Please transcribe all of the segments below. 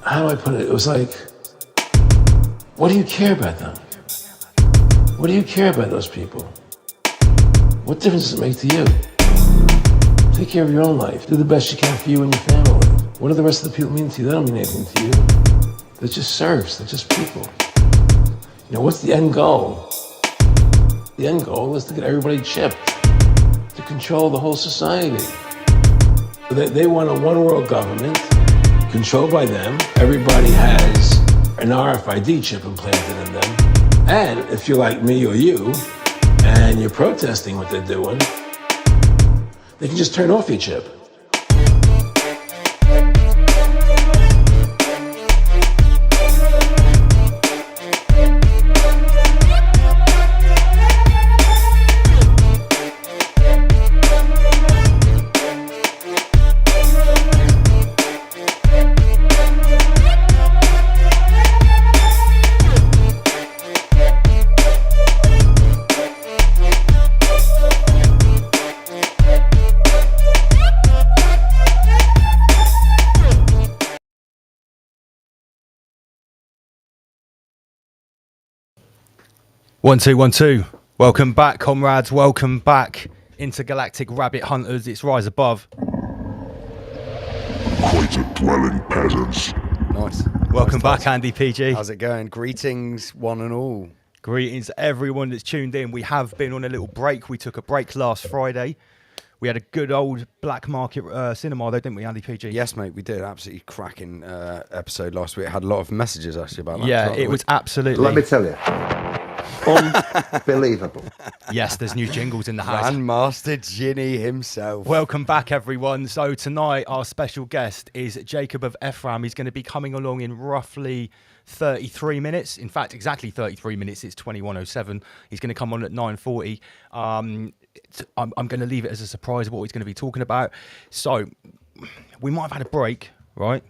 how do I put it? It was like, what do you care about them? What do you care about those people? What difference does it make to you? Take care of your own life. Do the best you can for you and your family. What do the rest of the people mean to you? They don't mean anything to you. They're just serfs. They're just people. You know, what's the end goal? The end goal is to get everybody chipped, to control the whole society. They want a one-world government controlled by them. Everybody has an RFID chip implanted in them. And if you're like me or you, and you're protesting what they're doing, they can just turn off your chip. One, two, 1, 2. Welcome back, comrades. Welcome back, intergalactic rabbit hunters. It's Rise Above. Equator-dwelling peasants. Nice. Welcome back, Andy PG. How's it going? Greetings, one and all. Greetings, everyone that's tuned in. We have been on a little break. We took a break last Friday. We had a good old black market cinema, though, didn't we, Andy PG? Yes, mate, we did. Absolutely cracking episode last week. Had a lot of messages, actually, about that. Yeah, it was absolutely... Let me tell you. Unbelievable. Yes, there's new jingles in the house. Grandmaster Ginny himself. Welcome back, everyone. So tonight, our special guest is Jacob of Ephraim. He's going to be coming along in roughly 33 minutes. In fact, exactly 33 minutes. It's 21:07. He's going to come on at 9:40. I'm going to leave it as a surprise of what he's going to be talking about. So we might have had a break, right?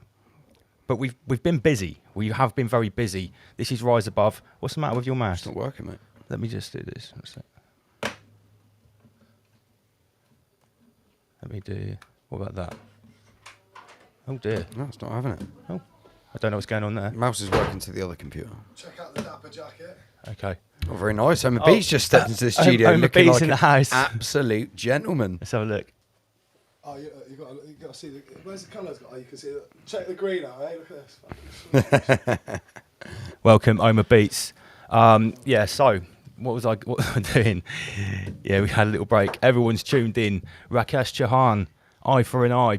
But we've been busy. We have been very busy. This is Rise Above. What's the matter with your mouse? It's not working, mate. Let me just do this. Let me do... What about that? Oh, dear. No, it's not having it. Oh, I don't know what's going on there. Mouse is working to the other computer. Check out the dapper jacket. Okay. Oh, very nice. Homer Beats just stepped into the studio Homer looking Beats like in the an house. absolute gentleman. Let's have a look. Oh, you got to see the. Where's the colours? Oh, you can see it. Check the green out, eh? Look at this. Welcome, Homer Beats. Yeah, so what was I doing? Yeah, we had a little break. Everyone's tuned in. Rakesh Chauhan, Eye for an Eye,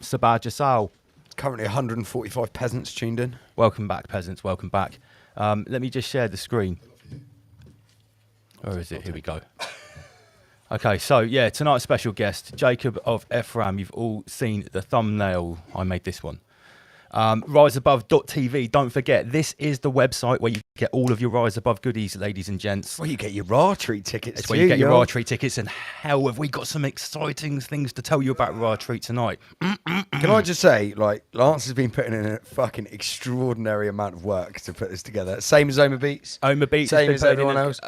Sabah Jasal. Currently 145 peasants tuned in. Welcome back, peasants. Welcome back. Let me just share the screen. Where is it? Here we go. Okay, so yeah, tonight's special guest, Jacob of Ephraim. You've all seen the thumbnail. I made this one. riseabove.tv. Don't forget, this is the website where you get all of your Rise Above goodies, ladies and gents. Well, you get your raw treat tickets. It's where you get your raw treat tickets, and hell, have we got some exciting things to tell you about raw treat tonight. Can I just say, like, Lance has been putting in a fucking extraordinary amount of work to put this together. Same as Homer Beats. Homer Beats, same as everyone else.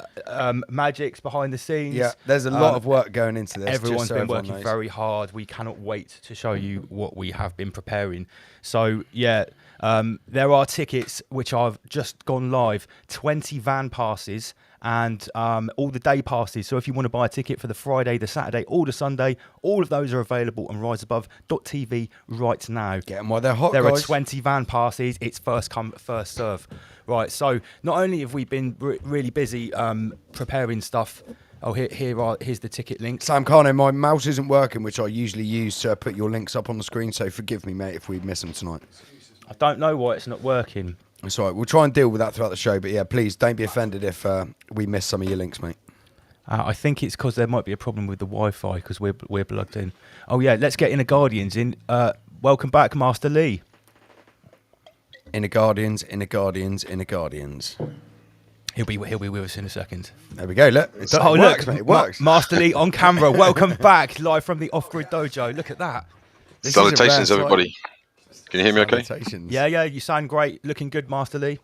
Magic's behind the scenes. Yeah, there's a lot of work going into this. Everyone's been everyone working knows. very hard. We cannot wait to show you what we have been preparing. So yeah, there are tickets which have just gone live. 20 van passes and all the day passes. So if you want to buy a ticket for the Friday, the Saturday, or the Sunday, all of those are available on riseabove.tv right now. Get them while they're hot, There guys. are 20 van passes. It's first come, first serve. Right, so not only have we been really busy preparing stuff. Oh, here's the ticket links. Sam Carno, my mouse isn't working, which I usually use to put your links up on the screen, so forgive me, mate, if we miss them tonight. I don't know why it's not working. It's all right. We'll try and deal with that throughout the show, but yeah, please don't be offended if we miss some of your links, mate. I think it's because there might be a problem with the Wi-Fi because we're plugged in. Oh yeah, let's get Inner Guardians in. Welcome back, Master Lee. Inner Guardians, Inner Guardians, Inner Guardians. He'll be with us in a second. There we go. Look, it works, mate. It works. Master Lee on camera. Welcome back, live from the Off-Grid Dojo. Look at that. Salutations, everybody. Can you hear me okay? Salutations. Yeah, you sound great. Looking good, Master Lee.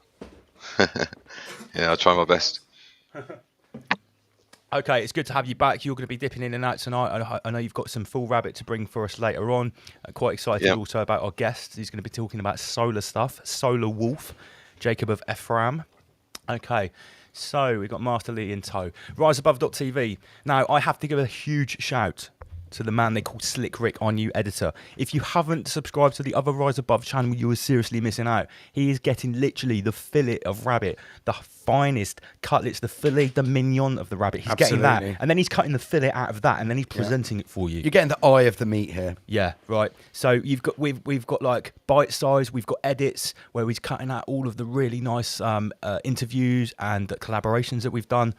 Yeah, I'll try my best. Okay, it's good to have you back. You're going to be dipping in and out tonight. I know you've got some full rabbit to bring for us later on. Quite excited also about our guest. He's going to be talking about solar stuff. Solar Wolf, Jacob of Ephraim. Okay, so we've got Master Lee in tow. RiseAbove.tv. Now, I have to give a huge shout to the man they call Slick Rick, our new editor. If you haven't subscribed to the other Rise Above channel, you are seriously missing out. He is getting literally the fillet of rabbit, the finest cutlets, the filet de mignon of the rabbit. He's getting that, and then he's cutting the fillet out of that, and then he's presenting it for you. You're getting the eye of the meat here. Yeah, right. So we've got like bite size. We've got edits where he's cutting out all of the really nice interviews and collaborations that we've done.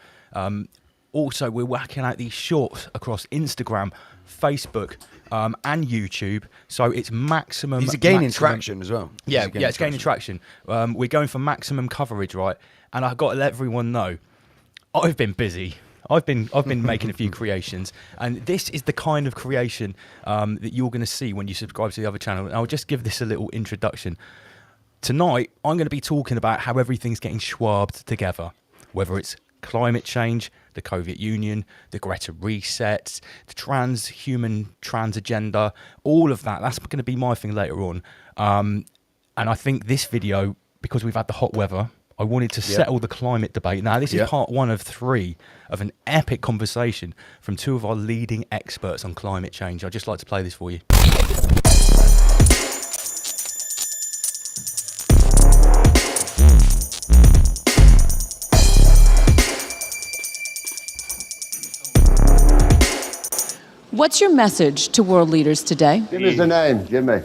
Also, we're whacking out these shorts across Instagram, Facebook, and YouTube. So it's maximum. He's gaining traction as well. Yeah, it's gaining traction. We're going for maximum coverage, right? And I've got to let everyone know, I've been busy. I've been making a few creations, and this is the kind of creation that you're going to see when you subscribe to the other channel. And I'll just give this a little introduction. Tonight, I'm going to be talking about how everything's getting schwabbed together, whether it's climate change, the Soviet Union, the Greta resets, the trans agenda, all of that. That's going to be my thing later on. And I think this video, because we've had the hot weather, I wanted to settle the climate debate. Now, this is part 1 of 3 of an epic conversation from 2 of our leading experts on climate change. I'd just like to play this for you. What's your message to world leaders today? Give us the name, Jimmy.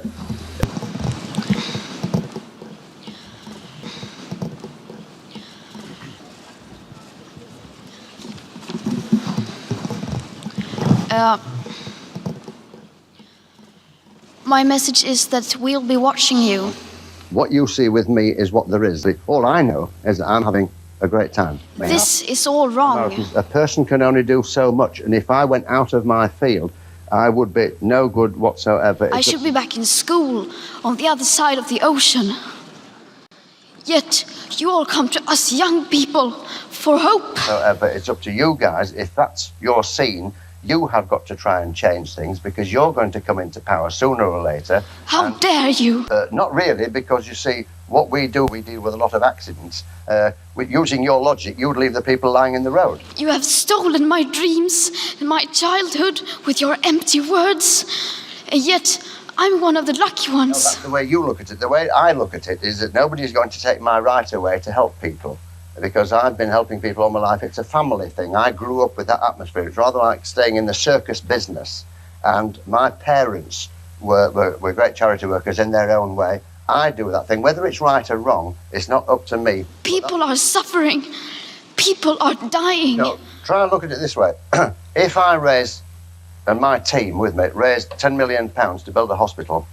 My message is that we'll be watching you. What you see with me is what there is. All I know is that I'm having a great time. This is all wrong. A person can only do so much, and if I went out of my field, I would be no good whatsoever. I should be back in school on the other side of the ocean. Yet you all come to us young people for hope. However, it's up to you guys. If that's your scene, you have got to try and change things, because you're going to come into power sooner or later. How dare you? Not really, because you see, what we deal with a lot of accidents. Using your logic, you would leave the people lying in the road. You have stolen my dreams and my childhood with your empty words. And yet, I'm one of the lucky ones. No, that's the way you look at it. The way I look at it is that nobody's going to take my right away to help people, because I've been helping people all my life. It's a family thing. I grew up with that atmosphere. It's rather like staying in the circus business. And my parents were great charity workers in their own way. I do that thing. Whether it's right or wrong, it's not up to me. People are suffering. People are dying. No, try and look at it this way. If I raise, and my team with me, raised £10 million to build a hospital,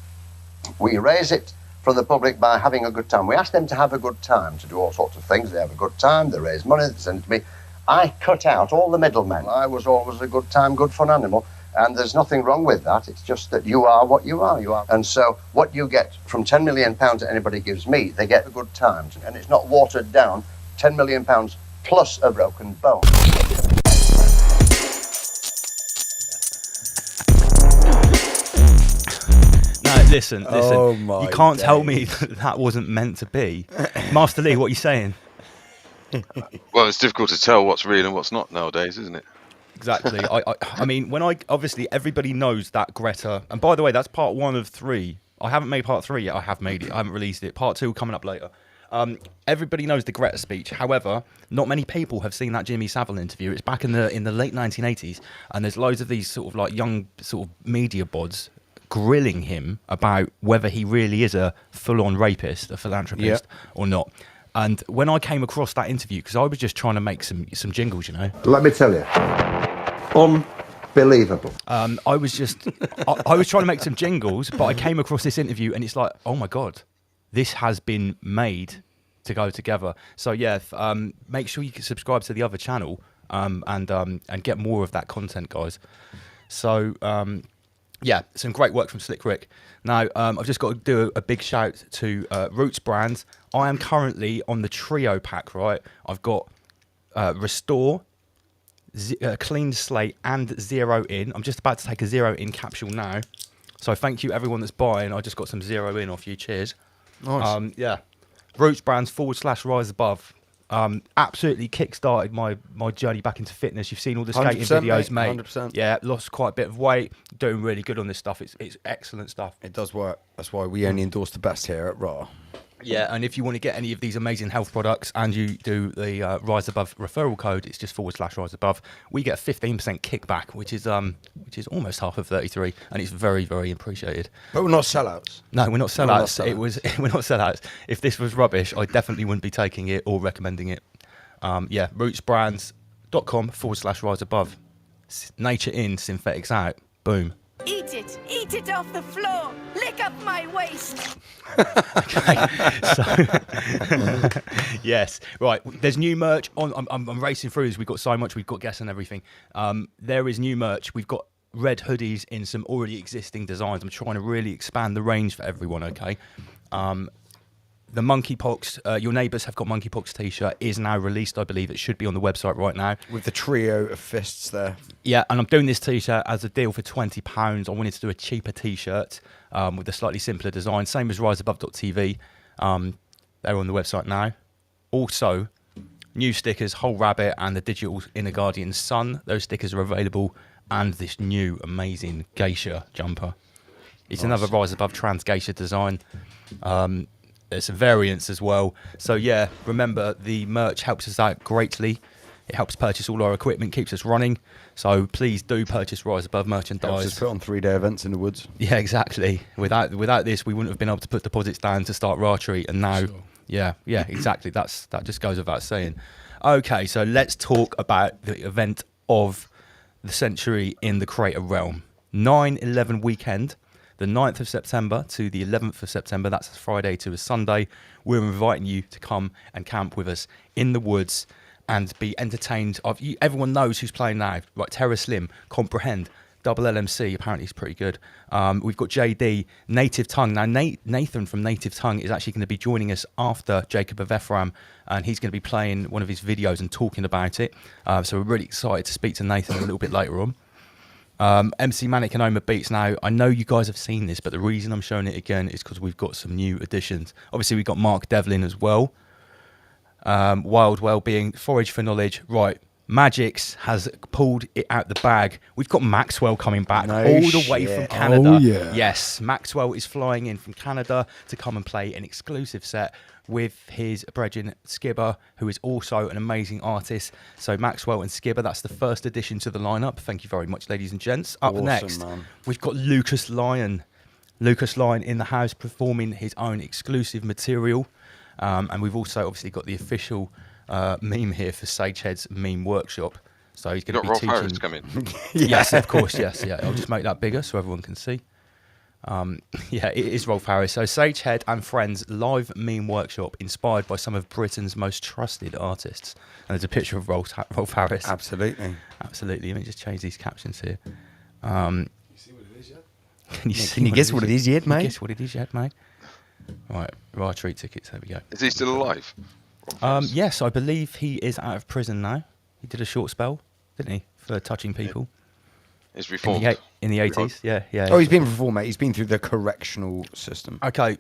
we raise it from the public by having a good time. We ask them to have a good time, to do all sorts of things. They have a good time, they raise money, they send it to me. I cut out all the middlemen. I was always a good time, good fun animal. And there's nothing wrong with that. It's just that you are what you are. And so what you get from £10 million that anybody gives me, they get a good time. And it's not watered down. £10 million plus a broken bone. No, listen. Oh my you can't tell days. me that wasn't meant to be. Master Lee, what are you saying? Well, it's difficult to tell what's real and what's not nowadays, isn't it? Exactly. I mean, obviously everybody knows that Greta, and by the way, that's part 1 of 3. I haven't made part 3 yet. I have made it. I haven't released it. Part 2 coming up later. Everybody knows the Greta speech. However, not many people have seen that Jimmy Savile interview. It's back in the late 1980s, and there's loads of these sort of like young sort of media bods grilling him about whether he really is a full-on rapist, a philanthropist, or not. And when I came across that interview, because I was just trying to make some jingles, you know. Let me tell you, unbelievable. I was trying to make some jingles, but I came across this interview, and it's like, oh my God, this has been made to go together. So yeah, make sure you can subscribe to the other channel and get more of that content, guys. So yeah, some great work from Slick Rick. Now, I've just got to do a big shout to Roots Brands. I am currently on the Trio pack, right? I've got Restore, clean slate and 0 in. I'm just about to take a 0 in capsule now. So thank you everyone that's buying. I just got some 0 in off you. Cheers. Nice. Yeah. Roots Brands /rise above. Absolutely kick-started my journey back into fitness. You've seen all the skating 100%, videos, mate. 100%. Yeah, lost quite a bit of weight. Doing really good on this stuff. It's excellent stuff. It does work. That's why we only endorse the best here at Raw. Yeah, and if you want to get any of these amazing health products and you do the Rise Above referral code, it's just /Rise Above. We get a 15% kickback, which is almost half of 33, and it's very, very appreciated. But we're not sellouts. No, we're not We're not sellouts. We're not sellouts. If this was rubbish, I definitely wouldn't be taking it or recommending it. Yeah, rootsbrands.com /Rise Above. Nature in, synthetics out. Boom. Eat it off the floor, lick up my waist. Yes, right. There's new merch on. I'm racing through this. We've got so much. We've got guests and everything. There is new merch. We've got red hoodies in some already existing designs. I'm trying to really expand the range for everyone. Okay. The monkeypox, your neighbours have got monkeypox t-shirt is now released. I believe it should be on the website right now. With the trio of fists there. Yeah, and I'm doing this t-shirt as a deal for £20. I wanted to do a cheaper t-shirt with a slightly simpler design, same as riseabove.tv. They're on the website now. Also, new stickers, Whole Rabbit and the digital Inner Guardian Sun. Those stickers are available, and this new amazing geisha jumper. It's another Rise Above trans geisha design. There's some variants as well. So yeah, remember the merch helps us out greatly. It helps purchase all our equipment, keeps us running. So please do purchase Rise Above merchandise. Helps us put on 3-day events in the woods. Yeah, exactly. Without this, we wouldn't have been able to put deposits down to start archery. And now, yeah, exactly. That just goes without saying. Okay, so let's talk about the event of the century in the creator realm. 9/11 weekend. The 9th of September to the 11th of September, that's a Friday to a Sunday. We're inviting you to come and camp with us in the woods and be entertained. Everyone knows who's playing now, right? Terra Slim, Comprehend, Double LMC, apparently he's pretty good. We've got JD, Native Tongue. Now, Nathan from Native Tongue is actually going to be joining us after Jacob of Ephraim, and he's going to be playing one of his videos and talking about it. So we're really excited to speak to Nathan a little bit later on. MC Manic and Oma Beats. Now, I know you guys have seen this, but the reason I'm showing it again is because we've got some new additions. Obviously, we've got Mark Devlin as well. Wild Wellbeing, Forage for Knowledge. Right, Magix has pulled it out the bag. We've got Maxwell coming back all the way from Canada. Oh, yeah. Yes, Maxwell is flying in from Canada to come and play an exclusive set with his brethren Skibber, who is also an amazing artist. So Maxwell and Skibber, that's the first addition to the lineup. Thank you very much, ladies and gents. Up Awesome, next, man. we've got Lucas Lyon. Lucas Lyon in the house performing his own exclusive material. And we've also obviously got the official meme here for Sagehead's meme workshop. So he's going to be Rolf teaching. Harris coming. Yes, of course, yes. Yeah, I'll just make that bigger so everyone can see. Yeah, it is Rolf Harris. So Sagehead and Friends live meme workshop inspired by some of Britain's most trusted artists. And there's a picture of Rolf Harris. Absolutely. Absolutely. Let me just change these captions here. You see what it is, yeah? Can you guess what it is yet, mate? Guess what it is yet, mate? Right, treat tickets. There we go. Is he still alive? Rolf Harris? Yes, I believe he is out of prison now. He did a short spell, didn't he, for touching people He's reformed. in the 80s. Yeah. Oh, he's been reformed, mate. He's been through the correctional system. Okay,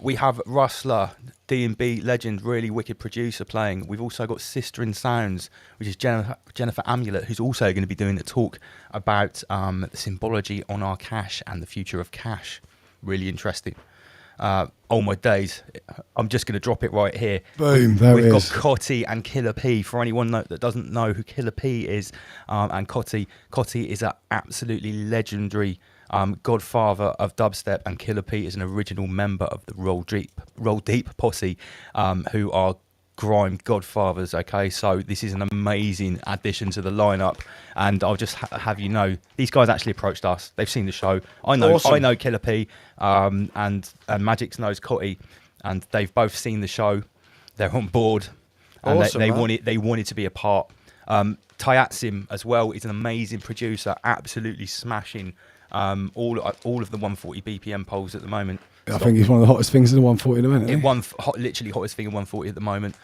we have Rustler, D&B legend, really wicked producer playing. We've also got Sister in Sounds, which is Jennifer Amulet, who's also going to be doing a talk about the symbology on our cash and the future of cash. Really interesting. Oh my days, I'm just going to drop it right here. Boom, there We've it got is. Cotty and Killer P. For anyone that doesn't know who Killer P is, and Cotty is an absolutely legendary godfather of dubstep, and Killer P is an original member of the Roll Deep posse, who are grime godfathers. Okay, so this is an amazing addition to the lineup, and I'll just have you know, these guys actually approached us. They've seen the show. I know Killer P, and Magix knows Cotty, and they've both seen the show. They're on board, and Awesome, they man. wanted to be a part. Tayatsim as well is an amazing producer, absolutely smashing all of the 140 BPM polls at the moment. I think he's one of the hottest things in the 140 at the minute. Literally hottest thing in 140 at the moment.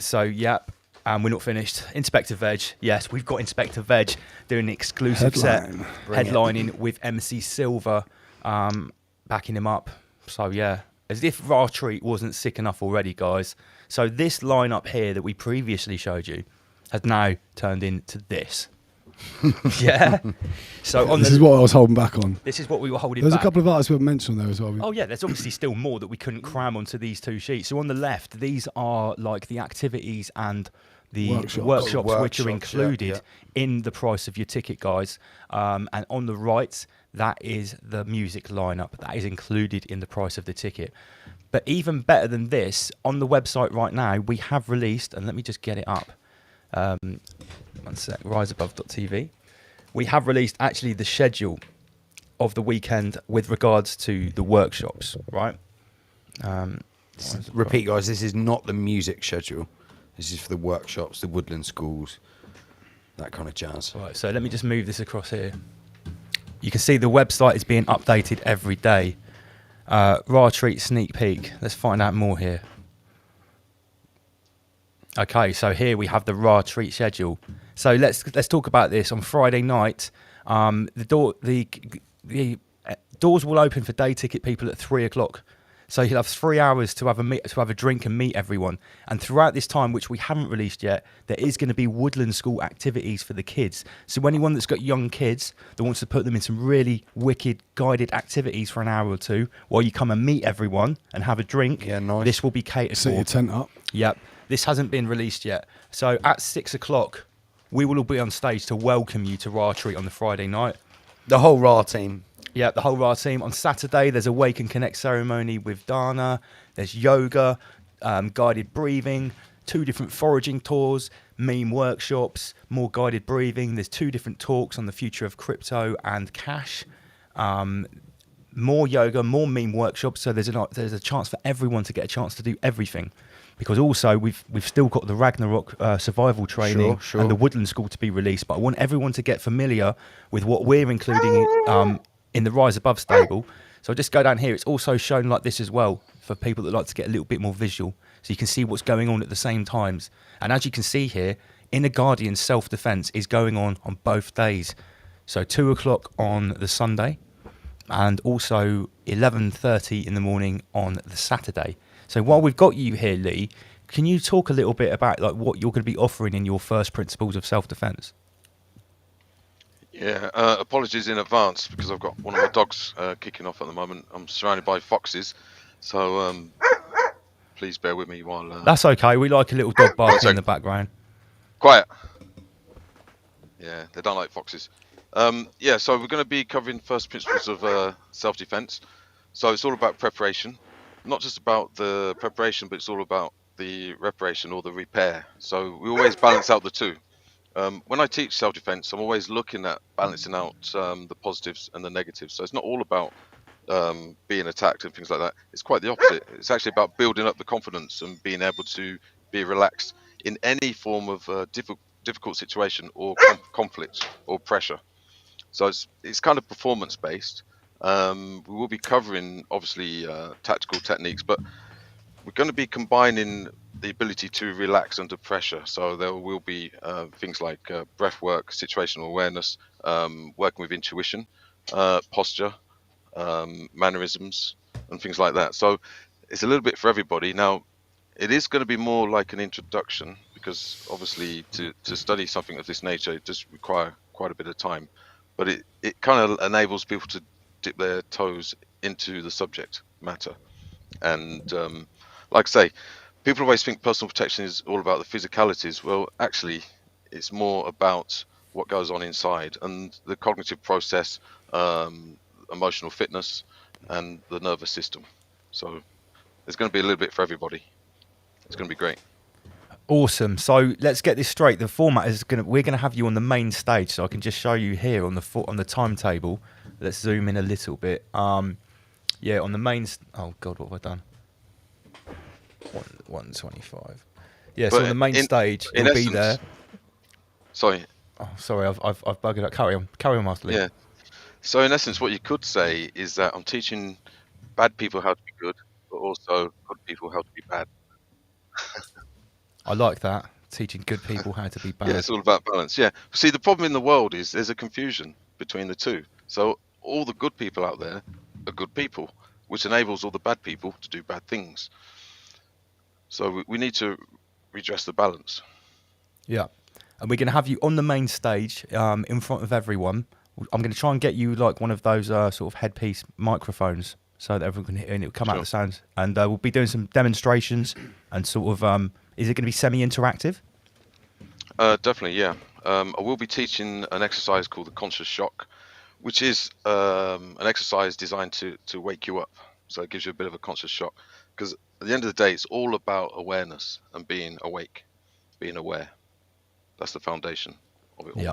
So yeah, And we're not finished. Inspector Veg. Yes, we've got Inspector Veg doing an exclusive set, headlining with MC Silver, backing him up. So, yeah, as if Raw Treat wasn't sick enough already, guys. So this lineup here that we previously showed you has now turned into this. Yeah. So This is what I was holding back on. This is what we were holding There's back. a couple of artists we mentioned there as well. Oh yeah, there's obviously still more that we couldn't cram onto these two sheets. So on the left, these are like the activities and the workshops which are included in the price of your ticket, guys. And on the right, that is the music lineup that is included in the price of the ticket. But even better than this, on the website right now, we have released, and let me just get it up. One sec, riseabove.tv. We have released actually the schedule of the weekend with regards to the workshops, right? Repeat, guys, this is not the music schedule. This is for the workshops, the woodland schools, that kind of jazz. Right, so let me just move this across here. You can see the website is being updated every day. Raw Treat sneak peek. Let's find out more here. Okay, so here we have the Raw Treat schedule. So let's talk about this. On Friday night, the doors will open for day ticket people at 3 o'clock. So you'll have 3 hours to have a drink and meet everyone. And throughout this time, which we haven't released yet, there is going to be woodland school activities for the kids. So anyone that's got young kids that wants to put them in some really wicked guided activities for an hour or two while you come and meet everyone and have a drink, nice. This will be catered for. Set your tent up. Yep. This hasn't been released yet. So at 6 o'clock, we will all be on stage to welcome you to Raw Treat on the Friday night. The whole RA team. Yeah, the whole RA team. On Saturday, there's a Wake and Connect ceremony with Dana. There's yoga, guided breathing, 2 different foraging tours, meme workshops, more guided breathing. There's 2 different talks on the future of crypto and cash. More yoga, more meme workshops. So there's a chance for everyone to get a chance to do everything. Because also we've still got the Ragnarok survival training and the Woodland School to be released. But I want everyone to get familiar with what we're including in the Rise Above stable. So I'll just go down here. It's also shown like this as well for people that like to get a little bit more visual. So you can see what's going on at the same times. And as you can see here, Inner Guardian self-defense is going on both days. So 2 o'clock on the Sunday and also 11:30 in the morning on the Saturday. So while we've got you here, Lee, can you talk a little bit about like what you're going to be offering in your first principles of self-defense? Yeah, apologies in advance because I've got one of my dogs kicking off at the moment. I'm surrounded by foxes, so please bear with me while... That's okay, we like a little dog barking in the background. Quiet. Yeah, they don't like foxes. Yeah, so we're going to be covering first principles of self-defense. So it's all about preparation. Not just about the preparation, but it's all about the reparation or the repair. So we always balance out the two. When I teach self-defense, I'm always looking at balancing out the positives and the negatives. So it's not all about being attacked and things like that. It's quite the opposite. It's actually about building up the confidence and being able to be relaxed in any form of difficult situation or conflict or pressure. So it's kind of performance based. We will be covering obviously tactical techniques, but we're going to be combining the ability to relax under pressure. So there will be things like breath work, situational awareness, working with intuition, posture, mannerisms, and things like that. So it's a little bit for everybody. Now, it is going to be more like an introduction because obviously to study something of this nature, it does require quite a bit of time. But it kind of enables people to dip their toes into the subject matter. And like I say, people always think personal protection is all about the physicalities. Well, actually, it's more about what goes on inside and the cognitive process, emotional fitness, and the nervous system. So there's going to be a little bit for everybody. It's going to be great. Awesome. So let's get this straight. The format is we're going to have you on the main stage. So I can just show you here on the timetable. Let's zoom in a little bit. Yeah, on the main. Oh God, what have I done? 125. Yeah, but so on the main stage, you'll be there. Sorry. Oh, sorry, I've bugged it up. Carry on, Master Lee. Yeah. So in essence, what you could say is that I'm teaching bad people how to be good, but also good people how to be bad. I like that. teaching good people how to be bad. Yeah, it's all about balance. Yeah. See, the problem in the world is there's a confusion between the two. So all the good people out there are good people, which enables all the bad people to do bad things. So we need to redress the balance. Yeah. And we're going to have you on the main stage in front of everyone. I'm going to try and get you like one of those sort of headpiece microphones so that everyone can hear and it'll come out the sounds. And we'll be doing some demonstrations and sort of, is it going to be semi-interactive? Definitely, yeah. I will be teaching an exercise called the conscious shock, which is an exercise designed to wake you up. So it gives you a bit of a conscious shock. Because at the end of the day, it's all about awareness and being awake, being aware. That's the foundation of it all. Yeah.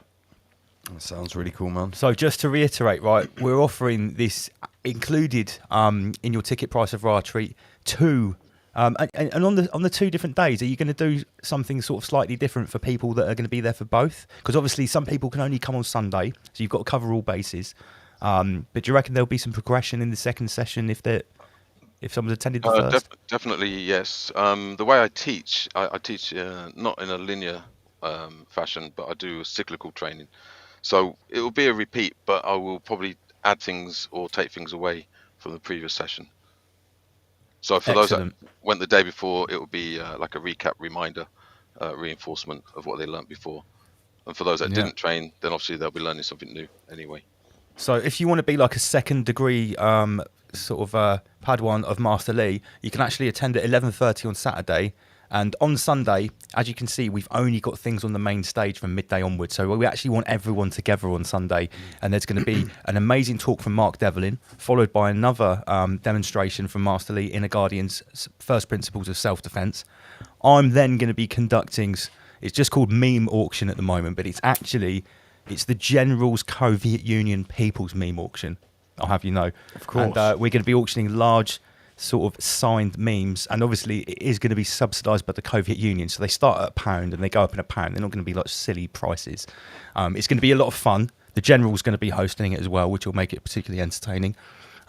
That sounds really cool, man. So just to reiterate, right, we're offering this included in your ticket price of Raw Treat two. And on the 2 different days, are you going to do something sort of slightly different for people that are going to be there for both? Because obviously some people can only come on Sunday, so you've got to cover all bases. But do you reckon there'll be some progression in the second session if someone's attended the first? Definitely, yes. The way I teach not in a linear fashion, but I do a cyclical training. So it will be a repeat, but I will probably add things or take things away from the previous session. So for those that went the day before, it will be like a recap, reminder, reinforcement of what they learnt before. And for those that didn't train, then obviously they'll be learning something new anyway. So if you want to be like a second degree sort of Padawan of Master Lee, you can actually attend at 11:30 on Saturday. And on Sunday, as you can see, we've only got things on the main stage from midday onwards. So we actually want everyone together on Sunday. And there's going to be an amazing talk from Mark Devlin, followed by another demonstration from Master Lee, Inner Guardian's First Principles of Self-Defense. I'm then going to be conducting, it's just called Meme Auction at the moment, but it's the General's Soviet Union People's Meme Auction. I'll have you know. Of course. And we're going to be auctioning large sort of signed memes, and obviously it is going to be subsidised by the Soviet Union, so they start at £1 and they go up in £1. They're not going to be like silly prices. It's going to be a lot of fun. The General's going to be hosting it as well, which will make it particularly entertaining,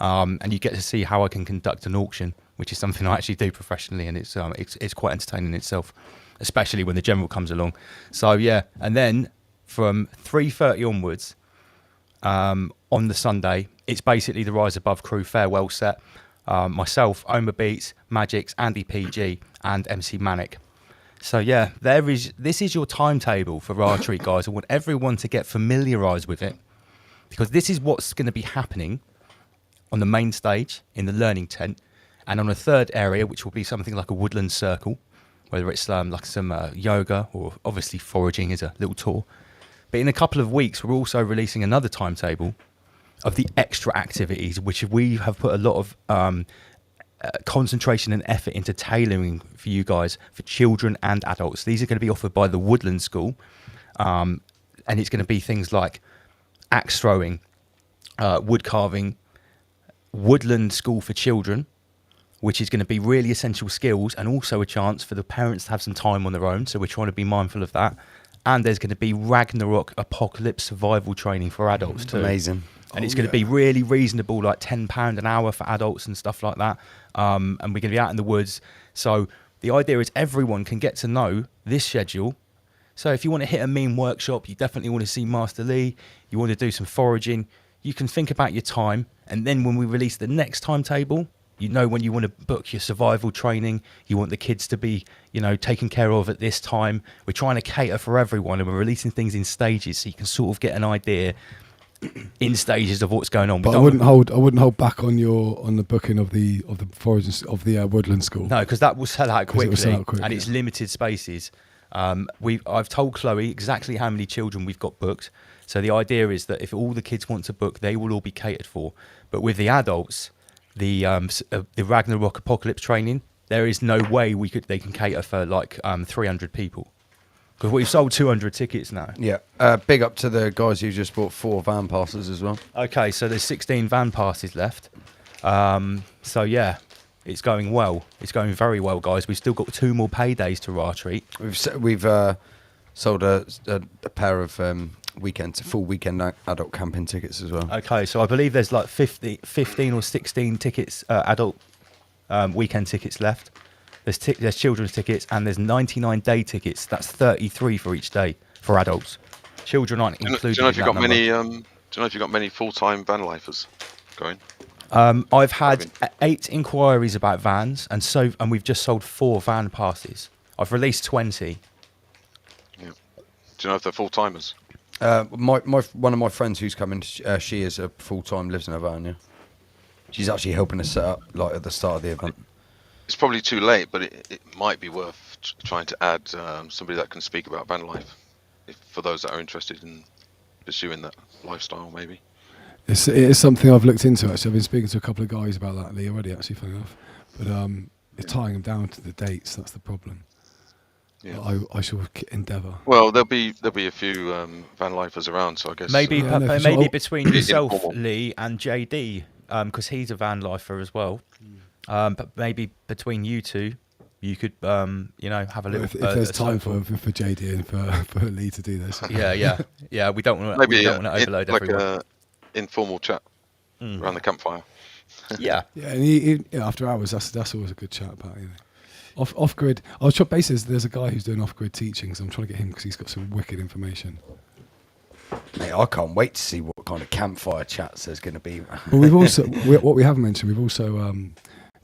and you get to see how I can conduct an auction, which is something I actually do professionally, and it's quite entertaining in itself, especially when the General comes along. So yeah, and then from 3:30 onwards on the Sunday, it's basically the Rise Above crew farewell set. Myself, Omar Beats, Magix, Andy PG, and MC Manic. So yeah, this is your timetable for Raw Treat, guys. I want everyone to get familiarised with it, because this is what's going to be happening on the main stage in the learning tent, and on a third area, which will be something like a woodland circle, whether it's like some yoga or obviously foraging is a little tour. But in a couple of weeks, we're also releasing another timetable of the extra activities, which we have put a lot of concentration and effort into tailoring for you guys, for children and adults. These are going to be offered by the Woodland School, and it's going to be things like axe throwing, wood carving, Woodland School for Children, which is going to be really essential skills, and also a chance for the parents to have some time on their own, so we're trying to be mindful of that. And there's going to be Ragnarok Apocalypse survival training for adults too. Amazing. And it's going to be really reasonable, like £10 an hour for adults and stuff like that. And we're going to be out in the woods. So the idea is everyone can get to know this schedule. So if you want to hit a meme workshop, you definitely want to see Master Lee, you want to do some foraging, you can think about your time. And then when we release the next timetable, you know when you want to book your survival training, you want the kids to be, taken care of at this time. We're trying to cater for everyone, and we're releasing things in stages so you can sort of get an idea in stages of what's going on. But I wouldn't hold back on the booking of the foraging of the Woodland School. No, because that will sell out quickly, and yeah. it's limited spaces. I've told Chloe exactly how many children we've got booked. So the idea is that if all the kids want to book, they will all be catered for. But with the adults, the Ragnarok Apocalypse training, there is no way they can cater for like 300 people. Because we've sold 200 tickets now. Yeah. Big up to the guys who just bought 4 van passes as well. Okay, so there's 16 van passes left. So yeah, it's going well. It's going very well, guys. We've still got 2 more paydays to Raw Treat. We've sold a pair of full weekend adult camping tickets as well. Okay, so I believe there's like 15 or 16 tickets, adult weekend tickets left. There's children's tickets and there's 99 day tickets. That's 33 for each day for adults. Children aren't Do you included know if in you've that got number. many? Do you know if you've got many full-time van lifers going? I've had 8 inquiries about vans, and we've just sold 4 van passes. I've released 20. Yeah. Do you know if they're full-timers? One of my friends who's coming, she is a full-time, lives in a van. Yeah, she's actually helping us set up like at the start of the event. It's probably too late, but it might be worth trying to add somebody that can speak about van life, for those that are interested in pursuing that lifestyle, maybe. It is something I've looked into, actually. I've been speaking to a couple of guys about that, Lee, already, actually, funny enough. But it's tying them down to the dates. That's the problem. Yeah. I shall endeavour. Well, there'll be a few van lifers around, so I guess Maybe between yourself, informal. Lee, and JD, because he's a van lifer as well. But maybe between you two, you could, have a little. If there's time for JD and for Lee to do this. Yeah. We don't want to overload like everyone. a informal chat around the campfire. Yeah. Yeah, and he after hours, that's always a good chat about. Off grid. I was trying. Basically, there's a guy who's doing off grid teaching, so I'm trying to get him because he's got some wicked information. Mate, I can't wait to see what kind of campfire chats there's going to be. Well, we've also what we haven't mentioned. We've also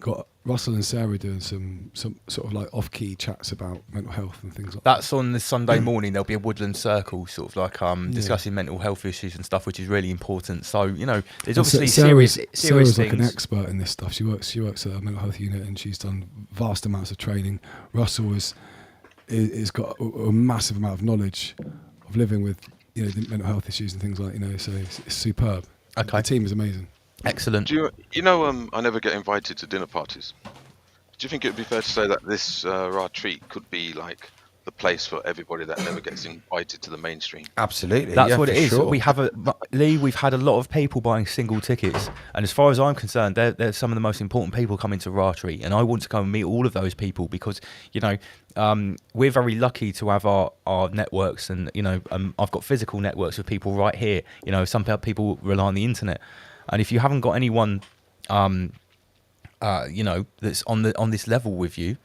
got Russell and Sarah doing some sort of like off-key chats about mental health and things like that. That's on the Sunday morning. There'll be a woodland circle, sort of like discussing mental health issues and stuff, which is really important. So there's obviously serious Sarah's things. like an expert in this stuff. She works at a mental health unit and she's done vast amounts of training. Russell is got a massive amount of knowledge of living with the mental health issues and things like so it's superb. Okay, the team is amazing. Excellent. Do I never get invited to dinner parties. Do you think it would be fair to say that this retreat could be like the place for everybody that never gets invited to the mainstream? Absolutely. That's what it is. Sure. We've had a lot of people buying single tickets, and as far as I'm concerned, they're some of the most important people coming to Ratri, and I want to come and meet all of those people because we're very lucky to have our networks, and I've got physical networks with people right here. Some people rely on the internet, and if you haven't got anyone that's on this level with you,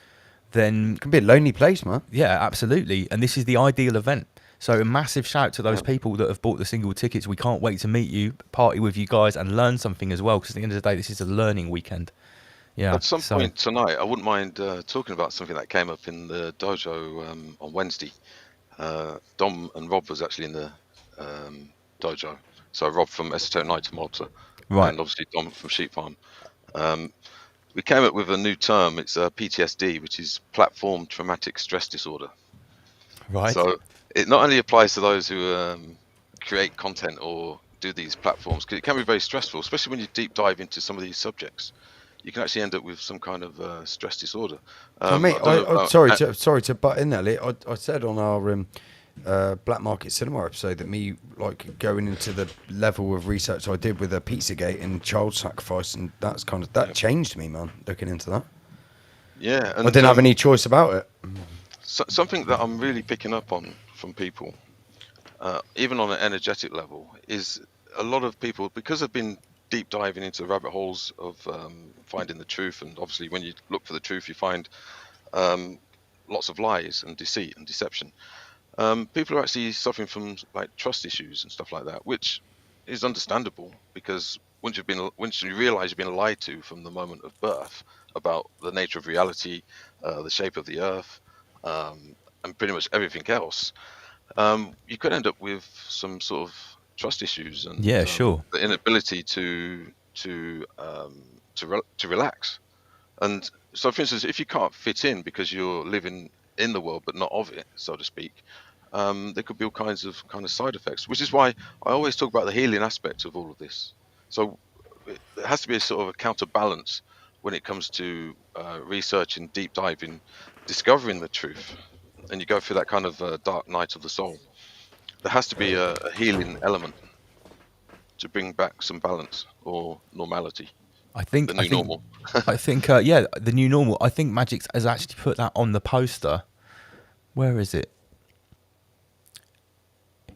then it can be a lonely place, man. Yeah, absolutely. And this is the ideal event. So a massive shout to those people that have bought the single tickets. We can't wait to meet you, party with you guys, and learn something as well. Because at the end of the day, this is a learning weekend. Yeah. At some point tonight, I wouldn't mind talking about something that came up in the dojo on Wednesday. Dom and Rob was actually in the dojo. So Rob from Esoteric Night to Malta, right, and obviously Dom from Sheep Farm. We came up with a new term. It's PTSD, which is Platform Traumatic Stress Disorder. Right. So it not only applies to those who create content or do these platforms, because it can be very stressful, especially when you deep dive into some of these subjects. You can actually end up with some kind of stress disorder. Sorry to butt in there, Lee. I said on our Black Market Cinema episode that me going into the level of research I did with a Pizzagate and child sacrifice, and that changed me, man. Looking into that, yeah, and I didn't have any choice about it. Something that I'm really picking up on from people, even on an energetic level, is a lot of people, because they've been deep diving into rabbit holes of finding the truth, and obviously when you look for the truth, you find lots of lies and deceit and deception. People are actually suffering from like trust issues and stuff like that, which is understandable because once you realise you've been lied to from the moment of birth about the nature of reality, the shape of the earth, and pretty much everything else, you could end up with some sort of trust issues and sure, the inability to relax. And so, for instance, if you can't fit in because you're living in the world but not of it, so to speak, there could be all kinds of side effects, which is why I always talk about the healing aspect of all of this. So there has to be a sort of a counterbalance when it comes to researching, deep diving, discovering the truth, and you go through that kind of dark night of the soul. There has to be a healing element to bring back some balance or normality. The new normal. I think the new normal. I think Magix has actually put that on the poster. Where is it?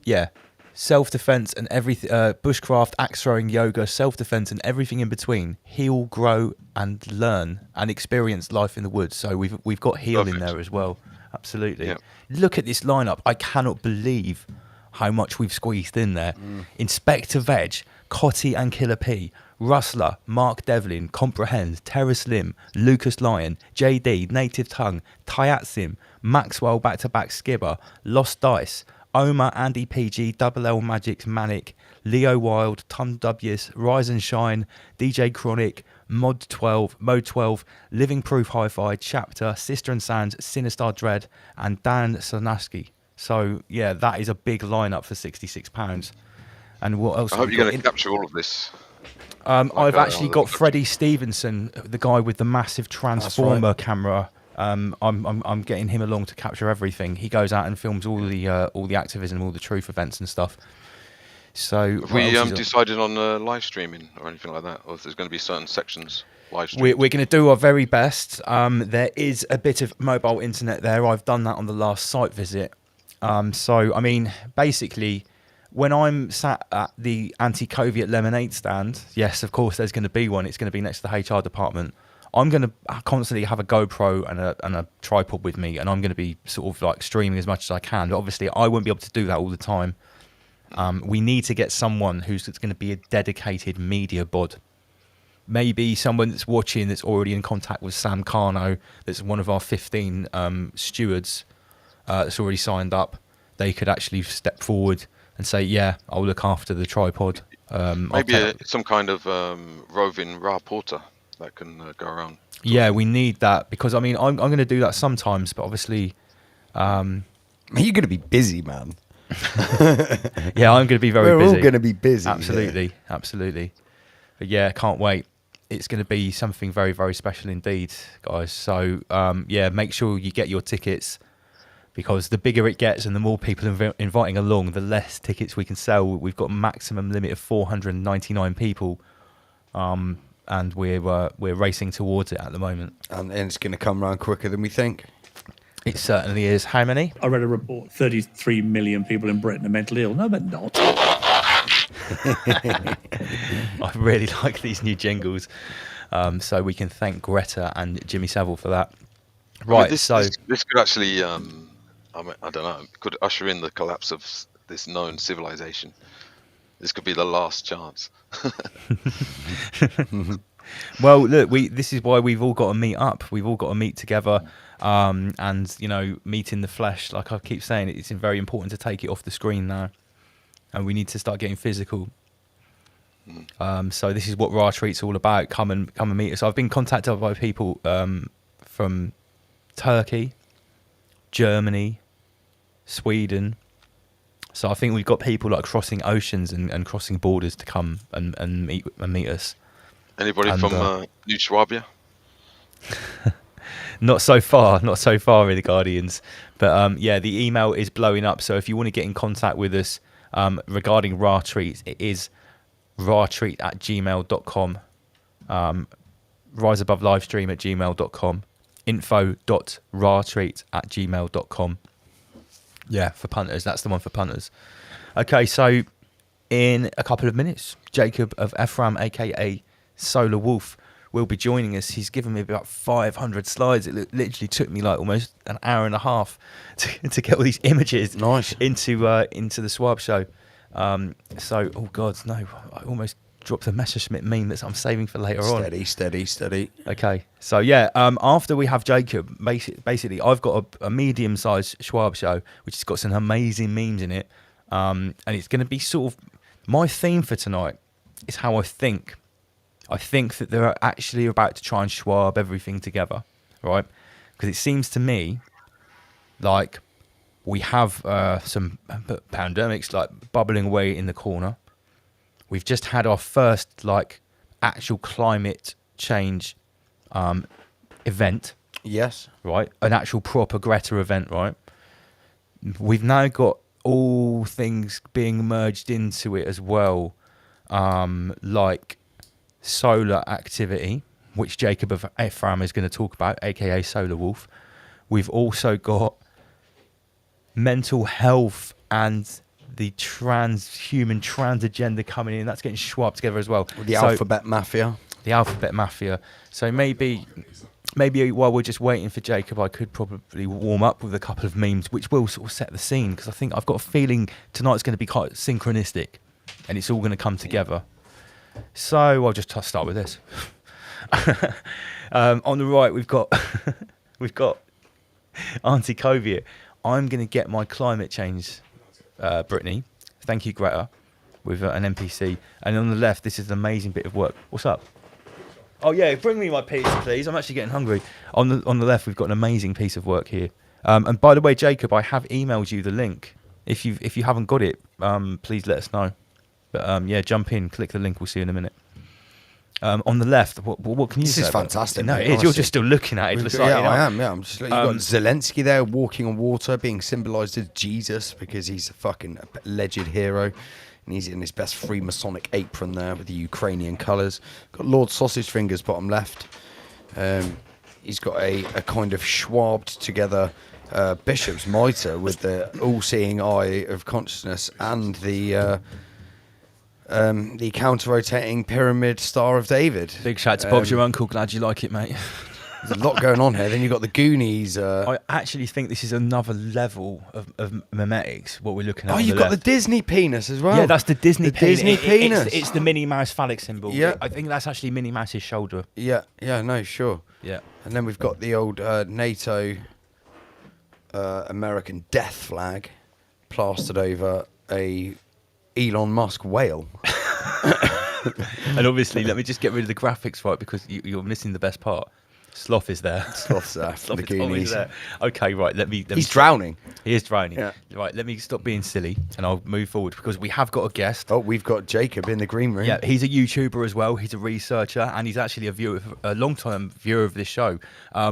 Yeah, self-defense and everything, bushcraft, axe throwing, yoga, self-defense and everything in between. Heal, grow and learn and experience life in the woods. So we've got heal in there as well. Absolutely. Yeah. Look at this lineup. I cannot believe how much we've squeezed in there. Inspector Veg, Cotty and Killer P, Rustler, Mark Devlin, Comprehend, Terrace Lim, Lucas Lyon, JD, Native Tongue, Tyatsim, Maxwell back-to-back Skibber, Lost Dice, Omar, Andy PG, Double L Magic, Manic, Leo Wild, Tom W's, Rise and Shine, DJ Chronic, Mode 12, Living Proof Hi-Fi, Chapter, Sister and Sands, Sinistar Dread, and Dan Sonaski. So, yeah, that is a big lineup for £66. And what else? I hope you're going to capture all of this. I've actually got Freddie Stevenson, the guy with the massive transformer camera. I'm getting him along to capture everything. He goes out and films all the activism, all the truth events and stuff. So have we decided on live streaming or anything like that, or if there's going to be certain sections live streamed? We're going to do our very best. There is a bit of mobile internet there. I've done that on the last site visit. So I mean, basically, when I'm sat at the anti-Coviet lemonade stand, yes, of course, there's going to be one. It's going to be next to the HR department. I'm going to constantly have a GoPro and a tripod with me, and I'm going to be sort of like streaming as much as I can. But obviously, I won't be able to do that all the time. We need to get someone who's going to be a dedicated media bod. Maybe someone that's watching that's already in contact with Sam Carno, that's one of our 15 stewards that's already signed up. They could actually step forward and say, yeah, I'll look after the tripod. Maybe some kind of roving reporter that can go around. Yeah, we need that because, I mean, I'm going to do that sometimes, but obviously... You're going to be busy, man. Yeah, I'm going to be very busy. We're all going to be busy. Absolutely. But yeah, can't wait. It's going to be something very, very special indeed, guys. So, yeah, make sure you get your tickets because the bigger it gets and the more people inviting along, the less tickets we can sell. We've got a maximum limit of 499 people, and we're racing towards it at the moment. And it's going to come around quicker than we think. It certainly is. How many? I read a report, 33 million people in Britain are mentally ill. No, they're not. I really like these new jingles. So we can thank Greta and Jimmy Savile for that. Right, this could actually, I don't know, could usher in the collapse of this known civilization. This could be the last chance. Well, look, this is why we've all got to meet up. We've all got to meet together, and meet in the flesh. Like I keep saying, it's very important to take it off the screen now, and we need to start getting physical. So this is what Raw Treat's all about. Come and meet us. I've been contacted by people from Turkey, Germany, Sweden. So I think we've got people like crossing oceans and crossing borders to come and meet us. Anybody from New Swabia? Not so far with the Guardians. But yeah, the email is blowing up. So if you want to get in contact with us regarding Raw Treats, it is rawtreat@gmail.com. riseabovelivestream@gmail.com. info.rawtreat@gmail.com. Yeah, for punters. That's the one for punters. Okay, so in a couple of minutes, Jacob of Ephraim, a.k.a. Solar Wolf, will be joining us. He's given me about 500 slides. It literally took me like almost an hour and a half to get all these images into the Swab show. So, oh God, no, I almost dropped a Messerschmitt meme that I'm saving for later on. Steady. Okay, so yeah, after we have Jacob, basically I've got a medium-sized Schwab show, which has got some amazing memes in it, and it's going to be sort of, my theme for tonight is how I think. I think that they're actually about to try and Schwab everything together, right? Because it seems to me like we have some pandemics like bubbling away in the corner. We've just had our first like actual climate change event. Yes. Right? An actual proper Greta event, right? We've now got all things being merged into it as well, like solar activity, which Jacob of Ephraim is going to talk about, aka Solar Wolf. We've also got mental health and the trans agenda coming in. That's getting swapped together as well. The alphabet mafia. The alphabet mafia. So maybe while we're just waiting for Jacob, I could probably warm up with a couple of memes, which will sort of set the scene, because I think I've got a feeling tonight's going to be quite synchronistic, and it's all going to come together. So I'll just start with this. On the right, we've got Auntie Koviet. I'm going to get my climate change, Brittany. Thank you, Greta, with an NPC. And on the left, this is an amazing bit of work. What's up? Oh yeah, bring me my pizza, please. I'm actually getting hungry. On the left, we've got an amazing piece of work here. And by the way, Jacob, I have emailed you the link. If you haven't got it, please let us know. But yeah, jump in, click the link. We'll see you in a minute. On the left, what can you say? This is fantastic. No, it is. You're just still looking at it. Yeah, I am. Yeah, I'm just. You've got Zelensky there walking on water, being symbolised as Jesus because he's a fucking alleged hero, and he's in his best Freemasonic apron there with the Ukrainian colours. Got Lord Sausage Fingers bottom left. He's got a kind of schwabbed together bishop's mitre with the all-seeing eye of consciousness and the counter-rotating pyramid Star of David. Big shout to Bob's your uncle. Glad you like it, mate. There's a lot going on here. Then you've got the Goonies. I actually think this is another level of memetics, what we're looking at. Oh, you've got the Disney penis as well. Yeah, that's the Disney penis. Disney penis. It's the Minnie Mouse phallic symbol. Yeah. I think that's actually Minnie Mouse's shoulder. Yeah, no, sure. Yeah. And then we've got the old NATO American death flag plastered over a Elon Musk whale. And obviously, let me just get rid of the graphics, right, because you're missing the best part. Sloth is there. Sloth's there. Sloth The is always Goonies. there. Okay, right. Let me. He's drowning. He is drowning. Yeah. Right. Let me stop being silly, and I'll move forward because we have got a guest. Oh, we've got Jacob in the green room. Yeah, he's a YouTuber as well. He's a researcher, and he's actually a long-time viewer of this show.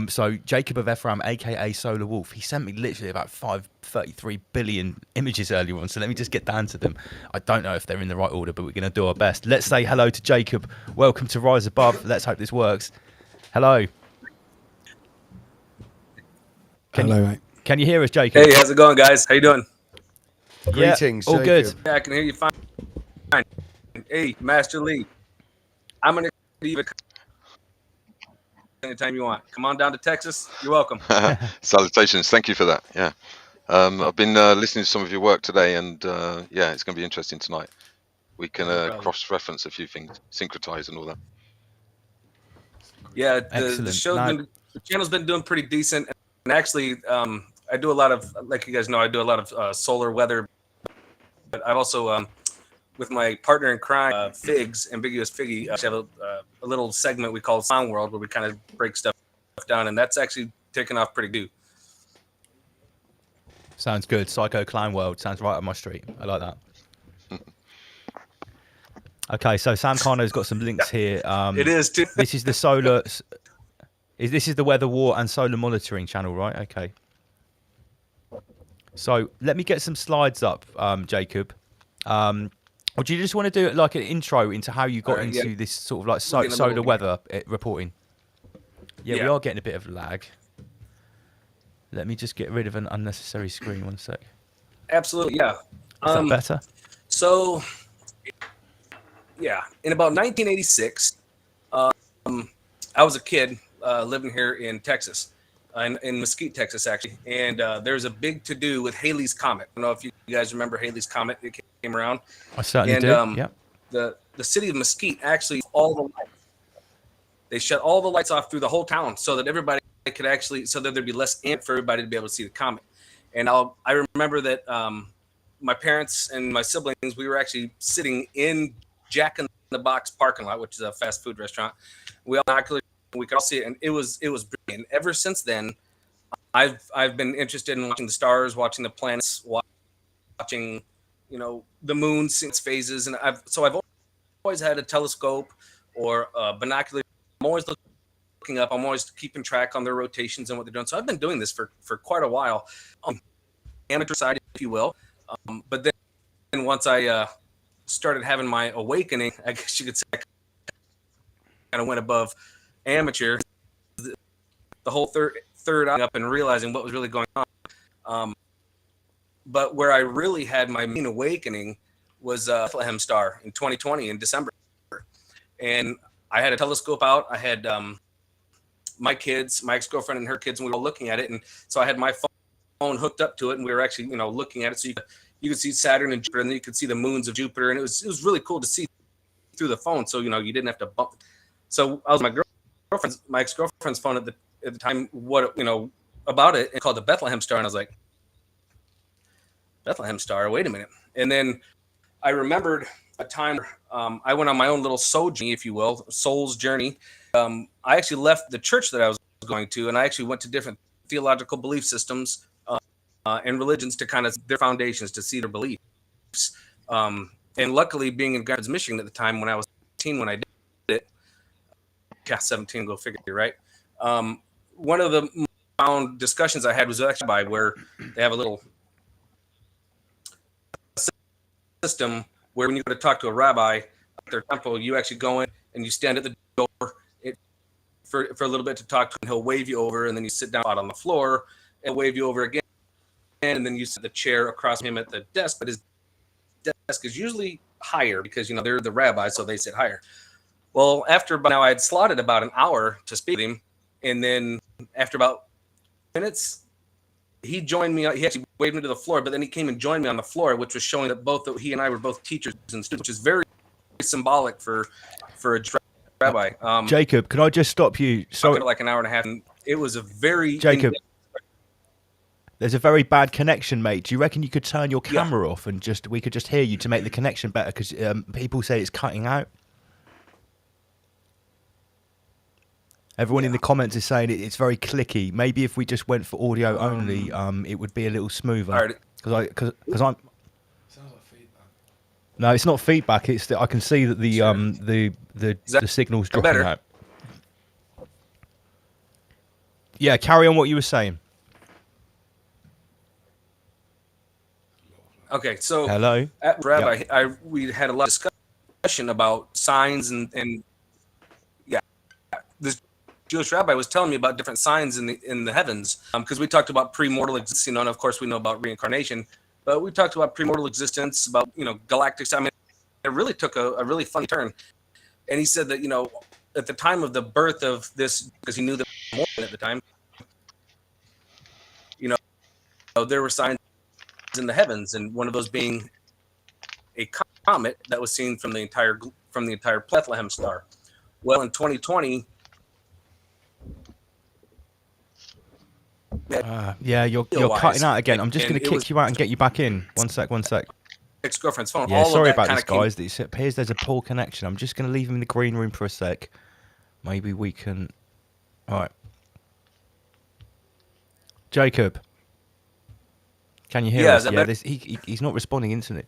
So Jacob of Ephraim, aka Solar Wolf, he sent me literally about 533 billion images earlier on. So let me just get down to them. I don't know if they're in the right order, but we're going to do our best. Let's say hello to Jacob. Welcome to Rise Above. Let's hope this works. Hello. Hello, mate. Can you hear us, Jacob? Hey, how's it going, guys? How you doing? Greetings, all good. Yeah, I can hear you fine. Hey, Master Lee, I'm gonna leave it anytime you want. Come on down to Texas. You're welcome. Salutations. Thank you for that. Yeah. I've been listening to some of your work today, and yeah, it's going to be interesting tonight. We can cross-reference a few things, syncretize and all that. Yeah, the channel's been doing pretty decent. And actually, I do a lot of, like you guys know, I do a lot of solar weather. But I've also, with my partner in crime, Figs, Ambiguous Figgy, I have a little segment we call Clown World, where we kind of break stuff down, and that's actually taken off pretty good. Sounds good. Psycho Clown World sounds right up my street. I like that. Okay, so Sam Carno's got some links here. It is too. This is the solar. This is the weather war and solar monitoring channel, right? Okay. So let me get some slides up, Jacob. Or do you just want to do like an intro into how you got into this sort of like solar weather reporting? Yeah, we are getting a bit of lag. Let me just get rid of an unnecessary screen. 1 sec. Absolutely, yeah. Is that better? So, yeah, in about 1986, I was a kid living here in Texas, in Mesquite, Texas, actually. And there's a big to-do with Halley's Comet. I don't know if you guys remember Halley's Comet. It came around. I certainly do, yeah. The city of Mesquite actually, all the lights. They shut all the lights off through the whole town so that everybody could actually, so that there'd be less ant for everybody to be able to see the comet. And I remember that my parents and my siblings, we were actually sitting in Jack in the Box parking lot, which is a fast food restaurant. We could all see it, and it was brilliant. Ever since then, I've been interested in watching the stars, watching the planets, watching the moon, seeing its phases, and I've always had a telescope or a binocular. I'm always looking up. I'm always keeping track on their rotations and what they're doing. So I've been doing this for quite a while, amateur side, if you will. But then once I started having my awakening, I guess you could say, I kind of went above amateur. The whole third eye up and realizing what was really going on. But where I really had my main awakening was Bethlehem Star in 2020 in December. And I had a telescope out. I had my kids, my ex-girlfriend and her kids, and we were looking at it. And so I had my phone hooked up to it, and we were actually, looking at it. So you could see Saturn and Jupiter, and then you could see the moons of Jupiter. And it was really cool to see through the phone. So, you didn't have to bump. So I was my ex-girlfriend's phone at the time, about it, and called the Bethlehem Star. And I was like, Bethlehem Star, wait a minute. And then I remembered a time I went on my own little soul journey, if you will, soul's journey. I actually left the church that I was going to, and I actually went to different theological belief systems and religions to kind of their foundations to see their beliefs. And luckily, being in Grand Rapids, Michigan at the time when I was 17, when I did it, 17, go figure, right? One of the found discussions I had was actually by where they have a little system where when you go to talk to a rabbi at their temple, you actually go in and you stand at the door for a little bit to talk to him. He'll wave you over, and then you sit down out on the floor and wave you over again. And then you sit the chair across him at the desk, but his desk is usually higher because, they're the rabbi, so they sit higher. Well, now I had slotted about an hour to speak with him. And then after about minutes, he joined me. He actually waved me to the floor, but then he came and joined me on the floor, which was showing that he and I were both teachers and students, which is very symbolic for a rabbi. Jacob, can I just stop you? So like an hour and a half, and it was a very Jacob. There's a very bad connection, mate. Do you reckon you could turn your camera off and we could just hear you to make the connection better? Because people say it's cutting out. Everyone in the comments is saying it's very clicky. Maybe if we just went for audio only, it would be a little smoother. Because I'm. Sounds like feedback. No, it's not feedback. It's I can see that the signal's dropping out. Yeah, carry on what you were saying. Okay, so hello, at Rabbi, we had a lot of discussion about signs and this Jewish rabbi was telling me about different signs in the heavens, because we talked about premortal existence, and of course we know about reincarnation, but we talked about premortal existence, about galactic. I mean, it really took a really funny turn, and he said that at the time of the birth of this, because he knew the morning at the time, there were signs in the heavens, and one of those being a comet that was seen from the entire Bethlehem Star. Well, in 2020. Yeah, you're cutting out again. I'm just going to kick you out and get you back in. One sec. Ex-girlfriend's phone. Yeah, sorry about this, guys. It appears there's a poor connection. I'm just going to leave him in the green room for a sec. Maybe we can. All right, Jacob. Can you hear us? Yeah, he's not responding instantly.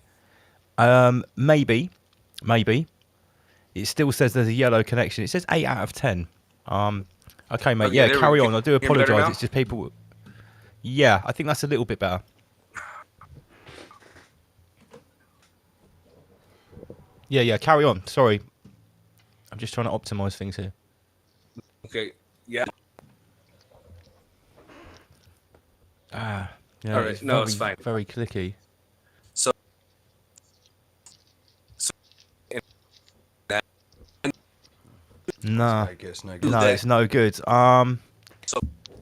Maybe. It still says there's a yellow connection. It says 8 out of 10. Okay, mate. Yeah, carry on. I do apologise. It's just people. Yeah, I think that's a little bit better. Yeah. Carry on. Sorry, I'm just trying to optimise things here. Okay. Yeah. Yeah, all right. No, it's fine. Very clicky. So no, it's no good. So,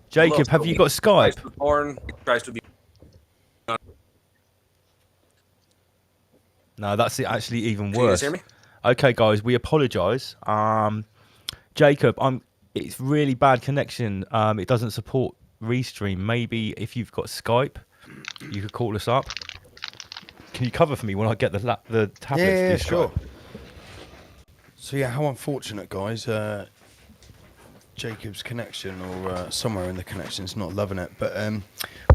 Jacob, have you got Skype? Tries to be. No, that's actually even worse. Can you guys hear me? Okay, guys, we apologise. Jacob, it's really bad connection. It doesn't support Restream. Maybe if you've got Skype, you could call us up. Can you cover for me when I get the tablets? Yeah, sure. So yeah, how unfortunate, guys. Jacob's connection, or somewhere in the connection's not loving it. But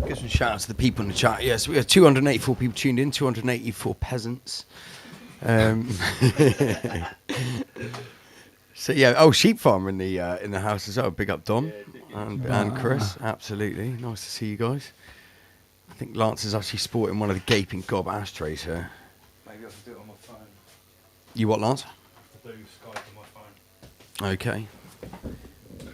give some shout out to the people in the chat. Yeah, so we have 284 people tuned in, 284 peasants. So yeah, sheep farmer in the house as well. Big up Dom and Chris. Absolutely, nice to see you guys. I think Lance is actually sporting one of the gaping gob ashtrays here. Maybe I have to do it on my phone. You what, Lance? I do Skype on my phone. Okay.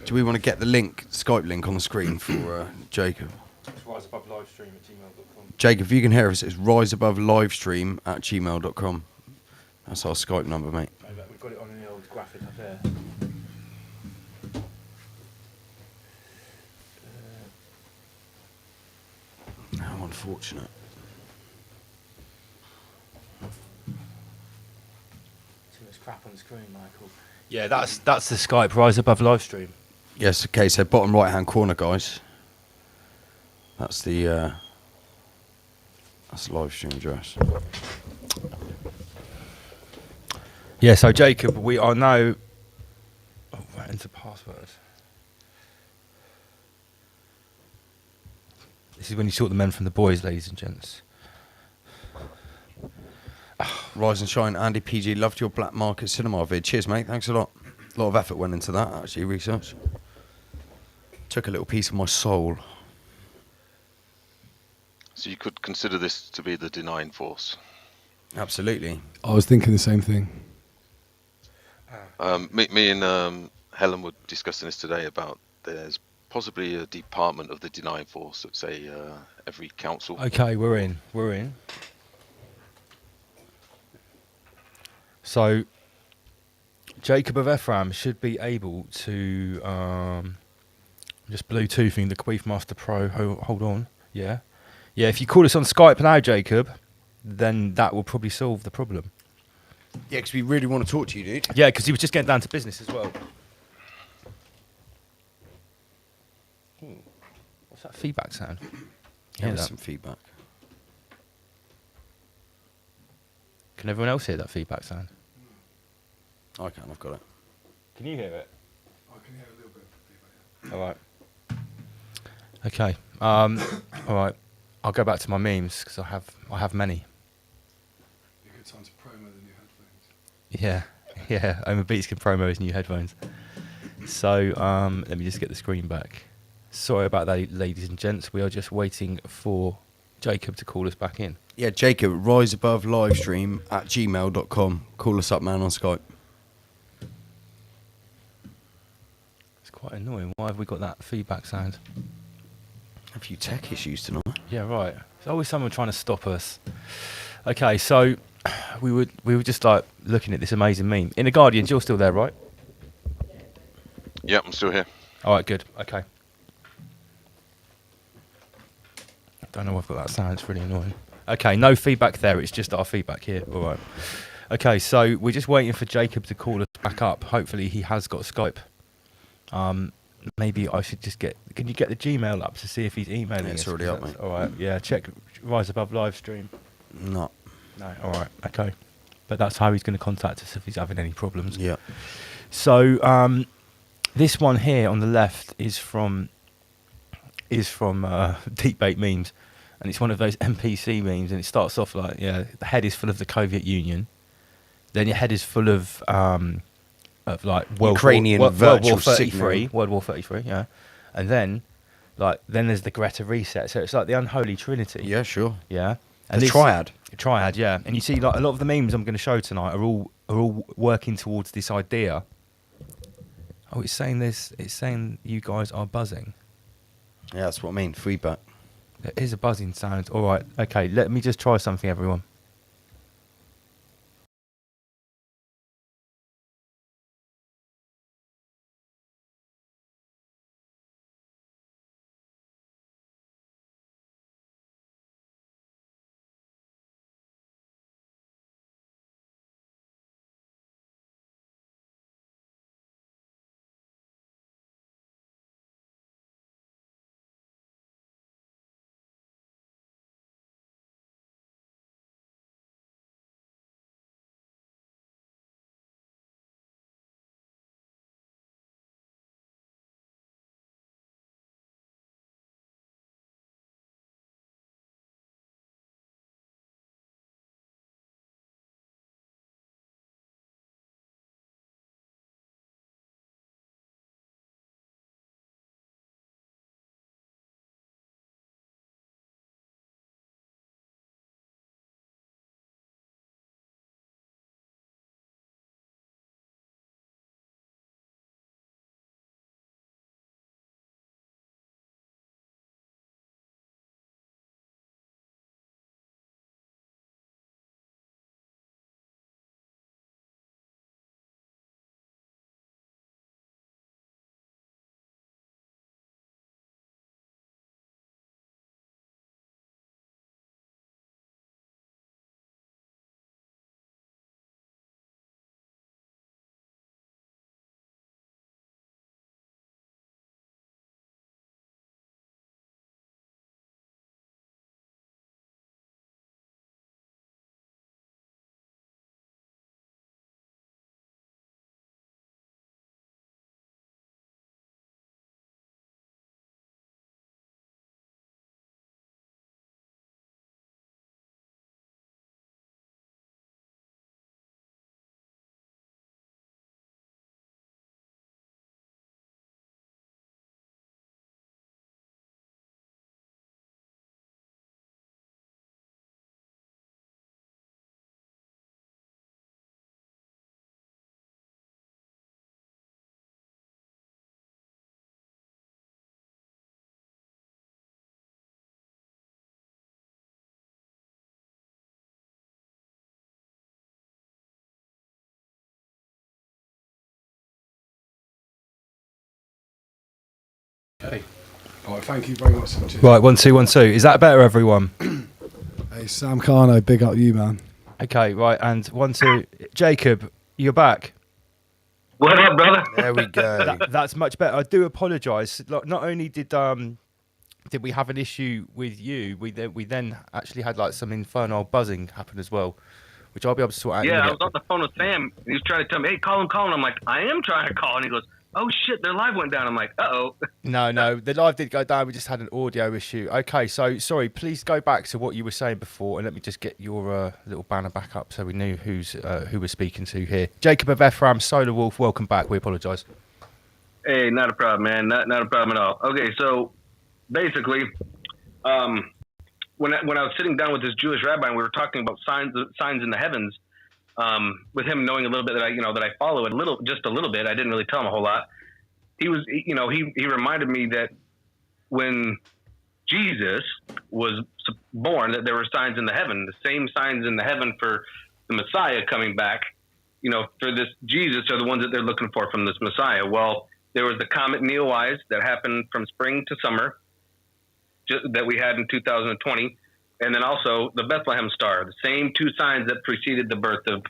Do we want to get the Skype link on the screen for Jacob? That's why I riseabovelivestream@gmail.com. Jake, if you can hear us, it's riseabovelivestream@gmail.com. That's our Skype number, mate. We've got it on the old graphic up there. How unfortunate. Too much crap on the screen, Michael. Yeah, that's the Skype Rise Above Livestream. Yes, okay, so bottom right-hand corner, guys. That's the live stream address. Yeah, so Jacob, we are now... Oh, right, enter password. This is when you sort the men from the boys, ladies and gents. Rise and shine, Andy PG. Loved your Black Market Cinema vid. Cheers, mate. Thanks a lot. A lot of effort went into that, actually, research. Took a little piece of my soul. So you could consider this to be the denying force. Absolutely. I was thinking the same thing. Me and Helen were discussing this today about there's possibly a department of the denying force at, say, every council. Okay, we're in. So, Jacob of Ephraim should be able to... just Bluetoothing the Queefmaster Pro. Hold on. Yeah. Yeah, if you call us on Skype now, Jacob, then that will probably solve the problem. Yeah, because we really want to talk to you, dude. Yeah, because he was just getting down to business as well. What's that feedback sound? Yeah, there's some feedback. Can everyone else hear that feedback sound? I can, I've got it. Can you hear it? I can hear a little bit of feedback. All right. Okay. All right. I'll go back to my memes because I have many. Be a good time to promo the new headphones. Yeah. Omar Beats can promo his new headphones. So let me just get the screen back. Sorry about that, ladies and gents. We are just waiting for Jacob to call us back in. Yeah, Jacob, riseabovelivestream@gmail.com. Call us up, man, on Skype. It's quite annoying. Why have we got that feedback sound? A few tech issues tonight. Yeah, right. There's always someone trying to stop us. Okay, so we were just like looking at this amazing meme. In the Guardians, you're still there, right? Yeah, I'm still here. All right, good. Okay. I don't know why I've got that sound. It's really annoying. Okay, no feedback there. It's just our feedback here. All right. Okay, so we're just waiting for Jacob to call us back up. Hopefully he has got Skype. Maybe I should just get... Can you get the Gmail up to see if he's emailing us? It's already up, mate. All right, yeah. Check Rise Above Livestream. No. No, all right, okay. But that's how he's going to contact us if he's having any problems. Yeah. So this one here on the left is from Deep Bait Memes, and it's one of those NPC memes, and it starts off like, yeah, the head is full of the Soviet Union, then your head is full of like Ukrainian World virtual War 33, signal. World War 33, yeah, and then there's the Greta reset, so it's like the unholy trinity. Yeah, sure. Yeah. And the triad. Triad, yeah. And you see, like a lot of the memes I'm going to show tonight are all working towards this idea. Oh, it's saying this. It's saying you guys are buzzing. Yeah, that's what I mean. Feedback. There is a buzzing sound. All right. Okay. Let me just try something, everyone. Okay. All right, thank you very much. Right, 1 2 1 2. Is that better, everyone? Hey, Sam Carno, big up you, man. Okay, right, and 1 2. Jacob, you're back. What up, brother? There we go. That's much better. I do apologise. Like, not only did we have an issue with you, we then actually had like some infernal buzzing happen as well, which I'll be able to sort out. Yeah, I was on the phone with Sam, and he was trying to tell me, "Hey, call him." I'm like, "I am trying to call," and he goes, "Oh shit, their live went down." I'm like, "Uh-oh." No, the live did go down. We just had an audio issue. Okay, so sorry. Please go back to what you were saying before, and let me just get your little banner back up so we knew who we're speaking to here. Jacob of Ephraim, Solar Wolf. Welcome back. We apologise. Hey, not a problem, man. Not a problem at all. Okay, so basically, when I was sitting down with this Jewish rabbi and we were talking about signs in the heavens, with him knowing a little bit that I follow just a little bit. I didn't really tell him a whole lot. He reminded me that when Jesus was born, that there were signs in the heaven, the same signs in the heaven for the Messiah coming back. For this Jesus are the ones that they're looking for from this Messiah. Well, there was the comet Neowise that happened from spring to summer that we had in 2020. And then also the Bethlehem star, the same two signs that preceded the birth of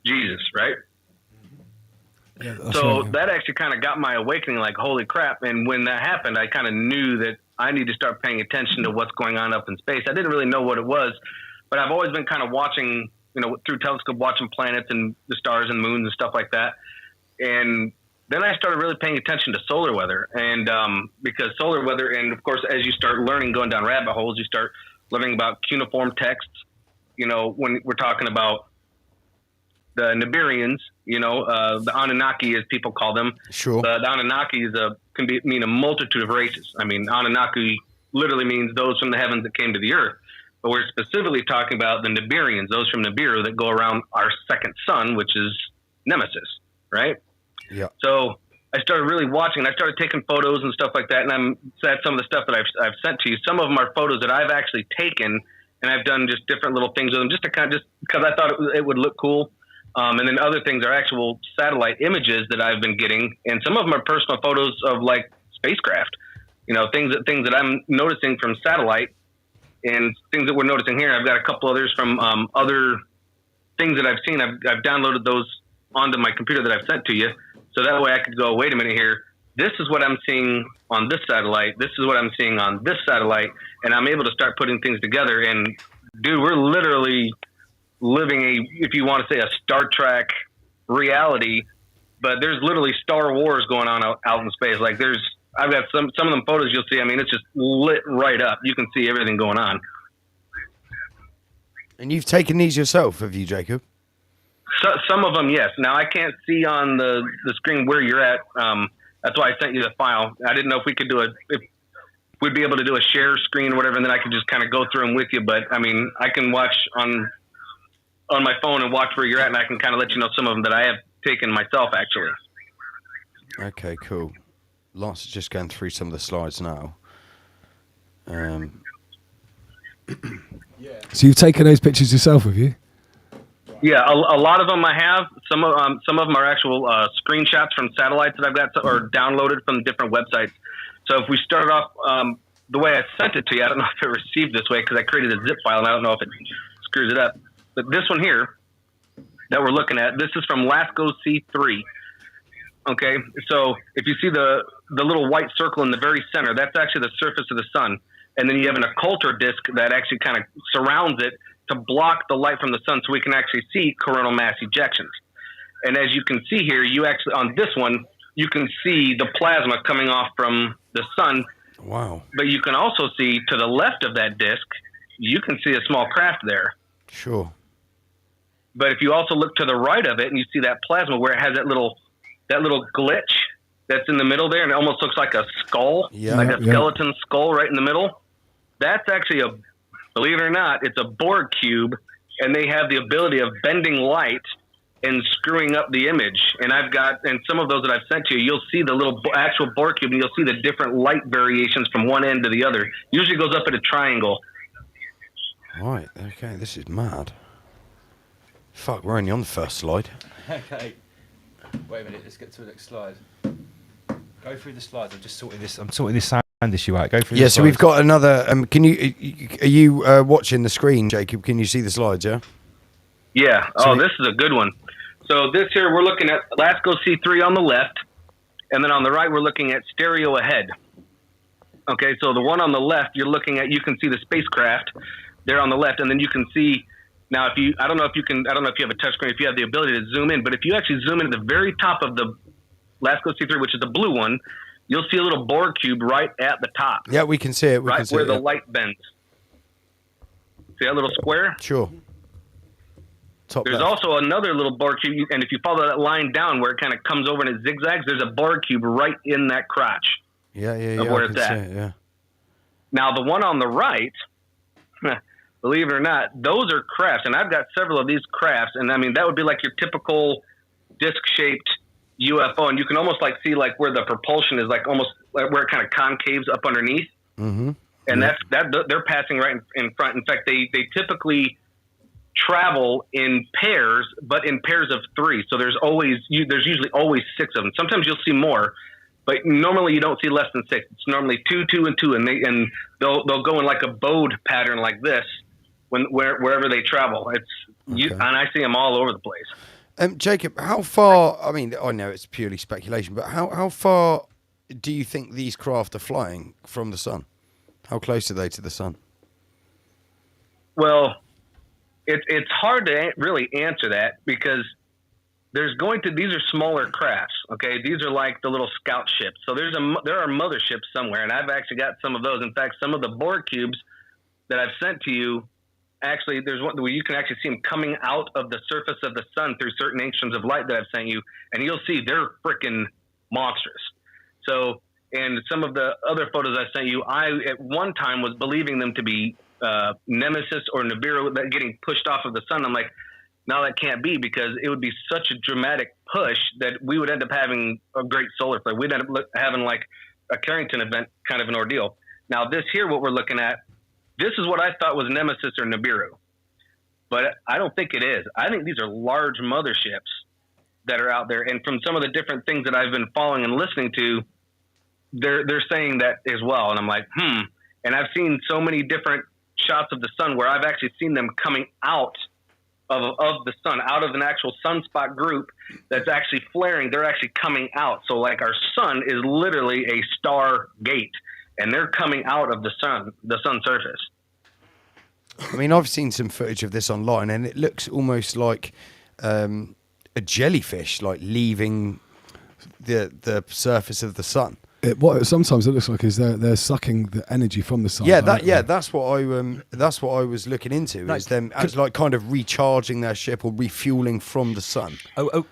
Jesus, right? Yeah, so that actually kind of got my awakening, like, holy crap. And when that happened, I kind of knew that I need to start paying attention to what's going on up in space. I didn't really know what it was, but I've always been kind of watching, through telescope, watching planets and the stars and moons and stuff like that. And then I started really paying attention to solar weather. And because solar weather, and of course, as you start learning, going down rabbit holes, you start learning about cuneiform texts. When we're talking about the Nibirians, the Anunnaki, as people call them. Sure. The Anunnaki can mean a multitude of races. I mean, Anunnaki literally means those from the heavens that came to the earth. But we're specifically talking about the Nibirians, those from Nibiru that go around our second sun, which is Nemesis, right? Yeah. So I started really watching, and I started taking photos and stuff like that. And that's some of the stuff that I've sent to you. Some of them are photos that I've actually taken, and I've done just different little things with them, just because I thought it would look cool. And then other things are actual satellite images that I've been getting, and some of them are personal photos of like spacecraft. Things that I'm noticing from satellite, and things that we're noticing here. I've got a couple others from other things that I've seen. I've downloaded those onto my computer that I've sent to you. So that way I could go, wait a minute here. This is what I'm seeing on this satellite. This is what I'm seeing on this satellite. And I'm able to start putting things together. And dude, we're literally living if you want to say, a Star Trek reality, but there's literally Star Wars going on out in space. Like I've got some of them photos you'll see. I mean, it's just lit right up. You can see everything going on. And you've taken these yourself, have you, Jacob? Some of them, yes. Now I can't see on the screen where you're at. That's why I sent you the file. I didn't know if we could if we'd be able to do a share screen or whatever, and then I could just kind of go through them with you. But I mean, I can watch on my phone and watch where you're at, and I can kind of let you know some of them that I have taken myself, actually. Okay, cool. Lance is just going through some of the slides now. So you've taken those pictures yourself, have you? Yeah, a lot of them I have. Some of them are actual screenshots from satellites that I've got or downloaded from different websites. So if we started off the way I sent it to you, I don't know if it received this way because I created a zip file and I don't know if it screws it up. But this one here that we're looking at, this is from LASCO C3. Okay, so if you see the little white circle in the very center, that's actually the surface of the sun. And then you have an occulter disk that actually kind of surrounds it to block the light from the sun so we can actually see coronal mass ejections. And as you can see here, you actually, on this one, you can see the plasma coming off from the sun. Wow. But you can also see to the left of that disk, you can see a small craft there. Sure. But if you also look to the right of it and you see that plasma where it has that little glitch that's in the middle there, and it almost looks like a skull, like a skeleton skull right in the middle, that's actually believe it or not, it's a Borg cube, and they have the ability of bending light and screwing up the image. And some of those that I've sent to you, you'll see the little actual Borg cube, and you'll see the different light variations from one end to the other. Usually goes up at a triangle. Right, okay, this is mad. Fuck, we're only on the first slide. Okay. Wait a minute, let's get to the next slide. Go through the slides. I'm sorting this sound issue out. Go through. Yeah, the so slides. we've got another. Can you? Are you watching the screen, Jacob? Can you see the slides? Yeah. Yeah. So This is a good one. So this here, we're looking at LASCO C3 on the left, and then on the right, we're looking at stereo ahead. Okay, so the one on the left, you're looking at. You can see the spacecraft there on the left, and then you can see. Now, I don't know if you have a touchscreen, if you have the ability to zoom in, but if you actually zoom in at the very top of the LASCO C3, which is the blue one, you'll see a little Borg cube right at the top. Yeah, we can see it. We right can see where it, the yeah. light bends. See that little square? Sure. Top There's left. also another little Borg cube, and if you follow that line down where it kind of comes over and it zigzags, there's a Borg cube right in that crotch. Yeah. of where I it's can at. see it, yeah. Now, the one on the right, believe it or not, those are crafts, and I've got several of these crafts, and I mean, that would be like your typical disc-shaped UFO, and you can almost like see like where the propulsion is, like almost like where it kind of concaves up underneath. Mm-hmm. And they're passing right in front. In fact, they typically travel in pairs, but in pairs of 3. So there's usually always 6 of them. Sometimes you'll see more, but normally you don't see less than 6. It's normally 2, 2, and 2, and they'll go in like a bowed pattern like this wherever they travel. And I see them all over the place. Jacob, how far? I mean, I know it's purely speculation, but how far do you think these craft are flying from the sun? How close are they to the sun? Well, it's hard to really answer that because these are smaller crafts. Okay, these are like the little scout ships. So there are motherships somewhere, and I've actually got some of those. In fact, some of the Borg cubes that I've sent to you. Actually, there's one where you can actually see them coming out of the surface of the sun through certain angstroms of light that I've sent you, and you'll see they're freaking monstrous. So, and some of the other photos I sent you, I at one time was believing them to be Nemesis or Nibiru that getting pushed off of the sun. I'm like, no, that can't be, because it would be such a dramatic push that we would end up having a great solar flare. We'd end up having like a Carrington event kind of an ordeal. Now, this here, what we're looking at, this is what I thought was Nemesis or Nibiru, but I don't think it is. I think these are large motherships that are out there. And from some of the different things that I've been following and listening to, they're saying that as well. And I'm like, And I've seen so many different shots of the sun where I've actually seen them coming out of the sun, out of an actual sunspot group that's actually flaring. They're actually coming out. So like our sun is literally a star gate, and they're coming out of the sun surface. I mean, I've seen some footage of this online, and it looks almost like a jellyfish, like leaving the surface of the sun. What sometimes it looks like is they're sucking the energy from the sun. Yeah, that's what I was looking into. Is them as like kind of recharging their ship or refueling from the sun.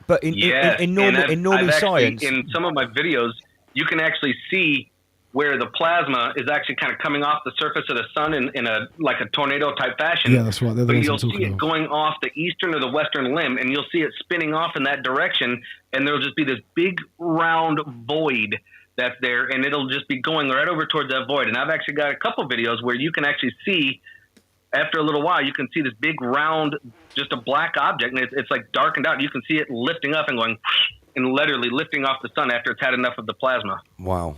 But in normal science, in some of my videos, you can actually see where the plasma is actually kind of coming off the surface of the sun in a like a tornado type fashion. Yeah, that's right. But you'll see it going off the eastern or the western limb, and you'll see it spinning off in that direction, and there'll just be this big round void that's there, and it'll just be going right over towards that void. And I've actually got a couple videos where you can actually see, after a little while, you can see this big round, just a black object, and it's like darkened out. You can see it lifting up and going, and literally lifting off the sun after it's had enough of the plasma. Wow.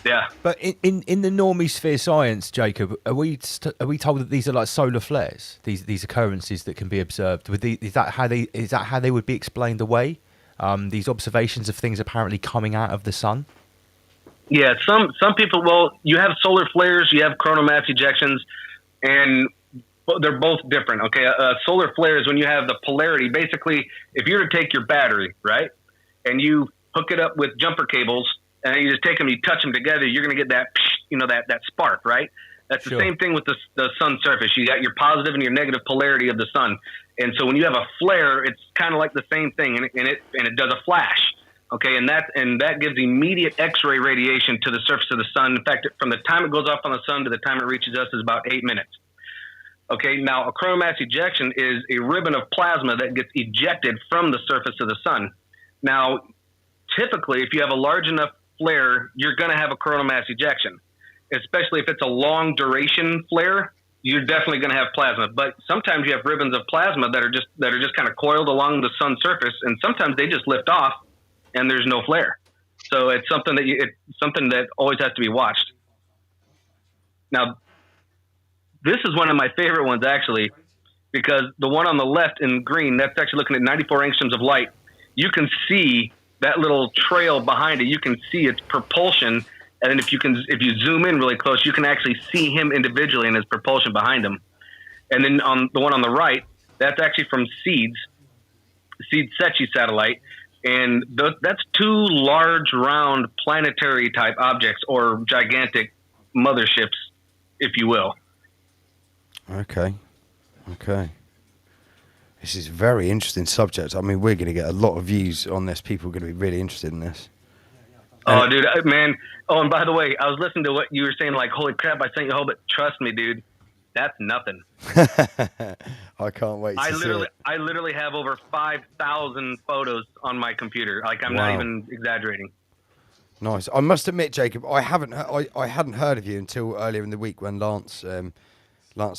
Yeah. But in the normosphere science, Jacob, are we told that these are like solar flares? These occurrences that can be observed. Is that how they would be explained away? These observations of things apparently coming out of the sun. Yeah, some people. Well, you have solar flares, you have coronal mass ejections, and they're both different. Okay, solar flare is when you have the polarity. Basically, if you were to take your battery, right, and you hook it up with jumper cables, and you just take them, you touch them together, you're going to get that, that spark, right? That's the same thing with the sun surface. You got your positive and your negative polarity of the sun. And so when you have a flare, it's kind of like the same thing, and it does a flash. Okay, and that gives immediate X-ray radiation to the surface of the sun. In fact, from the time it goes off on the sun to the time it reaches us is about 8 minutes. Okay, now a coronal mass ejection is a ribbon of plasma that gets ejected from the surface of the sun. Now, typically, if you have a large enough flare, you're going to have a coronal mass ejection, especially if it's a long duration flare. You're definitely going to have plasma, but sometimes you have ribbons of plasma that are just kind of coiled along the sun's surface, and sometimes they just lift off and there's no flare. So it's something that always has to be watched. Now, this is one of my favorite ones, actually, because the one on the left in green, that's actually looking at 94 angstroms of light. You can see that little trail behind it. You can see its propulsion, and then if you zoom in really close, you can actually see him individually and his propulsion behind him. And then on the one on the right, that's actually from SEED Sechi satellite, and that's two large, round, planetary type objects, or gigantic motherships, if you will. Okay. This is a very interesting subject. I mean, we're going to get a lot of views on this. People are going to be really interested in this. Oh, dude, man. Oh, and by the way, I was listening to what you were saying, like, holy crap, I sent you home, but trust me, dude, that's nothing. I can't wait to see it. I literally have over 5,000 photos on my computer. Like, I'm not even exaggerating. Nice. I must admit, Jacob, I hadn't heard of you until earlier in the week when Lance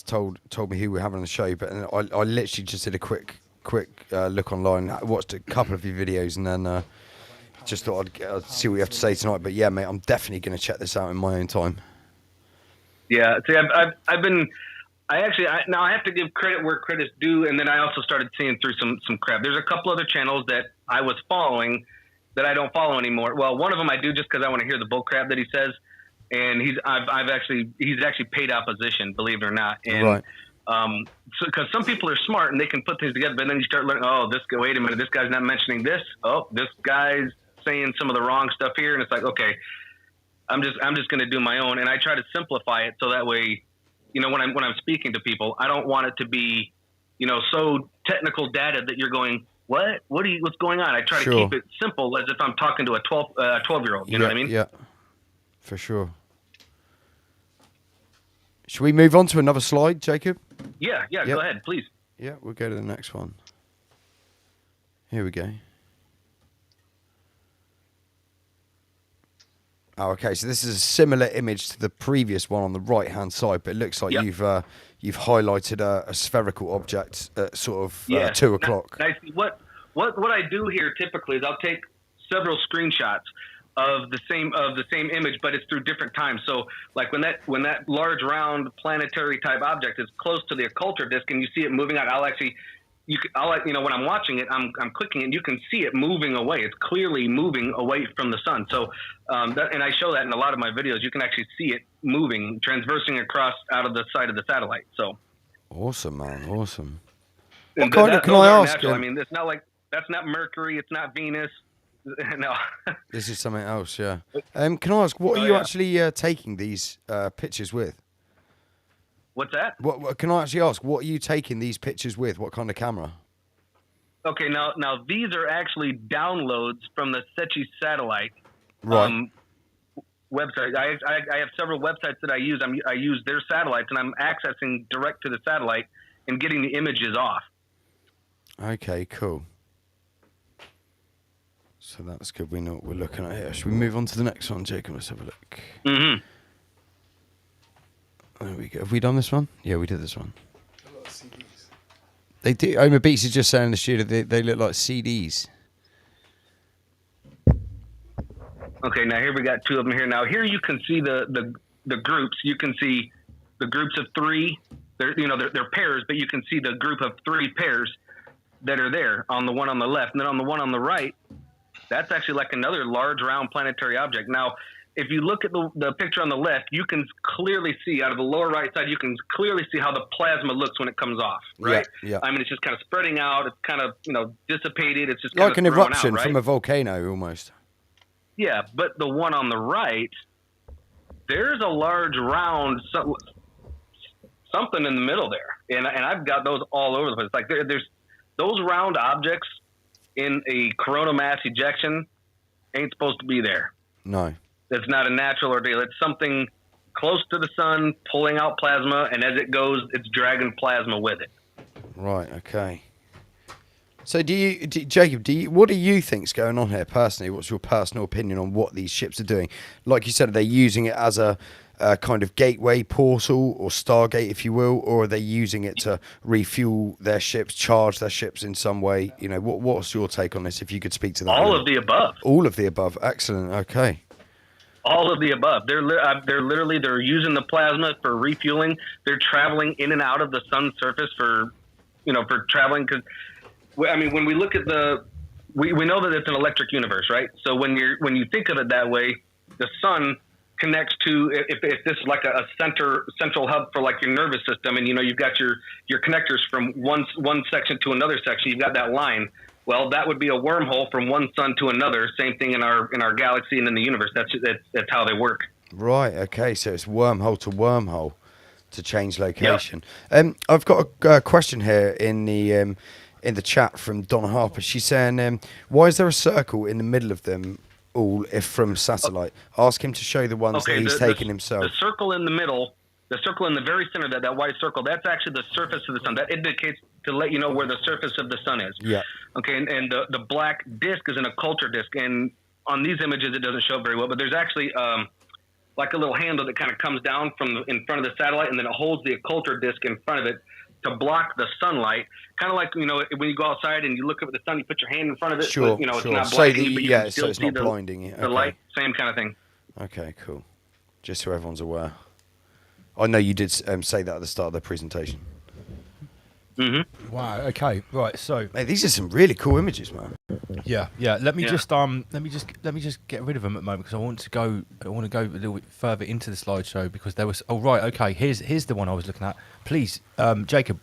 told me who we were having on the show. But I literally just did a quick look online, watched a couple of your videos, and then just thought I'd see what you have to say tonight. But yeah, mate, I'm definitely going to check this out in my own time. Yeah, see, now I have to give credit where credit's due, and then I also started seeing through some crap. There's a couple other channels that I was following that I don't follow anymore. Well, one of them I do just because I want to hear the bull crap that he says, and he's actually paid opposition, believe it or not. And right. So because some people are smart and they can put things together, but then you start learning, wait a minute, this guy's not mentioning this. Oh, this guy's saying some of the wrong stuff here, and it's like, okay, I'm just going to do my own, and I try to simplify it so that way, when I'm speaking to people, I don't want it to be, so technical data that you're going, what's going on? I try to keep it simple, as if I'm talking to a 12-year-old. You know what I mean? Yeah, for sure. Should we move on to another slide, Jacob? Yeah, Yep. Go ahead, please. Yeah, we'll go to the next one. Here we go. Oh, okay, so this is a similar image to the previous one on the right-hand side, but it looks like you've highlighted a spherical object at sort of 2 o'clock. Now, what I do here typically is I'll take several screenshots of the same image, but it's through different times. So, like when that large round planetary type object is close to the occulter disk, and you see it moving out, when I'm watching it, I'm clicking it, and you can see it moving away. It's clearly moving away from the sun. So, and I show that in a lot of my videos. You can actually see it moving, transversing across out of the side of the satellite. So, awesome, man, awesome. What kind of, can I ask? I mean, it's not like that's not Mercury. It's not Venus. No. This is something else. Yeah. Can I ask, what are you actually taking these pictures with? What's that? What can I actually ask? What are you taking these pictures with? What kind of camera? Okay, now these are actually downloads from the Sechi satellite website. I have several websites that I use. I use their satellites, and I'm accessing direct to the satellite and getting the images off. Okay, cool. So that's good. We know what we're looking at here. Should we move on to the next one, Jacob? Let's have a look. Mm-hmm. There we go. Have we done this one? Yeah, we did this one. A lot of CDs. They do. Omar Beats is just saying in the studio they look like CDs. Okay, now here we got two of them here. Now here you can see the groups. You can see the groups of three. They're pairs, but you can see the group of 3 pairs that are there on the one on the left, and then on the one on the right, that's actually like another large round planetary object. Now, if you look at the picture on the left, you can clearly see out of the lower right side, you can clearly see how the plasma looks when it comes off, right? Yeah. I mean, it's just kind of spreading out. It's kind of, dissipated. It's just like kind an of eruption out, right? from a volcano almost. Yeah, but the one on the right, there's a large round something in the middle there, and I've got those all over the place. Like there's those round objects in a coronal mass ejection ain't supposed to be there. No. It's not a natural ordeal. It's something close to the sun pulling out plasma, and as it goes, it's dragging plasma with it. Right, okay. So Jacob, what do you think's going on here personally? What's your personal opinion on what these ships are doing? Like you said, are they using it as a kind of gateway portal or Stargate, if you will, or are they using it to refuel their ships, charge their ships in some way? You know, what's your take on this? If you could speak to that. All of the above. All of the above. Excellent. Okay. All of the above. They're using the plasma for refueling. They're traveling in and out of the sun's surface for traveling. Because I mean, when we look at we know that it's an electric universe, right? So when you think of it that way, the sun connects to, if this is like a central hub for like your nervous system, and you've got your connectors from one section to another section, you've got that line. Well, that would be a wormhole from one sun to another. Same thing in our galaxy and in the universe. That's how they work. Right. Okay. So it's wormhole to wormhole to change location. Yep. I've got a question here in the chat from Donna Harper. She's saying, why is there a circle in the middle of them all if from satellite? Ask him to show the ones that he's taken himself. The circle in the middle, the circle in the very center, that white circle, that's actually the surface of the sun. That indicates to let you know where the surface of the sun is. Yeah. Okay, and the black disc is an occulter disc, and on these images it doesn't show very well, but there's actually like a little handle that kind of comes down from in front of the satellite, and then it holds the occulter disc in front of it to block the sunlight. Kind of like, when you go outside and you look up at the sun, you put your hand in front of it. Sure, but, sure. it's not blinding you, but you can so still it's see not blinding you. the light. Same kind of thing. Okay, cool. Just so everyone's aware. I know you did say that at the start of the presentation. Mm-hmm. Wow. Okay. Right. So, mate, these are some really cool images, man. Yeah. Let me just get rid of them at the moment because I want to go a little bit further into the slideshow because there was. Oh right. Okay. Here's the one I was looking at. Please, Jacob.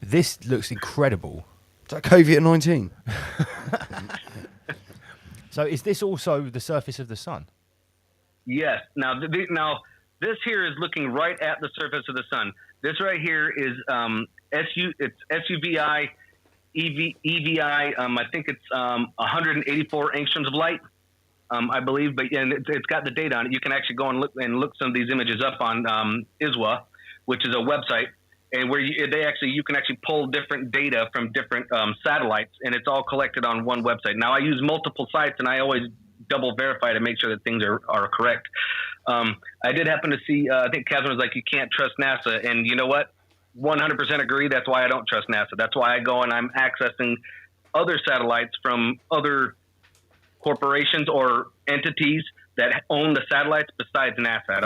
This looks incredible. Is that COVID-19? So is this also the surface of the sun? Yes. Now this here is looking right at the surface of the sun. This right here is it's SUVI, EVI. I think it's 184 angstroms of light, I believe. But it's got the data on it. You can actually go and look some of these images up on ISWA, which is a website, and where you can actually pull different data from different satellites, and it's all collected on one website. Now I use multiple sites, and I always double verify to make sure that things are correct. I did happen to see, I think Kevin was like, you can't trust NASA. And you know what? 100% agree. That's why I don't trust NASA. That's why I go and I'm accessing other satellites from other corporations or entities that own the satellites besides NASA.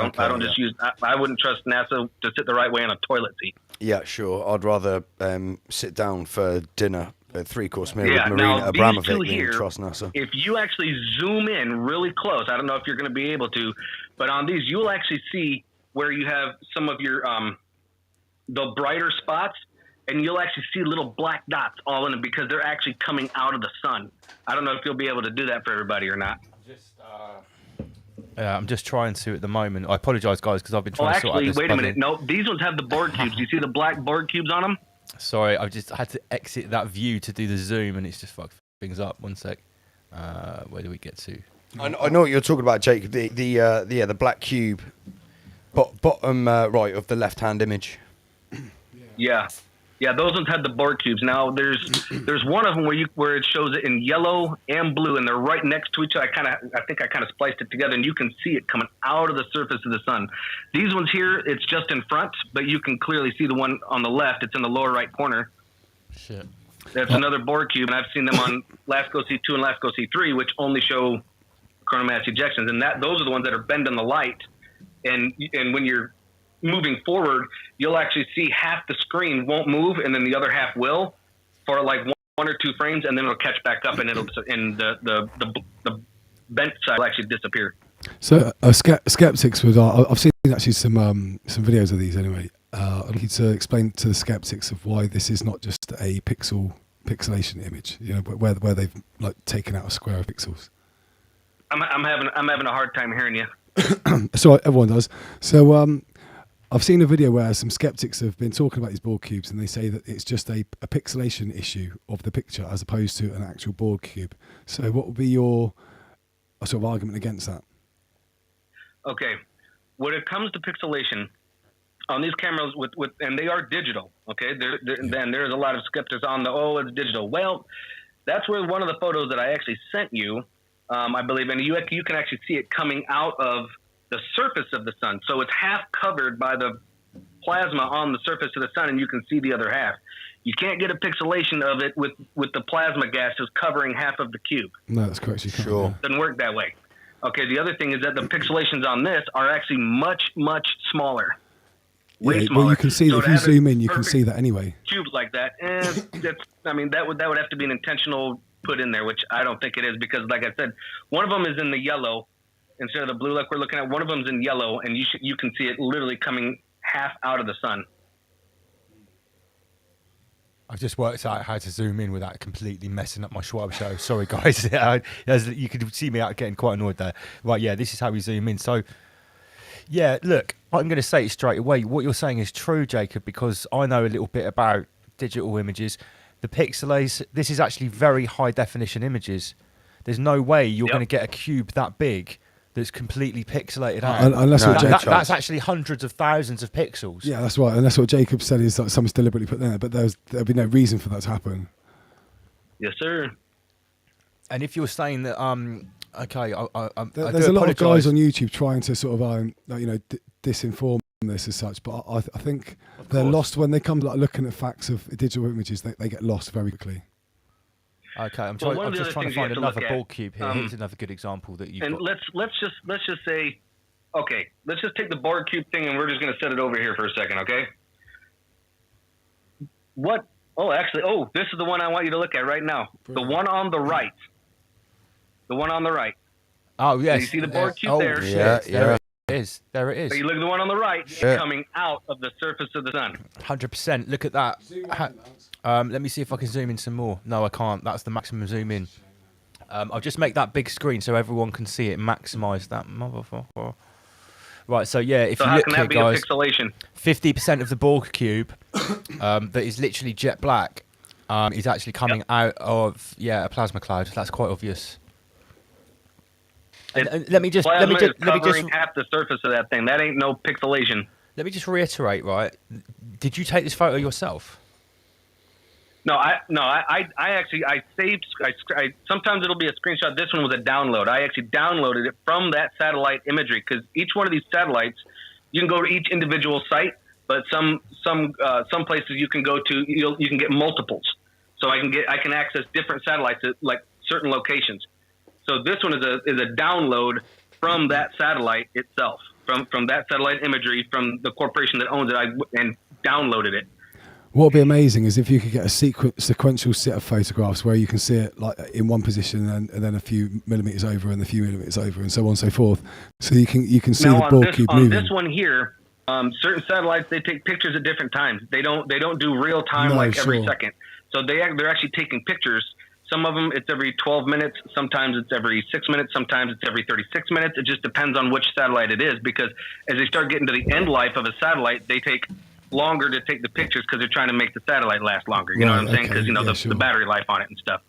I wouldn't trust NASA to sit the right way on a toilet seat. Yeah, sure. I'd rather sit down for dinner, a 3-course meal with Marina now, Abramovic here, than trust NASA. If you actually zoom in really close, I don't know if you're going to be able to, but on these, you'll actually see where you have some of your the brighter spots, and you'll actually see little black dots all in them because they're actually coming out of the sun. I don't know if you'll be able to do that for everybody or not. I'm just trying to at the moment. I apologise, guys, because I've been trying to sort out this wait a minute. No, these ones have the Borg cubes. You see the black Borg cubes on them? Sorry, I just had to exit that view to do the zoom, and it's just fucked things up. One sec. Where do we get to? I know what you're talking about, Jake. The black cube, bottom right of the left-hand image. Yeah, those ones had the Borg cubes. Now there's one of them where it shows it in yellow and blue, and they're right next to each other. I think I kind of spliced it together, and you can see it coming out of the surface of the sun. These ones here, it's just in front, but you can clearly see the one on the left. It's in the lower right corner. Shit. That's another Borg cube, and I've seen them on LASCO C2 and LASCO C3, which only show coronal mass ejections, and those are the ones that are bending the light. And when you're moving forward, you'll actually see half the screen won't move, and then the other half will for like one or two frames, and then it'll catch back up, and the bent side will actually disappear. So skeptics would. I've seen actually some videos of these anyway. I'd like you to explain to the skeptics of why this is not just a pixelation image. You know, where they've like taken out a square of pixels. I'm having a hard time hearing you. So everyone does. So I've seen a video where some skeptics have been talking about these Borg cubes, and they say that it's just a pixelation issue of the picture as opposed to an actual Borg cube. So what would be your sort of argument against that? Okay. When it comes to pixelation, on these cameras and they are digital. Okay, then there's a lot of skeptics on it's digital. Well, that's where one of the photos that I actually sent you, I believe, and you can actually see it coming out of the surface of the sun. So it's half covered by the plasma on the surface of the sun, and you can see the other half. You can't get a pixelation of it with the plasma gas just covering half of the cube. No, that's correct. You can't, Sure. yeah. Doesn't work that way. Okay, the other thing is that the pixelations on this are actually much, much smaller. Way smaller. Well, you can see So that if to you have a zoom in, you can perfect see that anyway. Cube like that, that would have to be an intentional put in there, which I don't think it is, because like I said, one of them is in the yellow instead of the blue like we're looking at. One of them's in yellow, and you can see it literally coming half out of the sun. I've just worked out how to zoom in without completely messing up my Schwab show. Sorry, guys. You could see me out getting quite annoyed there. Right, yeah, this is how we zoom in. So, yeah, look, I'm going to say it straight away. What you're saying is true, Jacob, because I know a little bit about digital images. The pixelates, this is actually very high definition images. There's no way you're going to get a cube that big that's completely pixelated out. Unless that's actually hundreds of thousands of pixels. Yeah, that's right. And that's what Jacob said is that someone's deliberately put there, but there'll be no reason for that to happen. Yes, sir. And if you're saying that, okay, there's a lot of guys on YouTube trying to sort of, disinform this as such, but I think they're lost when they come like looking at facts of digital images. They get lost very quickly. Okay, I'm just trying to find another ball cube here. Here's another good example that you. And let's just say, okay, let's just take the board cube thing, and we're just going to set it over here for a second, okay? What? Oh, actually, this is the one I want you to look at right now. Brilliant. The one on the right. The one on the right. Oh yes. So you see the board cube there? Yeah. There it is. So you look at the one on the right, coming out of the surface of the sun. 100%. Look at that. Let me see if I can zoom in some more. No, I can't. That's the maximum zoom in. I'll just make that big screen so everyone can see it. Maximize that motherfucker. Right. So yeah, if you look here, guys, 50% of the Borg cube that is literally jet black is actually coming out of a plasma cloud. That's quite obvious. And let me just covering half the surface of that thing. That ain't no pixelation. Let me just reiterate, right? Did you take this photo yourself? No, I saved. Sometimes it'll be a screenshot. This one was a download. I actually downloaded it from that satellite imagery, because each one of these satellites, you can go to each individual site, but some places you can go to, you can get multiples. So I can access different satellites at like certain locations. So this one is a download from that satellite itself, from that satellite imagery from the corporation that owns it, and downloaded it. What would be amazing is if you could get a sequential set of photographs where you can see it like in one position and then a few millimeters over and a few millimeters over and so on and so forth. So you can see the Borg cube moving. On this one here, certain satellites, they take pictures at different times. They don't do real time every second. So they're actually taking pictures. Some of them, it's every 12 minutes. Sometimes it's every 6 minutes. Sometimes it's every 36 minutes. It just depends on which satellite it is, because as they start getting to the end life of a satellite, they take longer to take the pictures because they're trying to make the satellite last longer. You know what I'm saying? Because the battery life on it and stuff.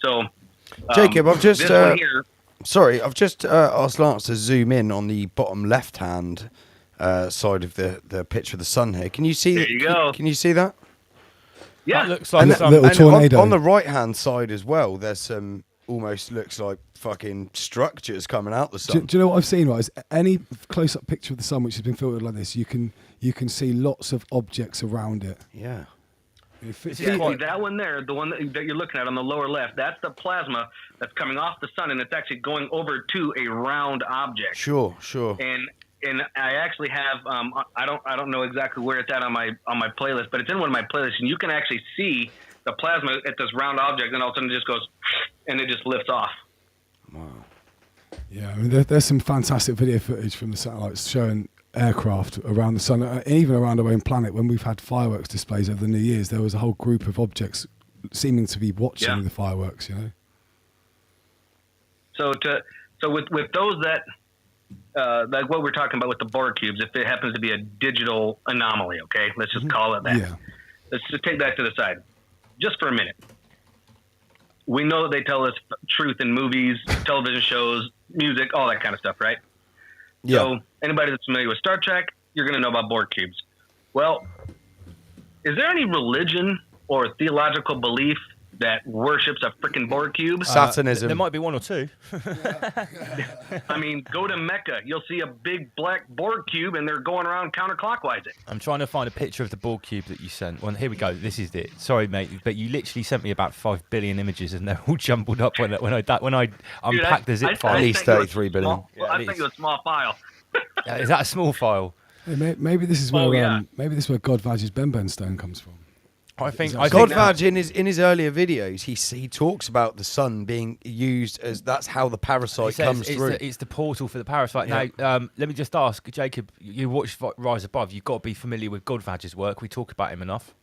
So, Jacob, I've just I've just asked Lance to zoom in on the bottom left-hand side of the picture of the sun here. Can you see? There you go. Can you see that? Yeah, that looks like little tornado. On the right-hand side as well, there's some almost looks like fucking structures coming out the sun. Do you know what I've seen? Right, is any close-up picture of the sun which has been filtered like this, you can see lots of objects around it. Yeah. That one there, the one that you're looking at on the lower left, that's the plasma that's coming off the sun, and it's actually going over to a round object. Sure. And I actually have I don't know exactly where it's at on my playlist, but it's in one of my playlists, and you can actually see the plasma at this round object, and all of a sudden it just goes and it just lifts off. Wow. Yeah, I mean there's some fantastic video footage from the satellites showing aircraft around the sun, and even around our own planet. When we've had fireworks displays over the New Year's, there was a whole group of objects seeming to be watching the fireworks. You know. So with those that. Like what we're talking about with the Borg cubes, if it happens to be a digital anomaly, okay, let's just call it that. Yeah. Let's just take that to the side, just for a minute. We know they tell us truth in movies, television shows, music, all that kind of stuff, right? Yeah. So anybody that's familiar with Star Trek, you're going to know about Borg cubes. Well, is there any religion or theological belief that worships a freaking Borg cube? Satanism. There might be one or two. I mean, go to Mecca. You'll see a big black Borg cube, and they're going around counterclockwise. I'm trying to find a picture of the Borg cube that you sent. Well, here we go. This is it. Sorry, mate, but you literally sent me about 5 billion images, and they're all jumbled up when I unpacked the zip file. At least 33 billion. I think it was a small file. Is that a small file? Hey, maybe this is where maybe this is where God Vaj's Ben stone comes from. I think God Vaj in his earlier videos, he talks about the sun being used as that's how the parasite comes through. It's the portal for the parasite. Yeah. Now, let me just ask, Jacob. You watched Rise Above. You've got to be familiar with God Vaj's work. We talk about him enough.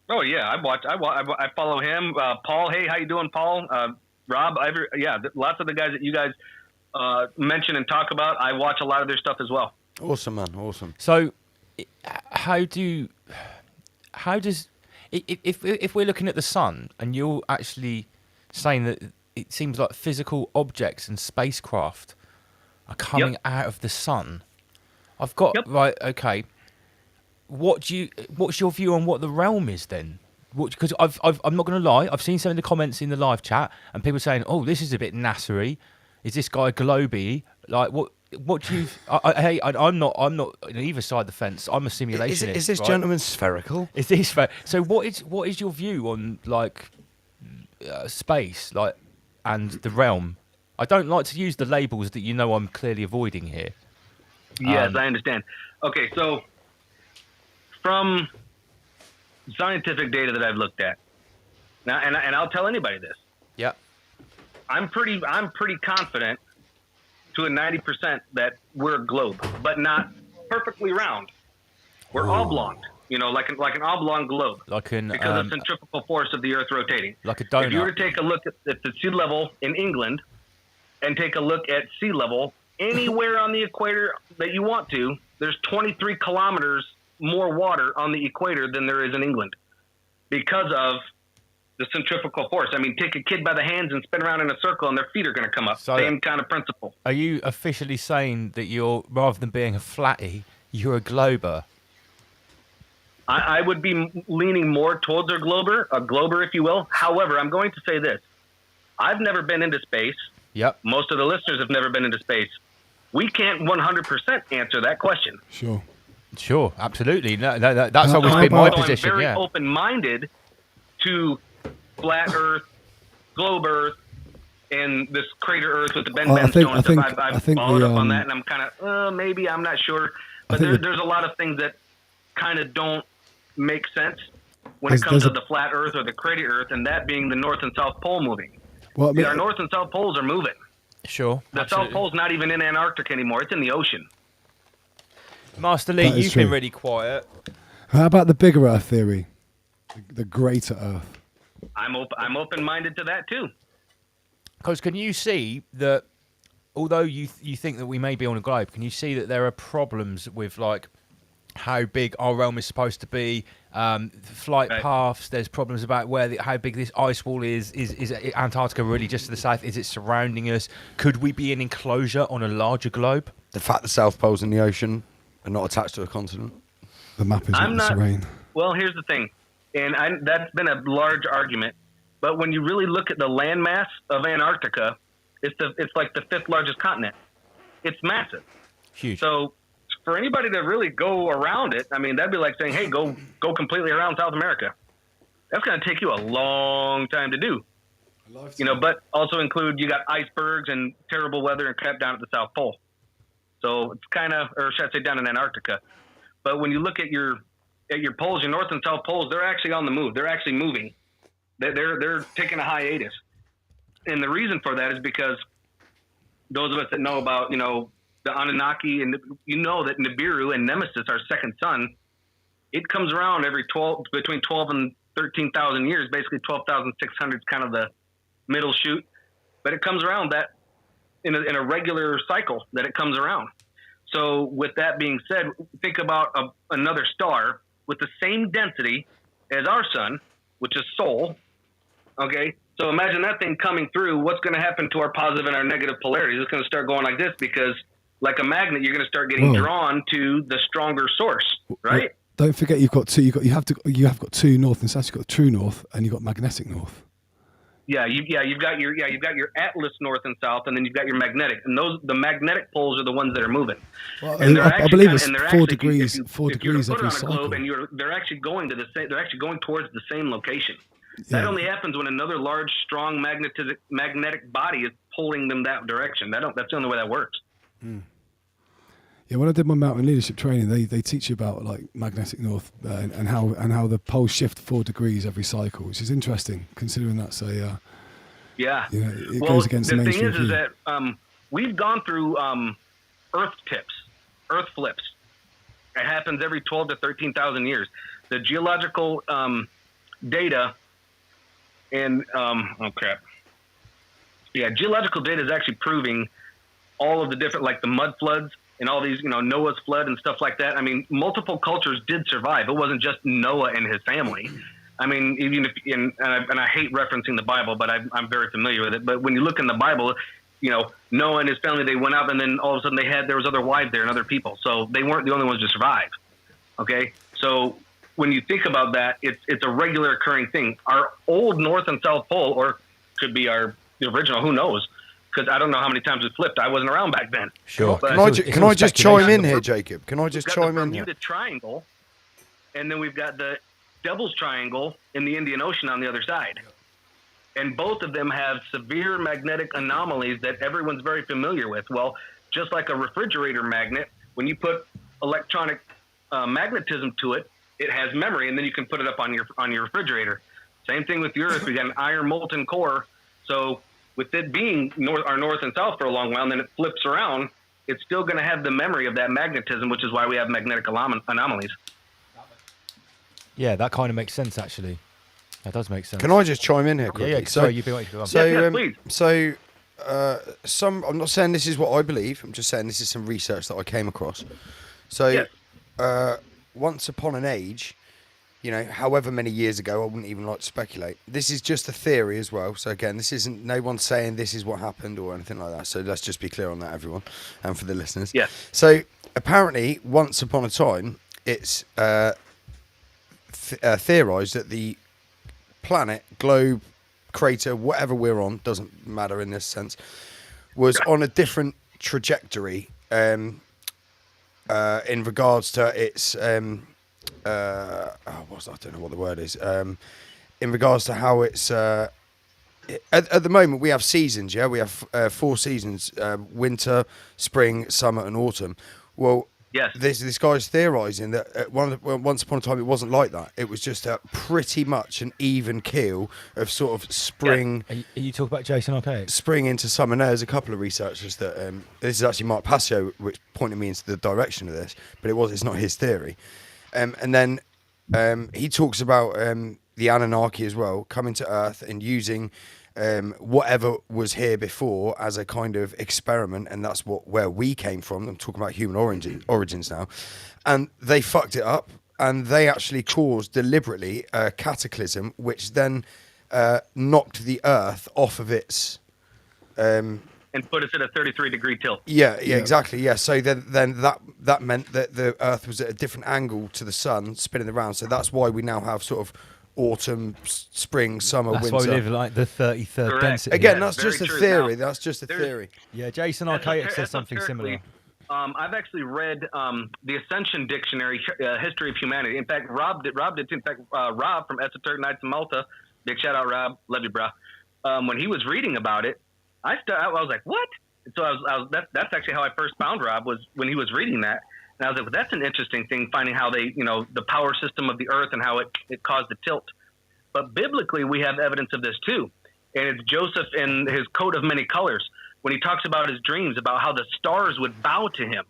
Oh yeah, I follow him. Paul, hey, how you doing, Paul? Rob, lots of the guys that you guys mention and talk about. I watch a lot of their stuff as well. Awesome, man. Awesome. So, how does if we're looking at the sun and you're actually saying that it seems like physical objects and spacecraft are coming out of the sun, I've got right. Okay, what's your view on what the realm is then? Because I'm not going to lie, I've seen some of the comments in the live chat and people saying, "Oh, this is a bit NASA-y. Is this guy globy?" Like what? What do you? Hey, I'm not on either side of the fence. I'm a simulationist. Is this gentleman spherical? Is this so? What is your view on like space, like and the realm? I don't like to use the labels that I'm clearly avoiding here. Yes, I understand. Okay, so from scientific data that I've looked at now, and I'll tell anybody this. Yeah, I'm pretty confident to a 90% that we're a globe, but not perfectly round. We're oblong, like an oblong globe. Because of the centrifugal force of the Earth rotating. Like a donut. If you were to take a look at the sea level in England and take a look at sea level anywhere on the equator that you want to, there's 23 kilometers more water on the equator than there is in England because of the centrifugal force. I mean, take a kid by the hands and spin around in a circle and their feet are going to come up. So same kind of principle. Are you officially saying that you're, rather than being a flatty, you're a glober? I would be leaning more towards a glober, if you will. However, I'm going to say this. I've never been into space. Yep. Most of the listeners have never been into space. We can't 100% answer that question. Sure, absolutely. No, that's always been my position. I'm very open-minded to flat Earth, globe Earth, and this crater Earth with the Ben stone stuff. I've followed up on that, and I'm kind of, maybe, I'm not sure. But there's a lot of things that kind of don't make sense when it comes to the flat Earth or the crater Earth, and that being the North and South Pole moving. Well, our North and South Poles are moving. Sure. The South Pole's not even in Antarctica anymore. It's in the ocean. Master Lee, you've been really quiet. How about the bigger Earth theory? The greater Earth? I'm open-minded to that too. Because can you see that, although you think that we may be on a globe, can you see that there are problems with like how big our realm is supposed to be, flight paths? There's problems about how big this ice wall is. Is Antarctica really just to the south? Is it surrounding us? Could we be an enclosure on a larger globe? The fact the South Pole's in the ocean and not attached to a continent. The map is not the terrain. Well, here's the thing, and that's been a large argument. But when you really look at the landmass of Antarctica, it's like the 5th largest continent. It's massive. Huge. So for anybody to really go around it, I mean, that'd be like saying, hey, go completely around South America. That's going to take you a long time to do. But also include, you got icebergs and terrible weather and crap down at the South Pole. So it's kind of, or should I say down in Antarctica. But when you look at your poles, your North and South Poles, they're actually on the move. They're actually moving. They're taking a hiatus. And the reason for that is because those of us that know about, the Anunnaki, and that Nibiru and Nemesis, our second sun, it comes around between 12 and 13,000 years, basically 12,600 is kind of the middle shoot. But it comes around that in a regular cycle that it comes around. So with that being said, think about another star with the same density as our sun, which is Sol. Okay, so imagine that thing coming through. What's going to happen to our positive and our negative polarities? It's going to start going like this because, like a magnet, you're going to start getting drawn to the stronger source, right? Don't forget, you've got two. You have got two north and south. You've got true north, and you've got magnetic north. You've got your Atlas north and south, and then you've got your magnetic, and the magnetic poles are the ones that are moving. Well, And I believe it's 4 degrees. If you degrees put it every on a cycle. globe, and they're actually going to the same. They're actually going towards the same location. Yeah. That only happens when another large, strong magnetic body is pulling them that direction. That's the only way that works. Mm. Yeah, when I did my mountain leadership training, they teach you about like magnetic north and how the poles shift 4 degrees every cycle, which is interesting considering that's a Yeah. it goes against the mainstream thing is view. that we've gone through Earth tips, Earth flips. It happens every 12 to 13,000 years. The geological data and geological data is actually proving all of the different, like the mud floods and all these, Noah's flood and stuff like that. I mean, multiple cultures did survive. It wasn't just Noah and his family. I mean, even if, and I hate referencing the Bible, but I'm very familiar with it. But when you look in the Bible, Noah and his family, they went up, and then all of a sudden there was other wives there and other people. So they weren't the only ones to survive. Okay. So when you think about that, it's a regular occurring thing. Our old North and South Pole, or could be the original, who knows? Because I don't know how many times it flipped. I wasn't around back then. Sure. But Can I just chime in here, Jacob? Can I just chime in here? Bermuda Triangle, and then we've got the Devil's Triangle in the Indian Ocean on the other side. And both of them have severe magnetic anomalies that everyone's very familiar with. Well, just like a refrigerator magnet, when you put electronic magnetism to it, it has memory, and then you can put it up on your refrigerator. Same thing with the Earth. We got an iron molten core. So with it being our north and south for a long while, and then it flips around, it's still going to have the memory of that magnetism, which is why we have magnetic anomalies. Yeah, that kind of makes sense, actually. That does make sense. Can I just chime in here quickly? Yeah. Sorry, you've been waiting to go on. I'm not saying this is what I believe. I'm just saying this is some research that I came across. So, once upon an age, however many years ago, I wouldn't even like to speculate. This is just a theory as well. So again, this isn't, no one's saying this is what happened or anything like that. So let's just be clear on that, everyone, and for the listeners. Yeah. So apparently, once upon a time, it's theorized that the planet, globe, crater, whatever we're on, doesn't matter in this sense, was on a different trajectory in regards to its I don't know what the word is. In regards to how it's at the moment we have seasons. Yeah, we have 4 seasons: winter, spring, summer, and autumn. Well, yes. This guy's theorizing that once upon a time it wasn't like that. It was just pretty much an even keel of sort of spring. Yeah. Are you talking about Jason Archaic? Spring into summer. And there's a couple of researchers that this is actually Mark Passio which pointed me into the direction of this, but it's not his theory. And then he talks about the Anunnaki as well, coming to Earth and using whatever was here before as a kind of experiment, and that's where we came from. I'm talking about human origins now. And they fucked it up, and they actually caused deliberately a cataclysm, which then knocked the Earth off of its... and put us at a 33-degree tilt. Yeah, exactly. Yeah, so then that meant that the Earth was at a different angle to the sun, spinning around. So that's why we now have sort of autumn, spring, summer, winter. That's why we live like the 33rd Correct. density. Again, Yeah, that's just a very true. theory. Now, That's just a theory. Yeah, Jason Archaic says something similar. I've actually read the Ascension Dictionary, History of Humanity. In fact, Rob did too. In fact, Rob from Esoteric Nights in Malta, big shout out, Rob, love you, bro. When he was reading about it, I was like, what? So that's actually how I first found Rob, was when he was reading that. And I was like, well, that's an interesting thing, finding how they, the power system of the Earth and how it caused the tilt. But biblically, we have evidence of this too. And it's Joseph in his coat of many colors, when he talks about his dreams, about how the stars would bow to him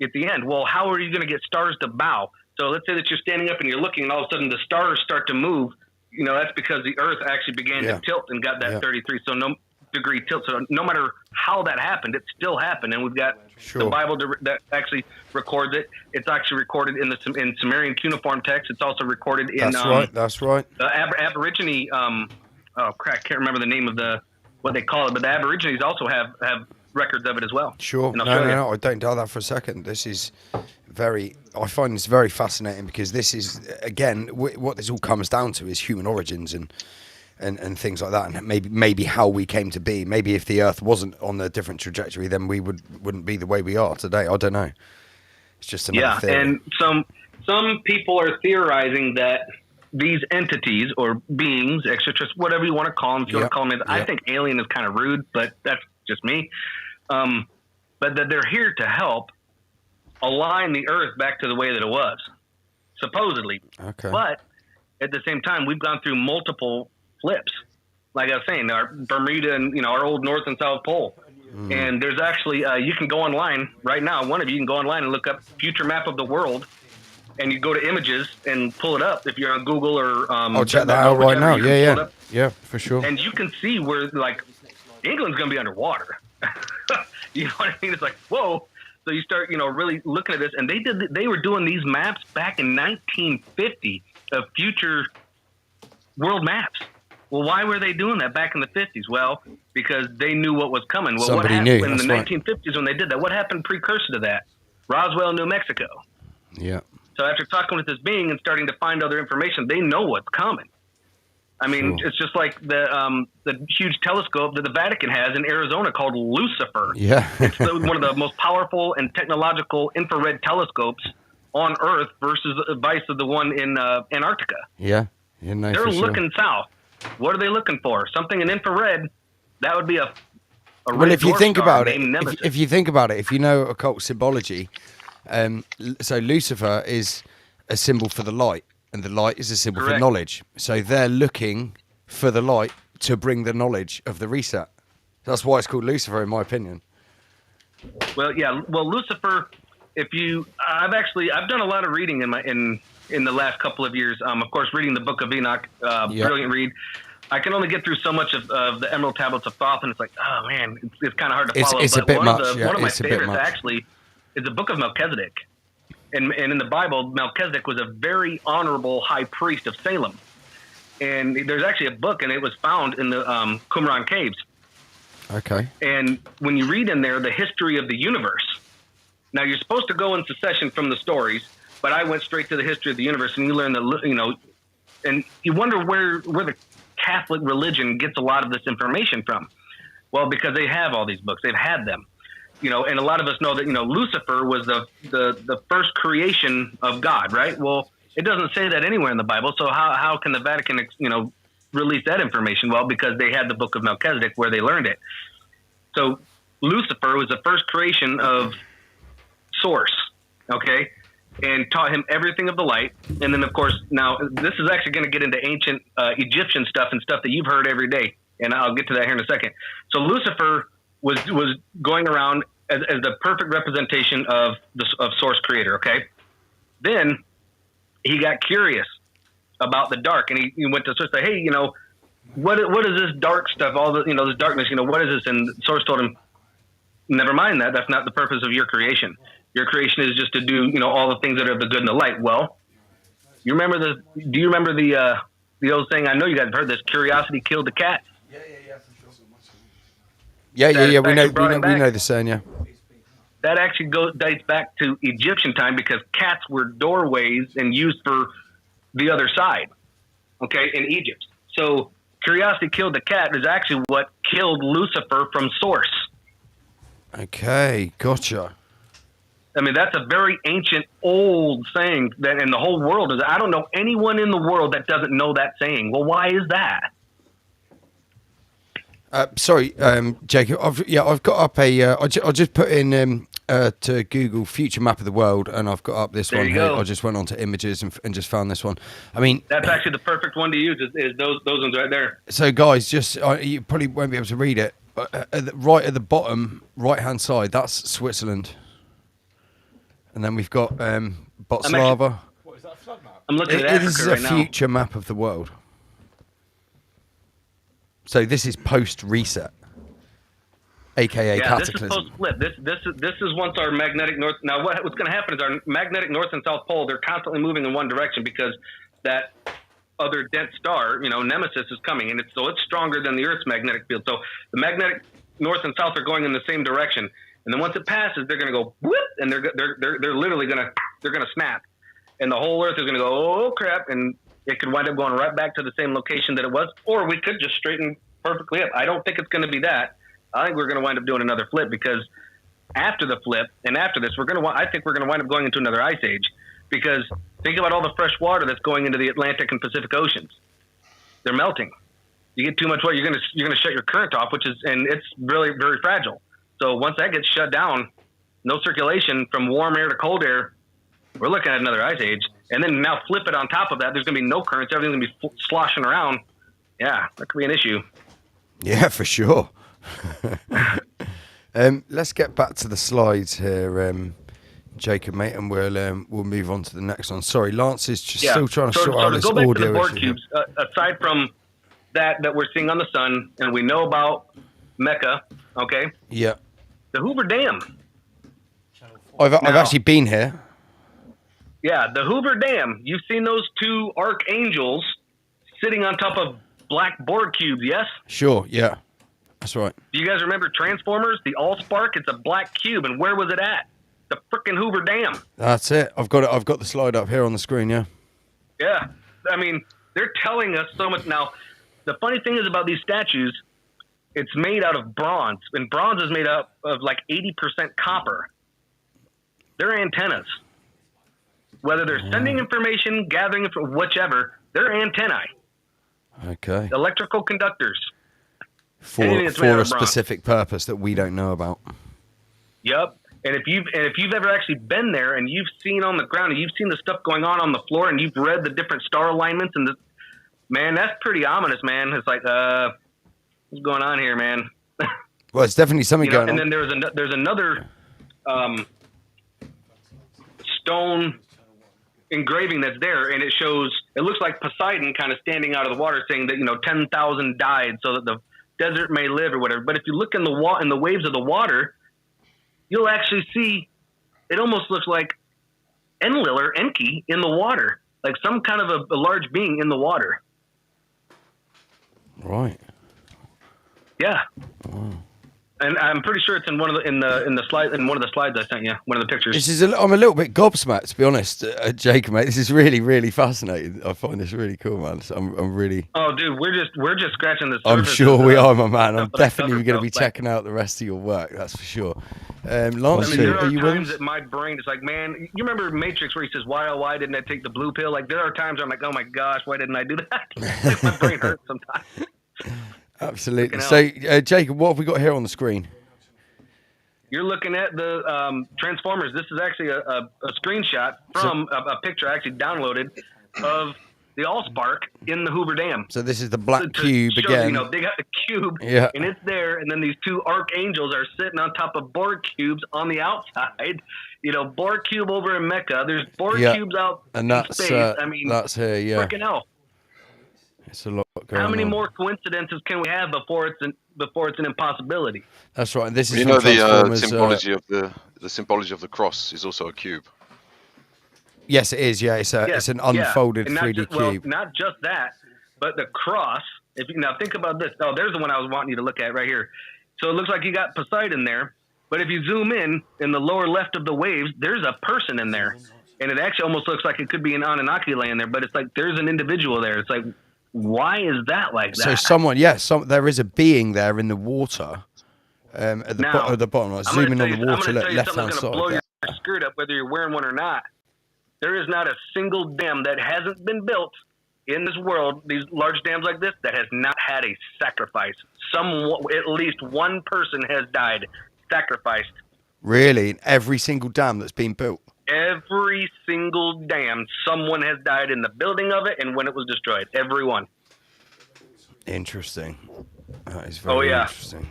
at the end. Well, how are you going to get stars to bow? So let's say that you're standing up and you're looking, and all of a sudden the stars start to move. That's because the Earth actually began to tilt and got that 33. So no degree tilt. So no matter how that happened, it still happened. And we've got the Bible that actually records it. It's actually recorded in Sumerian cuneiform text. It's also recorded in That's right. Aborigine. I can't remember the name of what they call it, but the Aborigines also have records of it as well. Sure. in No, Australia. I don't doubt that for a second. This is I find this very fascinating because this is, again, what this all comes down to is human origins and things like that, and maybe how we came to be. Maybe if the Earth wasn't on a different trajectory, then we wouldn't be the way we are today. I don't know. It's just another theory. And some people are theorizing that these entities or beings, extraterrestrials, whatever you want to call them, if you want to call them, I think alien is kind of rude, but that's just me. But that they're here to help align the Earth back to the way that it was, supposedly. Okay. But at the same time, we've gone through multiple flips. Like I was saying, our Bermuda and our old North and South Pole. And there's actually you can go online right now. One of you can go online and look up future map of the world, and you go to images and pull it up if you're on Google or. I'll check that out right now. Yeah, for sure. And you can see where England's going to be underwater. You know what I mean? It's like, whoa. So you start, really looking at this, and they were doing these maps back in 1950 of future world maps. Well, why were they doing that back in the 50s? Well, because they knew what was coming. Well, Somebody what knew. happened in the That's 1950s when they did that? What happened precursor to that? Roswell, New Mexico. Yeah. So after talking with this being and starting to find other information, they know what's coming. I mean, Sure. It's just like the huge telescope that the Vatican has in Arizona called Lucifer. Yeah. It's one of the most powerful and technological infrared telescopes on Earth versus vice of the one in Antarctica. Yeah. No, They're for sure. looking south. What are they looking for? Something in infrared. That would be a Well, red if you dwarf think star about it, named Nemesis. if you think about it, if you know occult symbology, so Lucifer is a symbol for the light, and the light is a symbol for Correct. knowledge. So they're looking for the light to bring the knowledge of the reset. That's why it's called Lucifer, in my opinion. Well, yeah. Well, Lucifer. I've done a lot of reading in the last couple of years. Of course, reading the Book of Enoch, brilliant read. I can only get through so much of the Emerald Tablets of Thoth, and it's like, oh man, it's kind of hard to follow. It's a But bit one much. One of my it's a bit favorites much. actually is the Book of Melchizedek, and in the Bible, Melchizedek was a very honorable high priest of Salem, and there's actually a book, and it was found in the Qumran caves. Okay. And when you read in there the history of the universe, now you're supposed to go in succession from the stories, but I went straight to the history of the universe, and you learn and you wonder where the Catholic religion gets a lot of this information from. Well, because they have all these books, they've had them, and a lot of us know that Lucifer was the first creation of God, right? Well, it doesn't say that anywhere in the Bible, so how can the Vatican release that information? Well, because they had the Book of Melchizedek where they learned it. So Lucifer was the first creation of Source, okay, and taught him everything of the light. And then, of course, now this is actually going to get into ancient Egyptian stuff and stuff that you've heard every day, and I'll get to that here in a second. So Lucifer was going around as the perfect representation of Source Creator, okay? Then he got curious about the dark, and he went to Source, say, hey, what is this dark stuff? All the this darkness, what is this? And Source told him, never mind that. That's not the purpose of your creation. Your creation is just to do, all the things that are the good and the light. Well, do you remember the old saying? I know you guys have heard this. Curiosity killed the cat. Yeah. We know the saying. Yeah. That actually dates back to Egyptian time because cats were doorways and used for the other side. Okay, in Egypt. So curiosity killed the cat is actually what killed Lucifer from Source. Okay, gotcha. I mean, that's a very ancient, old saying that in the whole world is. I don't know anyone in the world that doesn't know that saying. Well, why is that? Sorry, Jacob. I've got up I just put in to Google future map of the world, and I've got up this There one you here. go. I just went on to images and just found this one. I mean, That's actually the perfect one to use. Is those ones right there? so guys, just you probably won't be able to read it. Right at the bottom, right-hand side, that's Switzerland. And then we've got Botswana. What is that, a flood map? I'm looking at It Africa is right a now. future map of the world. So this is post-reset, aka Yeah, this is cataclysm. post-flip. This is once our magnetic north. Now, what's going to happen is our magnetic north and south pole, they're constantly moving in one direction because that other dense star, Nemesis, is coming, and it's stronger than the Earth's magnetic field. So the magnetic north and south are going in the same direction. And then once it passes, they're going to go whoop, and they're literally going to snap, and the whole Earth is going to go, oh crap, and it could wind up going right back to the same location that it was, or we could just straighten perfectly up. I don't think it's going to be that. I think we're going to wind up doing another flip, because after the flip and after this, I think we're going to wind up going into another ice age, because think about all the fresh water that's going into the Atlantic and Pacific Oceans. They're melting. You get too much water, you're going to shut your current off, and it's really very fragile. So once that gets shut down, no circulation from warm air to cold air, we're looking at another ice age. And then now flip it on top of that, there's going to be no currents. Everything's going to be sloshing around. Yeah, that could be an issue. Yeah, for sure. Let's get back to the slides here, Jacob, mate, and we'll move on to the next one. Sorry, Lance is still trying to sort out this audio issue. So to go back to the Borg cubes, aside from that we're seeing on the sun, and we know about Mecca, okay? Yeah. The Hoover Dam. I've actually been here. Yeah, the Hoover Dam. You've seen those two archangels sitting on top of black Borg cubes, yes? Sure, yeah. That's right. Do you guys remember Transformers, the Allspark? It's a black cube, and where was it at? The frickin' Hoover Dam. That's it. I've got the slide up here on the screen, yeah. Yeah. I mean, they're telling us so much. Now, the funny thing is about these statues, it's made out of bronze, and bronze is made up of like 80% copper. They're antennas. Whether they're sending information, gathering whichever, they're antennae. Okay. Electrical conductors. For a specific purpose that we don't know about. Yep. And if you've ever actually been there and you've seen on the ground and you've seen the stuff going on the floor and you've read the different star alignments man, that's pretty ominous, man. It's like, what's going on here, man? Well, it's definitely something going on. And then there's another stone engraving that's there, and it looks like Poseidon kind of standing out of the water, saying that 10,000 died so that the desert may live or whatever. But if you look in the waves of the water, you'll actually see it almost looks like Enlil or Enki in the water, like some kind of a large being in the water. Right. Yeah. Wow. And I'm pretty sure it's in one of the slides I sent you, one of the pictures. I'm a little bit gobsmacked, to be honest, Jacob, mate. This is really, really fascinating. I find this really cool, man. So I'm really. Oh, dude, we're just scratching the surface. I'm sure we are, my man. I'm definitely going to be checking out the rest of your work. That's for sure. Lance, there are you with times that my brain is like, man, you remember Matrix where he says, why didn't I take the blue pill? Like, there are times where I'm like, oh my gosh, why didn't I do that? Like, my brain hurts sometimes. Absolutely. So, Jacob, what have we got here on the screen? You're looking at the Transformers. This is actually a screenshot from a picture I actually downloaded of the Allspark in the Hoover Dam. So this is the black cube again. They got the cube, and it's there, and then these two archangels are sitting on top of Borg cubes on the outside. Borg cube over in Mecca. There's Borg cubes out in space. I mean, that's here, yeah. Freaking hell. It's a lot going on. How many more coincidences can we have before it's an impossibility? That's right. And this is the symbology of the symbology of the cross is also a cube. Yes, it is. Yeah, it's an unfolded 3D cube. Not just that, but the cross. If you now think about this, there's the one I was wanting you to look at right here. So it looks like you got Poseidon there, but if you zoom in the lower left of the waves, there's a person in there, and it actually almost looks like it could be an Anunnaki laying there, but it's like there's an individual there. It's like, why is that like that? So there is a being there in the water at the bottom. Like, zoom in on the water, left-hand side. Blow your skirt up whether you're wearing one or not. There is not a single dam that hasn't been built in this world, these large dams like this, that has not had a sacrifice. At least one person has died, sacrificed. Really? Every single dam that's been built? Every single dam, someone has died in the building of it and when it was destroyed. Every one. Interesting. That is very interesting.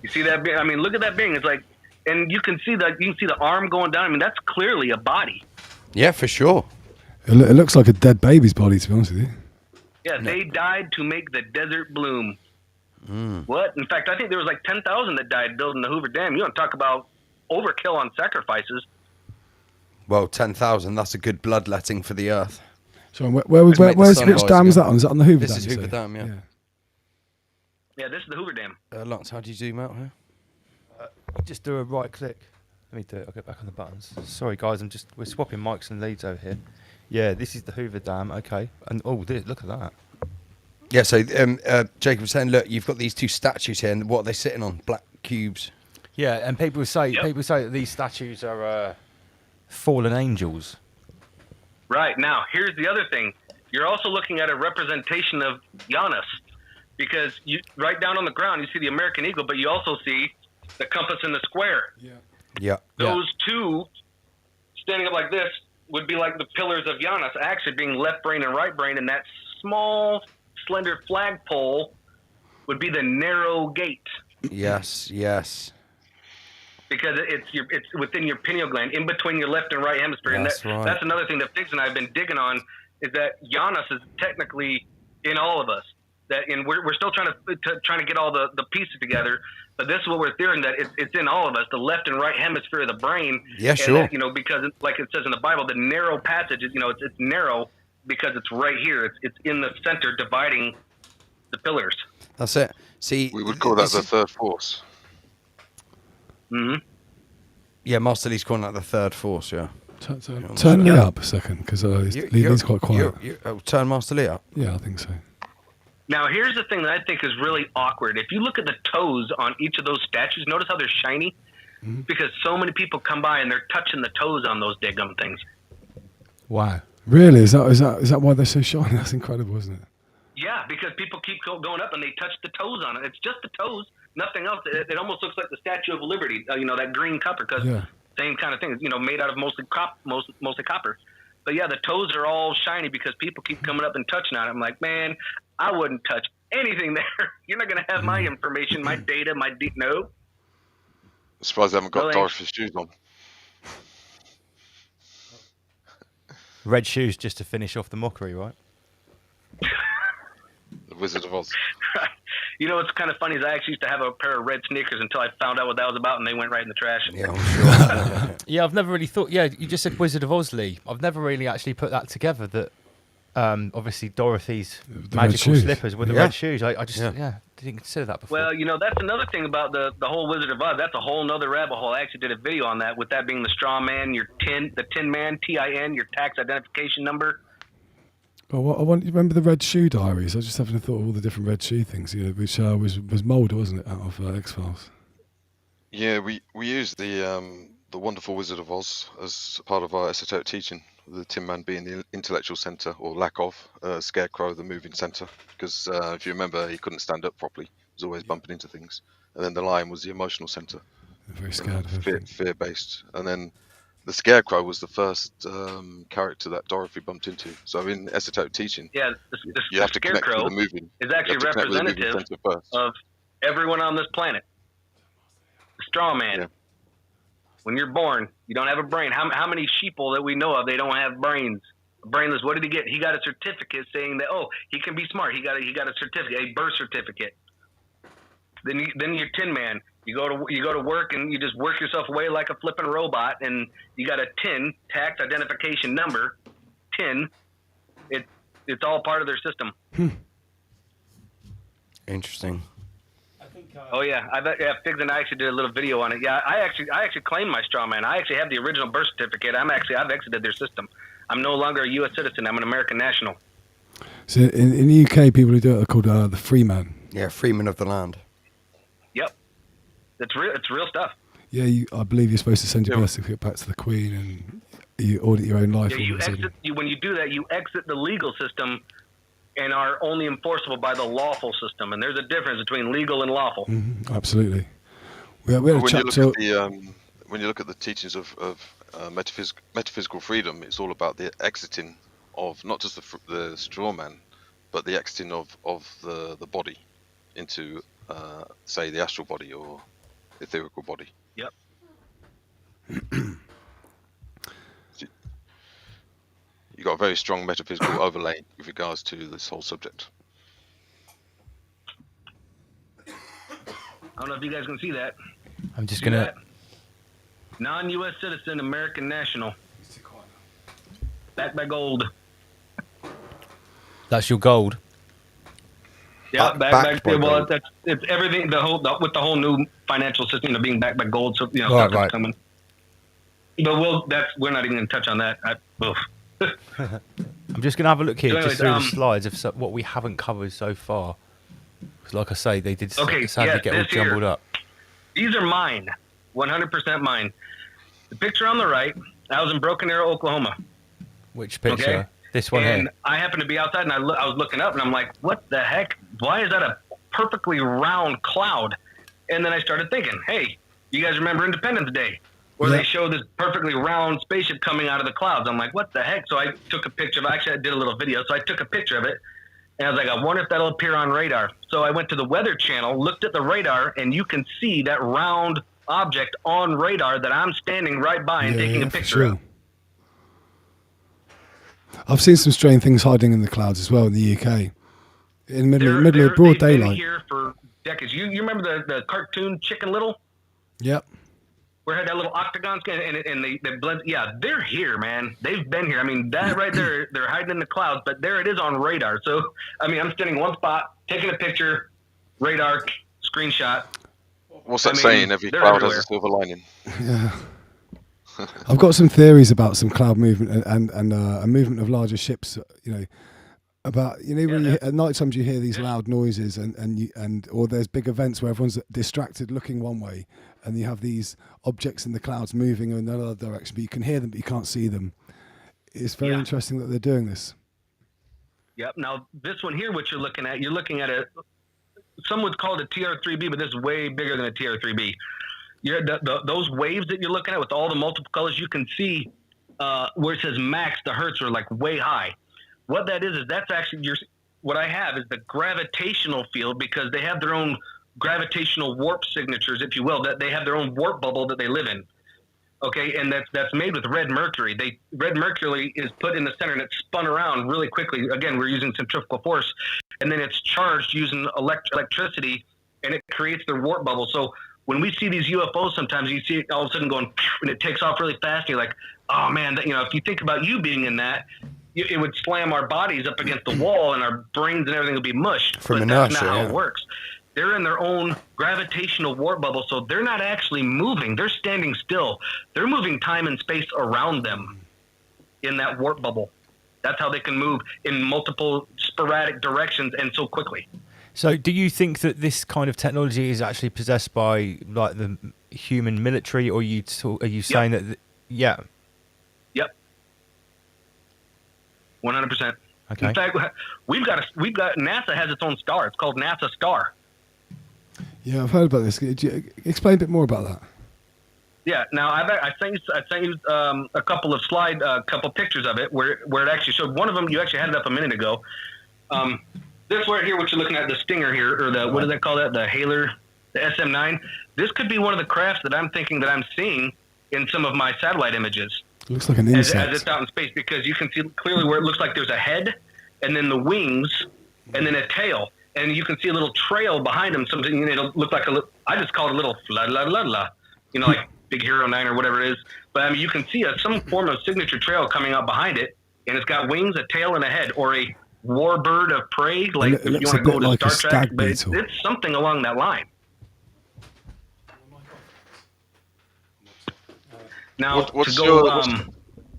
You see that being? I mean, look at that being. It's like, and you can see the arm going down. I mean, that's clearly a body. Yeah, for sure. It looks like a dead baby's body, to be honest with you. Yeah, they died to make the desert bloom. What? In fact, I think there was like 10,000 that died building the Hoover Dam. You want to talk about overkill on sacrifices. Well, 10,000, that's a good bloodletting for the earth. So which dam is that on? Is that on the Hoover Dam? This is Hoover Dam, yeah. Yeah, this is the Hoover Dam. Lance, how do you zoom out here? Just do a right click. Let me do it. I'll get back on the buttons. Sorry, guys. We're swapping mics and leads over here. Yeah, this is the Hoover Dam. Okay. And look at that. Yeah. So Jacob was saying, look, you've got these two statues here, and what are they sitting on? Black cubes. Yeah, and people say that these statues are fallen angels. Right. Now, here's the other thing. You're also looking at a representation of Giannis, because you right down on the ground, you see the American eagle, but you also see the compass in the square. Yeah. Those two standing up like this would be like the pillars of Giannis, actually being left brain and right brain, and that small, slender flagpole would be the narrow gate. Yes. Because it's within your pineal gland, in between your left and right hemisphere. That's right. That's another thing that Figs and I have been digging on, is that Giannis is technically in all of us. And we're still trying to get all the pieces together. But this is what we're theorizing, that it's in all of us, the left and right hemisphere of the brain. Yeah, and sure. That, because like it says in the Bible, the narrow passage is, it's narrow because it's right here. It's in the center, dividing the pillars. That's it. See, we would call that the third force. Mm-hmm. Yeah, Master Lee's calling that the third force. Yeah. Turn me up a second, because Lee's quite quiet. Turn Master Lee up. Yeah, I think so. Now, here's the thing that I think is really awkward. If you look at the toes on each of those statues, notice how they're shiny? Mm-hmm. Because so many people come by and they're touching the toes on those daggum things. Wow. Really? Is that why they're so shiny? That's incredible, isn't it? Yeah, because people keep going up and they touch the toes on it. It's just the toes, nothing else. It almost looks like the Statue of Liberty, that green copper, because same kind of thing, made out of mostly copper. But yeah, the toes are all shiny because people keep coming up and touching on it. I'm like, man, I wouldn't touch anything there. You're not going to have my information, my data, no. I'm surprised I haven't got Dorothy's shoes on. Red shoes just to finish off the mockery, right? The Wizard of Oz. What's kind of funny is I actually used to have a pair of red sneakers until I found out what that was about, and they went right in the trash. Yeah, I'm sure. Yeah, I've never really thought. Yeah, you just said Wizard of Oz, Lee. I've never really actually put that together. That obviously Dorothy's magical slippers with the red shoes. I just didn't consider that before. Well, that's another thing about the whole Wizard of Oz. That's a whole nother rabbit hole. I actually did a video on that, with that being the straw man, the Tin Man, TIN, your tax identification number. Oh, remember the Red Shoe Diaries? I was just having a thought of all the different Red Shoe things, which was Mulder, wasn't it, out of X-Files? Yeah, we use the wonderful Wizard of Oz as part of our esoteric teaching. The Tin Man being the intellectual centre, or lack of, Scarecrow the moving centre, because if you remember, he couldn't stand up properly. He was always bumping into things. And then the Lion was the emotional centre. Very scared of everything. Fear-based. And then the Scarecrow was the first character that Dorothy bumped into. So in esoteric teaching, you have to connect with the moving. Is actually representative of everyone on this planet. The straw man. Yeah. When you're born, you don't have a brain. How many sheeple that we know of, they don't have brains? Brainless. What did he get? He got a certificate saying that he can be smart. He got a certificate, a birth certificate. Then you're Tin Man. You go to work and you just work yourself away like a flipping robot, and you got a TIN, tax identification number, TIN. It's all part of their system. Interesting. Oh yeah, Figs and I actually did a little video on it. Yeah, I actually claimed my straw man. I actually have the original birth certificate. I've exited their system. I'm no longer a U.S. citizen. I'm an American national. So in the UK, people who do it are called the Freeman. Yeah, Freeman of the land. Yep. It's real stuff. Yeah, I believe you're supposed to send your birth certificate back to the Queen, and you audit your own life. Yeah, when you do that, you exit the legal system and are only enforceable by the lawful system. And there's a difference between legal and lawful. Mm-hmm, absolutely. We had a chapter. When you look at the teachings of metaphysical freedom, it's all about the exiting of not just the straw man, but the exiting of the body into, say, the astral body or etherical body. Yep. You got a very strong metaphysical overlay with regards to this whole subject. I don't know if you guys can see that. I'm just gonna. Non-U.S. citizen, American national. Backed by gold. That's your gold. Yeah, backed by well, gold. it's everything. With the whole new financial system, being backed by gold, so Right, stuff right. is coming. But we're not even going to touch on that. I'm just going to have a look here, So just anyways, through the slides of what we haven't covered so far. Because, like I say, they did Okay, sadly get all this here. jumbled up. These are mine, 100% mine. The picture on the right, I was in Broken Arrow, Oklahoma. Which picture? Okay? This one And here. I happened to be outside, and I was looking up, and I'm like, what the heck? Why is that a perfectly round cloud? And then I started thinking, hey, you guys remember Independence Day? Where they show this perfectly round spaceship coming out of the clouds. I'm like, what the heck? So I took a picture of it. Actually, I did a little video. So I took a picture of it. And I was like, I wonder if that'll appear on radar. So I went to the Weather Channel, looked at the radar, and you can see that round object on radar that I'm standing right by and taking a picture of. I've seen some strange things hiding in the clouds as well in the UK. In the middle of broad They've been daylight. here for decades. You remember the cartoon Chicken Little? Yep. Where it had that little octagon skin and they blend. Yeah, they're here, man. They've been here. I mean, that right there, they're hiding in the clouds, but there it is on radar. So, I mean, I'm standing one spot, taking a picture, radar, screenshot. What's that saying? Every cloud has a silver lining. Yeah. I've got some theories about some cloud movement and a movement of larger ships. About when at night times you hear these loud noises or there's big events where everyone's distracted looking one way, and you have these objects in the clouds moving in another direction, but you can hear them but you can't see them. It's very interesting that they're doing this. Yep. Now this one here, what you're looking at a. Some would call it a TR3B, but this is way bigger than a TR3B. Those waves that you're looking at with all the multiple colors, you can see where it says max, the hertz are like way high. What that is that's actually what I have is the gravitational field, because they have their own gravitational warp signatures, if you will, that they have their own warp bubble that they live in. Okay, and that's made with red mercury. Red mercury is put in the center and it's spun around really quickly. Again, we're using centrifugal force, and then it's charged using electricity, and it creates their warp bubble. So when we see these UFOs, sometimes you see it all of a sudden going, and it takes off really fast. And you're like, oh man, if you think about you being in that, it would slam our bodies up against the wall, and our brains and everything would be mushed. But that's not how it works. They're in their own gravitational warp bubble, so they're not actually moving. They're standing still. They're moving time and space around them in that warp bubble. That's how they can move in multiple sporadic directions and so quickly. So do you think that this kind of technology is actually possessed by like the human military, or are you saying that? Yeah. Yep. 100%. Okay. In fact, we've got NASA has its own star. It's called NASA Star. Yeah, I've heard about this. Could you explain a bit more about that? Yeah. Now I sent you a couple of couple pictures of it where it actually showed. One of them you actually had it up a minute ago. This right here, what you're looking at, the Stinger here, or what do they call that? The Hailer, the SM-9. This could be one of the crafts that I'm thinking that I'm seeing in some of my satellite images. It looks like an insect. As it's out in space, because you can see clearly where it looks like there's a head, and then the wings, and then a tail. And you can see a little trail behind them. Something, it'll look like I just call it a little la la la la, like Big Hero 9 or whatever it is. But I mean, you can see some form of signature trail coming out behind it, and it's got wings, a tail, and a head, or a war bird of prey, like if you want to go to like Star Trek. But beetle. it's something along that line. Now, what's to go, your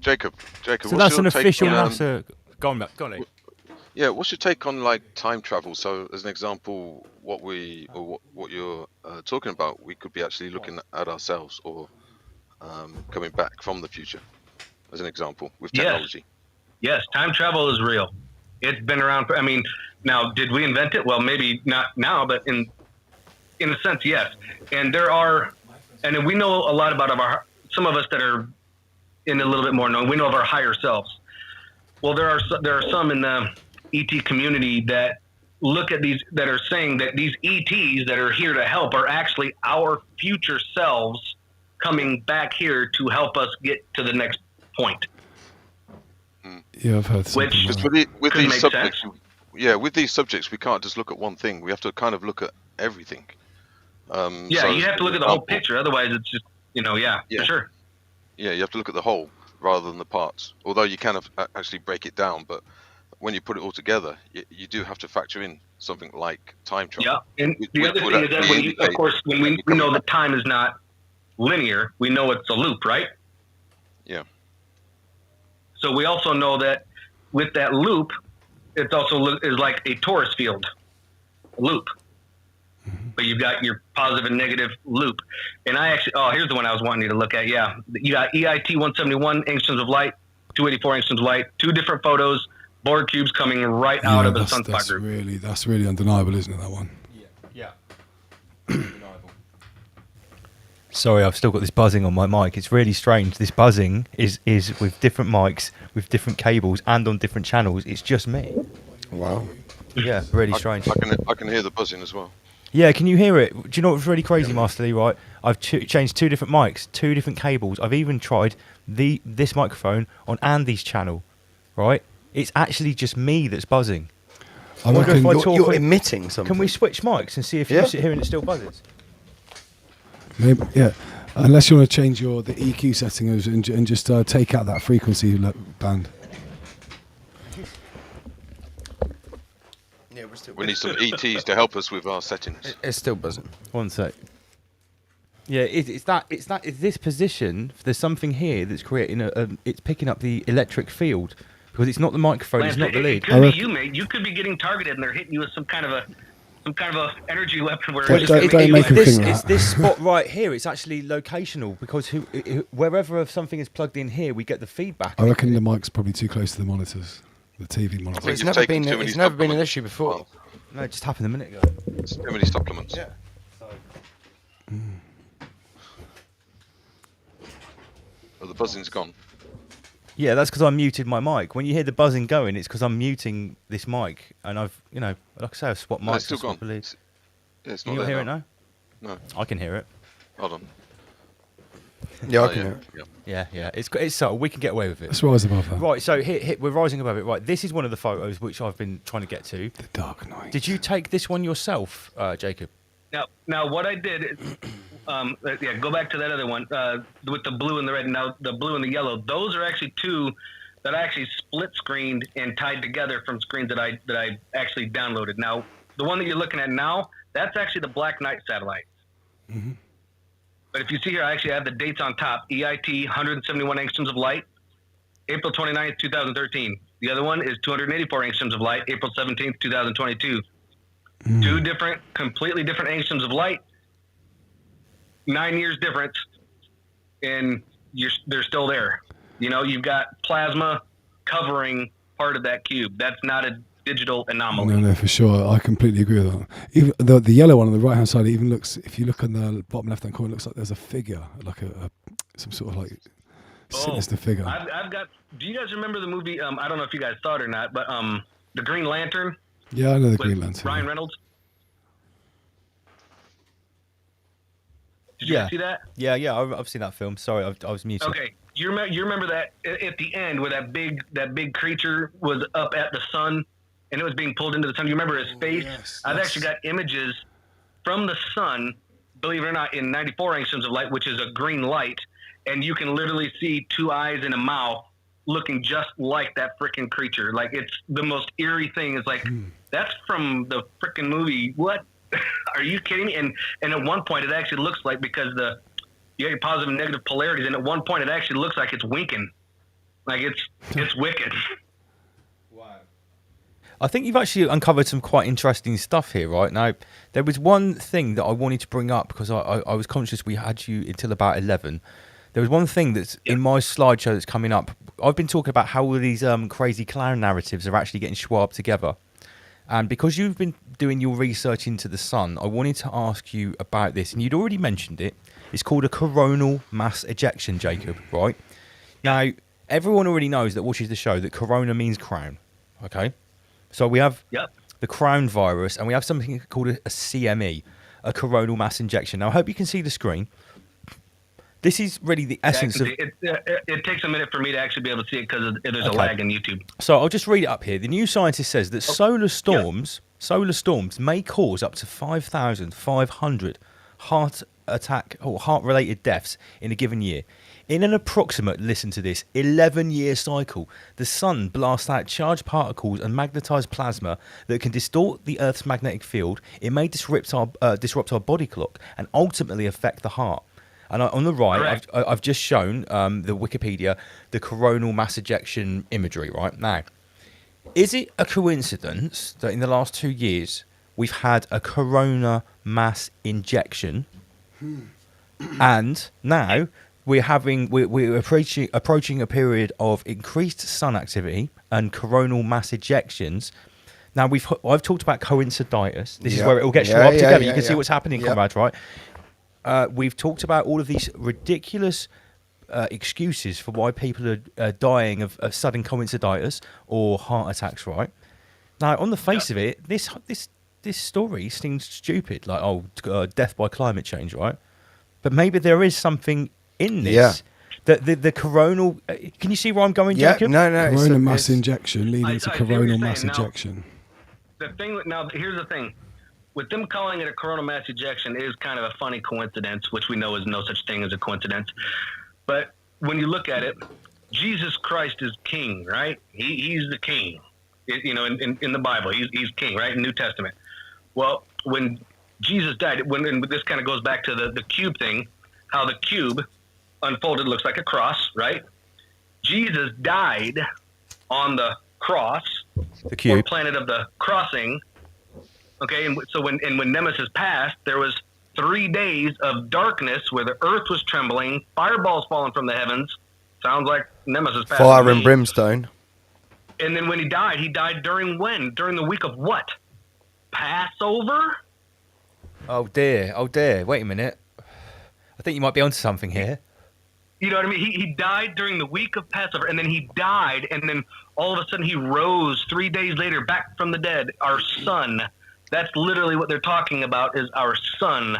Jacob? So that's an official NASA. Go on, Lee. Yeah, what's your take on like time travel? So, as an example, what you're talking about, we could be actually looking at ourselves or coming back from the future, as an example, with technology. Yes, time travel is real. It's been around. Now, did we invent it? Well, maybe not now, but in a sense, yes. And we know a lot about some of us that are in a little bit more known. We know of our higher selves. Well, there are some in the ET community that look at these, that are saying that these ETs that are here to help are actually our future selves coming back here to help us get to the next point. Yeah, I've heard something. Which with these subjects, with these subjects, we can't just look at one thing. We have to kind of look at everything. You have to look at the whole picture. Otherwise, it's just for sure. Yeah, you have to look at the whole rather than the parts. Although you can actually break it down, but when you put it all together, you do have to factor in something like time travel. Yeah, and the other thing is that when of course, when we know that time is not linear, we know it's a loop, right? Yeah. So we also know that with that loop, it's also is like a torus field loop. But you've got your positive and negative loop. And I actually, here's the one I was wanting you to look at. Yeah. You got EIT 171 angstroms of light, 284 angstroms of light, 2 different photos, Borg cubes coming right out of the sunspot group. That's really undeniable, isn't it, that one? Yeah. Undeniable. Sorry, I've still got this buzzing on my mic. It's really strange. This buzzing is with different mics, with different cables, and on different channels. It's just me. Wow. Yeah, really strange. I can hear the buzzing as well. Yeah, can you hear it? Do you know what's really crazy, Master Lee, right? I've changed 2 different mics, 2 different cables. I've even tried this microphone on Andy's channel, right? It's actually just me that's buzzing. I reckon you're emitting something. Can we switch mics and see if you sit here and it still buzzes? Maybe, yeah. Unless you want to change the EQ settings and just take out that frequency band. Yeah, we need some ETs to help us with our settings. It's still buzzing. One sec. Yeah, it's this position. There's something here that's creating it's picking up the electric field because it's not the microphone, Lance, it's not the lead. It could be you, mate. You could be getting targeted, and they're hitting you with some kind of a energy weapon. Where It's this spot right here. It's actually locational because wherever something is plugged in here, we get the feedback. I reckon the mic's probably too close to the monitors, the TV monitors. Well, it's never been an issue before. No, it just happened a minute ago. It's too many supplements. Yeah. Oh, the buzzing's gone. Yeah, that's because I muted my mic. When you hear the buzzing going, it's because I'm muting this mic, and I've, like I say, I've swapped mics. No, it's still gone. It's not there. You hear it now? No. I can hear it. Hold on. Yeah, I can hear it. Yeah. It's subtle. We can get away with it. Let's rise above that. Right, so we're rising above it. Right, this is one of the photos which I've been trying to get to. The Dark Knight. Did you take this one yourself, Jacob? Now what I did is, go back to that other one with the blue and the red. Now the blue and the yellow, those are actually 2 that I actually split screened and tied together from screens that I actually downloaded. Now the one that you're looking at now, that's actually the Black Knight satellite. Mm-hmm. But if you see here, I actually have the dates on top. EIT 171 angstroms of light, April 29th, 2013. The other one is 284 angstroms of light, April 17th, 2022. 2 different, completely different angstroms of light, 9 years difference, and they're still there. You've got plasma covering part of that cube. That's not a digital anomaly. No, for sure. I completely agree with that. Even the yellow one on the right hand side, it even looks, if you look on the bottom left hand corner, it looks like there's a figure, like some sort of sinister figure. I've got. Do you guys remember the movie? I don't know if you guys saw it or not, but the Green Lantern. Yeah, I know the Green Lantern. Ryan Reynolds. Did you guys see that? Yeah, I've seen that film. Sorry, I was muted. Okay, you remember that at the end where that big creature was up at the sun, and it was being pulled into the sun. You remember his face? Yes, I've actually got images from the sun, believe it or not, in 94 angstroms of light, which is a green light, and you can literally see 2 eyes and a mouth looking just like that freaking creature. Like, it's the most eerie thing. It's like, that's from the freaking movie. What? Are you kidding me? And at one point, it actually looks like, because you have your positive and negative polarities, and at one point, it actually looks like it's winking. Like, it's wicked. Wow. I think you've actually uncovered some quite interesting stuff here, right? Now, there was one thing that I wanted to bring up, because I was conscious we had you until about 11. There was one thing that's in my slideshow that's coming up. I've been talking about how all these crazy clown narratives are actually getting schwabbed together. And because you've been doing your research into the sun, I wanted to ask you about this. And you'd already mentioned it. It's called a coronal mass ejection, Jacob, right? Now, everyone already knows that watches the show that corona means crown, okay? So we have the crown virus, and we have something called a CME, a coronal mass injection. Now, I hope you can see the screen. This is really the essence of... It takes a minute for me to actually be able to see it because there's a lag in YouTube. So I'll just read it up here. The New Scientist says that solar storms may cause up to 5,500 heart attack or heart-related deaths in a given year. In an approximate, listen to this, 11-year cycle, the sun blasts out charged particles and magnetized plasma that can distort the Earth's magnetic field. It may disrupt our body clock and ultimately affect the heart. And on the right, I've just shown the Wikipedia, the coronal mass ejection imagery, right? Now, is it a coincidence that in the last 2 years, we've had a corona mass injection and now we're approaching a period of increased sun activity and coronal mass ejections. Now I've talked about coinciditis. This is where it all gets rubbed together. You can see what's happening, comrades, right? We've talked about all of these ridiculous excuses for why people are dying of sudden coinciditis or heart attacks, right? Now, on the face of it, this story seems stupid, like death by climate change, right? But maybe there is something in this. The coronal. Can you see where I'm going, Jacob? No. Coronal mass injection leading to coronal mass ejection. The thing now, here's the thing. With them calling it a coronal mass ejection is kind of a funny coincidence, which we know is no such thing as a coincidence. But when you look at it, Jesus Christ is king, right? He's the king. In the Bible, he's king, right? In New Testament. Well, when Jesus died, and this kind of goes back to the cube thing, how the cube unfolded looks like a cross, right? Jesus died on the cross, the cube, or planet of the crossing. Okay, and so when Nemesis passed, there was 3 days of darkness where the earth was trembling, fireballs falling from the heavens. Sounds like Nemesis passed. Fire and brimstone. And then when he died during when? During the week of what? Passover? Oh dear. Wait a minute. I think you might be onto something here. You know what I mean? He died during the week of Passover, and then he died, and then all of a sudden he rose 3 days later back from the dead, our son. That's literally what they're talking about, is our son.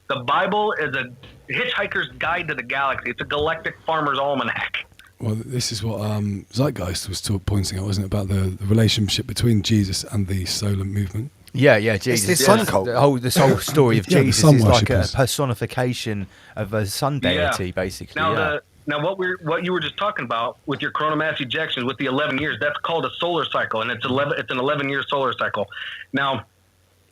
The Bible is a hitchhiker's guide to the galaxy. It's a galactic farmer's almanac. Well, this is what Zeitgeist was pointing out, wasn't it, about the relationship between Jesus and the solar movement? Yeah, Jesus. It's the sun cult. The whole story of Jesus sun is like a worshippers. personification of a sun deity, basically. Now, what you were just talking about with your coronal mass ejections with the 11 years, that's called a solar cycle, and it's an 11-year solar cycle. Now,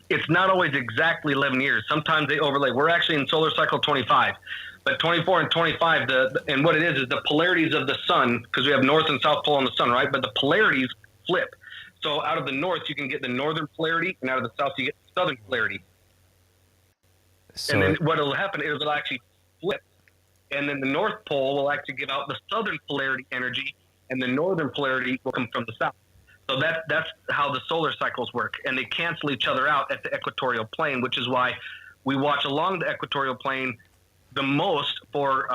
it's not always exactly 11 years. Sometimes they overlay. We're actually in solar cycle 25. But 24 and 25, and what it is the polarities of the sun, because we have north and south pole on the sun, right? But the polarities flip. So out of the north, you can get the northern polarity, and out of the south, you get the southern polarity. And then what will happen is it'll actually flip. And then the north pole will actually give out the southern polarity energy, and the northern polarity will come from the south. So that's how the solar cycles work. And they cancel each other out at the equatorial plane, which is why we watch along the equatorial plane the most for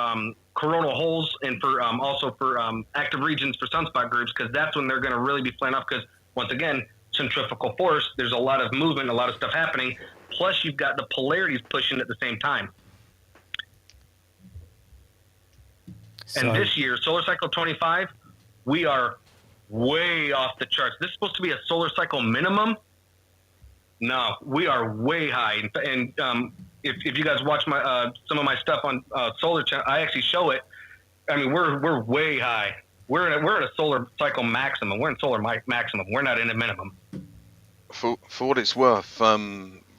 coronal holes and for also for active regions for sunspot groups, because that's when they're going to really be flying off. Because once again, centrifugal force, there's a lot of movement, a lot of stuff happening. Plus, you've got the polarities pushing at the same time. And this year, solar cycle 25, we are way off the charts. This is supposed to be a solar cycle minimum. No, we are way high. And if you guys watch my some of my stuff on Solar Channel, I actually show it. I mean, we're way high. We're at a solar cycle maximum. We're in solar maximum. We're not in a minimum. For what it's worth,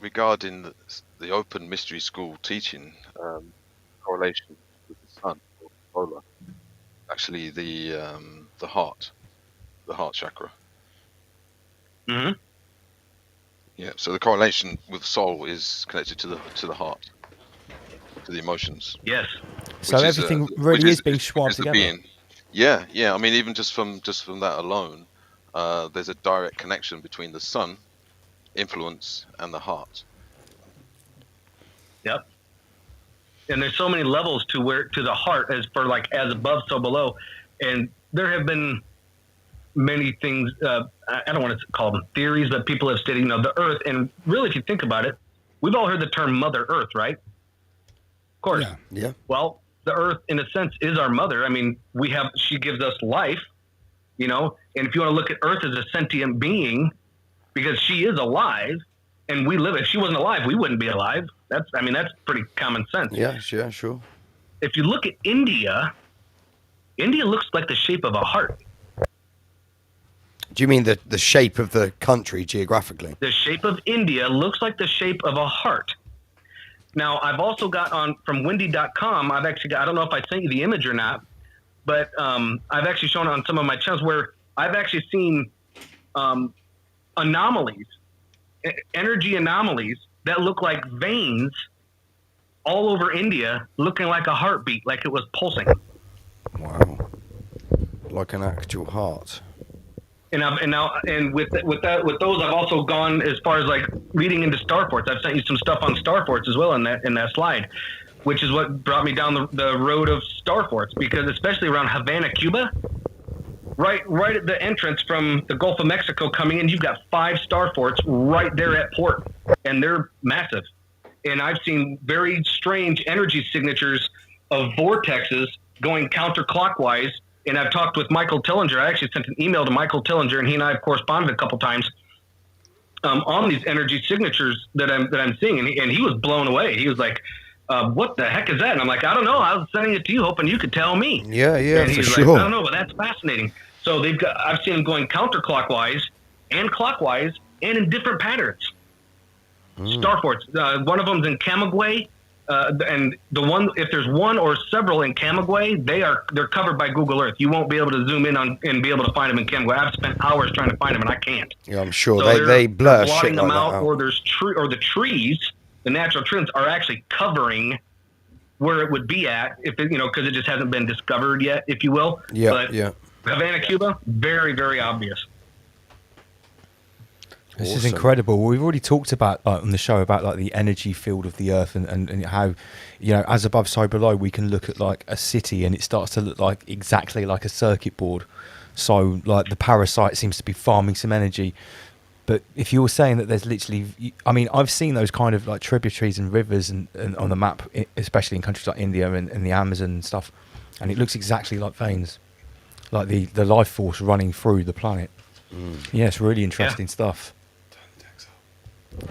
regarding the open mystery school teaching correlation with the sun or solar, actually the heart chakra. Mm-hmm. Yeah, so the correlation with soul is connected to the heart, to the emotions. Yes. So everything really is being swapped together. Yeah. I mean, even just from that alone, there's a direct connection between the sun influence and the heart. Yep. And there's so many levels to the heart, as for like as above, so below, and there have been many things, I don't want to call them theories, but people have studied, the Earth. And really, if you think about it, we've all heard the term Mother Earth, right? Of course. Yeah. Well, the Earth, in a sense, is our mother. I mean, she gives us life, and if you want to look at Earth as a sentient being, because she is alive, and we live. If she wasn't alive, we wouldn't be alive. That's pretty common sense. Yeah, sure. if you look at India, India looks like the shape of a heart. Do you mean the shape of the country geographically? The shape of India looks like the shape of a heart. Now, I've also got on from windy.com, I've actually got, I don't know if I sent you the image or not, but I've actually shown on some of my channels where I've actually seen anomalies, energy anomalies that look like veins all over India, looking like a heartbeat, like it was pulsing. Wow. Like an actual heart. And with those, I've also gone as far as like reading into star forts. I've sent you some stuff on star forts as well in that slide, which is what brought me down the road of star forts, because especially around Havana, Cuba, right at the entrance from the Gulf of Mexico coming in, you've got 5 star forts right there at port, and they're massive. And I've seen very strange energy signatures of vortexes going counterclockwise. And I've talked with Michael Tillinger. I actually sent an email to Michael Tillinger, and he and I have corresponded a couple times on these energy signatures that I'm seeing. And he was blown away. He was like, "What the heck is that?" And I'm like, "I don't know. I was sending it to you, hoping you could tell me." Yeah, and for he's sure. like, "I don't know, but that's fascinating." So I've seen them going counterclockwise and clockwise, and in different patterns. Star forts. One of them's in Camagüey. And the one, if there's one or several in Camagüey, they're covered by Google Earth. You won't be able to zoom in on and be able to find them in Camagüey. I've spent hours trying to find them, and I can't. Yeah, I'm sure So they blur blotting shit like them that out, out. or the trees, the natural trees are actually covering where it would be at, if it, because it just hasn't been discovered yet, if you will. Yeah, but yeah. Havana, Cuba, very, very obvious. This is incredible. We've already talked about on the show about like the energy field of the earth and how, as above, so below, we can look at like a city and it starts to look like exactly like a circuit board. So like the parasite seems to be farming some energy. But if you're saying that there's literally, I mean, I've seen those kind of like tributaries and rivers and on the map, especially in countries like India and the Amazon and stuff, and it looks exactly like veins, like the life force running through the planet. Yeah, it's really interesting stuff.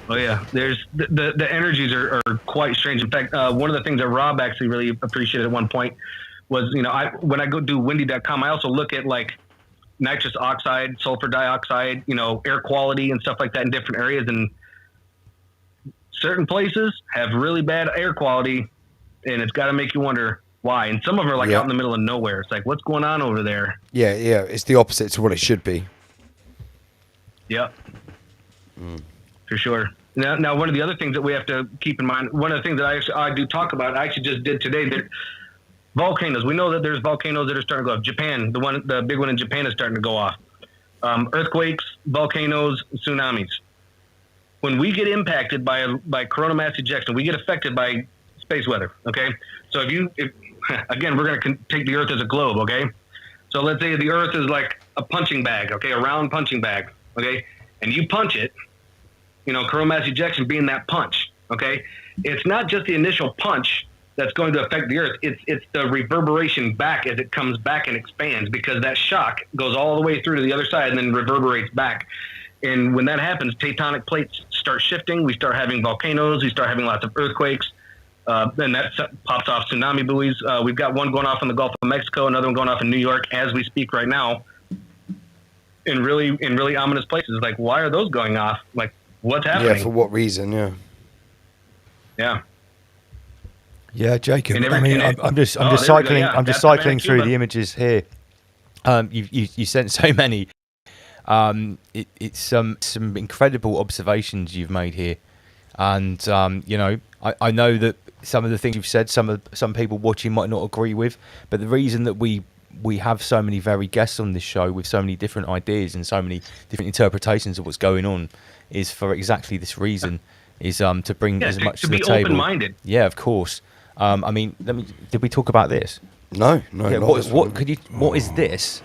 Oh yeah, there's the energies are quite strange. In fact, one of the things that Rob actually really appreciated at one point was, when I go do windy.com, I also look at like nitrous oxide, sulfur dioxide, air quality and stuff like that in different areas. And certain places have really bad air quality, and it's got to make you wonder why. And some of them are like out in the middle of nowhere. It's like, what's going on over there? Yeah, it's the opposite to what it should be. Yep. For sure. Now, one of the other things that we have to keep in mind, one of the things that I do talk about, I actually just did today, that volcanoes. We know that there's volcanoes that are starting to go off. Japan, the big one in Japan is starting to go off. Earthquakes, volcanoes, tsunamis. When we get impacted by coronal mass ejection, we get affected by space weather. Okay, so if again, we're going to take the Earth as a globe. Okay, so let's say the Earth is like a punching bag. Okay, a round punching bag. Okay, and you punch it. Coronal mass ejection being that punch, okay? It's not just the initial punch that's going to affect the Earth. It's the reverberation back as it comes back and expands, because that shock goes all the way through to the other side and then reverberates back. And when that happens, tectonic plates start shifting. We start having volcanoes. We start having lots of earthquakes. Then that pops off tsunami buoys. We've got one going off in the Gulf of Mexico, another one going off in New York as we speak right now. In really ominous places. Like, why are those going off? Like, what's happening? Yeah, for what reason? Yeah. Yeah. Yeah, Jacob. I'm just cycling. I'm just cycling through the images here. You sent so many. It's some incredible observations you've made here, and I know that some of the things you've said, some people watching might not agree with, but the reason that we have so many varied guests on this show with so many different ideas and so many different interpretations of what's going on is for exactly this reason, is to bring as much to the table. Open-minded. Yeah, of course. Did we talk about this? No. Yeah, what is this?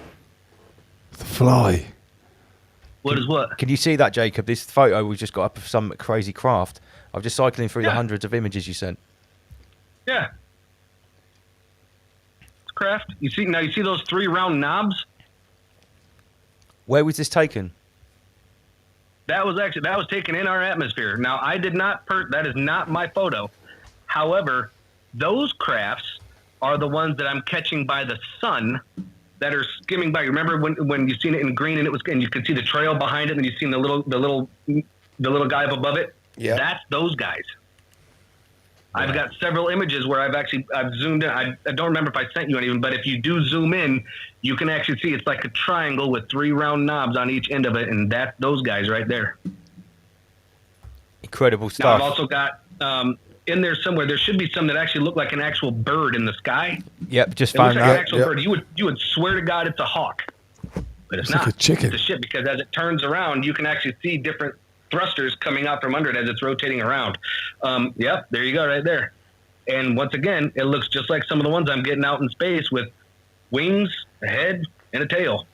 The fly. What is what? Can you see that, Jacob? This photo we just got up of some crazy craft. I'm just cycling through the hundreds of images you sent. Yeah. It's craft. You see those 3 round knobs? Where was this taken? That was taken in our atmosphere. Now, I did not that is not my photo. However, those crafts are the ones that I'm catching by the sun that are skimming by. Remember when you've seen it in green and you can see the trail behind it, and you've seen the little guy up above it? Yeah. That's those guys. I've got several images where I've zoomed in. I don't remember if I sent you any of them, but if you do zoom in, you can actually see it's like a triangle with 3 round knobs on each end of it, and that's those guys right there. Incredible stuff. Now I've also got in there somewhere. There should be some that actually look like an actual bird in the sky. Yep, just it looks found like an that. actual bird. You would swear to God it's a hawk, but it's not. Like a chicken. It's a ship, because as it turns around, you can actually see different thrusters coming out from under it as it's rotating around. Yep, there you go, right there. And once again, it looks just like some of the ones I'm getting out in space with wings, a head, and a tail.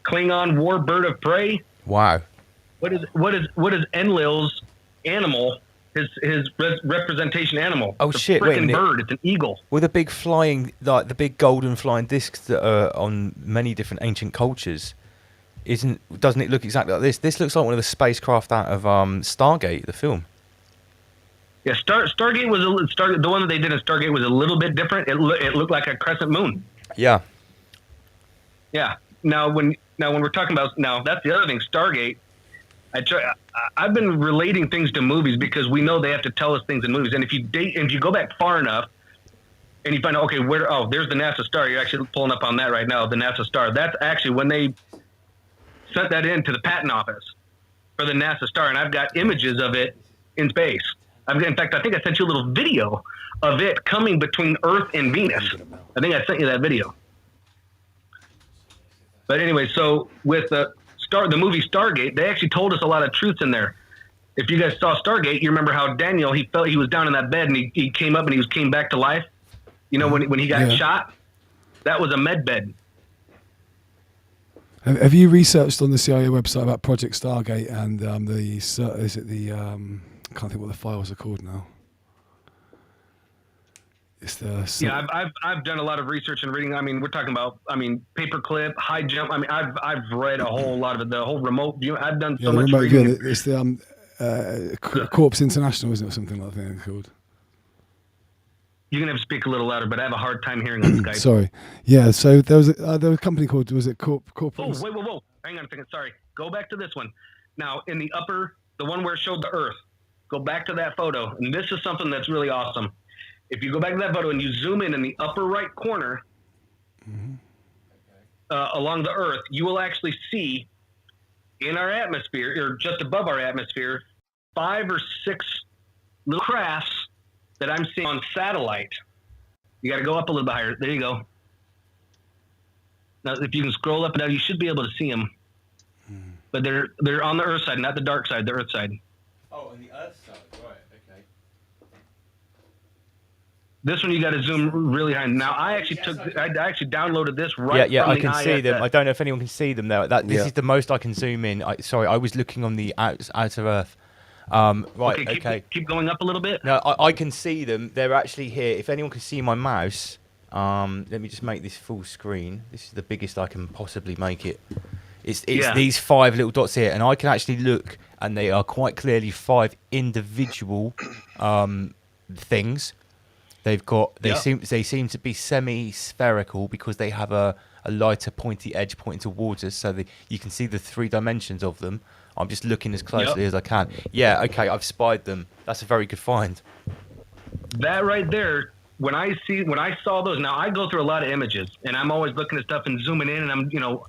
Klingon war bird of prey. Wow. What is Enlil's animal? His representation animal. Oh, it's shit! a Wait a freaking minute. bird. It's an eagle. With a big flying, like the big golden flying discs that are on many different ancient cultures. Doesn't it look exactly like this? This looks like one of the spacecraft out of Stargate, the film. Yeah, Stargate was the one that they did in Stargate was a little bit different. It looked like a crescent moon. Yeah. Yeah. Now when we're talking about that's the other thing. Stargate. I've been relating things to movies because we know they have to tell us things in movies. And if you go back far enough, and you find out, okay, there's the NASA star. You're actually pulling up on that right now. The NASA star. That's actually when they sent that in to the patent office for the NASA star, and I've got images of it in space. In fact, I think I sent you a little video of it coming between Earth and Venus. I think I sent you that video. But anyway, so with the movie Stargate, they actually told us a lot of truths in there. If you guys saw Stargate, you remember how Daniel, he was down in that bed and he came up and he came back to life. You know, when he got shot, that was a med bed. Have you researched on the CIA website about Project Stargate and I can't think what the files are called now. It's the I've done a lot of research and reading. I mean, we're talking about paperclip, high jump. I mean, I've read a whole lot of it. The whole remote view. I've done so much reading. It's the Corpse International, isn't it, or something like that called? You're gonna have to speak a little louder, but I have a hard time hearing on Skype. Sorry. Yeah. So there was a company called, was it Corp? Oh, whoa! Hang on a second. Sorry. Go back to this one. Now, in the upper, the one where it showed the Earth. Go back to that photo, and this is something that's really awesome. If you go back to that photo and you zoom in the upper right corner, along the Earth, you will actually see in our atmosphere, or just above our atmosphere, 5 or 6 little crafts that I'm seeing on satellite. You got to go up a little bit higher. There you go. Now, if you can scroll up and down, you should be able to see them. But they're on the Earth side, not the dark side, the Earth side. Oh, on the Earth side, right? Okay. This one you got to zoom really high. Now I actually downloaded this right. Yeah, from I the can see ISS. them. I don't know if anyone can see them though. This is the most I can zoom in. I was looking on the outer Earth. Right. Okay. Keep going up a little bit. No, I can see them. They're actually here. If anyone can see my mouse, let me just make this full screen. This is the biggest I can possibly make it. It's these 5 little dots here, and I can actually look, and they are quite clearly 5 individual things. They seem to be semi-spherical because they have a lighter pointy edge pointing towards us, so you can see the 3 dimensions of them. I'm just looking as closely as I can. Yeah, okay, I've spied them. That's a very good find. That right there. When I saw those, now I go through a lot of images, and I'm always looking at stuff and zooming in, and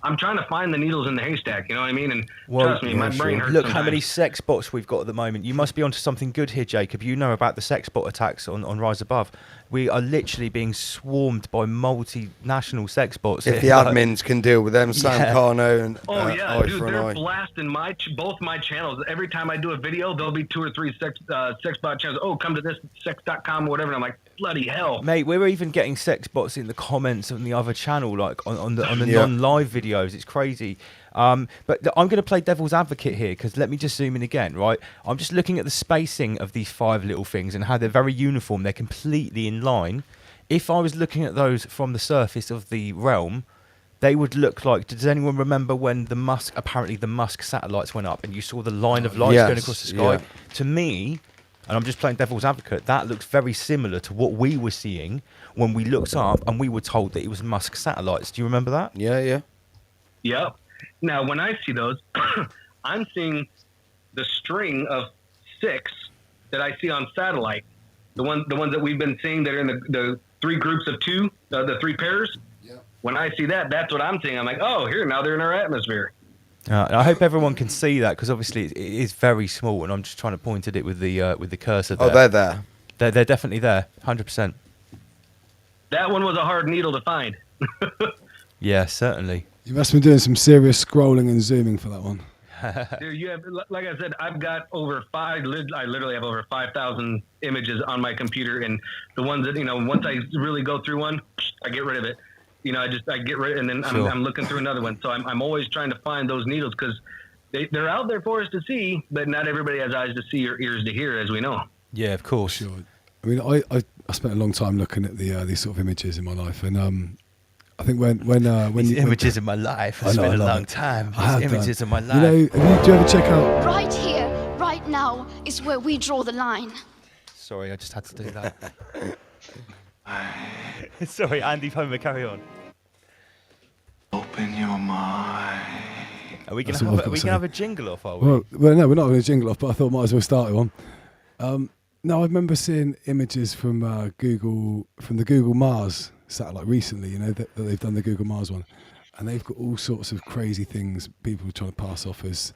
I'm trying to find the needles in the haystack. You know what I mean? And trust me, my brain hurts. Look sometimes. how many sex bots we've got at the moment. You must be onto something good here, Jacob. You know about the sex bot attacks on Rise Above. We are literally being swarmed by multinational sex bots. If the admins can deal with them, Sam Carno and dude, they're blasting both my channels. Every time I do a video, there'll be 2 or 3 sex bot channels. Oh, come to this sex.com or whatever. And I'm like, bloody hell, mate. We're even getting sex bots in the comments on the other channel, like on the non-live videos. It's crazy. But I'm going to play devil's advocate here, because let me just zoom in again, right? I'm just looking at the spacing of these 5 little things and how they're very uniform. They're completely in line. If I was looking at those from the surface of the realm, they would look like... Does anyone remember when the Musk satellites went up and you saw the line of lights going across the sky? To me, and I'm just playing devil's advocate, that looks very similar to what we were seeing when we looked up and we were told that it was Musk satellites. Do you remember that? Yeah. Yep. Now, when I see those, I'm seeing the string of 6 that I see on satellite. The ones that we've been seeing that are in the 3 groups of 2, the 3 pairs. Yeah. When I see that, that's what I'm seeing. I'm like, oh, here, now they're in our atmosphere. I hope everyone can see that, because obviously it is very small, and I'm just trying to point at it with the cursor there. Oh, they're there. They're definitely there, 100%. That one was a hard needle to find. Yeah, certainly. You must have been doing some serious scrolling and zooming for that one. Dude, you have, like I said, I've got over 5. I literally have over 5,000 images on my computer, and the ones that, once I really go through one, I get rid of it. I get rid, and then Sure. I'm looking through another one. So I'm always trying to find those needles, because they're out there for us to see, but not everybody has eyes to see or ears to hear, as we know. Yeah, of course. Sure. I mean, I spent a long time looking at these sort of images in my life, and I think when These images in my life, I spent a long time. These images in my life. Do you ever check out? Right here, right now, is where we draw the line. Sorry, I just had to do that. Sorry, Andy Homer, carry on. Open your mind. Are we gonna have a jingle off? Are we? Well, no, we're not going to jingle off, but I thought might as well start it on. No, I remember seeing images from the Google Mars satellite recently. That they've done the Google Mars one, and they've got all sorts of crazy things people are trying to pass off as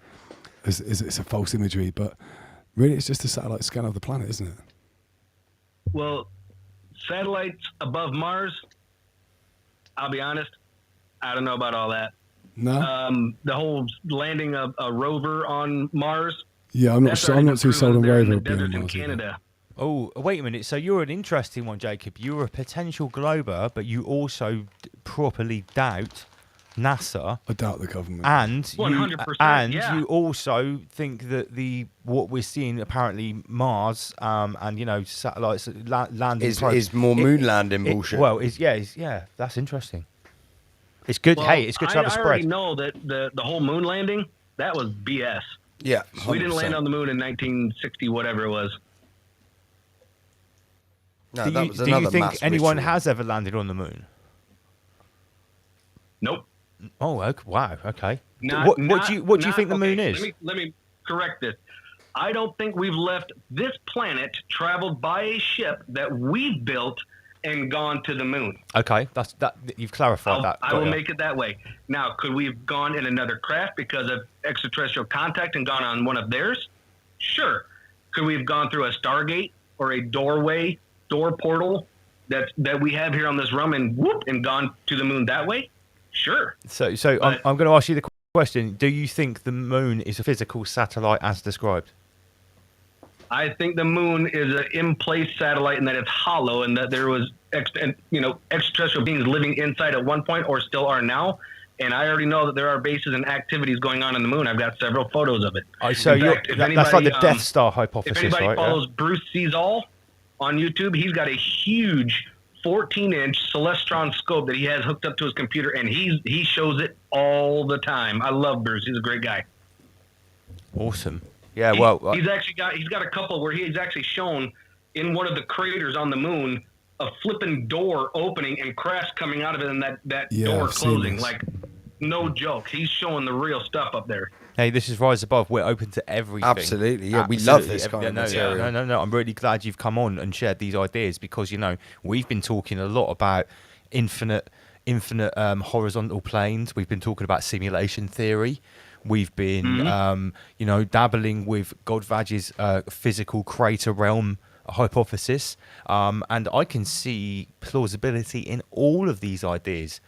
it's a false imagery, but really it's just a satellite scan of the planet, isn't it? Well, satellites above Mars, I'll be honest, I don't know about all that. No. The whole landing of a rover on Mars. Yeah, I'm not too sold on rover being on in Mars. Canada. Oh, wait a minute. So you're an interesting one, Jacob. You're a potential glober, but you also properly doubt NASA. I doubt the government. And 100%, yeah. you also think that what we're seeing, apparently Mars, and satellites landing is more moon landing bullshit. Well, that's interesting. It's good. Well, hey, it's good to have a I spread. already know that the whole moon landing, that was BS. Yeah, 100%. We didn't land on the moon in 1960, whatever it was. No, do you think anyone has ever landed on the moon? Nope. Oh, okay. Wow. Okay. Not, what do you think the moon is? Let me correct this. I don't think we've left this planet, traveled by a ship that we've built, and gone to the moon. Okay, that's that. You've clarified that. I will make it that way. Now, could we have gone in another craft because of extraterrestrial contact and gone on one of theirs? Sure. Could we have gone through a Stargate or a door portal that we have here on this realm and gone to the moon that way? Sure. So I'm going to ask you the question: do you think the moon is a physical satellite as described? I think the moon is an in-place satellite and that it's hollow, and that there was extraterrestrial beings living inside at one point or still are now. And I already know that there are bases and activities going on the moon. I've got several photos of it. So that's like the Death Star hypothesis, if anybody right? follows Bruce Seasall on YouTube, he's got a huge 14-inch Celestron scope that he has hooked up to his computer, and he shows it all the time. I love Bruce. He's a great guy. Awesome. Yeah, he's got a couple where he's actually shown in one of the craters on the moon a flipping door opening and crash coming out of it, and that door closing. Like, no joke. He's showing the real stuff up there. Hey, this is Rise Above. We're open to everything. Absolutely. Yeah, we love this kind of material. No. I'm really glad you've come on and shared these ideas, because we've been talking a lot about infinite horizontal planes. We've been talking about simulation theory. We've been, dabbling with Godvaj's physical crater realm hypothesis, and I can see plausibility in all of these ideas.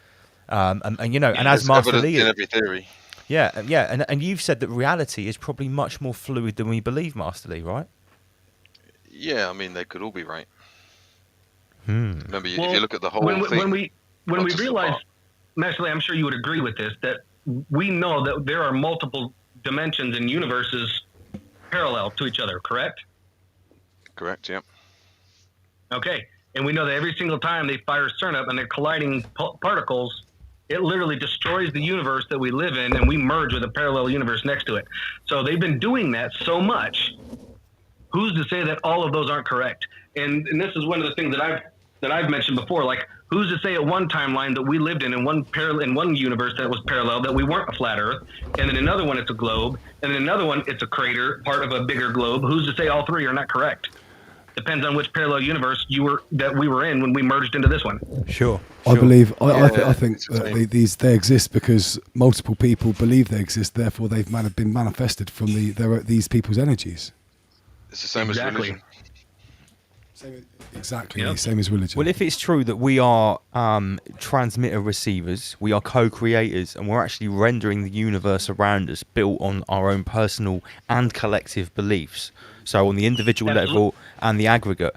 And as Master Lee, in every theory. Yeah, and you've said that reality is probably much more fluid than we believe, Master Lee, right? Yeah, I mean, they could all be right. Remember, if you look at the whole thing, when we realize, Master Lee, I'm sure you would agree with this, that we know that there are multiple dimensions and universes parallel to each other, correct? Correct, yeah. Okay, and we know that every single time they fire CERN up and they're colliding particles, it literally destroys the universe that we live in, and we merge with a parallel universe next to it. So they've been doing that so much. who's to say that all of those aren't correct? And this is one of the things that I've mentioned before. Like, who's to say at one timeline that we lived in one universe that was parallel, that we weren't a flat Earth, and then another one it's a globe, and then another one it's a crater, part of a bigger globe. Who's to say all three are not correct? Depends on which parallel universe we were in when we merged into this one. Sure. I believe. I think that they exist because multiple people believe they exist. Therefore, they've been manifested from these people's energies. It's the same as religion. Exactly, same as religion. Well, if it's true that we are transmitter receivers, we are co-creators, and we're actually rendering the universe around us built on our own personal and collective beliefs, so on the individual level and the aggregate,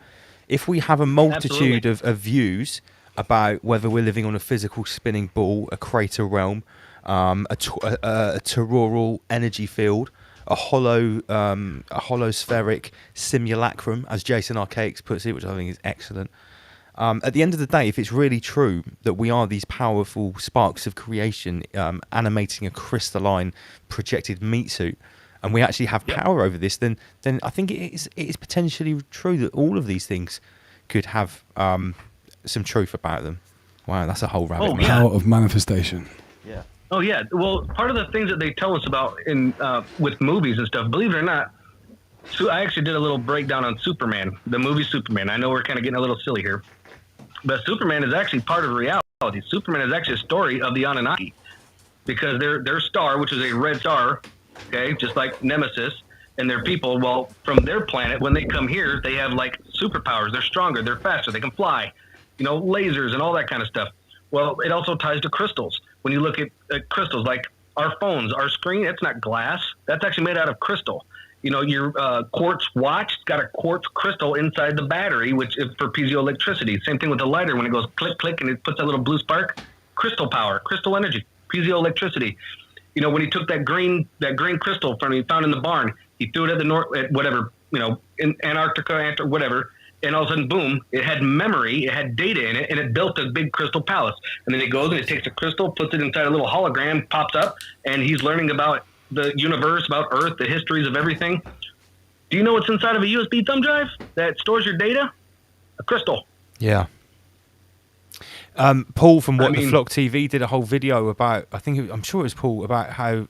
if we have a multitude of views about whether we're living on a physical spinning ball, a crater realm, a toroidal energy field, a holospheric simulacrum, as Jason Archaics puts it, which I think is excellent. At the end of the day, if it's really true that we are these powerful sparks of creation animating a crystalline projected meat suit, and we actually have power over this, then I think it is potentially true that all of these things could have some truth about them. Wow, that's a whole rabbit hole. Power of manifestation. Yeah. Oh yeah. Well, part of the things that they tell us about in with movies and stuff, believe it or not, so I actually did a little breakdown on Superman, the movie Superman. I know we're kind of getting a little silly here, but Superman is actually part of reality. Superman is actually a story of the Anunnaki, because their star, which is a red star, okay, just like Nemesis, and their people, well, from their planet, when they come here, they have like superpowers. They're stronger, they're faster, they can fly, lasers and all that kind of stuff. Well, it also ties to crystals. When you look at crystals, like our phones, our screen, it's not glass. That's actually made out of crystal. Your quartz watch got a quartz crystal inside the battery, which is for piezoelectricity. Same thing with the lighter. When it goes click, click, and it puts that little blue spark, crystal power, crystal energy, piezoelectricity. When he took that green crystal he found in the barn, he threw it at in Antarctica, whatever, and all of a sudden, boom, it had memory, it had data in it, and it built a big crystal palace. And then he goes and he takes a crystal, puts it inside a little hologram, pops up, and he's learning about the universe, about Earth, the histories of everything. Do you know what's inside of a USB thumb drive that stores your data? A crystal. Yeah. Paul from the Flock TV did a whole video about, I'm sure it was Paul, about how,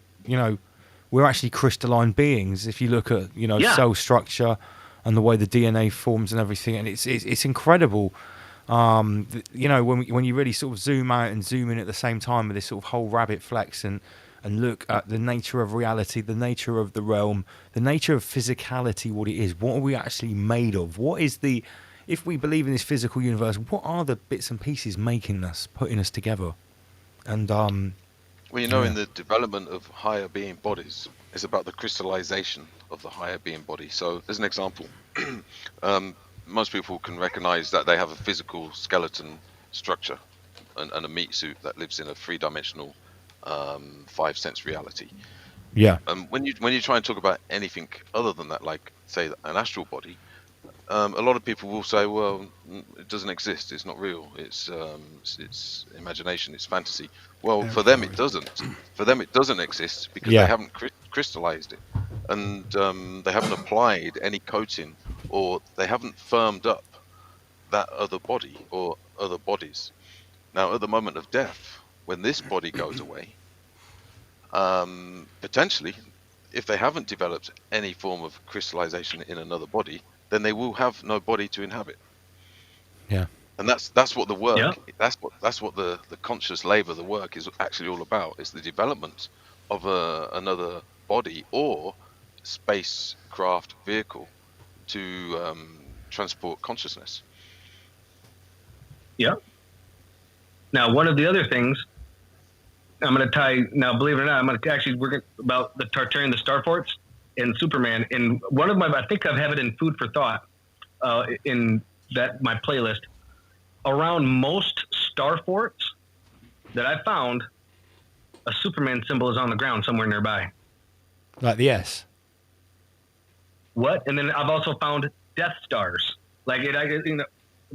we're actually crystalline beings. If you look at, cell structure and the way the DNA forms and everything, and it's incredible. When you really sort of zoom out and zoom in at the same time with this sort of whole rabbit flex and look at the nature of reality, the nature of the realm, the nature of physicality, what it is, what are we actually made of? What is if we believe in this physical universe, what are the bits and pieces making us, putting us together? And in the development of higher being bodies, it's about the crystallization of the higher being body. So as an example, most people can recognize that they have a physical skeleton structure and a meat suit that lives in a three-dimensional 5 sense reality. Yeah. When you try and talk about anything other than that, like say an astral body, a lot of people will say, well, it doesn't exist, it's not real, it's imagination, it's fantasy. Well, for them it doesn't. For them it doesn't exist because they haven't crystallized it, and they haven't applied any coating, or they haven't firmed up that other body or other bodies. Now, at the moment of death, when this body goes away, potentially, if they haven't developed any form of crystallization in another body, then they will have no body to inhabit. Yeah. And that's what the work, that's what the conscious labor, the work is actually all about. It's the development of another body or spacecraft vehicle to transport consciousness. Yeah. Now, one of the other things I'm going to tie, now believe it or not, I'm going to actually work about the Tartarian, the Starforts, and Superman. And one of my, I think I have it in Food for Thought, in my playlist. Around most Starforts that I found, a Superman symbol is on the ground somewhere nearby. Like the S? What? And then I've also found Death Stars. Like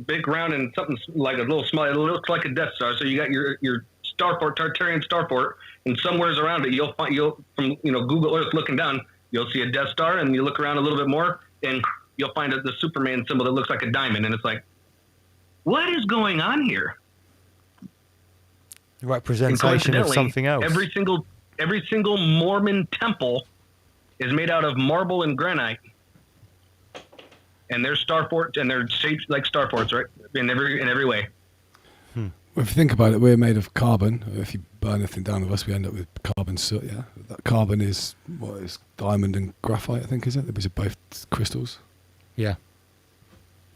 big round and something like a little small, it looks like a Death Star. So you got your Starfort, Tartarian Starfort, and somewheres around it, you'll from Google Earth looking down, you'll see a Death Star, and you look around a little bit more, and you'll find the Superman symbol that looks like a diamond, and it's like, what is going on here? Representation of something else. Every single Mormon temple is made out of marble and granite, and they're star forts, and they're shaped like star forts, right? In every way. Well, if you think about it, we're made of carbon. If you burn anything down with us, we end up with carbon soot. Yeah, that carbon is what is diamond and graphite, I think, is it? These are both crystals. Yeah.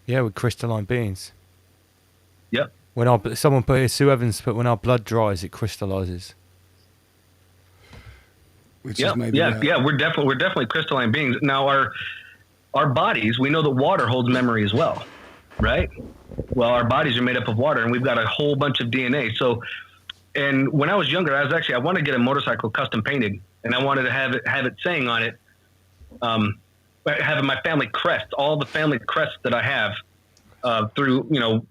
Yeah, we're crystalline beings. Yep. When someone put here, Sue Evans put, when our blood dries, it crystallizes. Which yeah, is maybe yeah. We're definitely crystalline beings. Now our bodies, we know that water holds memory as well, right? Well, our bodies are made up of water, and we've got a whole bunch of DNA. So, and when I was younger, I wanted to get a motorcycle custom painted, and I wanted to have it saying on it, having my family crest, all the family crests that I have. Through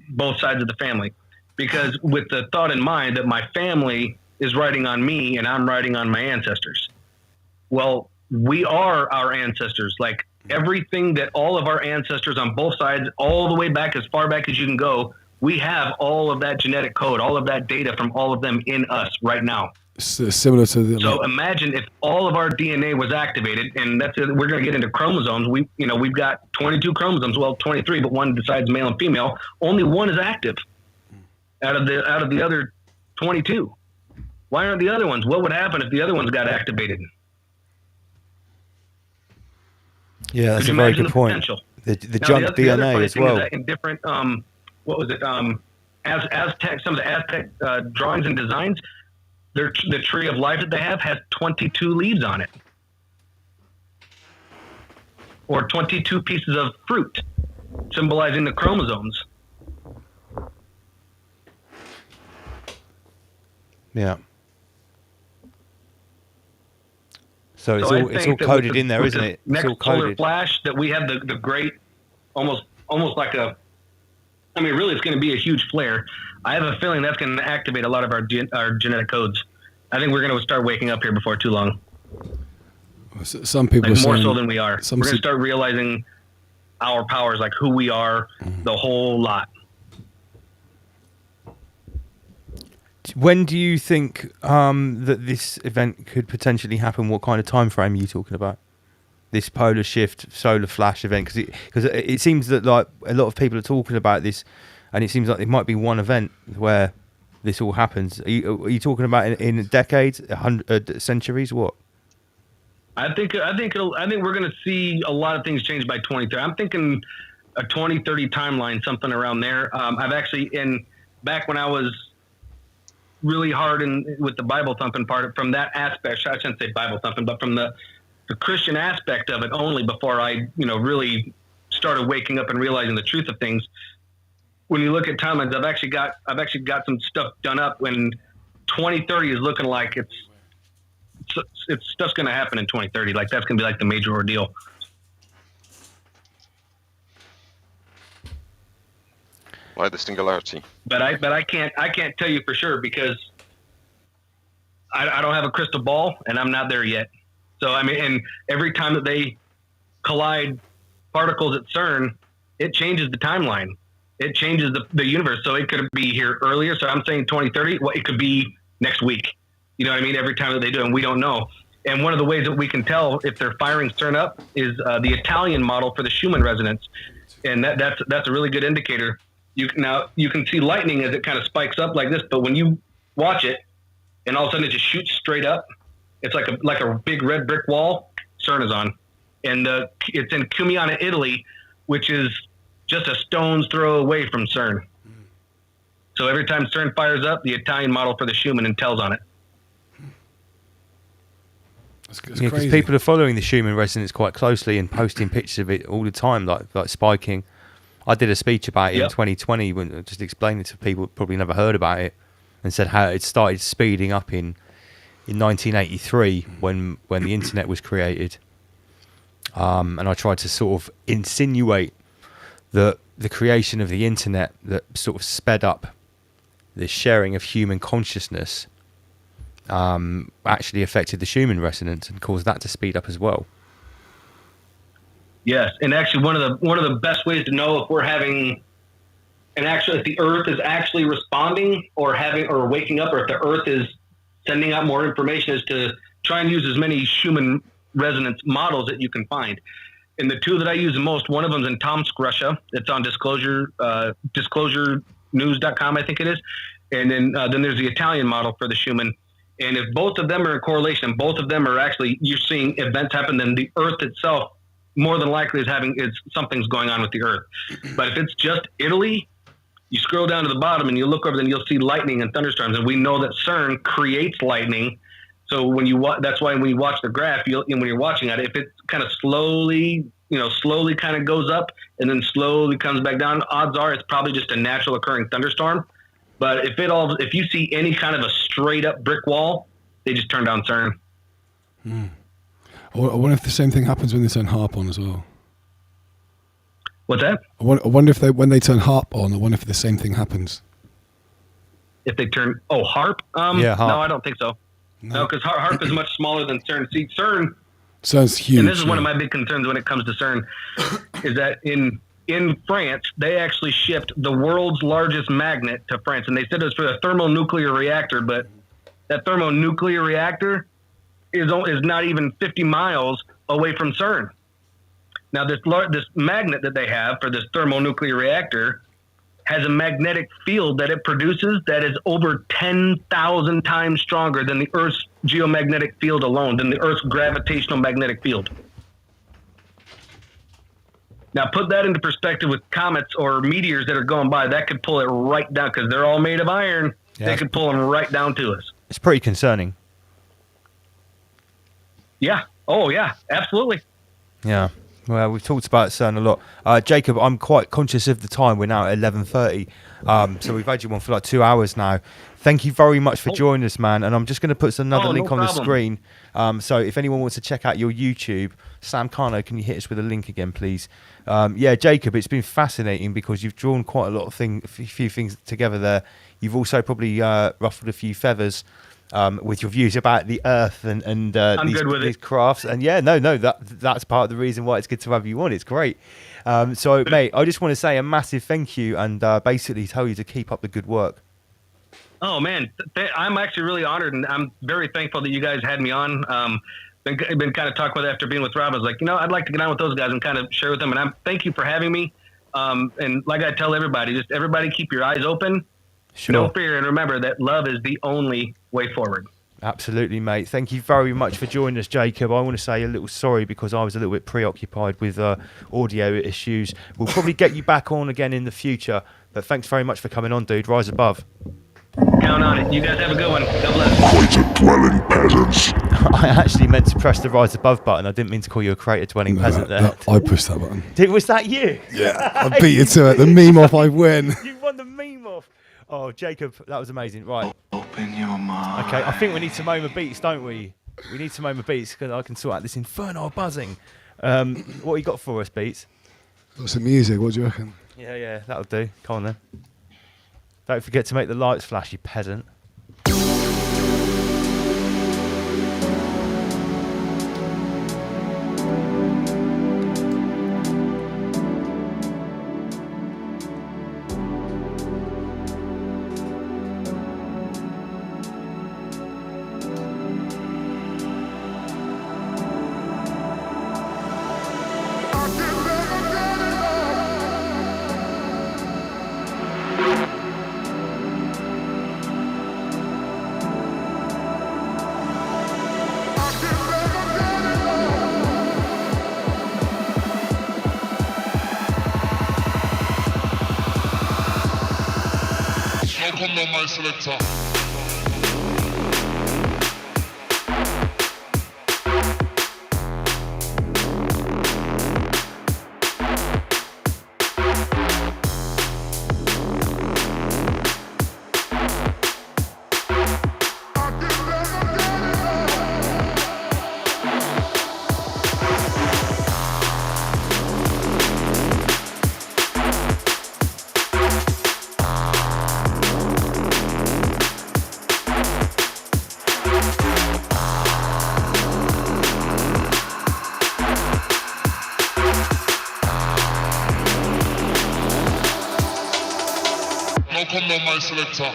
both sides of the family, because with the thought in mind that my family is riding on me and I'm riding on my ancestors. Well, we are our ancestors. Like everything that all of our ancestors on both sides, all the way back as far back as you can go, we have all of that genetic code, all of that data from all of them in us right now. Similar to the. So imagine if all of our DNA was activated, and we're going to get into chromosomes. We've got 22 chromosomes, well 23, but one decides male and female. Only one is active out of the other 22. Why aren't the other ones? What would happen if the other ones got activated? Yeah, that's a very good point. The junk DNA as well. In different, what was it? Aztec. Some of the Aztec drawings and designs. The tree of life that they have has 22 leaves on it, or 22 pieces of fruit, symbolizing the chromosomes. Yeah. So it's all coded in there, isn't it? It's all coded. Solar flash that we have the great, almost like a. I mean, really, it's going to be a huge flare. I have a feeling that's going to activate a lot of our genetic codes. I think we're going to start waking up here before too long. Some people like are more saying, so than we are. We're going to start realizing our powers, like who we are, the whole lot. When do you think that this event could potentially happen? What kind of time frame are you talking about? This polar shift, solar flash event, because it seems that like a lot of people are talking about this, and it seems like it might be one event where this all happens. Are you talking about in decades, centuries? What? I think we're going to see a lot of things change by 2030. I'm thinking a 2030 timeline, something around there. I've actually back when I was really hard with the Bible thumping part, from that aspect. I shouldn't say Bible thumping, but from the Christian aspect of it only, before I really started waking up and realizing the truth of things. When you look at timelines, I've actually got some stuff done up when 2030 is looking like it's stuff's going to happen in 2030. Like that's going to be like the major ordeal. Like the singularity. But I can't tell you for sure, because I don't have a crystal ball and I'm not there yet. So I mean, and every time that they collide particles at CERN, it changes the timeline. It changes the universe. So it could be here earlier. So I'm saying 2030. Well, it could be next week. You know what I mean? Every time that they do it, and we don't know. And one of the ways that we can tell if they're firing CERN up is the Italian model for the Schumann resonance, and that's a really good indicator. You can see lightning as it kind of spikes up like this, but when you watch it, and all of a sudden it just shoots straight up, it's like a big red brick wall. CERN is on, and it's in Cumiana, Italy, which is just a stone's throw away from CERN. So every time CERN fires up, the Italian model for the Schumann and tells on it. Because people are following the Schumann resonance quite closely and posting pictures of it all the time, like spiking. I did a speech about it in 2020, when just explaining to people who probably never heard about it, and said how it started speeding up in 1983 when the internet was created. And I tried to sort of insinuate that the creation of the internet that sort of sped up the sharing of human consciousness actually affected the Schumann resonance and caused that to speed up as well. Yes, and actually one of the best ways to know if we're having if the Earth is actually responding or waking up, or if the Earth is sending out more information, is to try and use as many Schumann resonance models that you can find. And the two that I use the most, one of them is in Tomsk, Russia. It's on disclosurenews.com, I think it is. And then there's the Italian model for the Schumann. And if both of them are in correlation, both of them are actually, you're seeing events happen, then the Earth itself more than likely something's going on with the Earth. But if it's just Italy, you scroll down to the bottom and you look over, then you'll see lightning and thunderstorms. And we know that CERN creates lightning. So that's why when you watch the graph, when you're watching it, if it kind of slowly kind of goes up and then slowly comes back down, odds are it's probably just a natural occurring thunderstorm. But if you see any kind of a straight up brick wall, they just turn down CERN. I wonder if the same thing happens when they turn HARP on as well. What's that? I wonder if when they turn HARP on, I wonder if the same thing happens. If they turn HARP? HARP. No, I don't think so. No, because HARP is much smaller than CERN. See, CERN's huge. And this is one of my big concerns when it comes to CERN, is that in France, they actually shipped the world's largest magnet to France. And they said it was for the thermonuclear reactor, but that thermonuclear reactor is not even 50 miles away from CERN. Now, this magnet that they have for this thermonuclear reactor has a magnetic field that it produces that is over 10,000 times stronger than the Earth's geomagnetic field alone, than the Earth's gravitational magnetic field. Now, put that into perspective with comets or meteors that are going by. That could pull it right down, because they're all made of iron. Yeah. They could pull them right down to us. It's pretty concerning. Yeah. Oh, yeah. Absolutely. Yeah. Well, we've talked about CERN a lot. Jacob, I'm quite conscious of the time. We're now at 11:30. So we've had you on for like 2 hours now. Thank you very much for joining us, man. And I'm just going to put another link on the screen. So if anyone wants to check out your YouTube, Sam Carno, can you hit us with a link again, please? Jacob, it's been fascinating because you've drawn quite a lot of a few things together there. You've also probably ruffled a few feathers with your views about the Earth and these crafts. And that's part of the reason why it's good to have you on. It's great. So, mate, I just want to say a massive thank you and basically tell you to keep up the good work. Oh, man, I'm actually really honored, and I'm very thankful that you guys had me on. Been kind of talking with after being with Rob. I was like, I'd like to get on with those guys and kind of share with them. And thank you for having me. And like I tell everybody, just everybody keep your eyes open. Sure. No fear, and remember that love is the only way forward. Absolutely, mate. Thank you very much for joining us, Jacob. I want to say a little sorry because I was a little bit preoccupied with audio issues. We'll probably get you back on again in the future, but thanks very much for coming on, dude. Rise above. Count on it. You guys have a good one. God bless. Crater-dwelling peasants. I actually meant to press the rise above button. I didn't mean to call you a crater-dwelling peasant there. I pushed that button. Was that you? Yeah, I beat you to it. The meme off, I win. You won the meme off. Oh, Jacob, that was amazing. Right. Open your mind. Okay, I think we need some Moma beats, don't we? We need some Moma beats because I can sort out this infernal buzzing. What you got for us, Beats? Got some music, what do you reckon? Yeah, that'll do. Come on then. Don't forget to make the lights flash, you peasant. Selector. come down my selector.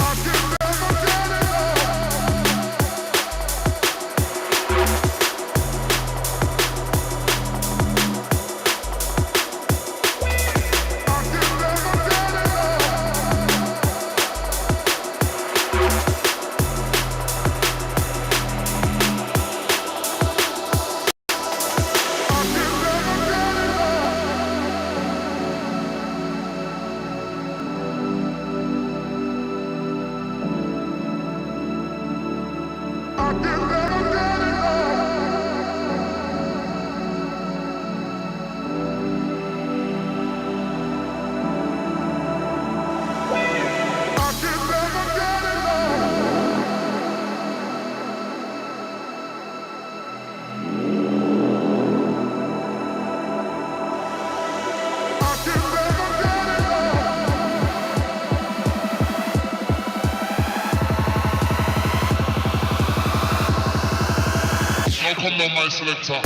Come down my selector.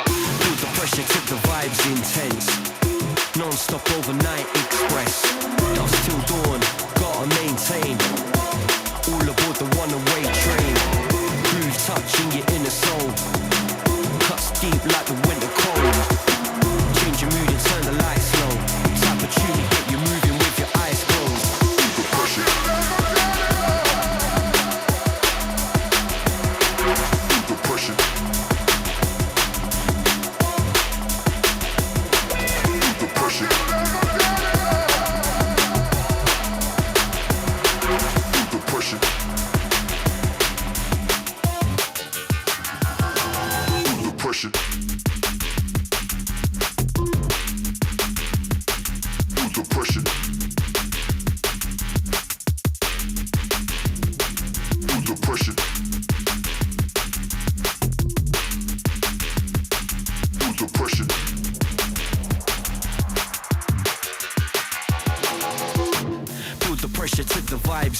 Feel the pressure, keep the vibes intense. Non-stop overnight express. Dusk till dawn, gotta maintain. All aboard the one-way train. Groove touching your inner soul. Cuts deep like the winter cold. Change your mood and turn the lights low. Type of tune to get you moving with your eyes closed. The pressure. The pressure.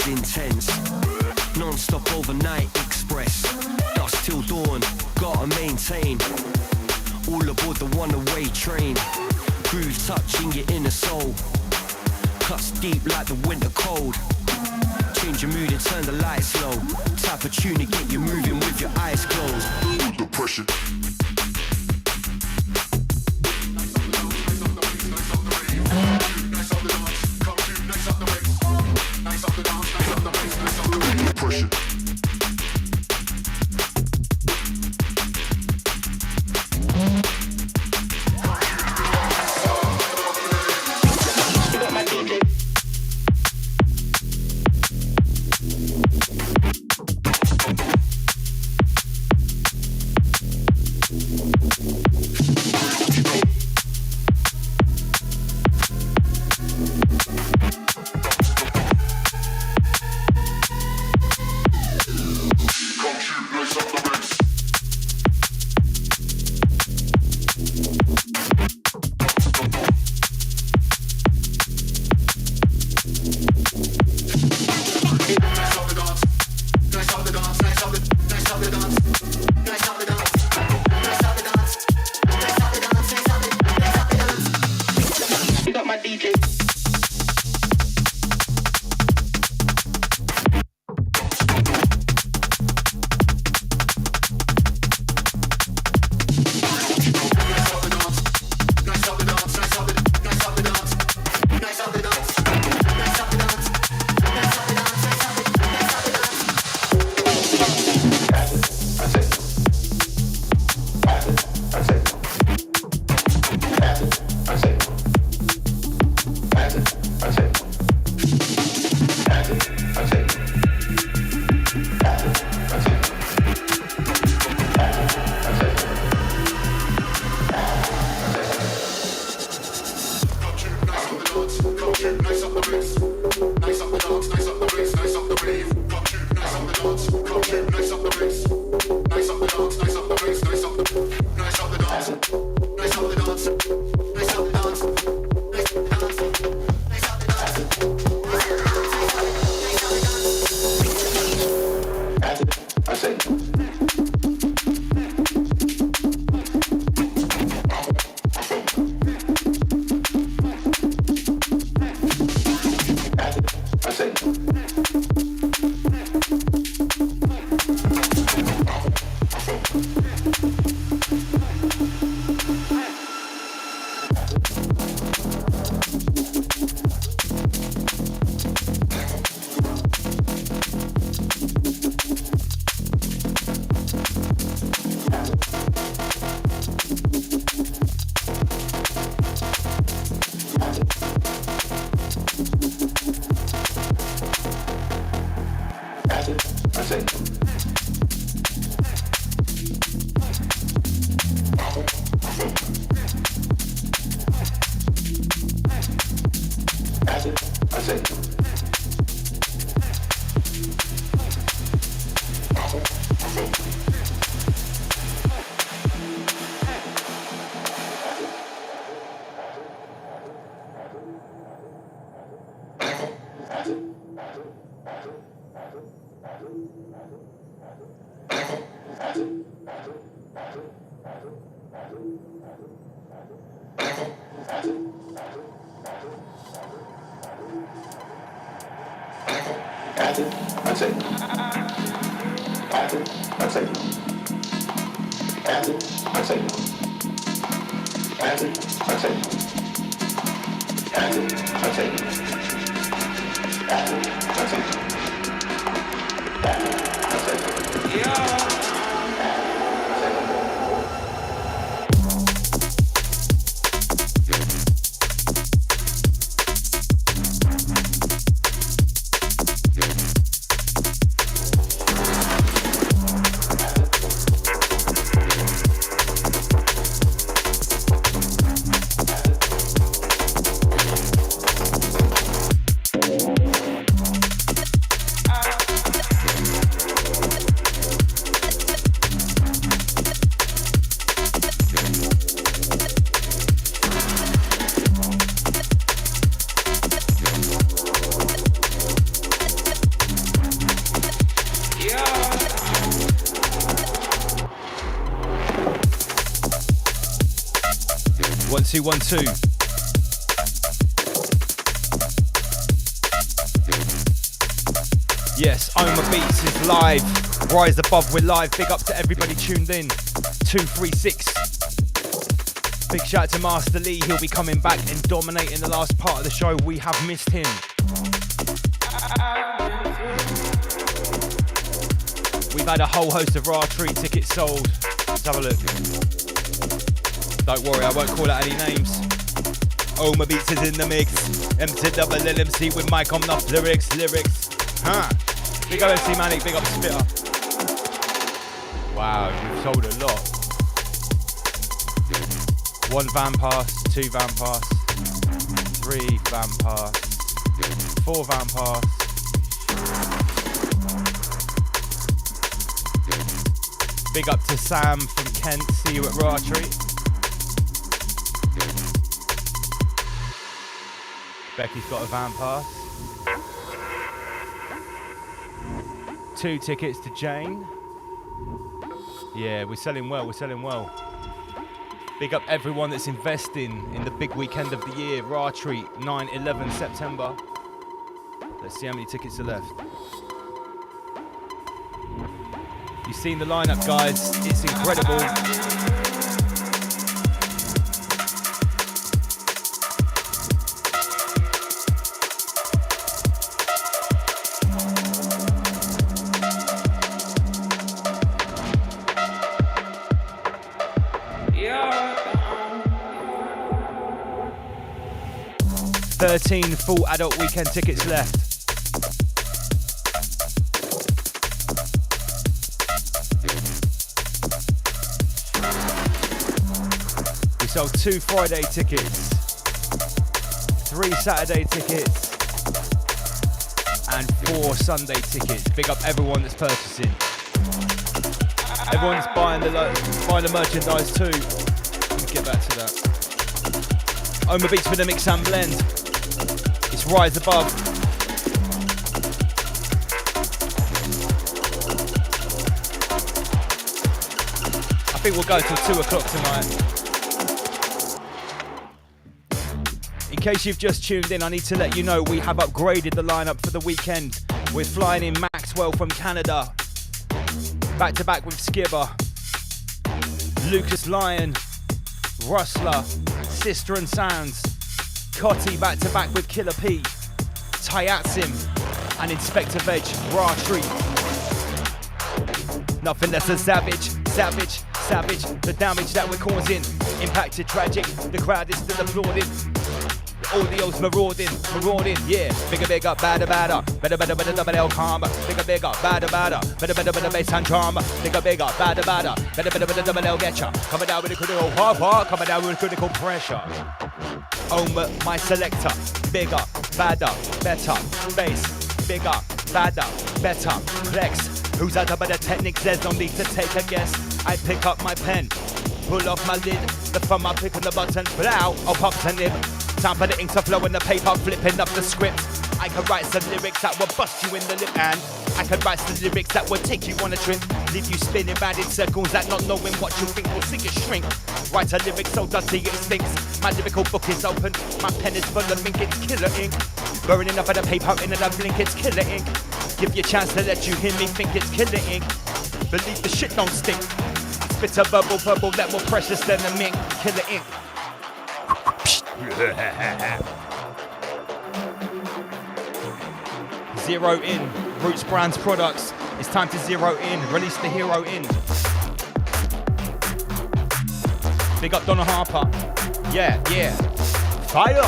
Intense, non-stop overnight express. Dusk till dawn, gotta maintain. All aboard the one-way train. Groove touching your inner soul. Cuts deep like the winter cold. Change your mood and turn the lights low. Type of tune to get you moving with your eyes closed. The pressure. One, two, 1, 2. Yes, Oma Beats is live. Rise Above, we're live. Big up to everybody tuned in. 236. Big shout out to Master Lee. He'll be coming back and dominating the last part of the show. We have missed him. We've had a whole host of Raw Treat tickets sold. Let's have a look. Don't worry, I won't call out any names. Oma Beats is in the mix. MC with Mike on the lyrics. Huh. Big up MC Manic, big up Spitter. Wow, we've sold a lot. 1 van pass, 2 van pass, 3 van pass, 4 van pass. Big up to Sam from Kent, see you at Raw Treat. Becky's got a van pass. 2 tickets to Jane. Yeah, we're selling well. Big up everyone that's investing in the big weekend of the year. Raw Treat, 9-11 September. Let's see how many tickets are left. You've seen the lineup, guys. It's incredible. Yeah. 13 full adult weekend tickets left. We sold 2 Friday tickets, 3 Saturday tickets, and 4 Sunday tickets. Big up everyone that's purchasing. Everyone's buying the merchandise too. Let me get back to that. Oma Beats with the mix and blend. It's Rise Above. I think we'll go till 2 o'clock tonight. In case you've just tuned in, I need to let you know we have upgraded the lineup for the weekend. We're flying in Maxwell from Canada. Back to back with Skibber, Lucas Lyon, Rustler, Sister and Sounds, Cotty back to back with Killer P, Tyatsim, and Inspector Veg, Raw Treat. Nothing less than savage. The damage that we're causing, impacted tragic. The crowd is still applauding. Audio's marauding, yeah. Bigger, badder, better, calm. Bigger, badder, better, bass and drum. Bigger, badder, better, get ya. Coming down with a critical coming down with critical pressure. My selector, bigger, badder, better, bass, bigger, badder, better, flex. Who's out about the techniques? There's no need to take a guess. I pick up my pen, pull off my lid, the thumb I pick on the button, blow, I'll pop the nib. Time for the ink to flow in the paper, flipping up the script. I can write some lyrics that will bust you in the lip, and I can write some lyrics that will take you on a trip, leave you spinning round in circles, that not knowing what you think will see you shrink. Write a lyric so dusty it stinks. My lyrical book is open, my pen is full of ink, it's killer ink. Burning up at the paper in a blink, it's killer ink. Give you a chance to let you hear me think it's killer ink. Believe the shit don't stink. I spit a bubble that more precious than a mink. Killer ink. Zero in, Roots Brands products. It's time to zero in, release the hero in. Big up Donna Harper. Yeah, yeah. Fire!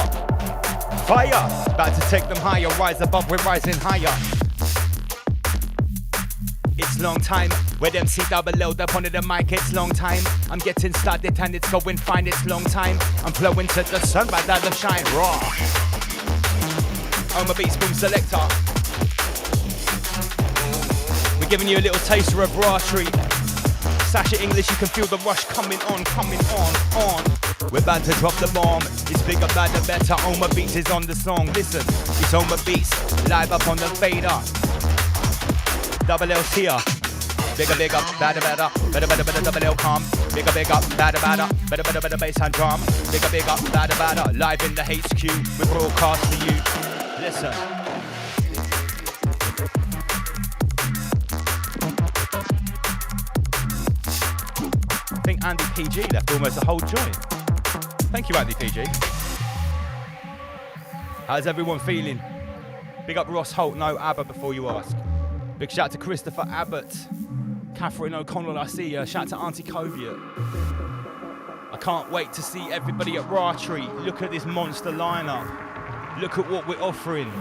Fire! About to take them higher, rise above, we're rising higher. It's long time, with MC double L up onto the mic, it's long time. I'm getting started and it's going fine, it's long time. I'm flowing to the sun, but that the shine raw. I'm a beat spoon selector. We're giving you a little taster of raw treat. Sasha English, you can feel the rush coming on. We're about to drop the bomb. It's bigger, badder, better. Oma Beats is on the song. Listen, it's Oma Beats, live up on the fader. Double L's here. Bigger, badder, better, double L calm. Bigger, badder, bass and drum. Bigger, badder, live in the HQ. We broadcast to you. Listen. I think Andy PG left almost a whole joint. Thank you, Andy PG. How's everyone feeling? Big up Ross Holt, no ABBA before you ask. Big shout out to Christopher Abbott. Catherine O'Connell, I see you. Shout out to Auntie Coviot. I can't wait to see everybody at Raw Tree. Look at this monster lineup. Look at what we're offering.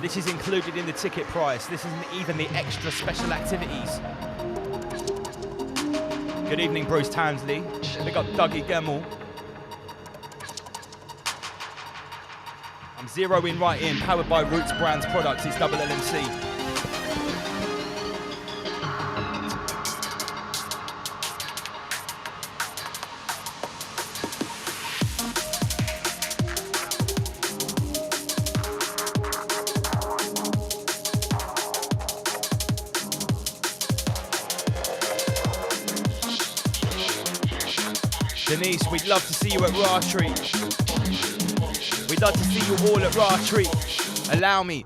This is included in the ticket price. This isn't even the extra special activities. Good evening, Bruce Townsley. Big up Dougie Gemmell. I'm zeroing right in, powered by Roots Brands products. It's Double LMC. Denise, we'd love to see you at Raw Tree. We'd love to see you all at Raw Tree. Allow me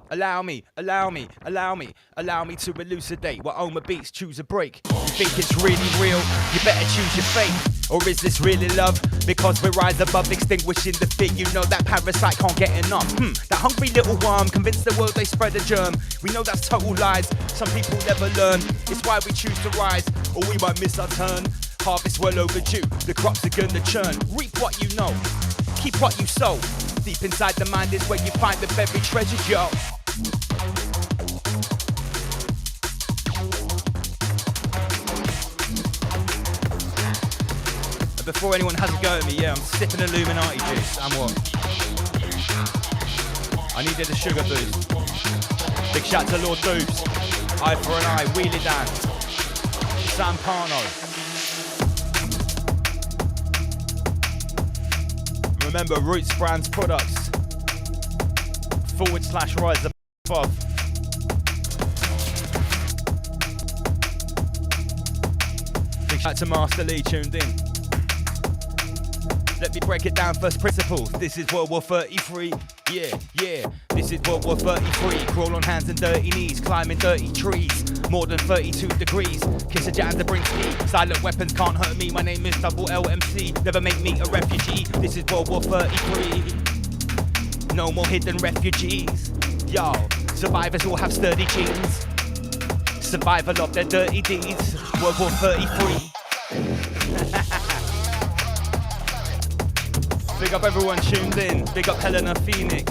to elucidate what Oma Beats choose a break. You think it's really real? You better choose your fate. Or is this really love? Because we rise above extinguishing the fear. You know that parasite can't get enough. That hungry little worm convinced the world they spread a germ. We know that's total lies. Some people never learn. It's why we choose to rise, or we might miss our turn. Harvest well overdue, the crops are gonna churn. Reap what you know, keep what you sow. Deep inside the mind is where you find the buried treasure, yo. And before anyone has a go at me, yeah, I'm sipping Illuminati juice, and what? I needed a sugar boost. Big shout to Lord Doobs, Eye for an Eye, Wheelie Dan, Sam Parno. Remember, Roots Brands products, /rise above. Big shout to Master Lee tuned in. Let me break it down first principles. This is World War 33. Yeah. This is World War 33. Crawl on hands and dirty knees, climbing dirty trees. More than 32 degrees. Kiss a jan to bring ski. Silent weapons can't hurt me. My name is Double LMC. Never make me a refugee. This is World War 33. No more hidden refugees. Yo, survivors will have sturdy genes. Survival of their dirty deeds. World War 33. Big up everyone tuned in. Big up Helena Phoenix.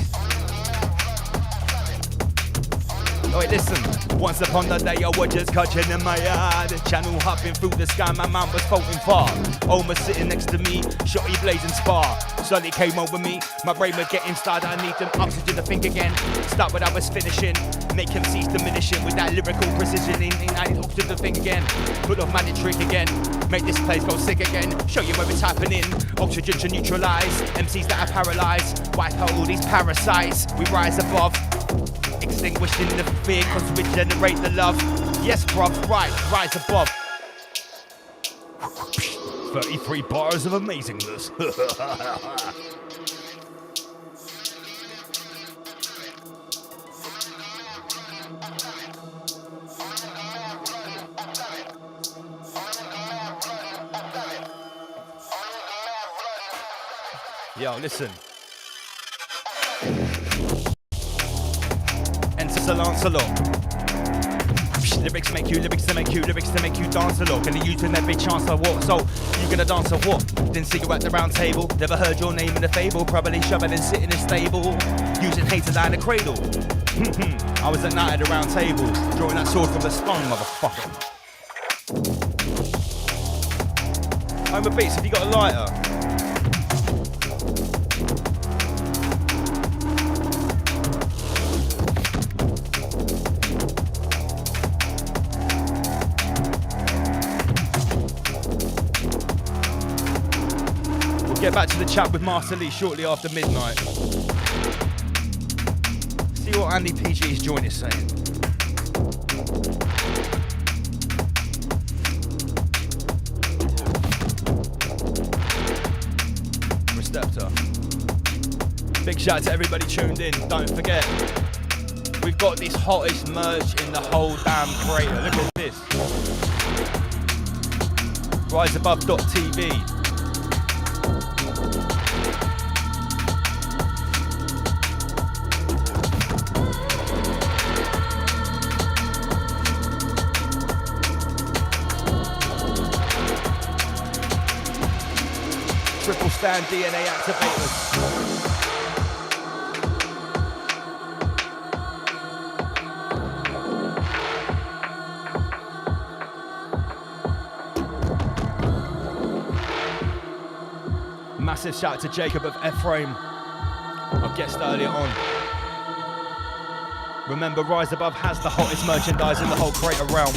Oi, listen. Once upon a day, I was just catching in my yard. Channel hopping through the sky, my man was floating far. Oma sitting next to me, shotty blazing spar. Slowly came over me, my brain was getting started. I need them oxygen to think again. Start what I was finishing, make him cease diminishing with that lyrical precision. I need oxygen to think again. Put off magic trick again, make this place go sick again. Show you where it's happening. Oxygen to neutralize MCs that are paralyzed. Wipe out all these parasites. We rise above, extinguishing the fear, cause we generate the love. Yes, bruv, right, rise above. 33 bars of amazingness. Yo, listen. Enter Sir Lancelot. Lyrics make you, lyrics to make you, lyrics to make you dance along. Gonna use in every chance I walk. So you gonna dance or what? Didn't see you at the round table. Never heard your name in the fable. Probably shoving and sitting in stable. Using hate to line the cradle. I was at night at the round table, drawing that sword from the spine, motherfucker. I'm a beast. Have you got a lighter? Get back to the chat with Master Lee shortly after midnight. See what Andy PG's joint is saying. Receptor. Big shout out to everybody tuned in. Don't forget, we've got this hottest merch in the whole damn crater. Look at this. RiseAbove.tv. Triple stand DNA activators. Massive shout out to Jacob of Ephraim, our guest earlier on. Remember, Rise Above has the hottest merchandise in the whole creator realm.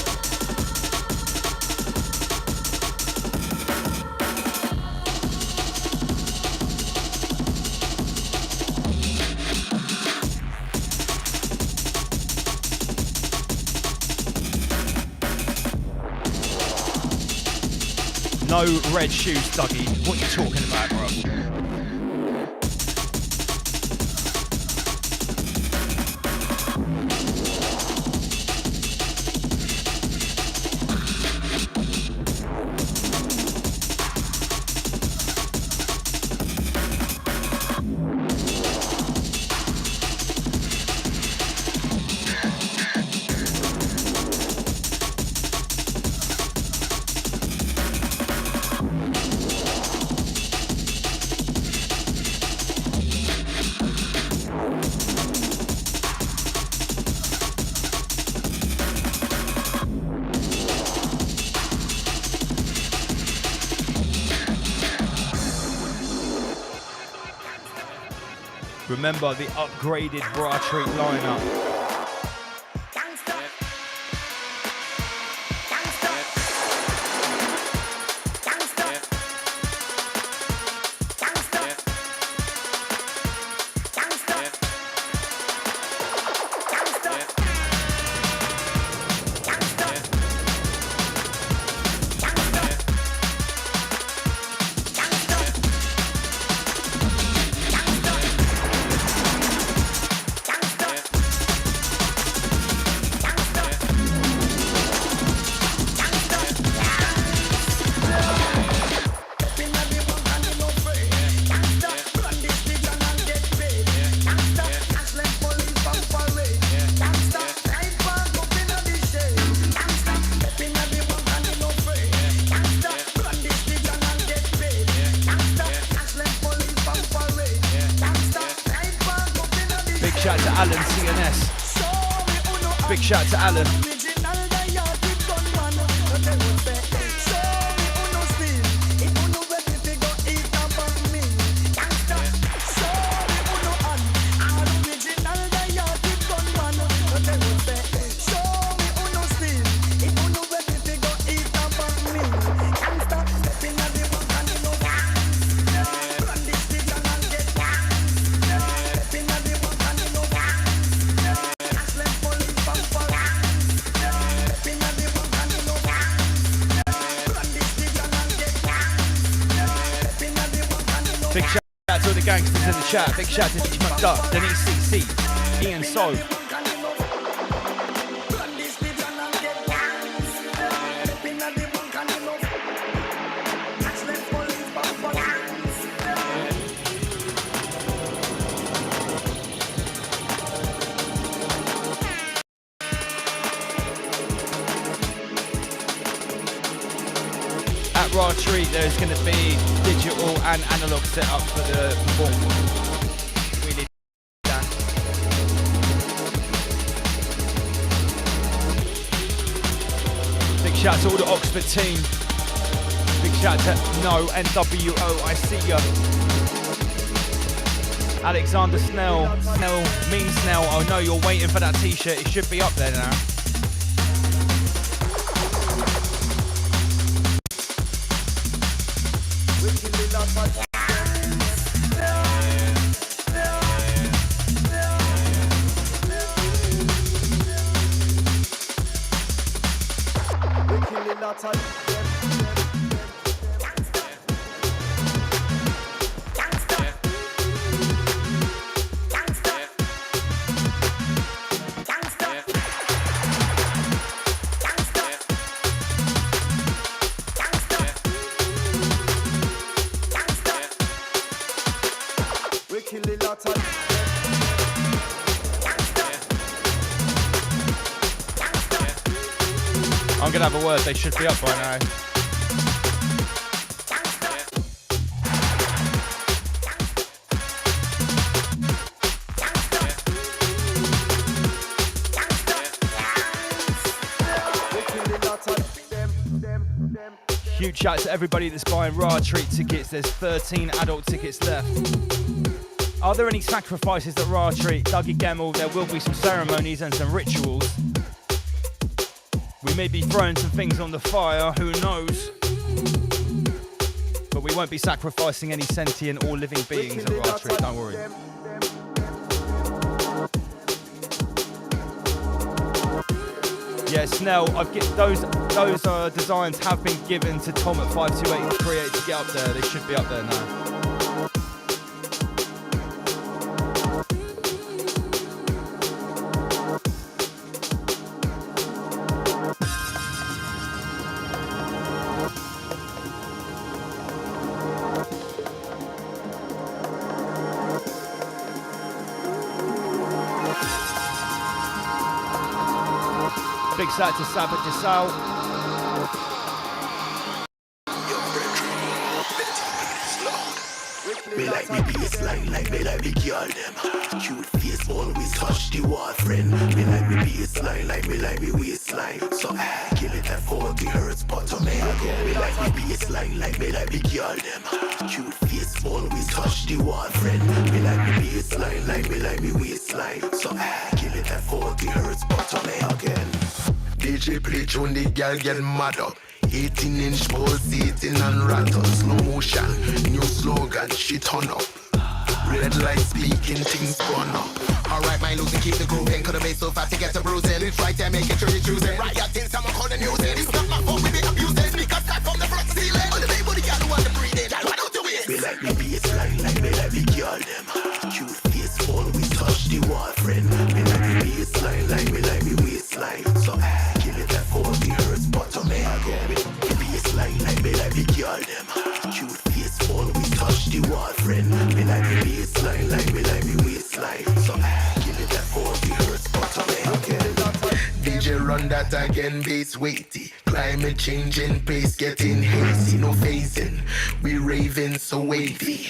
No red shoes, Dougie. What are you talking about, bro? Remember the upgraded Bra Treat lineup. Shout out to Alan CNS. Big shout to Alan. Big shout out to all the gangsters in the chat. Big shout to Ditch McDuck, Denise CC, Ian So. At Raw Treat, there's going to be digital and analog setup for the performance. We need that. Big shout to all the Oxford team. Big shout to No NWO, I see ya. Alexander Snell, Mean Snell, I know you're waiting for that t-shirt, it should be up there now. I'm gonna have a word, they should be up by now. Huge shout to everybody that's buying Raw Treat tickets. There's 13 adult tickets left. Are there any sacrifices at Raw Treat? Dougie Gemmell, there will be some ceremonies and some rituals. We may be throwing some things on the fire, who knows? But we won't be sacrificing any sentient or living beings at Raw Treat, don't worry. Yeah, Snell, those designs have been given to Tom at 52838 to get up there. They should be up there now. Big shout to Sabbath Jasal. Me like me baseline, like me like me girl them. Cute face always touch the wall, friend. Me like me baseline, like me waistline. So I give it that 40 hertz, but to me again. Me like me baseline, like me girl them. Cute face always touch the wall, friend. Me like me baseline, like me waistline. So I give it that 40 hertz, but to me again. DJ play tune, the girl get mad up. 18-inch pulsating and rattle, slow motion, new slogan, she turn up. Red light speaking, things burn up. Alright, my losing, keep the grooving. Could have made so fast to get to bruising. It's right there, making sure you're choosing. Right, yeah, things I'm calling using. It's not my fault, we be abusing. Sneakers start from the front ceiling. On the day, body, girl, who want to breathe in. Why don't you wait? Me like me baseline, like me girl, them. Cute face, always touch the wall, friend. Me like me baseline, like me waistline. So I give it that 40 hertz, but to me again. Baseline, like me girl, them. Cute face, always touch the wall, friend. Me like me baseline, like me waistline. So I give it that 40 hertz, but to me again. DJ run that again, bass weighty. Climate changing, pace getting hazy, no phasing. We raving so wavy.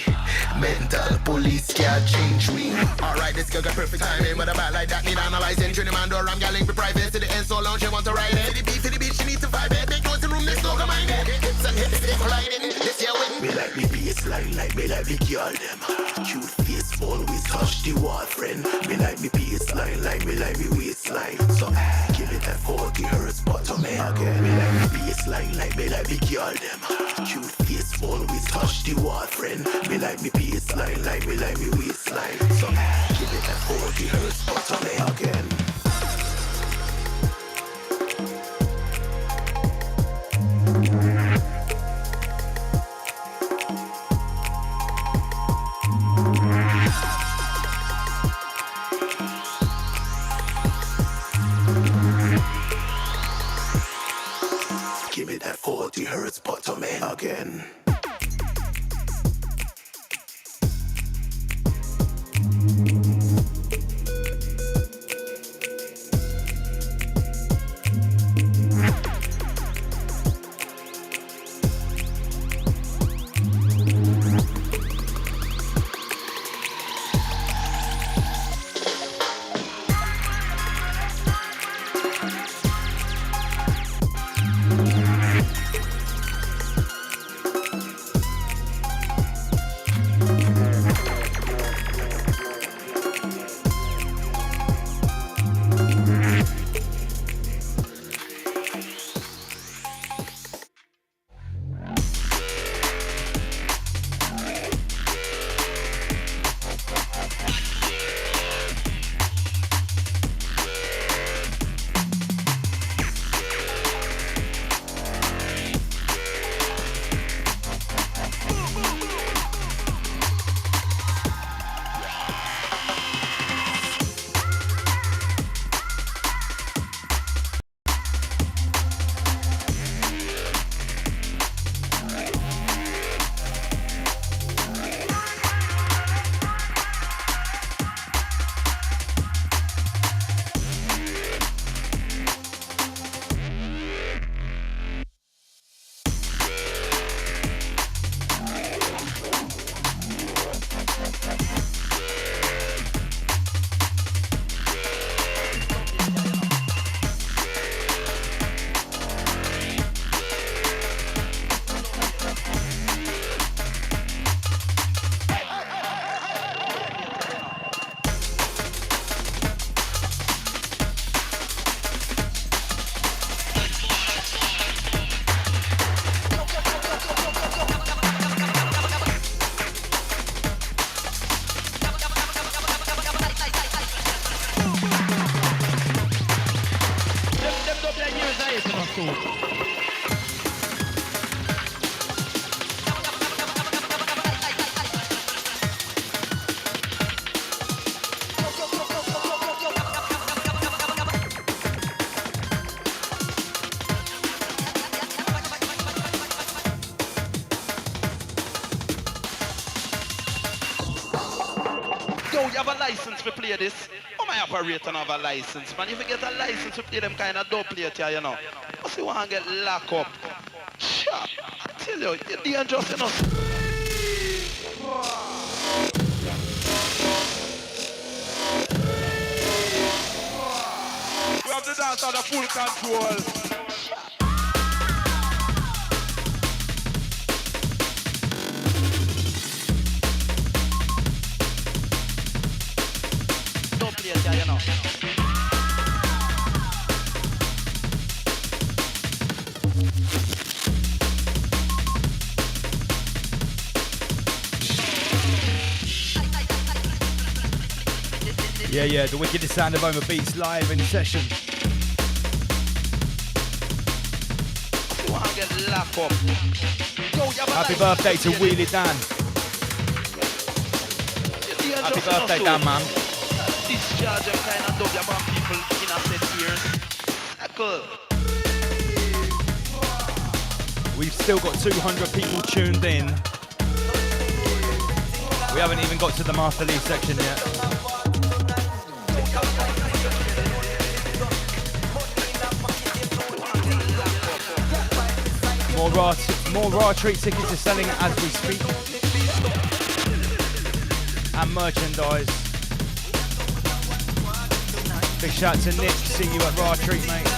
Mental police can't change me. Alright, this girl got perfect timing, but about like that need analyzing. Trinity man, door, I'm galling, private. To the end so long, she want to ride it. To the beat, to the beat, she need to vibe it. They go to room, they smoke a mind it. Hips and hips, they colliding. This year with me like me baseline, like me like me girl them. Cute face, always touch the wall, friend. Me like me baseline, like me waistline. So give it that 40 hertz, but to me again. Me like me baseline, like me girl them. Cute face, always touch the wall, friend. Me like me baseline, like me waistline. So give it that 40 hertz, but to me again. Give me that 40 hertz, but to me again. Yo, you have a license to play this? Oh, my operator don't have a license, man. If you get a license to play them kind of dope plate here, you know. What's you want to get locked up? Chop. I tell you, you're dangerous enough. We have the dance under full control. You know. Yeah, the wickedest sound of Oma Beats live in session. Happy birthday to Wheelie Dan. Happy birthday, Dan, man. Discharge them kind of dub about people in a set years. We've still got 200 people tuned in. We haven't even got to the Master League section yet. More raw treat tickets are selling as we speak. And merchandise. Big shout to Nick. See you at Raw Treat, mate.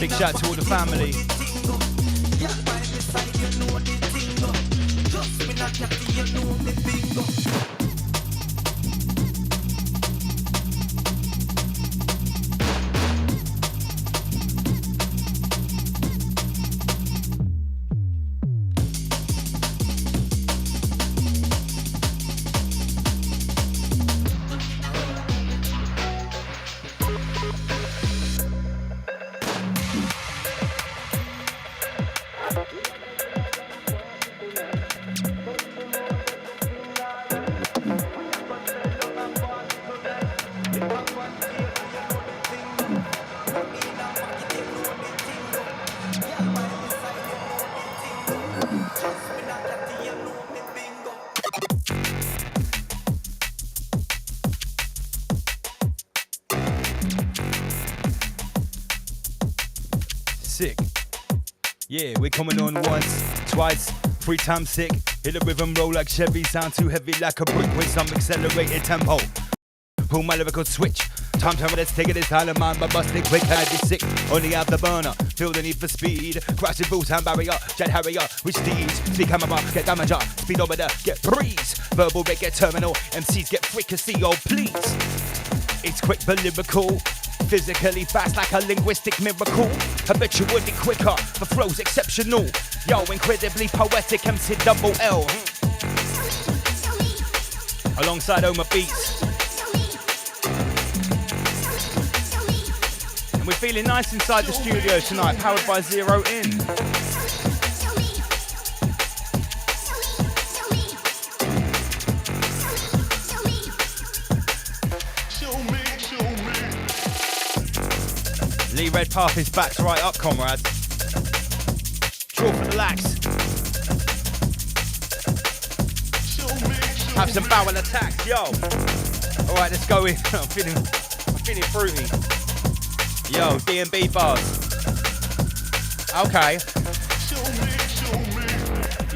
Big shout to all the family. Sick. Yeah, we're coming on once, twice, 3 times sick. Hit the rhythm roll like Chevy, sound too heavy like a brick with some accelerated tempo. Pull my lyrical switch. Time to let's take it this time of mine, but bust it quick, I'd be sick. Only have the burner, feel the need for speed. Crash the full-time barrier, jet harrier, reach these. Speak camera, get damager, speed over there, get breeze. Verbal rate, get terminal, MCs get fricassee, oh please. It's quick but lyrical. Physically fast like a linguistic miracle. Habitually quicker, the flow's exceptional. Yo, incredibly poetic MC double L. Alongside Oma Beats. And we're feeling nice inside the studio tonight, powered by Zero In. Lee Redpath is backed right up, comrades. Draw for the lax. Have some bowel attacks, yo. Alright, let's go in. I'm feeling fruity. Yo, D&B bars. Okay.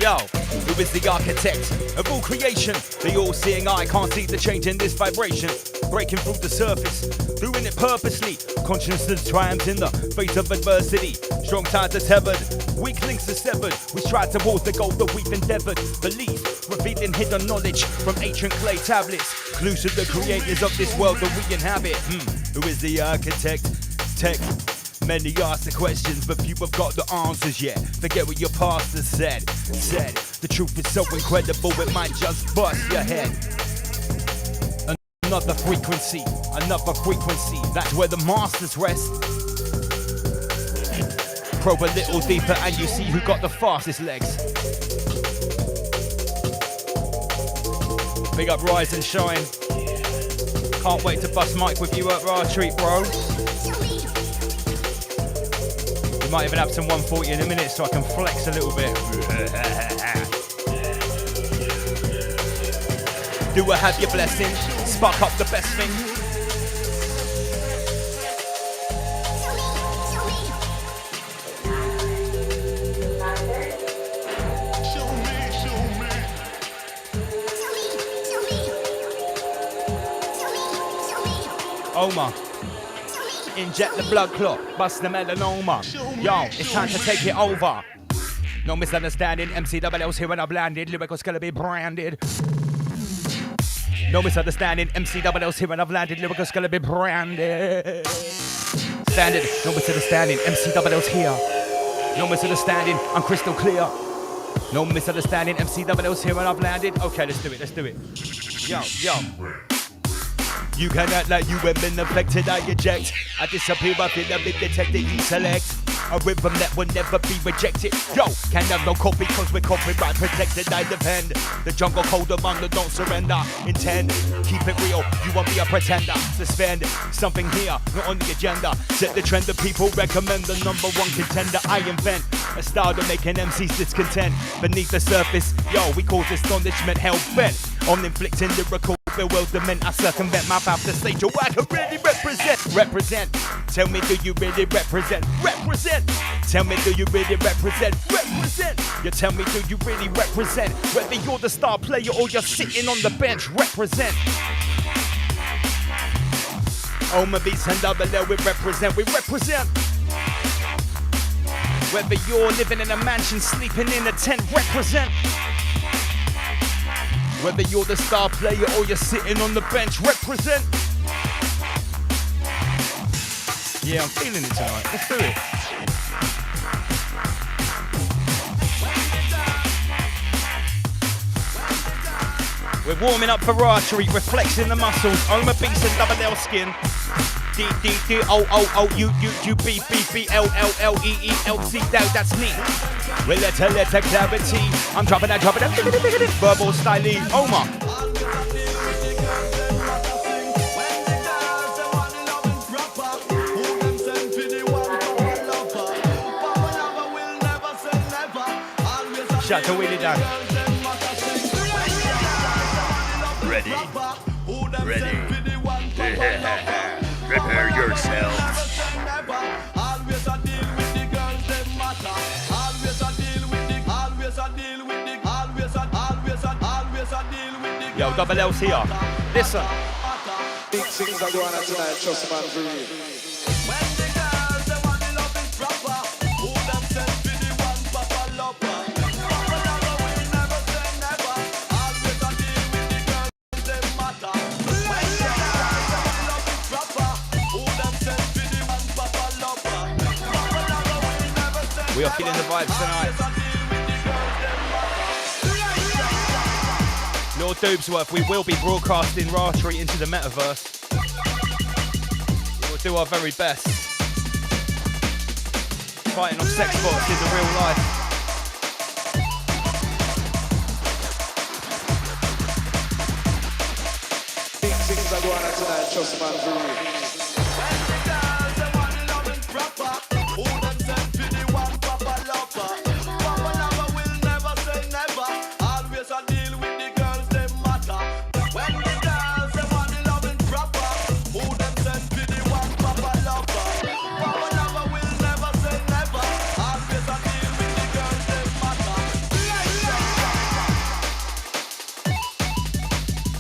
Yo, who is the architect of all creation? The all-seeing eye can't see the change in this vibration. Breaking through the surface, doing it purposely. Consciousness triumphs in the face of adversity. Strong ties are severed, weak links are severed. We strive towards the goal that we've endeavored. Believe, revealing hidden knowledge from ancient clay tablets. Clues to the creators of this world that we inhabit. Who is the architect? Tech. Many ask the questions, but few have got the answers yet. Forget what your pastor said. The truth is so incredible, it might just bust your head. Another frequency, that's where the masters rest. Probe a little deeper and you see who got the fastest legs. Big up Rise and Shine. Can't wait to bust mic with you at Raw Treat, bro. We might even have some 140 in a minute so I can flex a little bit. Do I have your blessing? Spark up the best thing. Oma, inject the blood clot, bust the melanoma. Yo, it's time to take it over. No misunderstanding, MCW's here when I've landed. Lyrical's gonna be branded. No misunderstanding, MCW's here when I've landed. Lyrical's gonna be branded. Standard, no misunderstanding, MCW's here. No misunderstanding, I'm crystal clear. No misunderstanding, MC Double L's here and I've landed. Okay, let's do it, let's do it. Yo, yo. You can act like you have been affected, I eject. I disappear, I feel I've been detected, deselect. A rhythm that will never be rejected. Yo, can have no copy cause we're copyright protected, I defend. The jungle code among the don't surrender. Intend, keep it real, you won't be a pretender. Suspend, something here, not on the agenda. Set the trend that people recommend, the number one contender. I invent a style to make an MC's discontent. Beneath the surface, yo, we cause astonishment, hell bent on inflicting lyrical bewilderment. I circumvent my mouth to stage so I can really represent. Represent, tell me do you really represent? Represent, tell me do you really represent? Represent, you tell me do you really represent? Whether you're the star player or you're sitting on the bench, represent. Oh, my beats and double L, we represent, we represent. Whether you're living in a mansion, sleeping in a tent, represent. Whether you're the star player or you're sitting on the bench, represent. Yeah, I'm feeling it tonight. Let's do it. We're warming up for archery, reflexing the muscles. Oma beats and double L skin. D D D O O O U U U B B B L L L E E L C. That's me. With letter clarity. I'm dropping that. Verbal styling. Oma. Shout to Willie Dan. Ready. Prepare yourselves. Yo, double L's here. Listen. Big things are going on tonight, trust man for real. We are feeling the vibes tonight. Lord Doobsworth, we will be broadcasting Ratry into the metaverse. We will do our very best. Fighting off sex bots in the real life. Big things are going on tonight, trust man for real.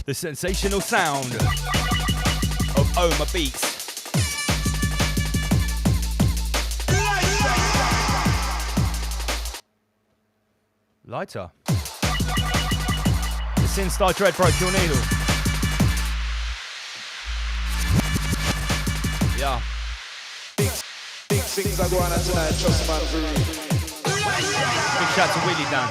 The sensational sound of Oma Beats. Lighter. The Sin Star Dread broke your needle. Yeah. Big things are going on tonight, trust man for real. Big shout to Willie Dan.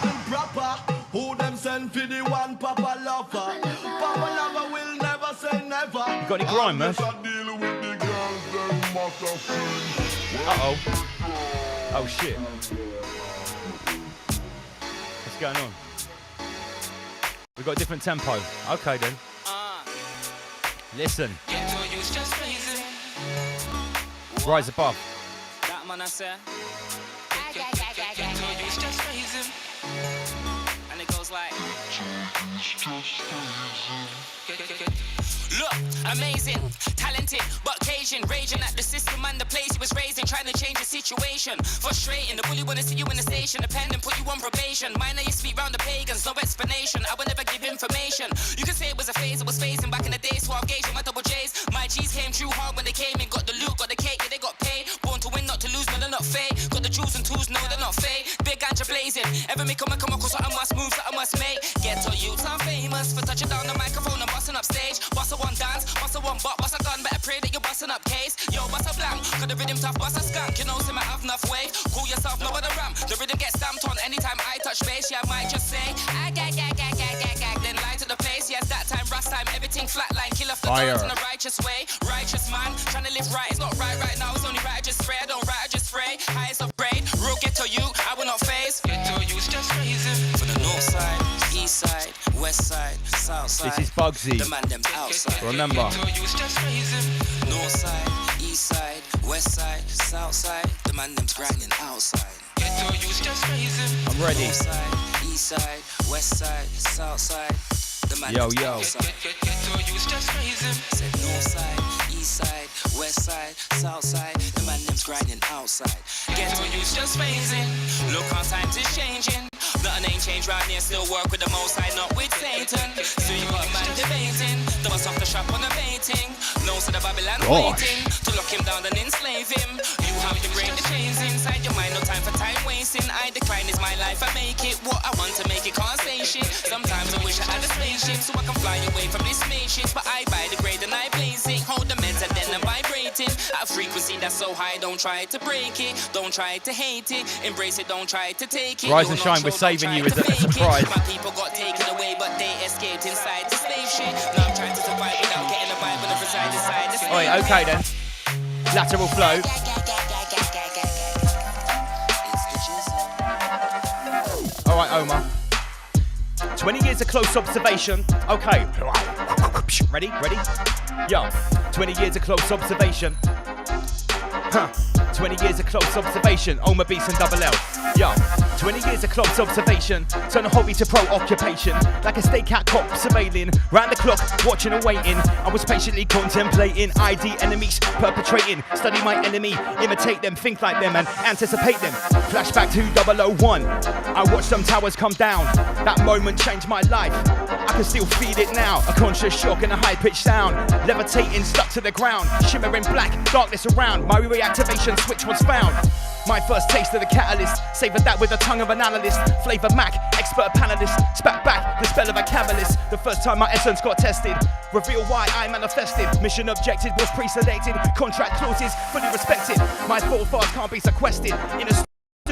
Who them send for the one Papa lover? Papa lover will never say never. You got any grime, man? Uh-oh. Oh, shit. What's going on? We've got a different tempo. Okay, then. Listen. Rise above. That man I say. And it goes like. Look, amazing, talented, but Cajun, raging at the system and the place he was raised in, trying to change the situation. Frustrating, the bully wanna see you in the station, dependent, put you on probation. Mine, you speak round the pagans, no explanation. I will never give information. You can say it was a phase, I was phasing back in the day, 12 gauge with my double J's. My G's came true hard when they came in, got the loot, got the cake, yeah, they got paid. Born to win, not to lose, no, they're not fake. Got the jewels and tools, no, they're not fake. Big ganja blazing, ever make a come across something must move, something must make. Get to you, I'm famous for touching down the microphone and busting up stage. Bust a one dance, bust a one butt, bust a gun, better pray that you're busting up case. Yo, bust a blank, got the rhythm tough, bust a skunk. You know, see my have enough weight. Call yourself no other ram. The rhythm gets stamped on anytime I touch base. Yeah, Fire. In a righteous way, righteous man, trying to live right. It's not right now, it's only right, just spray. I don't right, I just spray. Highest of grade, real ghetto you, I will not phase. Ghetto you's just crazy. For the north side, east side, west side, south side. This is Bugsy. The man them's outside. Remember. Ghetto you's just crazy. North side, east side, west side, south side. The man them's grinding outside. Ghetto you's just crazy. I'm ready. North side, east side, west side, south side. The man Yo, them's yo. outside. Ghetto you's just crazy. Said north side, east side, west side, south side. The man them's grinding outside. Ghetto you's just phasing. Look how times is changing. Nothing ain't changed round here. Still work with the most high, not with Satan. So you got a man debating. The boss off the shop on the baiting. No to the Babylon waiting to lock him down and enslave him. You have to break the chains inside your mind. No time for time wasting. I decline is my life. I make it what I want to make it. Can't say shit. Sometimes I wish I had a spaceship so I can fly away from this spaceship. But I buy the grade and I blaze it. Hold the meds and then I'm vibrating at a frequency that's so high. Don't try to break it. Don't try to hate it. Embrace it. Don't try to take it. Rise and shine, we're saving you as a surprise. My people got taken away, but they escaped inside the slave ship. Now I'm trying to survive without getting a vibe on the side to side. Oi, okay then. Lateral flow. Alright, Omar. 20 years of close observation. Okay. Ready? Ready? Yo. 20 years of close observation. Huh. 20 years of close observation. Omar Beats and Double L. Yo. 20 years of close observation. Turn a hobby to pro-occupation. Like a stakeout cop surveilling. Round the clock, watching and waiting. I was patiently contemplating. ID enemies perpetrating. Study my enemy. Imitate them, think like them and anticipate them. Flashback to 001. I watched some towers come down. That moment changed my life. I can still feel it now. A conscious shock and a high-pitched sound. Levitating, stuck to the ground. Shimmering black, darkness around. My reactivation switch was found. My first taste of the catalyst. Savoured that with the tongue of an analyst. Flavor Mac, expert panelist. Spat back the spell of a cabalist. The first time my essence got tested. Reveal why I manifested. Mission objective was pre-selected. Contract clauses fully respected. My thought fast can't be sequestered. In a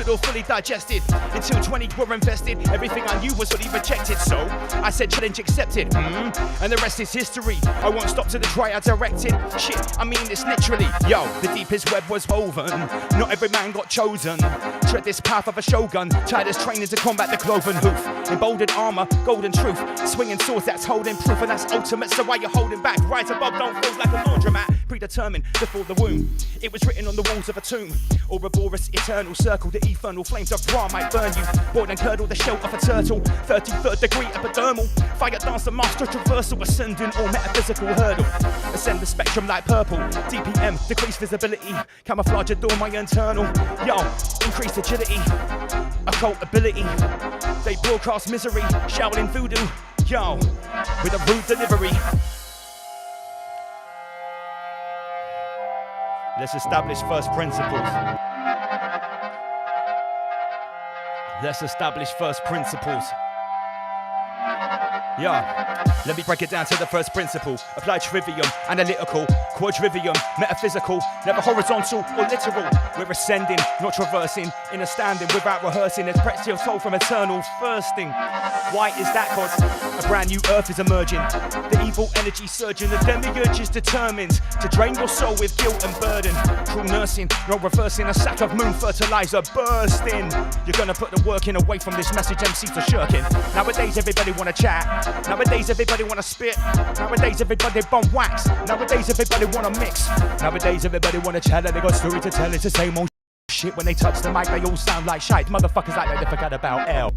or fully digested until 20 were invested. Everything I knew was fully rejected, so I said challenge accepted. And the rest is history. I won't stop to the try I directed. Shit, I mean this literally. Yo, the deepest web was woven. Not every man got chosen. Tread this path of a shogun. Tireless training to combat the cloven hoof. Emboldened armor, golden truth. Swinging swords that's holding proof, and that's ultimate. So why you holding back? Rise above, don't feel like a laundromat. Predetermined before the womb. It was written on the walls of a tomb. Ouroboros, eternal circle. The infernal flames of Ra might burn you. Board and curdle the shell of a turtle. 33rd degree epidermal. Fire dancer, master traversal. Ascending or metaphysical hurdle. Ascend the spectrum like purple. DPM, decrease visibility. Camouflage adorn my internal. Yo, increase agility. Occult ability. They broadcast misery. Shaolin voodoo. Yo, with a rude delivery. Let's establish first principles. Let's establish first principles. Yeah, let me break it down to the first principle. Apply trivium, analytical, quadrivium, metaphysical, never horizontal or literal. We're ascending, not traversing, in a standing without rehearsing. Express your soul from eternal thirsting. Why is that? Cause a brand new earth is emerging. The evil energy surging, the demiurge is determined to drain your soul with guilt and burden. Cruel nursing, no reversing, a sack of moon fertilizer bursting. You're gonna put the work in away from this message MCs are shirking. Nowadays everybody wanna chat. Nowadays everybody wanna spit. Nowadays everybody bump wax. Nowadays everybody wanna mix. Nowadays everybody wanna chat and they got story to tell. It's the same old shit. When they touch the mic they all sound like shite. Motherfuckers act like they forgot about L.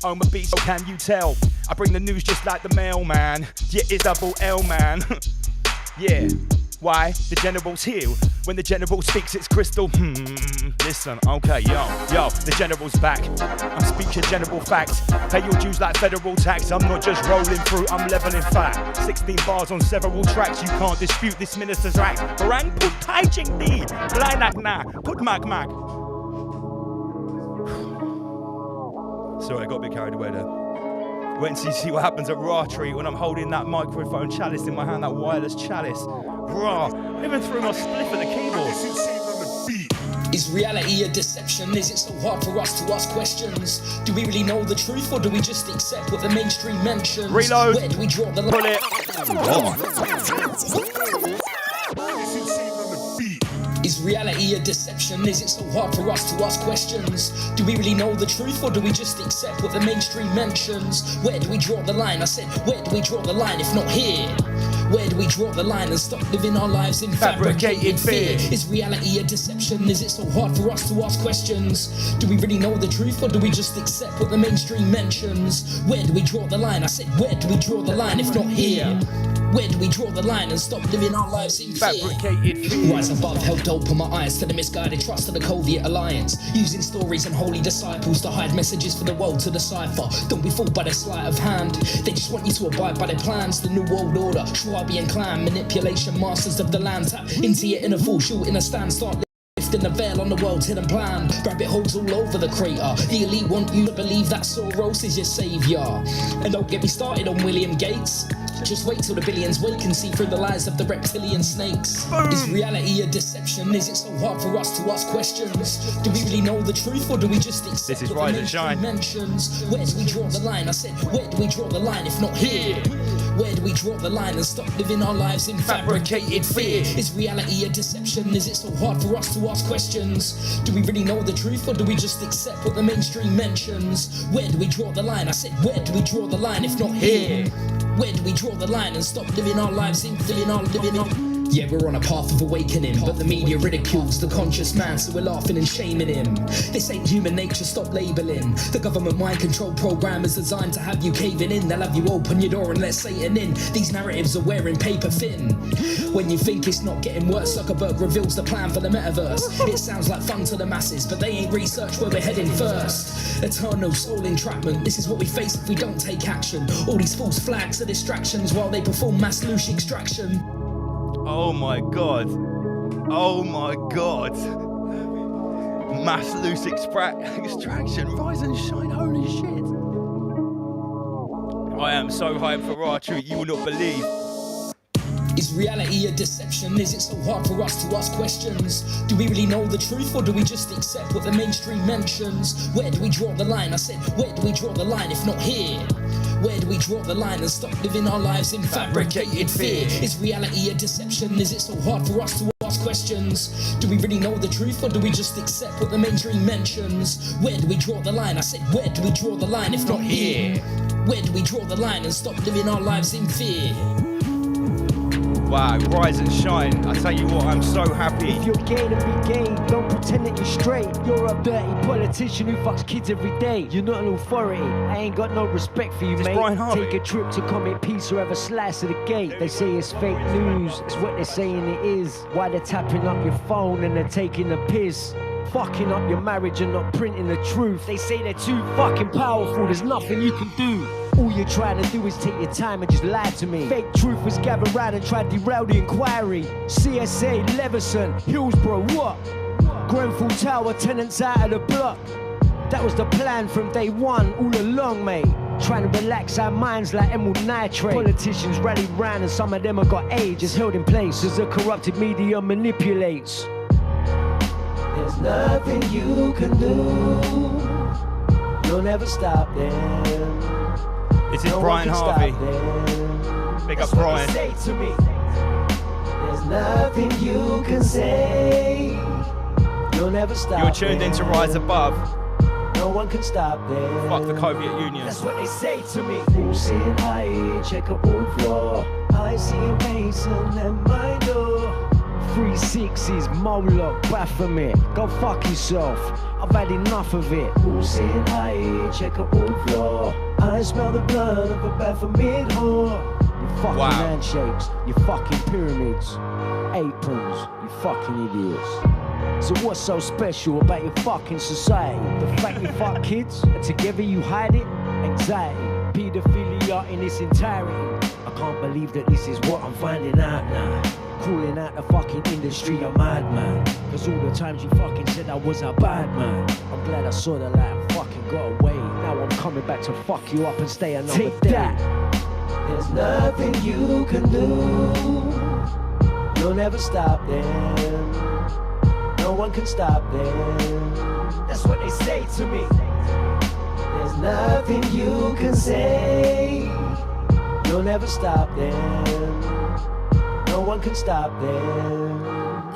Omar Beats, so can you tell? I bring the news just like the mailman. Yeah, it's double L, man. Yeah. Why? The general's here. When the general speaks, it's crystal. Listen, okay, yo, the general's back. I'm speaking general facts. Pay your dues like federal tax. I'm not just rolling through, I'm leveling fat. 16 bars on several tracks. You can't dispute this minister's act. Barang put tai ching di. Blinak na. Put mag. Sorry, I got a bit carried away there. Wait and see what happens at Raw Tree when I'm holding that microphone chalice in my hand, that wireless chalice. Bruh, I even threw my spliff at the keyboard. Is reality a deception? Is it so hard for us to ask questions? Do we really know the truth or do we just accept what the mainstream mentions? Reload. Where do we draw the line? Pull it. Is reality a deception? Is it so hard for us to ask questions? Do we really know the truth, or do we just accept what the mainstream mentions? Where do we draw the line? I said, where do we draw the line if not here? Where do we draw the line and stop living our lives in fabricated fear? Is reality a deception? Is it so hard for us to ask questions? Do we really know the truth, or do we just accept what the mainstream mentions? Where do we draw the line? I said, where do we draw the line if not here? Where do we draw the line and stop living our lives in fabricated fear? Rise above helped open my eyes to the misguided trust of the Coviet alliance, using stories and holy disciples to hide messages for the world to decipher. Don't be fooled by their sleight of hand. They just want you to abide by their plans. The new world order, Schwabian clan, manipulation masters of the land. Tap into your inner fool, shoot in a stand, start lifting the veil on the world's hidden plan. Rabbit holes all over the crater. The elite want you to believe that Soros is your savior. And don't get me started on William Gates. Just wait till the billions wake and see through the lies of the reptilian snakes. Is reality a deception? Is it so hard for us to ask questions? Do we really know the truth, or do we just accept This is what Rise the and Shine. mainstream mentions? Where do we draw the line? I said, where do we draw the line if not here? Where do we draw the line and stop living our lives in fabricated fear? Is reality a deception? Is it so hard for us to ask questions? Do we really know the truth, or do we just accept what the mainstream mentions? Where do we draw the line? I said, where do we draw the line if not here? Where do we draw the line and stop living our lives in living on? Yeah, we're on a path of awakening, but the media ridicules the conscious man, so we're laughing and shaming him. This ain't human nature, stop labelling. The government mind control program is designed to have you caving in. They'll have you open your door and let Satan in. These narratives are wearing paper thin. When you think it's not getting worse, Zuckerberg reveals the plan for the metaverse. It sounds like fun to the masses, but they ain't researched where we're heading first. Eternal soul entrapment, this is what we face if we don't take action. All these false flags are distractions while they perform mass loosh extraction. Oh my god. Oh my god. Mass loose extraction. Rise and shine. Holy shit. I am so hyped for Raw Treat, you will not believe. Is reality a deception? Is it so hard for us to ask questions? Do we really know the truth, or do we just accept what the mainstream mentions? Where do we draw the line? I said, where do we draw the line if not here? Where do we draw the line and stop living our lives in fabricated fear? Is reality a deception? Is it so hard for us to ask questions? Do we really know the truth, or do we just accept what the mainstream mentions? Where do we draw the line? I said, where do we draw the line if not here? Where do we draw the line and stop living our lives in fear? Wow, rise and shine. I tell you what, I'm so happy. If you're gay, then be gay. Don't pretend that you're straight. You're a dirty politician who fucks kids every day. You're not an authority. I ain't got no respect for you, Just mate. Brian Harvey. Take a trip to Comet Peace or have a slice of the gate. They say it's fake news. It's what they're saying it is. Why they're tapping up your phone and they're taking the piss. Fucking up your marriage and not printing the truth. They say they're too fucking powerful. There's nothing you can do. All you're trying to do is take your time and just lie to me. Fake truth was gathered round and tried to derail the inquiry. CSA, Leveson, Hillsborough, what? Grenfell Tower, tenants out of the block. That was the plan from day one, all along, mate. Trying to relax our minds like emerald nitrate. Politicians rallied round and some of them have got age. Just held in place as the corrupted media manipulates. There's nothing you can do. You'll never stop them. This is Brian Harvey. Big up Brian. Say to me. There's nothing you can say. You'll never stop. You're tuned into Rise Above. No one can stop them. Fuck the Soviet Union. That's what they say to me. Who's sitting high? Check up on the floor. I see a Mason at my door. 360s, Moloch, Baphomet. Go fuck yourself. I've had enough of it. Who's sitting high? Check up on the floor. I smell the blood of a Baphomet whore. You fucking handshakes, you fucking pyramids, aprons, you fucking idiots. So what's so special about your fucking society? The fact you fuck kids and together you hide it? Anxiety, pedophilia in its entirety. I can't believe that this is what I'm finding out now. Calling out the fucking industry a madman. Cause all the times you fucking said I was a bad man. I'm glad I saw the light and fucking got away. Now I'm coming back to fuck you up and stay another day. Take that. There's nothing you can do. You'll never stop them. No one can stop them. That's what they say to me. There's nothing you can say. You'll Don't ever stop them. No one can stop them.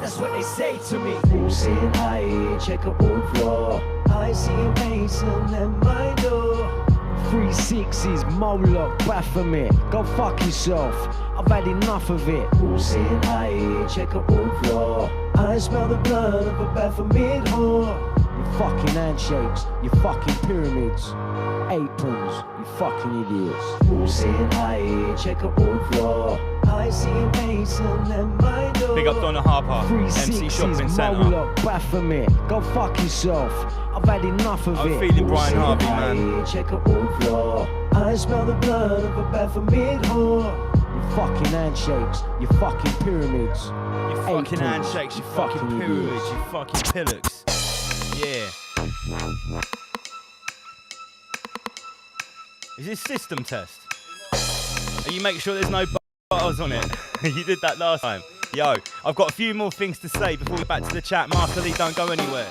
That's what they say to me. Who's saying hi? Check a wood floor. I see a mason at my door. 360s, Moloch, Baphomet. Go fuck yourself. I've had enough of it. Who's saying hi? Check a wood floor. I smell the blood of a Baphomet whore. Your fucking handshakes, your fucking pyramids, aprons, you fucking idiots. Who's saying hi? Check a wood floor. I see a mason at my door. Big up Donna Harper, MC Shopping Centre. Moloch, Baphomet. Go fuck yourself. I've had enough of it. I'm feeling Brian Harvey, man. Check a wood floor. I smell the blood of a Baphomet whore. Your fucking handshakes, your fucking pyramids. Your fucking handshakes, your fucking pyramids, your fucking pillocks. Yeah. Is this system test? Are you make sure there's no bars on it? You did that last time. Yo, I've got a few more things to say before we get back to the chat. Master Lee, don't go anywhere.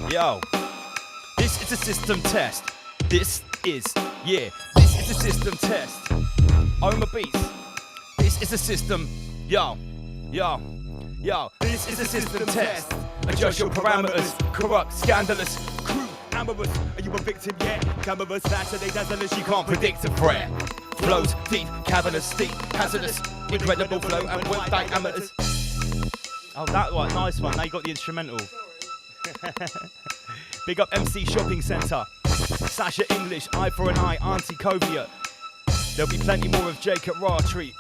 Yo, this is a system test. This is a system test. Oma Beats. This is a system. Yo, this is a system test. Adjust your parameters. Corrupt, scandalous, crude, amorous. Are you a victim yet? Cameras, Saturday, dazzlers, you can't predict a threat. Flows deep, cavernous, steep, hazardous, incredible flow and work diameters. Oh, that one, nice one. Now you got the instrumental. Big up MC Shopping Centre. Sasha English, Eye for an Eye, Auntie Covia. There'll be plenty more of Jacob Rattree.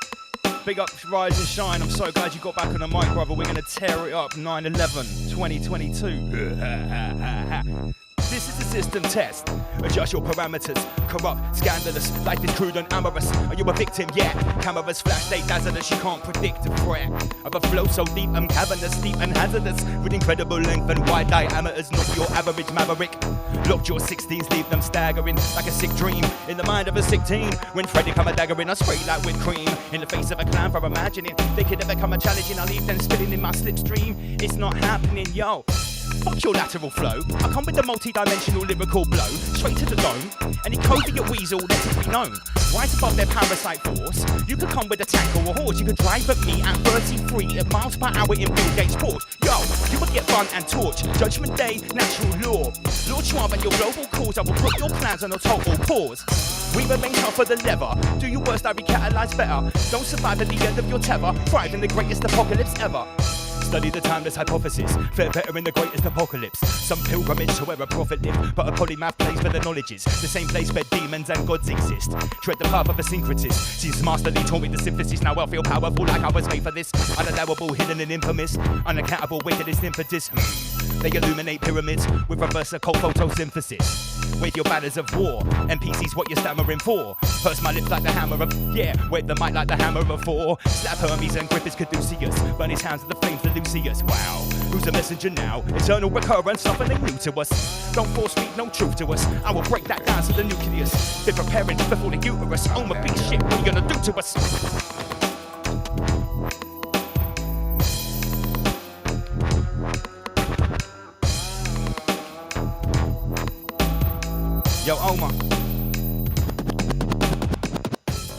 Big up Rise and Shine. I'm so glad you got back on the mic, brother. We're going to tear it up 9/11 2022. This is a system test. Adjust your parameters. Corrupt, scandalous. Life is crude and amorous. Are you a victim? Yeah. Cameras flash, they dazzle us. You can't predict a threat. Of a flow so deep and cavernous, deep and hazardous. With incredible length and wide diameters. Not your average maverick. Locked your 16s, leave them staggering. Like a sick dream in the mind of a sick teen. When Freddy come a dagger in, I spray like whipped cream. In the face of a clown for imagining. They could ever come a challenging. I leave them spilling in my slipstream. It's not happening, yo. Fuck your lateral flow. I come with the multi-dimensional lyrical blow. Straight to the dome. Any covert weasel, let it be known. Right above their parasite force. You could come with a tank or a horse. You could drive at me at 33 miles per hour in Bill Gates' Porsche. Yo, you would get bun and torch. Judgment Day, natural law. Lord Schwab and your global cause. I will put your plans on a total pause. We remain tougher than leather. Do your worst, I recatalyze better. Don't survive at the end of your tether. Thrive in the greatest apocalypse ever. Study the timeless hypothesis. Fare better in the greatest apocalypse. Some pilgrimage to where a prophet lived, but a polymath place where the knowledge is. The same place where demons and gods exist. Tread the path of a syncretist. Since Master Lee taught me the synthesis, now I feel powerful like I was made for this. Unallowable, hidden and infamous. Unaccountable, wickedest impetus. They illuminate pyramids with reverse occult photosynthesis. Wave your banners of war. NPC's what you're stammering for. Purse my lips like the hammer of... Yeah, wave the mic like the hammer of 4. Slap Hermes and grip his caduceus. Burn his hands with the flames of Lucius. Wow, who's the messenger now? Eternal recurrence, nothing new to us. Don't force speak, no truth to us. I will break that down to the nucleus. They're preparing before the uterus. Oh my big shit, what are you gonna do to us? Yo, Omar.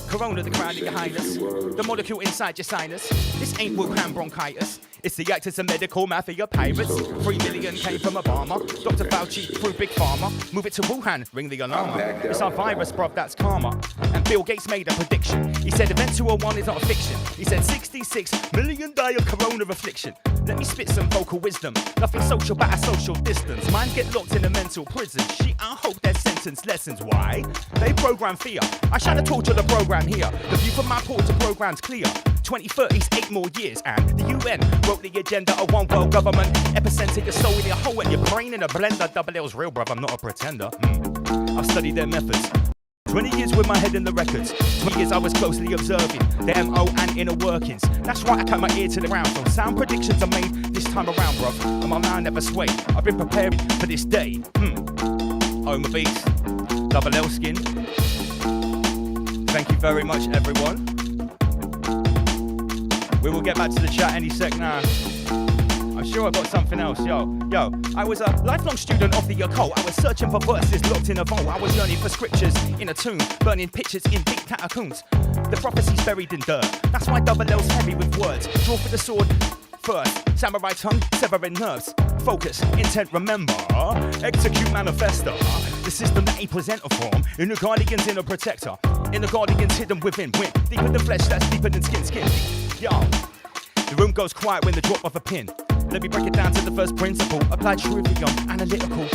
Corona, the crown of your highness. The molecule inside your sinus. This ain't Wuhan bronchitis. It's the actors and medical mafia pirates. 3 million came from Obama. Dr. Fauci through Big Pharma. Move it to Wuhan, ring the alarm. It's our virus, bruv, that's karma. And Bill Gates made a prediction. He said Event 201 is not a fiction. He said 66 million die of corona affliction. Let me spit some vocal wisdom. Nothing social but a social distance. Minds get locked in a mental prison. Shit, I hope their sentence lessons. Why? They program fear. I shine a torch on the program here. The view from my port to program's clear. 2030's 8 more years. And the UN wrote the agenda of one world government. Epicenter, your soul in your hole and your brain in a blender. Double L's real, bruv, I'm not a pretender. I've studied their methods. 20 years with my head in the records. 20 years I was closely observing their MO and inner workings. That's right, I cut my ear to the ground. So sound predictions are made this time around, bruv. And my mind never swayed. I've been preparing for this day. Oma Beats, Double L Skin. Thank you very much, everyone. We will get back to the chat any sec now. I'm sure I got something else, yo. I was a lifelong student of the occult. I was searching for verses locked in a vault. I was yearning for scriptures in a tomb, burning pictures in deep catacombs. The prophecies buried in dirt. That's why double L's heavy with words. Draw for the sword first. Samurai tongue, severing nerves. Focus, intent, remember. Execute manifesto. The system that he present a form. In the guardian's inner protector. In the guardian's hidden within. Win. Deeper than flesh, that's deeper than skin. Yo. The room goes quiet when the drop of a pin. Let me break it down to the first principle. Apply trivium, analytical.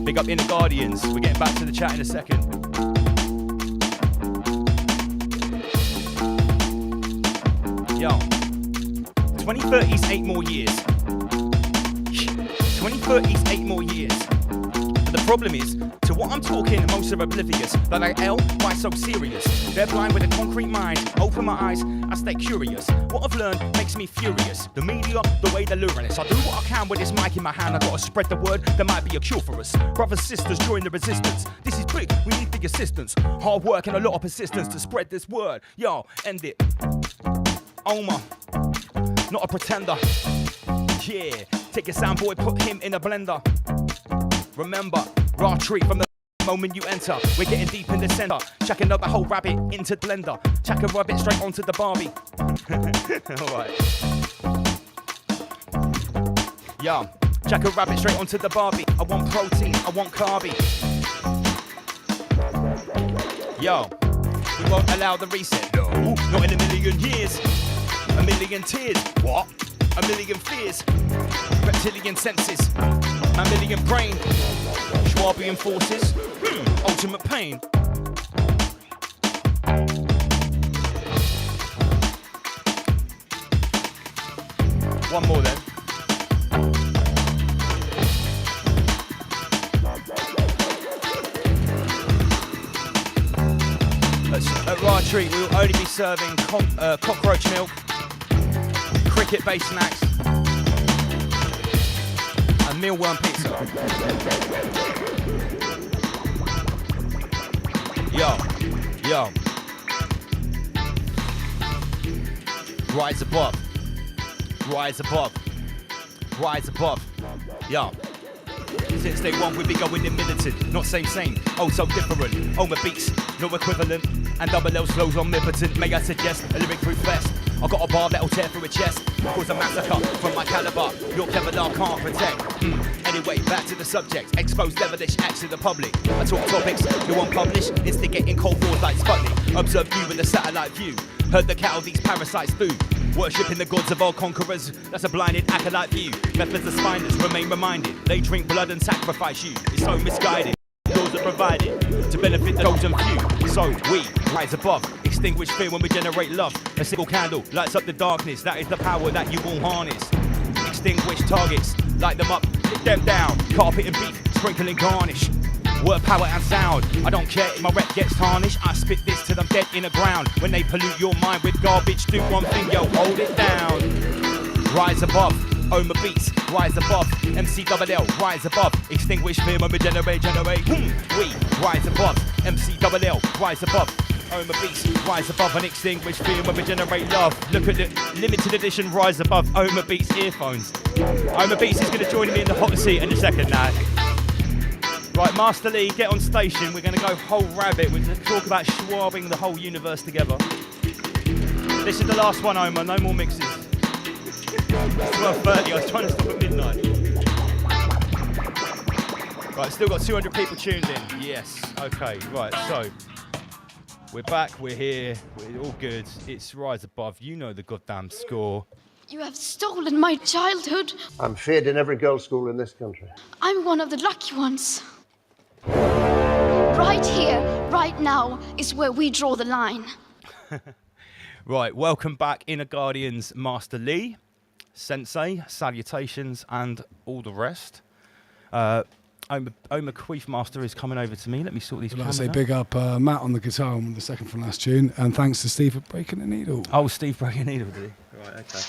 Big up Inner Guardians. We're getting back to the chat in a second. Yo. 2030's 8 more years. 2030's 8 more years. But the problem is, to what I'm talking, most are oblivious. They're like, L, why so serious? They're blind with a concrete mind. Open my eyes, I stay curious. What I've learned makes me furious. The media, the way they're luring us. I do what I can with this mic in my hand. I gotta spread the word, there might be a cure for us. Brothers, sisters, join the resistance. This is big, we need big assistance. Hard work and a lot of persistence to spread this word. Yo, end it. Oma, not a pretender. Yeah, take your sound boy, put him in a blender. Remember, raw treat from the moment you enter. We're getting deep in the center. Chucking up a whole rabbit into the blender. Chuck a rabbit straight onto the Barbie. Alright. Yeah, chuck a rabbit straight onto the Barbie. I want protein, I want carby. Yo, we won't allow the reset. No, not in a million years. A million tears. What? A million fears. Reptilian senses. Mammalian brain. Schwabian forces. Ultimate pain. One more then. At Raw Treat, we will only be serving cockroach milk, cricket-based snacks, and mealworm pizza. Yo. Rise above. Rise above. Rise above. Yo. Since day one, we be going in militant. Not same, oh so different. Oma beats, no equivalent. And double L's flows omnipotent. May I suggest a lyric proof vest? I got a bar that'll tear through a chest. Cause a massacre from my caliber. Your Kevlar can't protect. Anyway, back to the subject. Expose devilish acts to the public. I talk topics you won't publish. Instigating cold wars like Sputnik. Observe you with a satellite view. Heard the cattle these parasites food. Worshipping the gods of all conquerors. That's a blinded acolyte view. Methods of spineless remain reminded. They drink blood and sacrifice you. It's so misguided. Laws are provided to benefit the chosen few. So we rise above, extinguish fear when we generate love. A single candle lights up the darkness. That is the power that you will harness. Extinguish targets, light them up, lick them down. Carpet and beef, sprinkling garnish. Word, power and sound. I don't care if my rep gets tarnished. I spit this till I'm dead in the ground. When they pollute your mind with garbage, do one thing, yo, hold it down. Rise above. Oma beats, rise above. MC double L, rise above. Extinguish fear when we generate. We rise above. MC double L, rise above. Oma beats, rise above and extinguish fear when we generate love. Look at the limited edition rise above Oma beats earphones. Oma beats is going to join me in the hot seat in a second now. Right, Master Lee, get on station. We're going to go whole rabbit. We're going to talk about schwabbing the whole universe together. This is the last one, Oma. No more mixes. It's 12:30, I was trying to stop at midnight. Right, still got 200 people tuned in. Yes, okay, right, so we're back, we're here, we're all good. It's Rise Above, you know the goddamn score. You have stolen my childhood. I'm feared in every girls' school in this country. I'm one of the lucky ones. Right here, right now, is where we draw the line. Right, welcome back, Inner Guardians, Master Lee. Sensei, salutations, and all the rest. Oma Queef Master is coming over to me. Let me sort these cameras I'd say out. big up Matt on the guitar on the second from last tune, and thanks to Steve for breaking the needle. Oh, Steve breaking the needle, did he? Right, okay.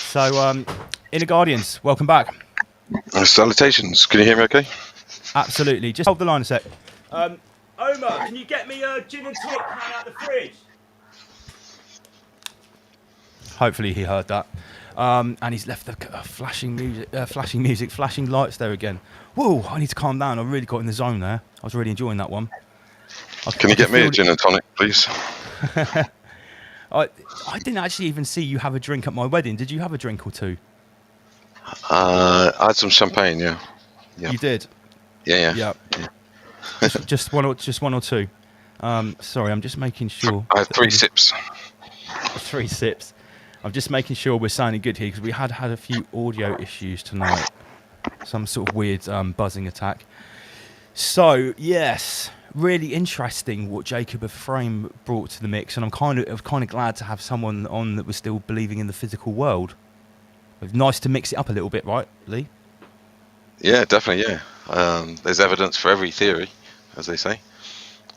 So, Inner Guardians, welcome back. Salutations. Can you hear me okay? Absolutely. Just hold the line a sec. Oma, can you get me a gin and tonic can out the fridge? Hopefully he heard that. And he's left the flashing music, flashing lights there again. Whoa! I need to calm down. I really got in the zone there. I was really enjoying that one. Can you get me a gin and tonic, please? I didn't actually even see you have a drink at my wedding. Did you have a drink or two? I had some champagne. Yeah. You did. Yeah. just one or two. Sorry, I'm just making sure. I had 3 sips. 3 sips. I'm just making sure we're sounding good here because we had a few audio issues tonight. Some sort of weird buzzing attack. So yes, really interesting what Jacob Ephraim brought to the mix, and I'm kind of glad to have someone on that was still believing in the physical world. It's nice to mix it up a little bit, right, Lee? Yeah, definitely. Yeah. There's evidence for every theory, as they say,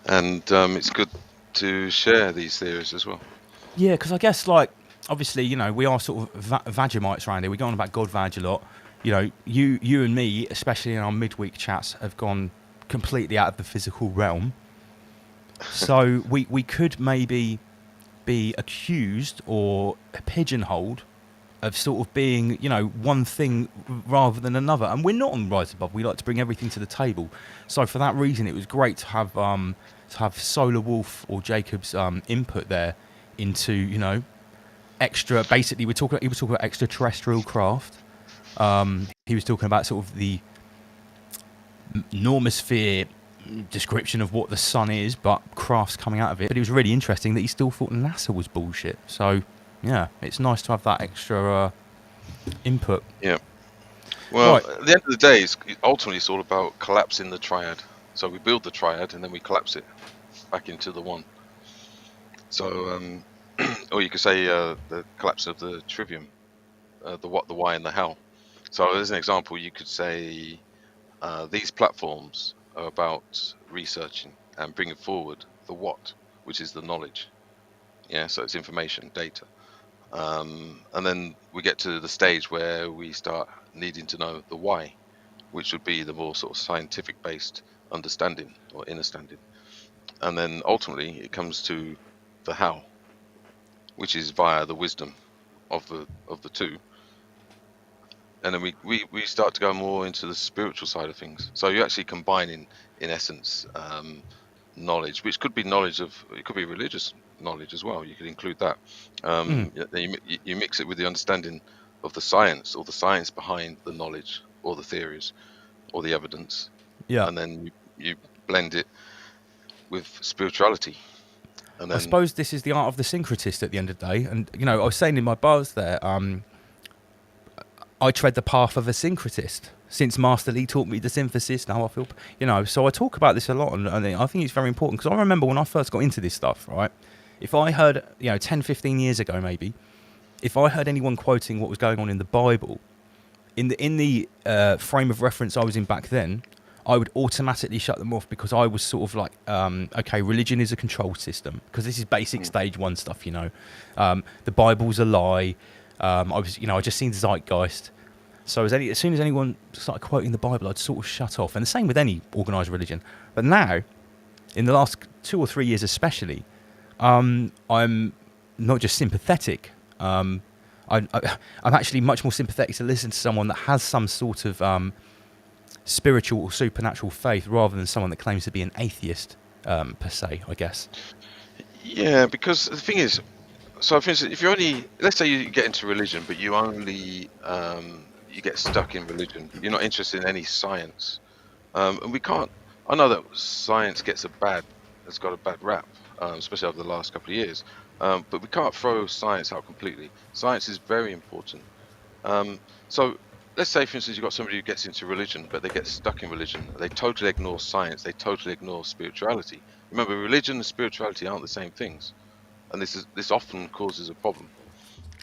and it's good to share these theories as well. Yeah, because I guess, like, obviously, you know, we are sort of Vagimites around here. We go on about God Vag a lot. You know, you and me, especially in our midweek chats, have gone completely out of the physical realm. So we could maybe be accused or pigeonholed of sort of being, you know, one thing rather than another. And we're not on Rise Above. We like to bring everything to the table. So for that reason, it was great to have Solar Wolf or Jacob's input there into, you know, extra. Basically, he was talking about extraterrestrial craft. He was talking about sort of the normosphere description of what the sun is, but crafts coming out of it. But it was really interesting that he still thought NASA was bullshit. So yeah, it's nice to have that extra input. Yeah. Well, Right. at the end of the day, ultimately it's all about collapsing the triad. So we build the triad and then we collapse it back into the one. So, or you could say the collapse of the trivium, the what, the why, and the how. So as an example, you could say these platforms are about researching and bringing forward the what, which is the knowledge. Yeah, so it's information, data. And then we get to the stage where we start needing to know the why, which would be the more sort of scientific based understanding or understanding. And then ultimately it comes to the how, which is via the wisdom of the two. And then we start to go more into the spiritual side of things. So you're actually combining, in essence, knowledge, which could be knowledge of, it could be religious knowledge as well. You could include that. Then you mix it with the understanding of the science, or the science behind the knowledge, or the theories, or the evidence. Yeah. And then you blend it with spirituality. And then I suppose this is the art of the syncretist at the end of the day. And, you know, I was saying in my bars there, I tread the path of a syncretist. Since Master Lee taught me the synthesis, now I feel, you know, so I talk about this a lot, and I think it's very important, because I remember when I first got into this stuff, right, if I heard, you know, 10, 15 years ago maybe, if I heard anyone quoting what was going on in the Bible, in the frame of reference I was in back then, I would automatically shut them off, because I was sort of like, okay, religion is a control system, because this is basic stage 1 stuff, you know. The Bible's a lie. I just seen Zeitgeist. So as soon as anyone started quoting the Bible, I'd sort of shut off. And the same with any organised religion. But now, in the last 2 or 3 years especially, I'm not just sympathetic. I'm actually much more sympathetic to listen to someone that has some sort of spiritual or supernatural faith, rather than someone that claims to be an atheist, per se, I guess. yeah, because the thing is, so for instance, if you only, let's say you get into religion, but you only you get stuck in religion, you're not interested in any science, and we can't. I know that science has got a bad rap, especially over the last couple of years, but we can't throw science out completely. Science is very important. So let's say, for instance, you've got somebody who gets into religion, but they get stuck in religion. They totally ignore science. They totally ignore spirituality. Remember, religion and spirituality aren't the same things, and this often causes a problem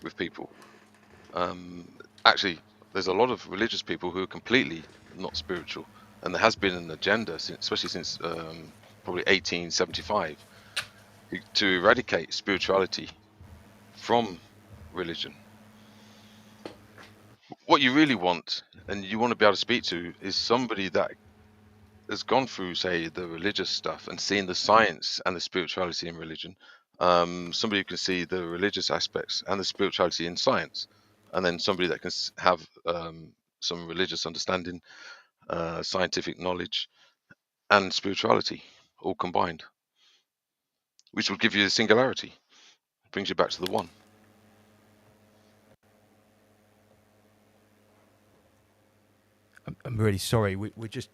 with people. Actually, there's a lot of religious people who are completely not spiritual, and there has been an agenda, especially since probably 1875, to eradicate spirituality from religion. What you really want, and you want to be able to speak to, is somebody that has gone through, say, the religious stuff and seen the science and the spirituality in religion. Somebody who can see the religious aspects and the spirituality in science. and then somebody that can have some religious understanding, scientific knowledge, and spirituality all combined, which will give you a singularity, brings you back to the one. I'm really sorry. We just,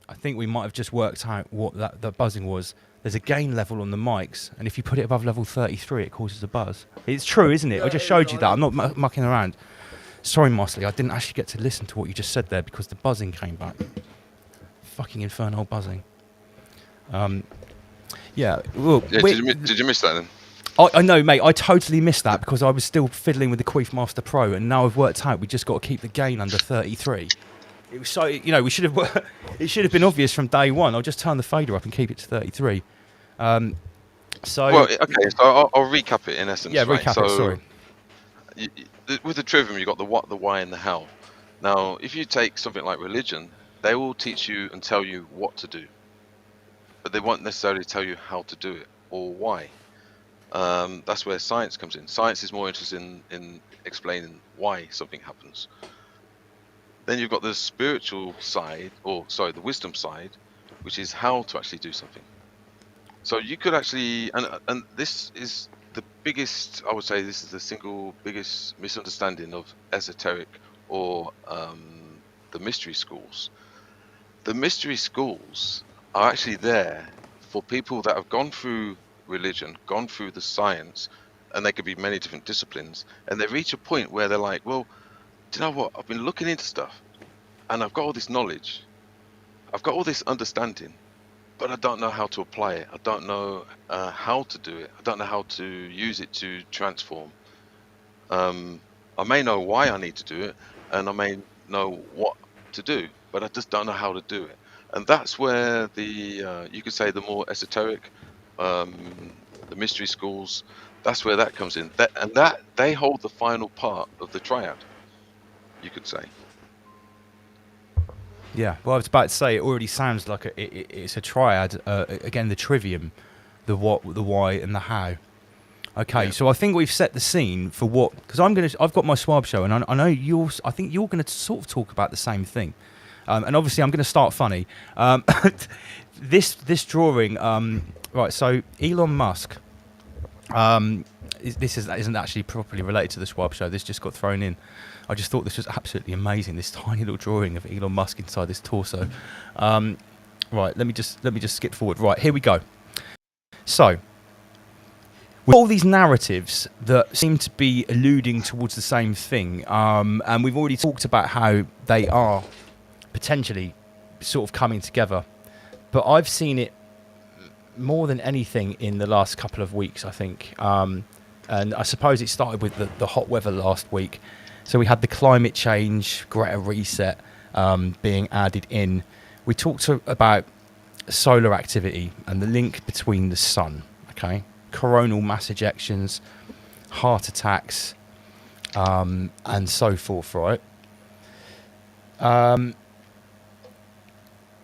I think we might have just worked out what the buzzing was. There's a gain level on the mics, and if you put it above level 33, it causes a buzz. It's true, isn't it? I just showed you that. I'm not mucking around. Sorry, Mosley, I didn't actually get to listen to what you just said there because the buzzing came back. Fucking infernal buzzing. Yeah. Well, Yeah, did you miss that then? I know, mate. I totally missed that because I was still fiddling with the Queefmaster Pro, and now I've worked out we just got to keep the gain under 33. It was so, we should have. It should have been obvious from day one. I'll just turn the fader up and keep it to 33. Well, okay. So I'll recap it in essence. Yeah, right? recap it. Sorry. With the trivium, you got the what, the why, and the how. Now, if you take something like religion, they will teach you and tell you what to do, but they won't necessarily tell you how to do it or why. That's where science comes in. Science is more interested in explaining why something happens. Then you've got the spiritual side, the wisdom side, which is how to actually do something. So you could actually, and this is the biggest, I would say this is the single biggest misunderstanding of esoteric or the mystery schools. The mystery schools are actually there for people that have gone through religion, gone through the science, and they could be many different disciplines, and they reach a point where they're like, well, do you know what? I've been looking into stuff, and I've got all this knowledge, I've got all this understanding, but I don't know how to apply it. I don't know how to do it. I don't know how to use it to transform. I may know why I need to do it, and I may know what to do, but I just don't know how to do it. And that's where the you could say the more esoteric, the mystery schools, that's where that comes in. That they hold the final part of the triad, you could say. Yeah, well, I was about to say, it already sounds like it's a triad. Again, the trivium, the what, the why, and the how. Okay, yeah. So I think we've set the scene for what, because I've got my swab show, and I know I think you're going to sort of talk about the same thing. And obviously, I'm going to start funny. This drawing, right? So Elon Musk. This isn't actually properly related to the swab show. This just got thrown in. I just thought this was absolutely amazing. This tiny little drawing of Elon Musk inside this torso. Right, let me just skip forward. Right, here we go. So, with all these narratives that seem to be alluding towards the same thing, and we've already talked about how they are potentially sort of coming together, but I've seen it more than anything in the last couple of weeks, I think. And I suppose it started with the hot weather last week. So we had the climate change, Greta reset being added in. We talked about solar activity and the link between the sun, okay? Coronal mass ejections, heart attacks, and so forth, right?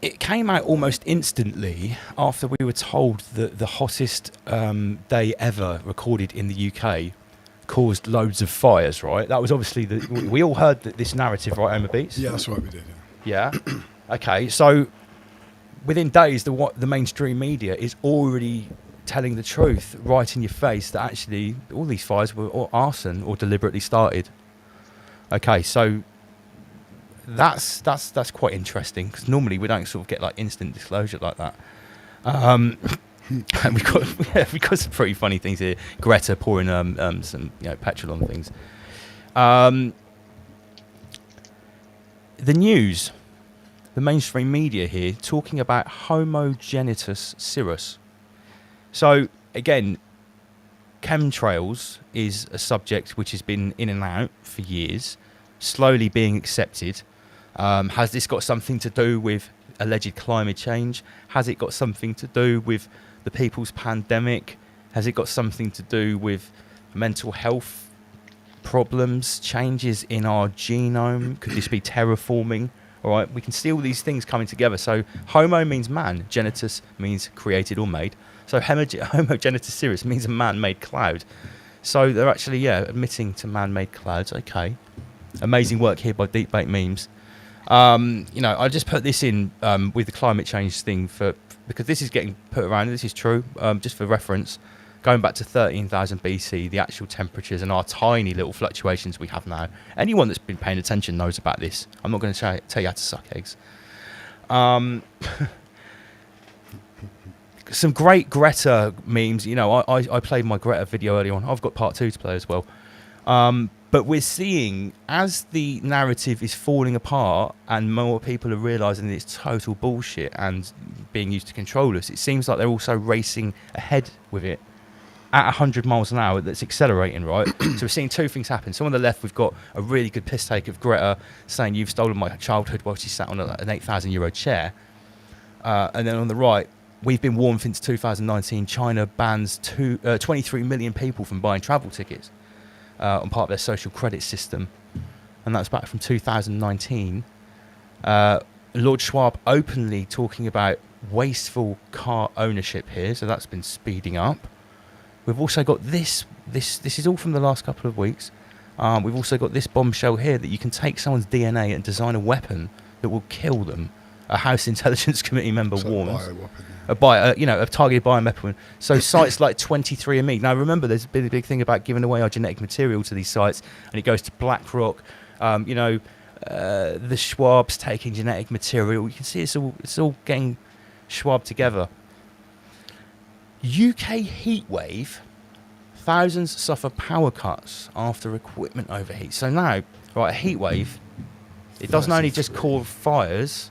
It came out almost instantly after we were told that the hottest day ever recorded in the UK caused loads of fires, right? That was obviously we all heard this narrative, right, Homer Beats? Yeah, that's right, we did. Yeah. Okay, so within days, the mainstream media is already telling the truth right in your face that actually all these fires were arson or deliberately started. Okay, so that's quite interesting because normally we don't sort of get like instant disclosure like that. And we've got some pretty funny things here. Greta pouring some petrol on things. The news, the mainstream media here, talking about homogenitus cirrus. So again, chemtrails is a subject which has been in and out for years, slowly being accepted. Has this got something to do with alleged climate change? Has it got something to do with the people's pandemic? Has it got something to do with mental health problems, changes in our genome? Could this be terraforming? All right, we can see all these things coming together. So homo means man, genitus means created or made. So homogenitus cirrus means a man-made cloud. So they're actually, admitting to man-made clouds. Okay. Amazing work here by Deep Bait Memes. I just put this in with the climate change thing because this is getting put around. This is true. Just for reference, going back to 13,000 BC, the actual temperatures and our tiny little fluctuations we have now. Anyone that's been paying attention knows about this. I'm not going to tell you how to suck eggs. Some great Greta memes. I played my Greta video earlier on. I've got part 2 to play as well. But we're seeing, as the narrative is falling apart and more people are realising that it's total bullshit and being used to control us, it seems like they're also racing ahead with it at 100 miles an hour. That's accelerating, right? So we're seeing two things happen. So on the left, we've got a really good piss take of Greta saying, "You've stolen my childhood," while she sat on an €8,000 chair. And then on the right, we've been warned since 2019, China bans 23 million people from buying travel tickets on part of their social credit system. And that's back from 2019. Lord Schwab openly talking about wasteful car ownership here, so that's been speeding up. We've also got this is all from the last couple of weeks. We've also got this bombshell here that you can take someone's DNA and design a weapon that will kill them. A House Intelligence Committee member warns. A targeted bioweapon. So sites like 23andMe. Now remember, there's been a big thing about giving away our genetic material to these sites, and it goes to BlackRock. The Schwabs taking genetic material. You can see it's all getting Schwab together. UK heat wave. Thousands suffer power cuts after equipment overheats. So now, right, a heat wave. It doesn't only just cause fires.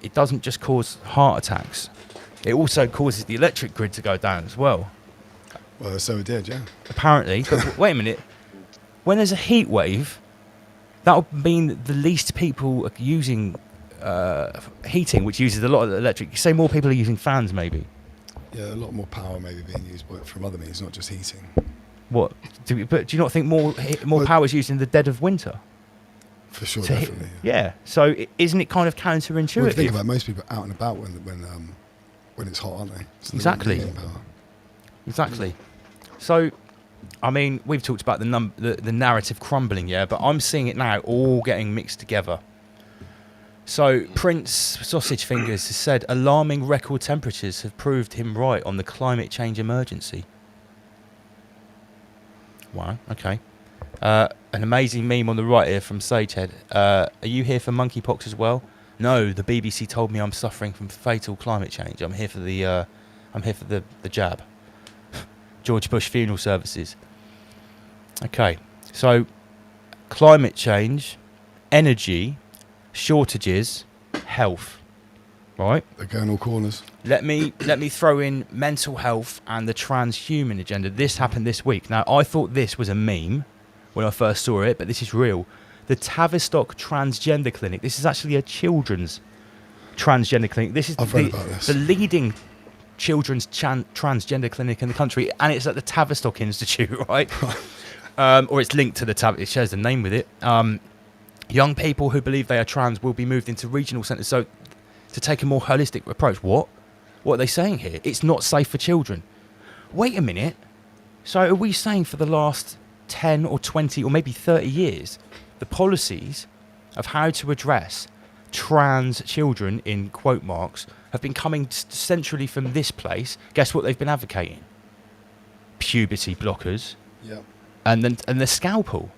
It doesn't just cause heart attacks. It also causes the electric grid to go down as well. Well, so it did, yeah. Apparently. But wait a minute. When there's a heat wave, that would mean the least people are using heating, which uses a lot of electric. You say more people are using fans, maybe. Yeah, a lot more power maybe being used from other means, not just heating. What? But do you not think more power is used in the dead of winter? For sure, definitely. Yeah. So isn't it kind of counterintuitive? Well, if you think about most people out and about when it's hot, aren't they? So exactly. Exactly. So, I mean, we've talked about the narrative crumbling, yeah, but I'm seeing it now all getting mixed together. So Prince Sausage Fingers has said alarming record temperatures have proved him right on the climate change emergency. Wow. Okay. An amazing meme on the right here from Sagehead. Are you here for monkeypox as well? No, the BBC told me I'm suffering from fatal climate change. I'm here for the jab. George Bush funeral services. Okay, so climate change, energy, shortages, health. Right? They're going all corners. Let me throw in mental health and the transhuman agenda. This happened this week. Now, I thought this was a meme when I first saw it, but this is real. The Tavistock Transgender Clinic. This is actually a children's transgender clinic. This is the leading children's transgender clinic in the country, and it's at the Tavistock Institute, right? Or it's linked to the Tavistock. It shares the name with it. Young people who believe they are trans will be moved into regional centres. So to take a more holistic approach. What are they saying here? It's not safe for children. Wait a minute. So are we saying for the last 10 or 20 or maybe 30 years, the policies of how to address trans children, in quote marks, have been coming centrally from this place? Guess what they've been advocating? Puberty blockers. Yep. And the scalpel.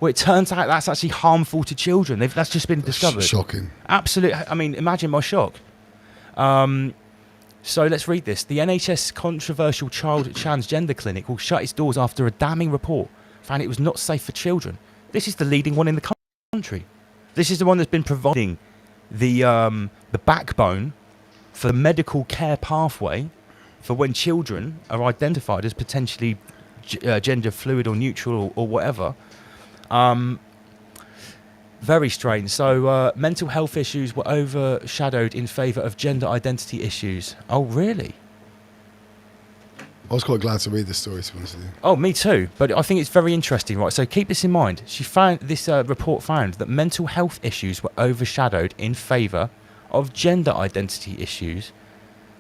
Well, it turns out that's actually harmful to children. That's just been discovered. Shocking. Absolutely. I mean, imagine my shock. So let's read this. The NHS controversial child transgender clinic will shut its doors after a damning report found it was not safe for children. This is the leading one in the country. This is the one that's been providing the backbone for the medical care pathway for when children are identified as potentially gender fluid or neutral or whatever. Very strange. So mental health issues were overshadowed in favour of gender identity issues. Oh, really? I was quite glad to read this story, to be honest with you. Oh, me too. But I think it's very interesting, right? So keep this in mind. This report found that mental health issues were overshadowed in favour of gender identity issues.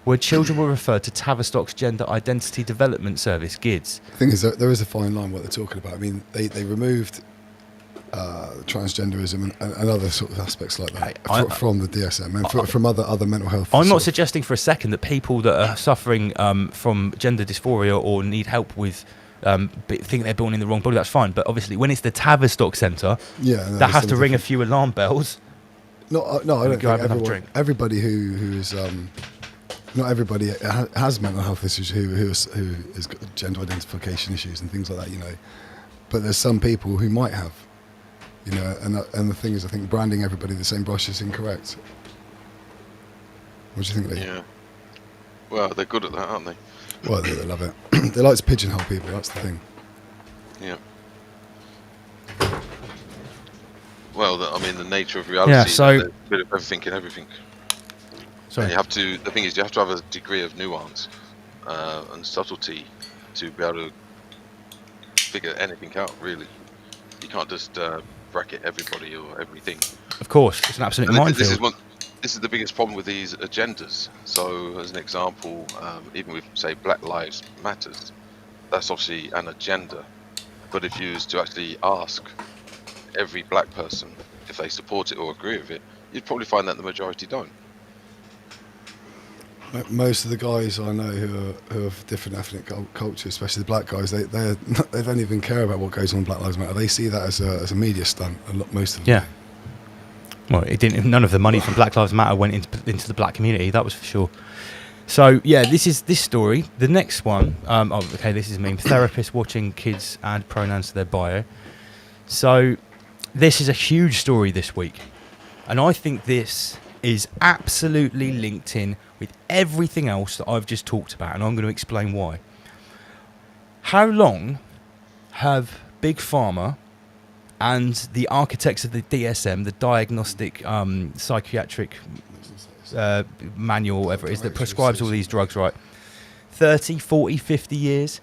where children were referred to Tavistock's Gender Identity Development Service, GIDS. The thing is, that there is a fine line what they're talking about. I mean, they removed transgenderism and other sort of aspects like that from the DSM and from other mental health. I'm not suggesting for a second that people that are suffering from gender dysphoria or need help with think they're born in the wrong body, that's fine. But obviously, when it's the Tavistock Centre, that has to ring a few alarm bells. No, I don't think everybody who is not everybody has mental health issues who has got gender identification issues and things like that, you know. But there's some people who might have, you know, and the thing is, I think branding everybody the same brush is incorrect. What do you think, Lee? Yeah. Well, they're good at that, aren't they? Well, they love it. They like to pigeonhole people. That's the thing. Yeah. Well, I mean, the nature of reality is so a bit of everything in everything. Sorry. And you have to. The thing is, you have to have a degree of nuance and subtlety to be able to figure anything out. Really, you can't just bracket everybody or everything. Of course, it's an absolute minefield. This is the biggest problem with these agendas. So, as an example, even with, say, Black Lives Matters, that's obviously an agenda. But if you was to actually ask every black person if they support it or agree with it, you'd probably find that the majority don't. Most of the guys I know who are of different ethnic cultures, especially the black guys, they don't even care about what goes on in Black Lives Matter. They see that as a media stunt. Most of them. Yeah. Well, it didn't. None of the money from Black Lives Matter went into the black community. That was for sure. So yeah, this is this story. The next one. Okay, this is me. Therapist watching kids add pronouns to their bio. So this is a huge story this week, and I think this is absolutely linked in with everything else that I've just talked about, and I'm going to explain why. How long have Big Pharma and the architects of the DSM, the Diagnostic Psychiatric Manual, whatever it is, that prescribes all these drugs, right? 30, 40, 50 years,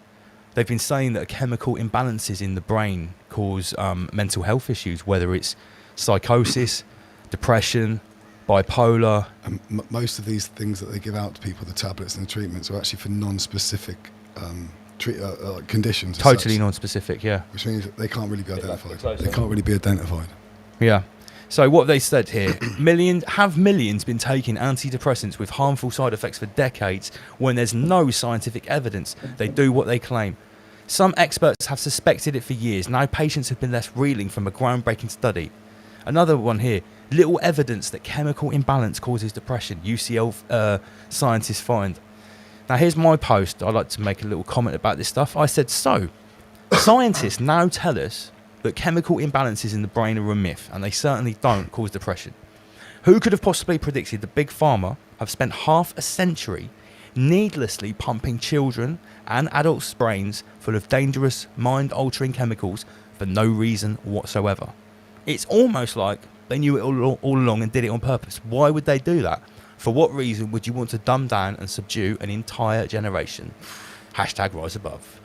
they've been saying that chemical imbalances in the brain cause mental health issues, whether it's psychosis, depression, bipolar. And most of these things that they give out to people, the tablets and the treatments, are actually for non-specific conditions. Totally non-specific, yeah. Which means they can't really be identified. They can't really be identified. Yeah. So what they said here, millions been taking antidepressants with harmful side effects for decades when there's no scientific evidence they do what they claim. Some experts have suspected it for years. Now patients have been left reeling from a groundbreaking study. Another one here, little evidence that chemical imbalance causes depression, UCL scientists find. Now here's my post. I'd like to make a little comment about this stuff. I said, so, scientists now tell us that chemical imbalances in the brain are a myth, and they certainly don't cause depression. Who could have possibly predicted that Big Pharma have spent half a century needlessly pumping children and adults' brains full of dangerous, mind-altering chemicals for no reason whatsoever? It's almost like they knew it all along and did it on purpose. Why would they do that? For what reason would you want to dumb down and subdue an entire generation? Hashtag rise above.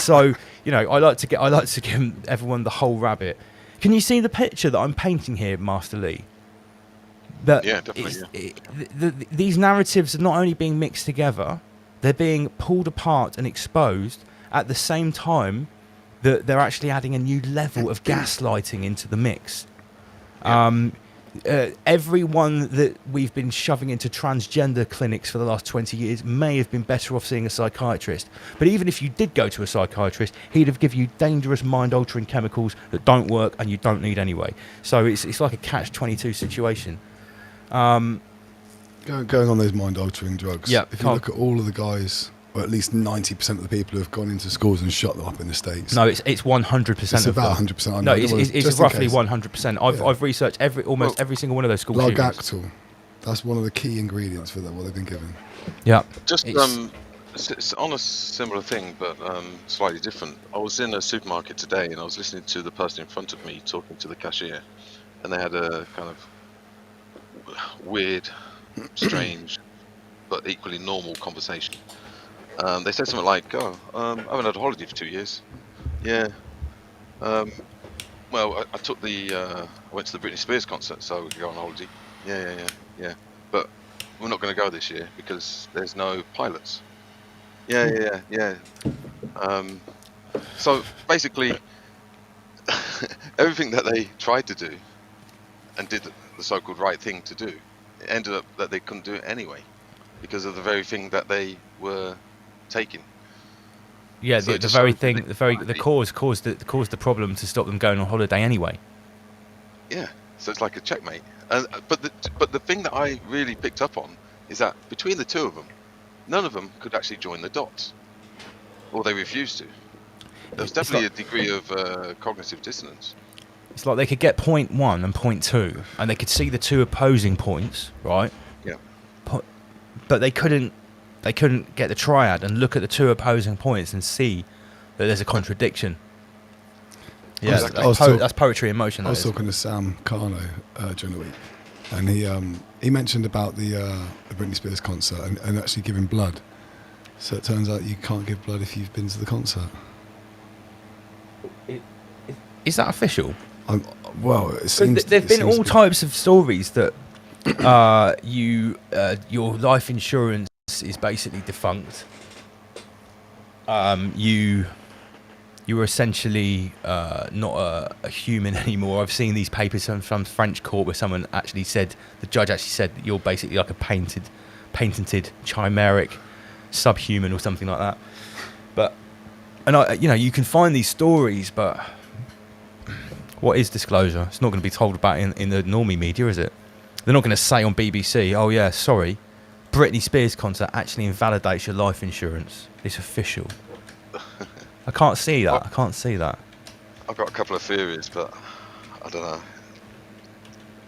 So, you know, I like to give everyone the whole rabbit. Can you see the picture that I'm painting here, Master Lee? Yeah, definitely. These narratives are not only being mixed together, they're being pulled apart and exposed at the same time that they're actually adding a new level of gaslighting into the mix. Everyone that we've been shoving into transgender clinics for the last 20 years may have been better off seeing a psychiatrist. But even if you did go to a psychiatrist, he'd have given you dangerous mind-altering chemicals that don't work and you don't need anyway. So it's like a catch-22 situation. Going on those mind-altering drugs, yeah, if you look at all of the guys, or at least 90% of the people who have gone into schools and shot them up in the States. No, it's 100%. It's about 100%. No, it's roughly 100%. I've researched almost every single one of those school shootings. Largactil, that's one of the key ingredients for what they've been given. Yeah. Just it's on a similar thing, but slightly different. I was in a supermarket today, and I was listening to the person in front of me talking to the cashier, and they had a kind of weird, strange, but equally normal conversation. They said something like, "Oh, I haven't had a holiday for 2 years." Yeah. Well, I took I went to the Britney Spears concert, so we could go on holiday. Yeah. But we're not going to go this year because there's no pilots. Yeah. So basically, everything that they tried to do and did the so-called right thing to do, it ended up that they couldn't do it anyway because of the very thing that they were taking. Yeah, So the it just very shows that thing, the cause caused the problem to stop them going on holiday anyway. Yeah, so it's like a checkmate. But the thing that I really picked up on is that between the two of them, none of them could actually join the dots, or they refused to. There was definitely a degree of cognitive dissonance. It's like they could get point 1 and point 2, and they could see the two opposing points, right? Yeah. But they couldn't get the triad and look at the two opposing points and see that there's a contradiction. Yeah, that's poetry in motion. I was talking to Sam Carno during the week, and he mentioned about the Britney Spears concert and actually giving blood. So it turns out you can't give blood if you've been to the concert. Is that official? Well, it seems. There've been all types of stories that your life insurance is basically defunct. You were essentially not a human anymore. I've seen these papers from French court where someone actually said, the judge actually said that you're basically like a patented, chimeric subhuman or something like that. You can find these stories, but what is disclosure? It's not going to be told about in the normie media, is it? They're not going to say on BBC, oh yeah, sorry, Britney Spears concert actually invalidates your life insurance. It's official. I can't see that. I've got a couple of theories, but I don't know.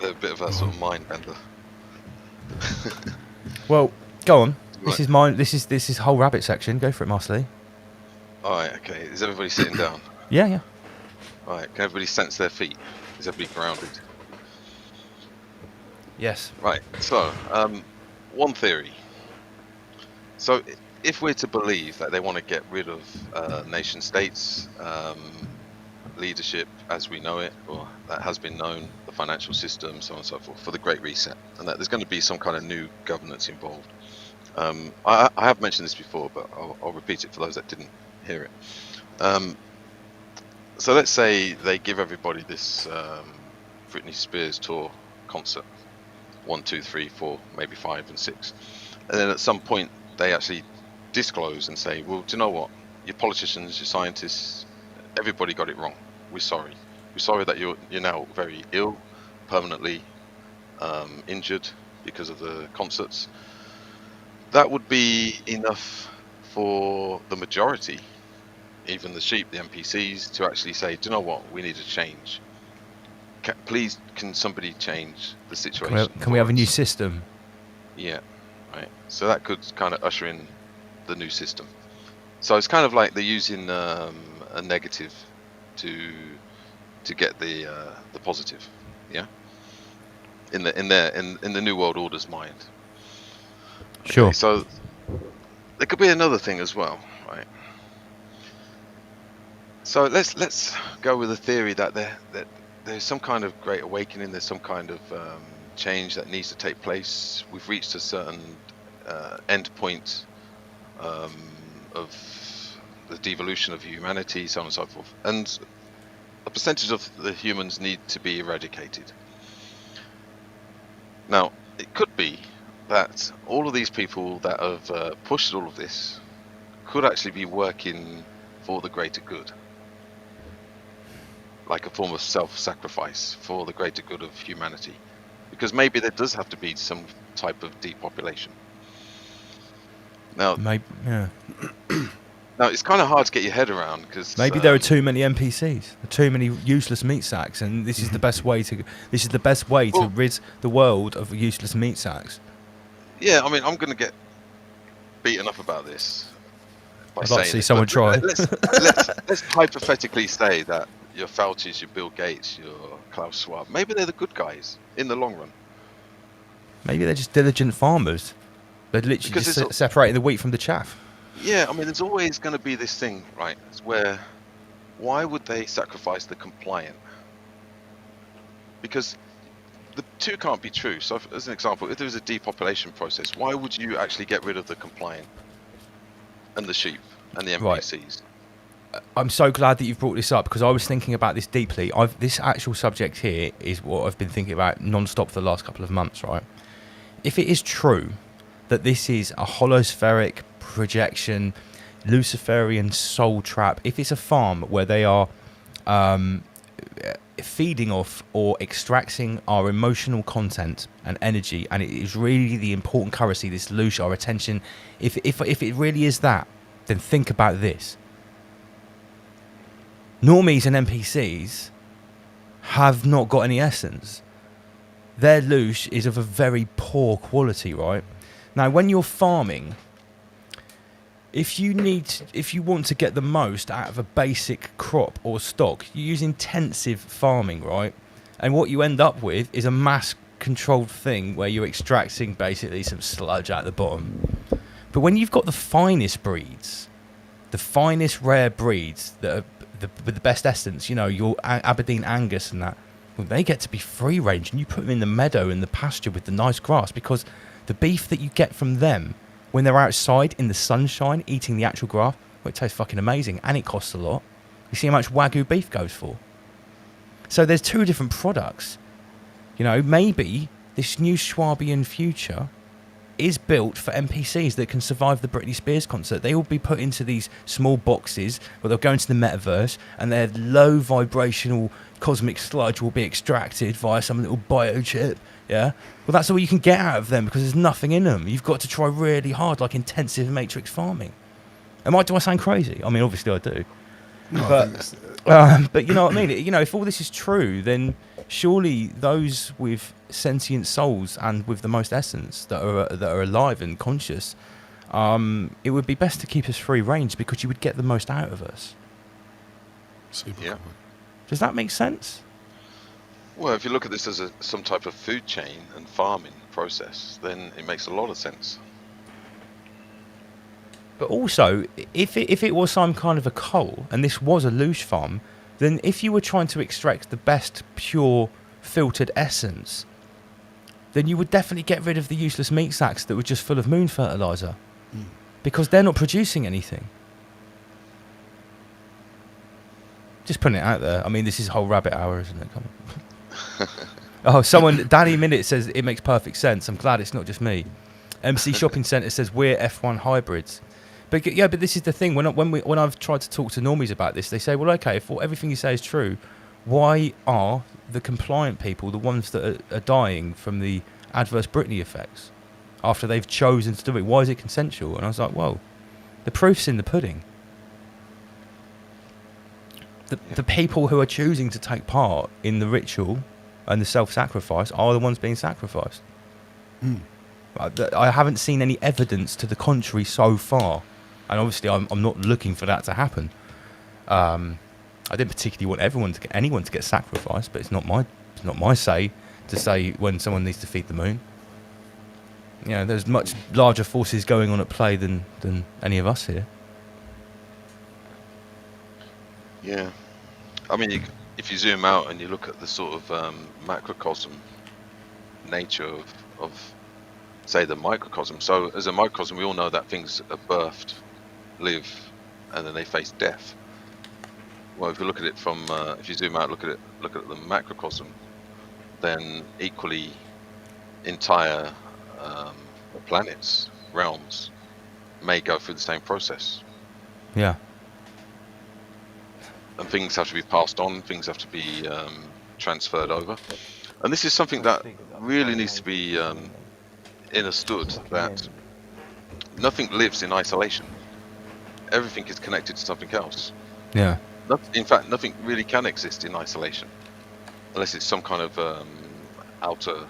They're a bit of a sort of mind bender. Well, go on. Right. This is mine. This is whole rabbit section. Go for it, Master Lee. All right, okay. Is everybody sitting down? Yeah. All right. Can everybody sense their feet? Is everybody grounded? Yes. Right. So, one theory. So, if we're to believe that they want to get rid of nation states, leadership as we know it, or that has been known, the financial system, so on and so forth, for the Great Reset, and that there's going to be some kind of new governance involved. I have mentioned this before, but I'll repeat it for those that didn't hear it. So let's say they give everybody this Britney Spears tour concert, 1, 2, 3, 4, maybe 5 and 6, and then at some point they actually disclose and say, well, do you know what, your politicians, your scientists, everybody got it wrong. We're sorry that you're now very ill, permanently injured because of the concerts. That would be enough for the majority, even the sheep, the NPCs, to actually say, do you know what, we need a change. Please, can somebody change the situation? Can we have a new system? Yeah, right. So that could kind of usher in the new system. So it's kind of like they're using a negative to get the positive. Yeah. In the New World Order's mind. Sure. Okay, so there could be another thing as well, right? So let's go with the theory that there's some kind of great awakening. There's some kind of change that needs to take place. We've reached a certain end point of the devolution of humanity, so on and so forth, and a percentage of the humans need to be eradicated. Now, it could be that all of these people that have pushed all of this could actually be working for the greater good, like a form of self-sacrifice for the greater good of humanity, because maybe there does have to be some type of depopulation. Now, yeah. Now it's kind of hard to get your head around because maybe there are too many NPCs, too many useless meat sacks, and this is the best way to to rid the world of useless meat sacks. Yeah, I mean, I'm going to get beaten up about this. I'd like to see someone try. Let's hypothetically say that your Fauci's, your Bill Gates, your Klaus Schwab, maybe they're the good guys in the long run. Maybe they're just diligent farmers. They're literally just separating the wheat from the chaff. Yeah, I mean, there's always going to be this thing, right? It's where, why would they sacrifice the compliant? Because the two can't be true. So, as an example, if there was a depopulation process, why would you actually get rid of the compliant and the sheep and the NPCs? I'm so glad that you've brought this up because I was thinking about this deeply. This actual subject here is what I've been thinking about non-stop for the last couple of months, right? If it is true that this is a holospheric projection, Luciferian soul trap, if it's a farm where they are feeding off or extracting our emotional content and energy, and it is really the important currency, this Lush, our attention, if it really is that, then think about this. Normies and NPCs have not got any essence. Their Lush is of a very poor quality, right? Now, when you're farming, if you want to get the most out of a basic crop or stock, you use intensive farming, right? And what you end up with is a mass-controlled thing where you're extracting basically some sludge at the bottom. But when you've got the finest breeds, the finest rare breeds that are with the best essence, you know, your Aberdeen Angus and that, well, they get to be free range, and you put them in the meadow in the pasture with the nice grass, because the beef that you get from them when they're outside in the sunshine eating the actual grass, well, it tastes fucking amazing, and it costs a lot. You see how much Wagyu beef goes for? So there's two different products. You know, maybe this new Schwabian future is built for NPCs that can survive the Britney Spears concert. They will be put into these small boxes where they'll go into the metaverse, and their low vibrational cosmic sludge will be extracted via some little biochip. Yeah, well, that's all you can get out of them because there's nothing in them. You've got to try really hard, like intensive matrix farming. Do I sound crazy? I mean, obviously I do. No, but you know what I mean? You know, if all this is true, then surely those with sentient souls and with the most essence that are alive and conscious, it would be best to keep us free range because you would get the most out of us. Super. Yeah. Does that make sense? Well, if you look at this as some type of food chain and farming process, then it makes a lot of sense. But also, if it was some kind of a coal and this was a Lush farm, then if you were trying to extract the best pure filtered essence, then you would definitely get rid of the useless meat sacks that were just full of moon fertilizer, because they're not producing anything. Just putting it out there. I mean, this is a whole rabbit hour, isn't it? Come on. Oh, Danny Minute says it makes perfect sense. I'm glad it's not just me. MC Shopping Centre says we're F1 hybrids. But yeah, but this is the thing. When I've tried to talk to normies about this, they say, well, okay, if everything you say is true, why are the compliant people the ones that are dying from the adverse Britney effects after they've chosen to do it? Why is it consensual? And I was like, well, the proof's in the pudding. The people who are choosing to take part in the ritual and the self-sacrifice are the ones being sacrificed. I haven't seen any evidence to the contrary so far, and obviously I'm not looking for that to happen. I didn't particularly want anyone to get sacrificed, but it's not my say to say when someone needs to feed the moon. You know, there's much larger forces going on at play than any of us here. Yeah, I mean, if you zoom out and you look at the sort of macrocosm nature of say the microcosm. So as a microcosm, we all know that things are birthed, live, and then they face death. Well, if you look at it from, if you zoom out, look at the macrocosm, then equally entire planets, realms, may go through the same process. Yeah. And things have to be passed on, things have to be transferred over. And this is something that really needs to be understood, that nothing lives in isolation. Everything is connected to something else. Yeah. In fact, nothing really can exist in isolation, unless it's some kind of outer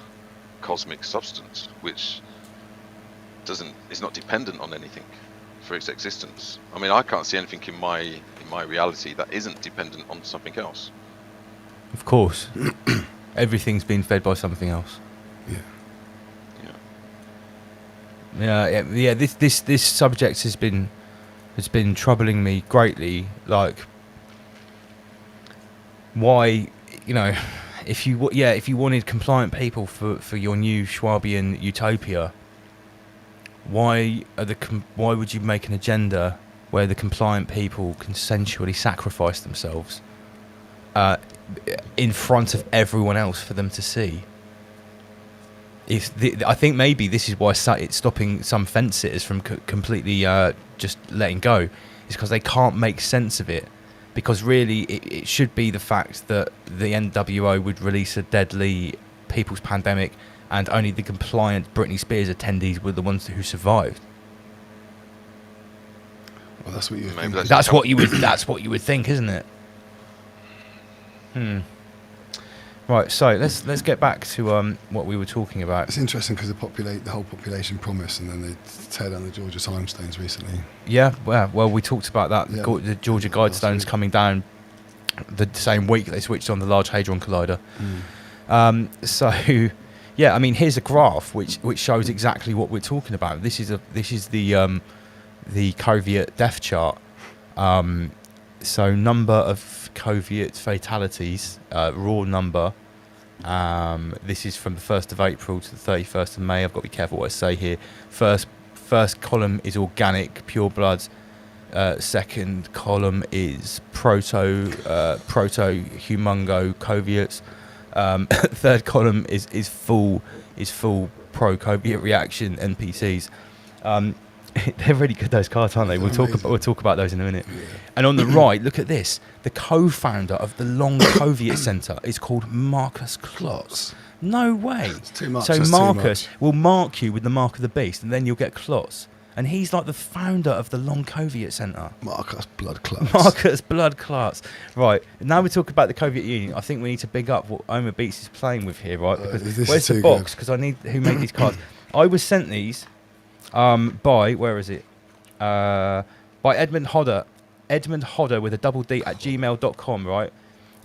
cosmic substance, which is not dependent on anything for its existence. I mean, I can't see anything in my reality that isn't dependent on something else. Of course. Everything's been fed by something else. Yeah. This subject has been troubling me greatly. Like, why, you know, if you wanted compliant people for your new Schwabian utopia, why would you make an agenda where the compliant people consensually sacrifice themselves in front of everyone else for them to see? I think maybe this is why it's stopping some fence sitters from completely just letting go, is because they can't make sense of it. Because really, it should be the fact that the NWO would release a deadly people's pandemic, and only the compliant Britney Spears attendees were the ones who survived. Well, that's what you. That's what you would. That's what you would think, isn't it? Right. So let's get back to what we were talking about. It's interesting because the whole population promise, and then they tear down the Georgia Simestones recently. Yeah. Well, we talked about that. Yeah. The Georgia Guidestones coming down the same week they switched on the Large Hadron Collider. So, yeah. I mean, here's a graph which shows exactly what we're talking about. This is the COVID death chart. So number of COVID fatalities, raw number. This is from the 1st of April to the 31st of May. I've got to be careful what I say here. First column is organic, pure bloods. Second column is proto-humongo Coviates. Third column is full pro-Coviate reaction NPCs. They're really good, those cards, aren't they? We'll talk about those in a minute. Yeah. And on the right, look at this. The co-founder of the Long Coviate Centre is called Marcus Klotz. No way. It's too much. So Marcus will mark you with the mark of the beast, and then you'll get Klotz. And he's like the founder of the Long Coviate Centre. Marcus Blood Klotz. Marcus Blood Klotz. Right. Now we talk about the Coviate Union. I think we need to big up what Omar Beats is playing with here, right? Because where's the box? Because I need who made these cards. I was sent these by, where is it? By Edmund Hodder with a double D at gmail.com, right?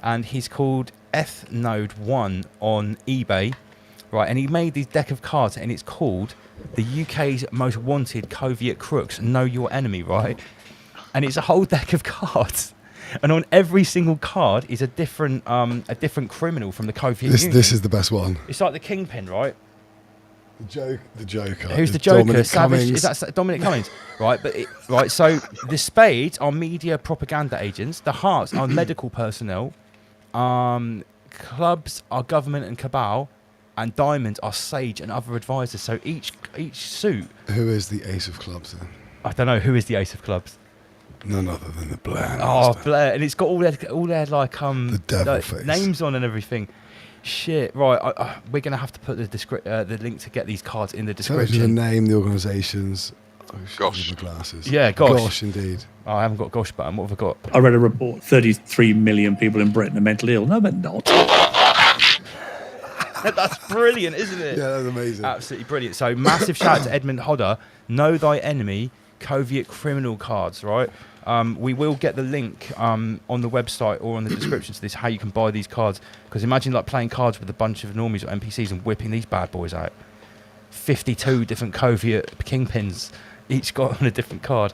And he's called Ethnode1 on eBay, right? And he made this deck of cards, and it's called the UK's Most Wanted Coviate Crooks, Know Your Enemy, right? And it's a whole deck of cards. And on every single card is a different criminal from the Coviate Union. This is the best one. It's like the Kingpin, right? The Joker. Who's the Joker? Dominic Savage. Cummings. Is that Dominic Cummings? Right, right. So the spades are media propaganda agents. The hearts are medical personnel. Clubs are government and cabal, and diamonds are sage and other advisors. So each suit. Who is the Ace of Clubs then? I don't know who is the Ace of Clubs. None other than the Blair. Oh, Blair, and it's got all their like the devil face names on and everything. Shit, right. We're going to have to put the link to get these cards in the description. The name, the organisations. Oh, gosh. The glasses. Yeah, gosh. Gosh, indeed. Oh, I haven't got gosh button. What have I got? I read a report. 33 million people in Britain are mentally ill. No, they're not. That's brilliant, isn't it? Yeah, that's amazing. Absolutely brilliant. So massive shout out to Edmund Hodder. Know Thy Enemy, Coviate criminal cards, right? We will get the link on the website or on the description to this, how you can buy these cards. Because imagine like playing cards with a bunch of normies or NPCs and whipping these bad boys out. 52 different Coviate kingpins, each got on a different card.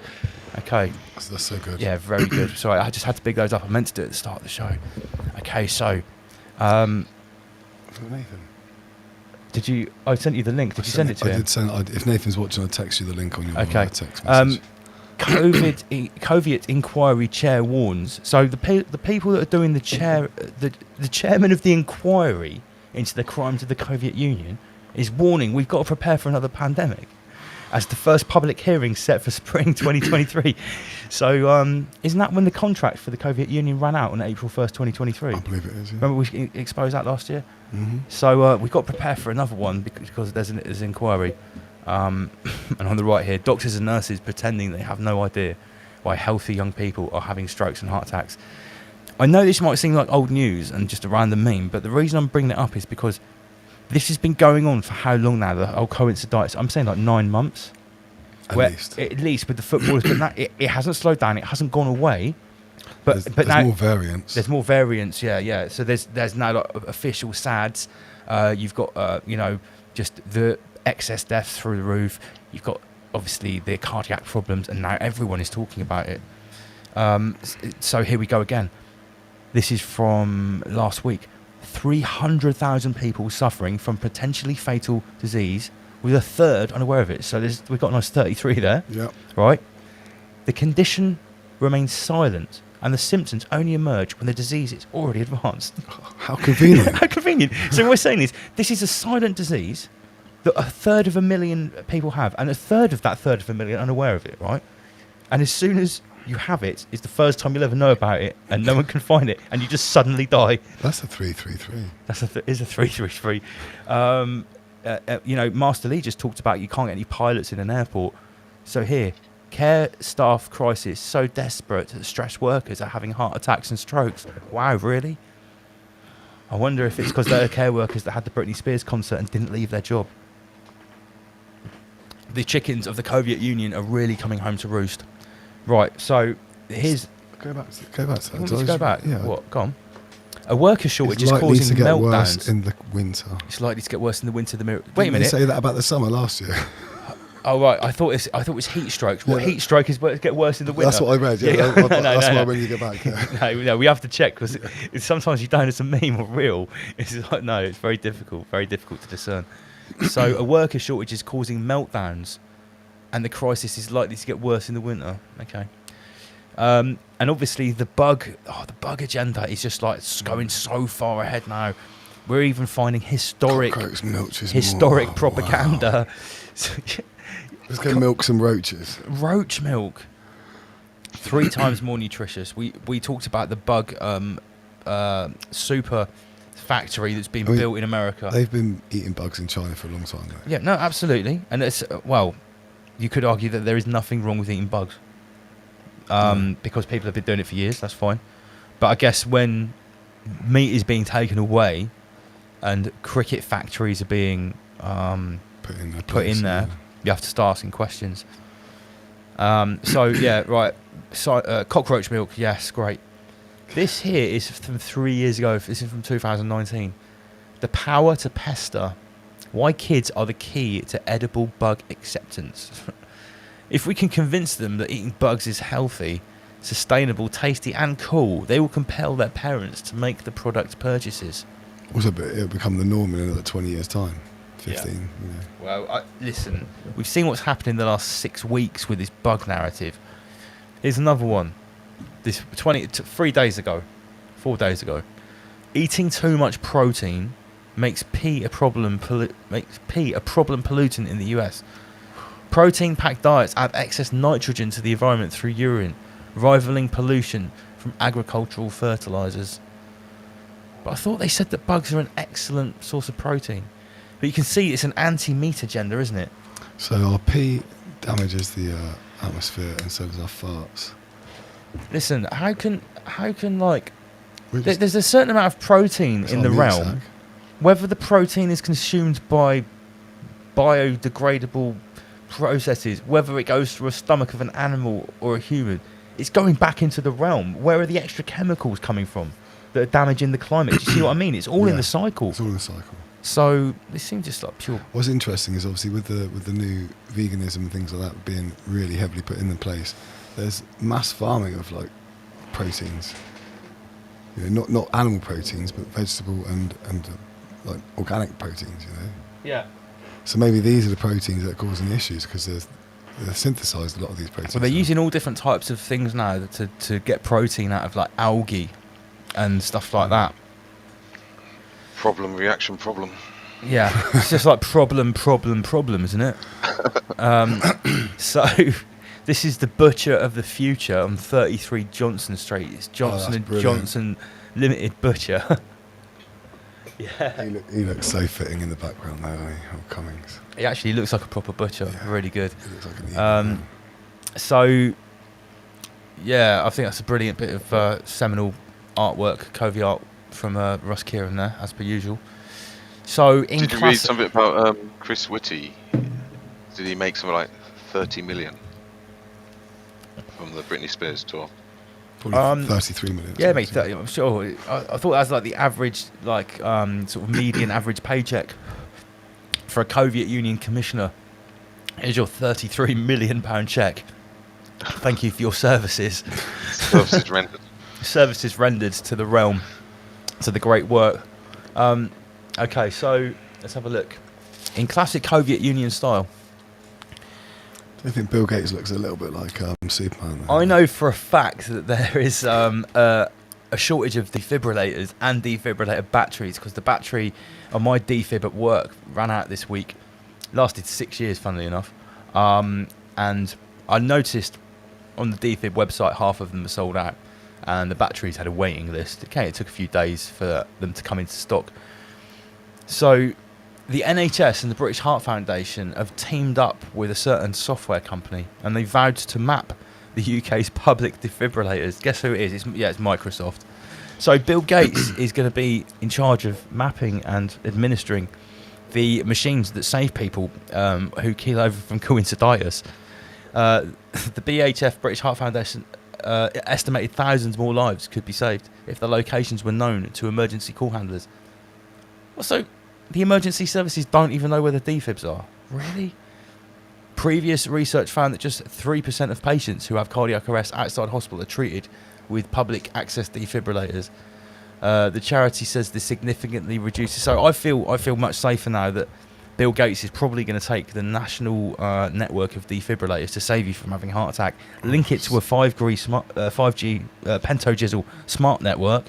Okay. That's so good. Yeah, very good. Sorry, I just had to big those up. I meant to do it at the start of the show. Okay, so... Nathan. Did you... I sent you the link. Did you send it to him? I did send... If Nathan's watching, I'll text you the link on your text message. Coviate inquiry chair warns. So the people that are doing the chairman of the inquiry into the crimes of the Coviate Union is warning we've got to prepare for another pandemic, as the first public hearing set for spring 2023. So isn't that when the contract for the Coviate Union ran out on April 1st, 2023? I believe it is. Yeah. Remember we exposed that last year? Mm-hmm. So we've got to prepare for another one because there's an inquiry. And on the right here, doctors and nurses pretending they have no idea why healthy young people are having strokes and heart attacks. I know this might seem like old news and just a random meme, but the reason I'm bringing it up is because this has been going on for how long now, the whole coinciditis? I'm saying like 9 months. At least with the footballers, but it hasn't slowed down, it hasn't gone away. But there's now more variants. There's more variants, yeah. So there's now like official SADs. You've got just the excess deaths through the roof. You've got obviously the cardiac problems, and now everyone is talking about it. So here we go again. This is from last week. 300,000 people suffering from potentially fatal disease, with a third unaware of it. So we've got a nice 33 there. Yeah. Right? The condition remains silent, and the symptoms only emerge when the disease is already advanced. How convenient. How convenient. So what we're saying is, this is a silent disease that a third of a million people have, and a third of that third of a million unaware of it, right? And as soon as you have it, it's the first time you'll ever know about it, and no one can find it, and you just suddenly die. That's a 333. Is a 333. Master Lee just talked about you can't get any pilots in an airport. So here, care staff crisis so desperate that stressed workers are having heart attacks and strokes. Wow, really? I wonder if it's because they're care workers that had the Britney Spears concert and didn't leave their job. The chickens of the Soviet Union are really coming home to roost. Right, so here's... Go back to that. You want me to go back? Yeah. What? Go on. A worker shortage It's is likely causing to get meltdowns. worse in the winter. It's likely to get worse in the winter. Wait a Didn't minute. they say that about the summer last year? Oh right, I thought it was heat strokes. Well, heat stroke is get worse in the winter. That's what I read. Yeah, that's why when you go back. Yeah. No, we have to check because sometimes you don't know it's a meme or real. It's like it's very difficult to discern. So a worker shortage is causing meltdowns, and the crisis is likely to get worse in the winter. Okay. And obviously the bug agenda is just like going so far ahead now. We're even finding historic propaganda. Wow. Let's go milk some roaches. Roach milk, 3 times more nutritious. We talked about the bug super factory that's been built in America. They've been eating bugs in China for a long time, though. Yeah, no, absolutely. And it's you could argue that there is nothing wrong with eating bugs. Because people have been doing it for years, that's fine. But I guess when meat is being taken away and cricket factories are being put in there, you have to start asking questions. Cockroach milk, yes, great. This here is from 3 years ago. This is from 2019. The power to pester. Why kids are the key to edible bug acceptance. If we can convince them that eating bugs is healthy, sustainable, tasty, and cool, they will compel their parents to make the product purchases. Also, it'll become the norm in another 20 years' time, 15. Yeah. You know. Well, listen, we've seen what's happened in the last 6 weeks with this bug narrative. Here's another one. 4 days ago. Eating too much protein makes pee a problem pollutant in the US. Protein-packed diets add excess nitrogen to the environment through urine, rivaling pollution from agricultural fertilizers. But I thought they said that bugs are an excellent source of protein. But you can see it's an anti-meat agenda, isn't it? So our pee damages the atmosphere, and so does our farts. Listen, how can there's a certain amount of protein in the realm. Whether the protein is consumed by biodegradable processes, whether it goes through a stomach of an animal or a human, it's going back into the realm. Where are the extra chemicals coming from that are damaging the climate? Do you see what I mean? It's all in the cycle. It's all in the cycle. So this seems just like pure. What's interesting is obviously with the new veganism and things like that being really heavily put in place, there's mass farming of like proteins. You know, not animal proteins, but vegetable and like organic proteins. You know. Yeah. So maybe these are the proteins that are causing the issues because they're synthesized, a lot of these proteins. Well, they're using all different types of things now to get protein out of like algae and stuff like that. Problem, reaction, problem. Yeah, it's just like problem, isn't it? So this is the butcher of the future on 33 Johnson Street. It's Johnson & Johnson Limited Butcher. Yeah. He looks so fitting in the background there, doesn't he? Oh, Cummings. He actually looks like a proper butcher. Yeah. Really good. He looks like an so, yeah, I think that's a brilliant bit of seminal artwork, Covey art from Russ Kieran there, as per usual. So, did you read something about Chris Whitty? Did he make something like 30 million from the Britney Spears tour? Probably 33 million. Yeah, mate, 30. I'm sure. I thought that was like the average, like sort of median average paycheck for a Soviet Union commissioner. Here's your £33 million check. Thank you for your services. Services rendered. Services rendered to the realm, to the great work Okay, so let's have a look. In classic Soviet Union style. Do you think Bill Gates looks a little bit like Superman? I know for a fact that there is a shortage of defibrillators and defibrillator batteries, because the battery on my defib at work ran out this week. Lasted 6 years, funnily enough. And I noticed on the defib website half of them were sold out, and the batteries had a waiting list. Okay, it took a few days for them to come into stock. So the NHS and the British Heart Foundation have teamed up with a certain software company, and they vowed to map the UK's public defibrillators. Guess who it is? It's Microsoft. So Bill Gates is going to be in charge of mapping and administering the machines that save people who keel over from coinciditis. The BHF, British Heart Foundation, estimated thousands more lives could be saved if the locations were known to emergency call handlers. Well, so the emergency services don't even know where the defibs are. Really? Previous research found that just 3% of patients who have cardiac arrest outside hospital are treated with public access defibrillators. The charity says this significantly reduces. So I feel much safer now that Bill Gates is probably going to take the national network of defibrillators to save you from having a heart attack, link it to a 5G pentogisel smart network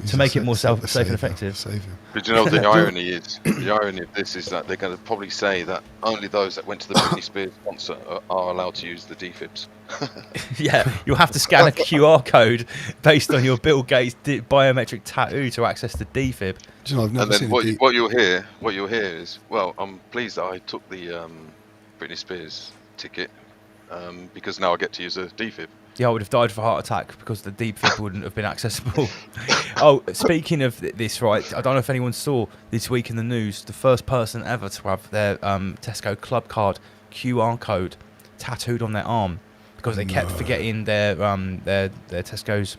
to make it more safe and effective. But you know the irony is? The irony of this is that they're going to probably say that only those that went to the Britney Spears concert are allowed to use the defibs. Yeah, you'll have to scan a QR code based on your Bill Gates biometric tattoo to access the defib. Do you know, I've never And then seen what you'll hear is, well, I'm pleased that I took the Britney Spears ticket because now I get to use a defib. Yeah, I would have died of a heart attack because the defib wouldn't have been accessible. Oh, speaking of this, right, I don't know if anyone saw this week in the news, the first person ever to have their Tesco Club card QR code tattooed on their arm because they kept forgetting their Tesco's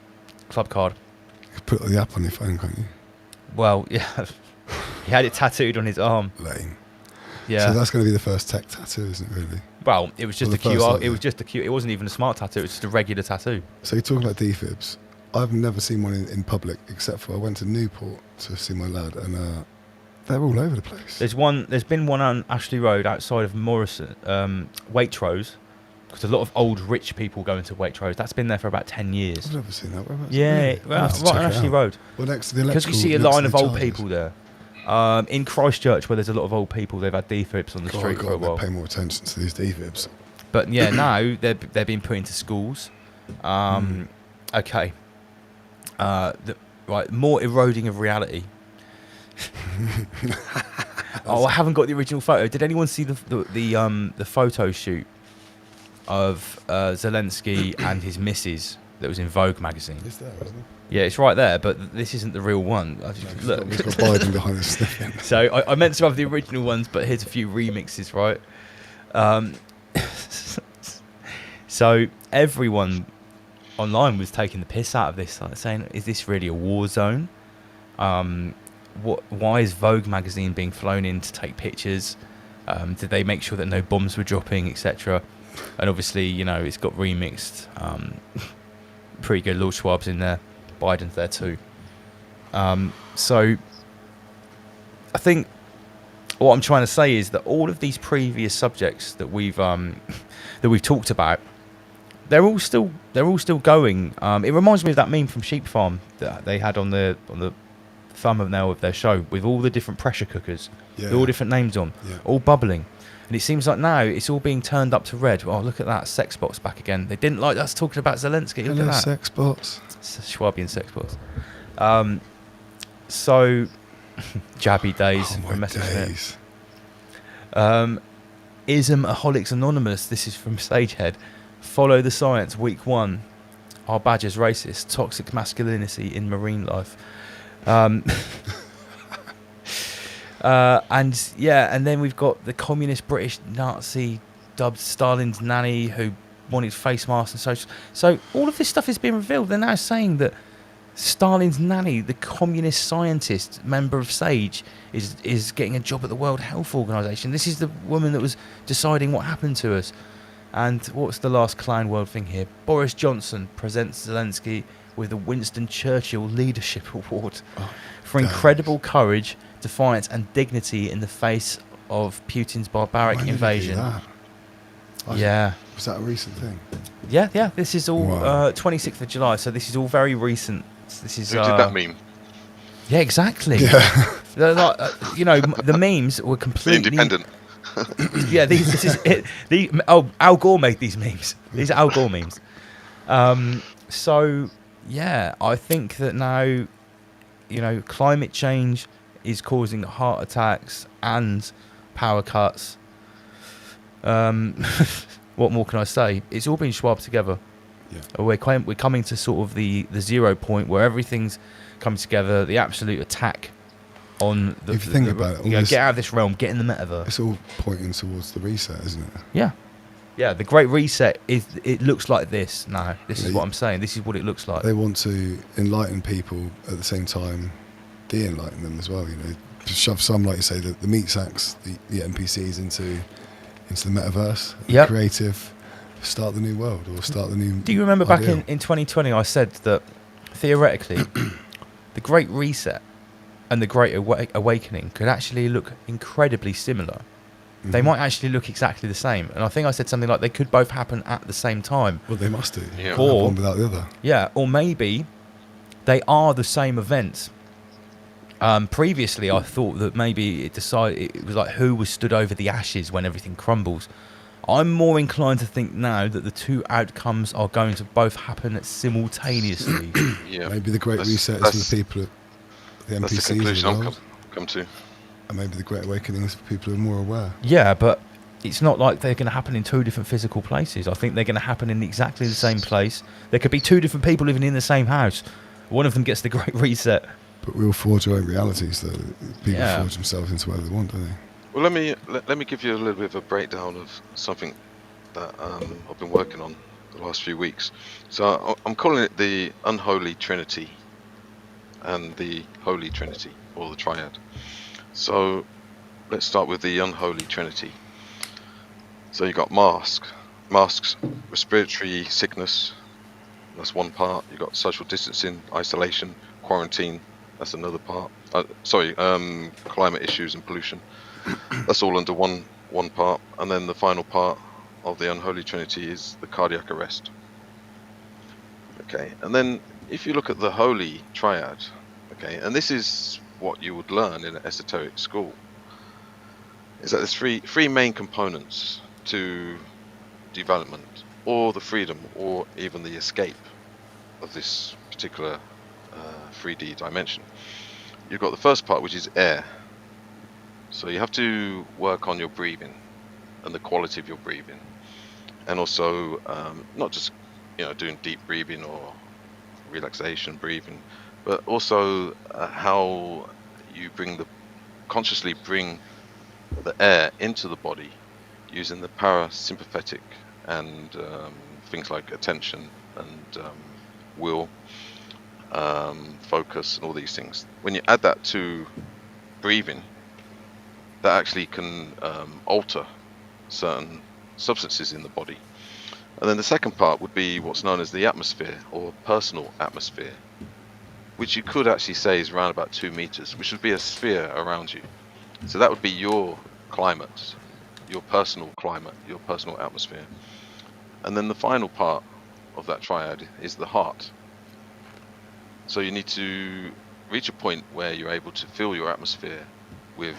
Club card. You can put the app on your phone, can't you? Well, yeah, he had it tattooed on his arm. Lame. Yeah. So that's going to be the first tech tattoo, isn't it? Really? Well, it was just Or a the first, QR. like, It was just a Q. It wasn't even a smart tattoo. It was just a regular tattoo. So you're talking about defibs. I've never seen one in public except for I went to Newport to see my lad, and they're all over the place. There's been one on Ashley Road outside of Morrison, Waitrose, because a lot of old rich people go into Waitrose. That's been there for about 10 years. I've never seen that. Whereabouts? Yeah, Really? well, I'll have to right check on it Ashley out. Road. Well, next to the Because you electrical, see a next line to of the old chargers. people there. In Christchurch, where there's a lot of old people, they've had defibs on the street for a while. Pay more attention to these defibs. But yeah, now they're being put into schools. Okay. Right, more eroding of reality. Oh, I haven't got the original photo. Did anyone see the photo shoot of Zelensky and his missus that was in Vogue magazine? It's there, isn't it? Yeah, it's right there, but this isn't the real one. Look, He's got Biden behind his sniffing. So I meant to have the original ones, but here's a few remixes, right? So everyone online was taking the piss out of this, like saying, "Is this really a war zone? Why is Vogue magazine being flown in to take pictures? Did they make sure that no bombs were dropping, etc.?" And obviously, you know, it's got remixed. Pretty good. Lord Schwab's in there. Biden's there too. So I think what I'm trying to say is that all of these previous subjects that we've talked about, they're all still going. It reminds me of that meme from Sheep Farm that they had on the thumbnail of their show with all the different pressure cookers, with all different names on, all bubbling. And it seems like now it's all being turned up to red. Oh, look at that, sex bots back again. They didn't like us talking about Zelensky. Look at that, sex bots. Schwabian sex bots. So, jabby days from Messerschmitt. Ismaholics Anonymous. This is from Stagehead. Follow the science. Week 1. Our badger's racist. Toxic masculinity in marine life. And then we've got the communist British Nazi dubbed Stalin's nanny who wanted face masks and social. So all of this stuff is being revealed. They're now saying that Stalin's nanny, the communist scientist member of SAGE, is getting a job at the World Health Organization. This is the woman that was deciding what happened to us. And what's the last Clown World thing here? Boris Johnson presents Zelensky with the Winston Churchill Leadership Award for incredible courage, defiance, and dignity in the face of Putin's barbaric When did he do invasion. that? Yeah. Was that a recent thing? Yeah. This is all Wow. 26th of July, so this is all very recent. This is. Who did that meme? Yeah, exactly. Yeah. They're like, the memes were completely Independent. Yeah, this is it. Al Gore made these memes. These are Al Gore memes. So yeah, I think that now, climate change is causing heart attacks and power cuts. What more can I say? It's all been swapped together. Yeah. We're coming to sort of the 0 point where everything's coming together. The absolute attack on the. If you think about it, all get this- out of this realm, get in the metaverse. It's all pointing towards the reset, isn't it? Yeah. The Great Reset it looks like this now. This is Yeah, what I'm saying. This is what it looks like. They want to enlighten people at the same time, de-enlighten them as well. To shove some, like you say, the meat sacks, the NPCs into the metaverse, Yep. creative, start the new world or start the new. Do you remember back ideal. in 2020 I said that theoretically the Great Reset and the Great Awakening could actually look incredibly similar. They might actually look exactly the same. And I think I said something like they could both happen at the same time. Well, they must do. Yeah. Or, one without the other. Yeah, or maybe they are the same events. Previously, I thought that maybe it was like who was stood over the ashes when everything crumbles. I'm more inclined to think now that the two outcomes are going to both happen simultaneously. Yeah. Maybe the Great That's- Reset is that's- for the people, the NPCs That's the of the conclusion I've world, come to. and maybe the Great Awakening is for people who are more aware. Yeah, but it's not like they're going to happen in two different physical places. I think they're going to happen in exactly the same place. There could be two different people living in the same house. One of them gets the Great Reset. But we all forge our own realities, though. People Yeah. forge themselves into whatever they want, don't they? Well, let me give you a little bit of a breakdown of something that I've been working on the last few weeks. So I'm calling it the Unholy Trinity and the Holy Trinity, or the Triad. So let's start with the Unholy Trinity. So you've got masks, respiratory sickness, that's one part. You've got social distancing, isolation, quarantine, that's another part. Climate issues and pollution. That's all under one part. And then the final part of the Unholy Trinity is the cardiac arrest. Okay, and then if you look at the Holy Triad, okay, and this is what you would learn in an esoteric school, is that there's three main components to development, or the freedom, or even the escape of this particular 3D dimension. You've got the first part, which is air. So you have to work on your breathing and the quality of your breathing, and also not just doing deep breathing or relaxation breathing, but also how you consciously bring the air into the body using the parasympathetic and things like attention and will, focus, and all these things. When you add that to breathing, that actually can alter certain substances in the body. And then the second part would be what's known as the atmosphere, or personal atmosphere, which you could actually say is around about 2 meters, which would be a sphere around you. So that would be your climate, your personal climate, your personal atmosphere. And then the final part of that triad is the heart. So you need to reach a point where you're able to fill your atmosphere with,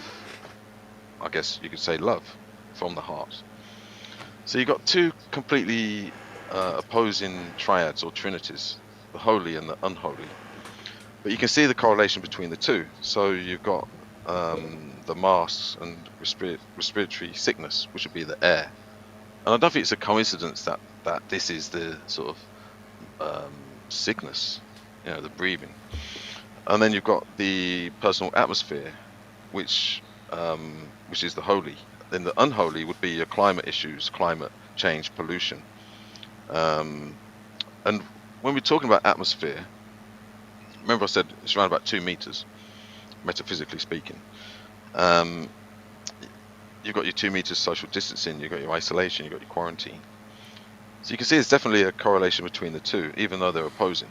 I guess you could say, love from the heart. So you've got two completely opposing triads or trinities, the holy and the unholy. But you can see the correlation between the two. So you've got the masks and respiratory sickness, which would be the air. And I don't think it's a coincidence that this is the sort of sickness, the breathing. And then you've got the personal atmosphere, which is the holy. Then the unholy would be your climate issues, climate change, pollution. And when we're talking about atmosphere, remember I said it's around about 2 meters, metaphysically speaking. You've got your 2 meters social distancing, you've got your isolation, you've got your quarantine. So you can see there's definitely a correlation between the two, even though they're opposing.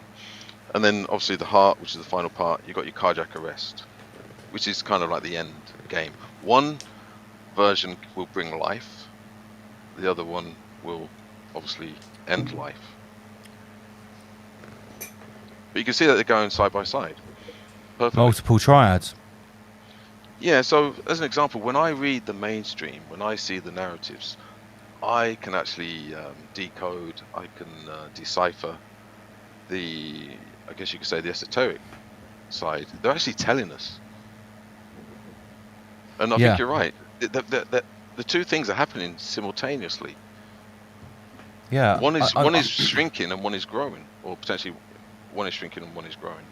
And then obviously the heart, which is the final part, you got your cardiac arrest, which is kind of like the end game. One version will bring life, the other one will obviously end life. But you can see that they're going side by side. Perfectly. Multiple triads. Yeah, so as an example, when I read the mainstream, when I see the narratives, I can actually decode, I can decipher the, I guess you could say, the esoteric side. They're actually telling us. And I think you're right. The two things are happening simultaneously. Yeah. One is shrinking and one is growing, or potentially one is shrinking and one is growing.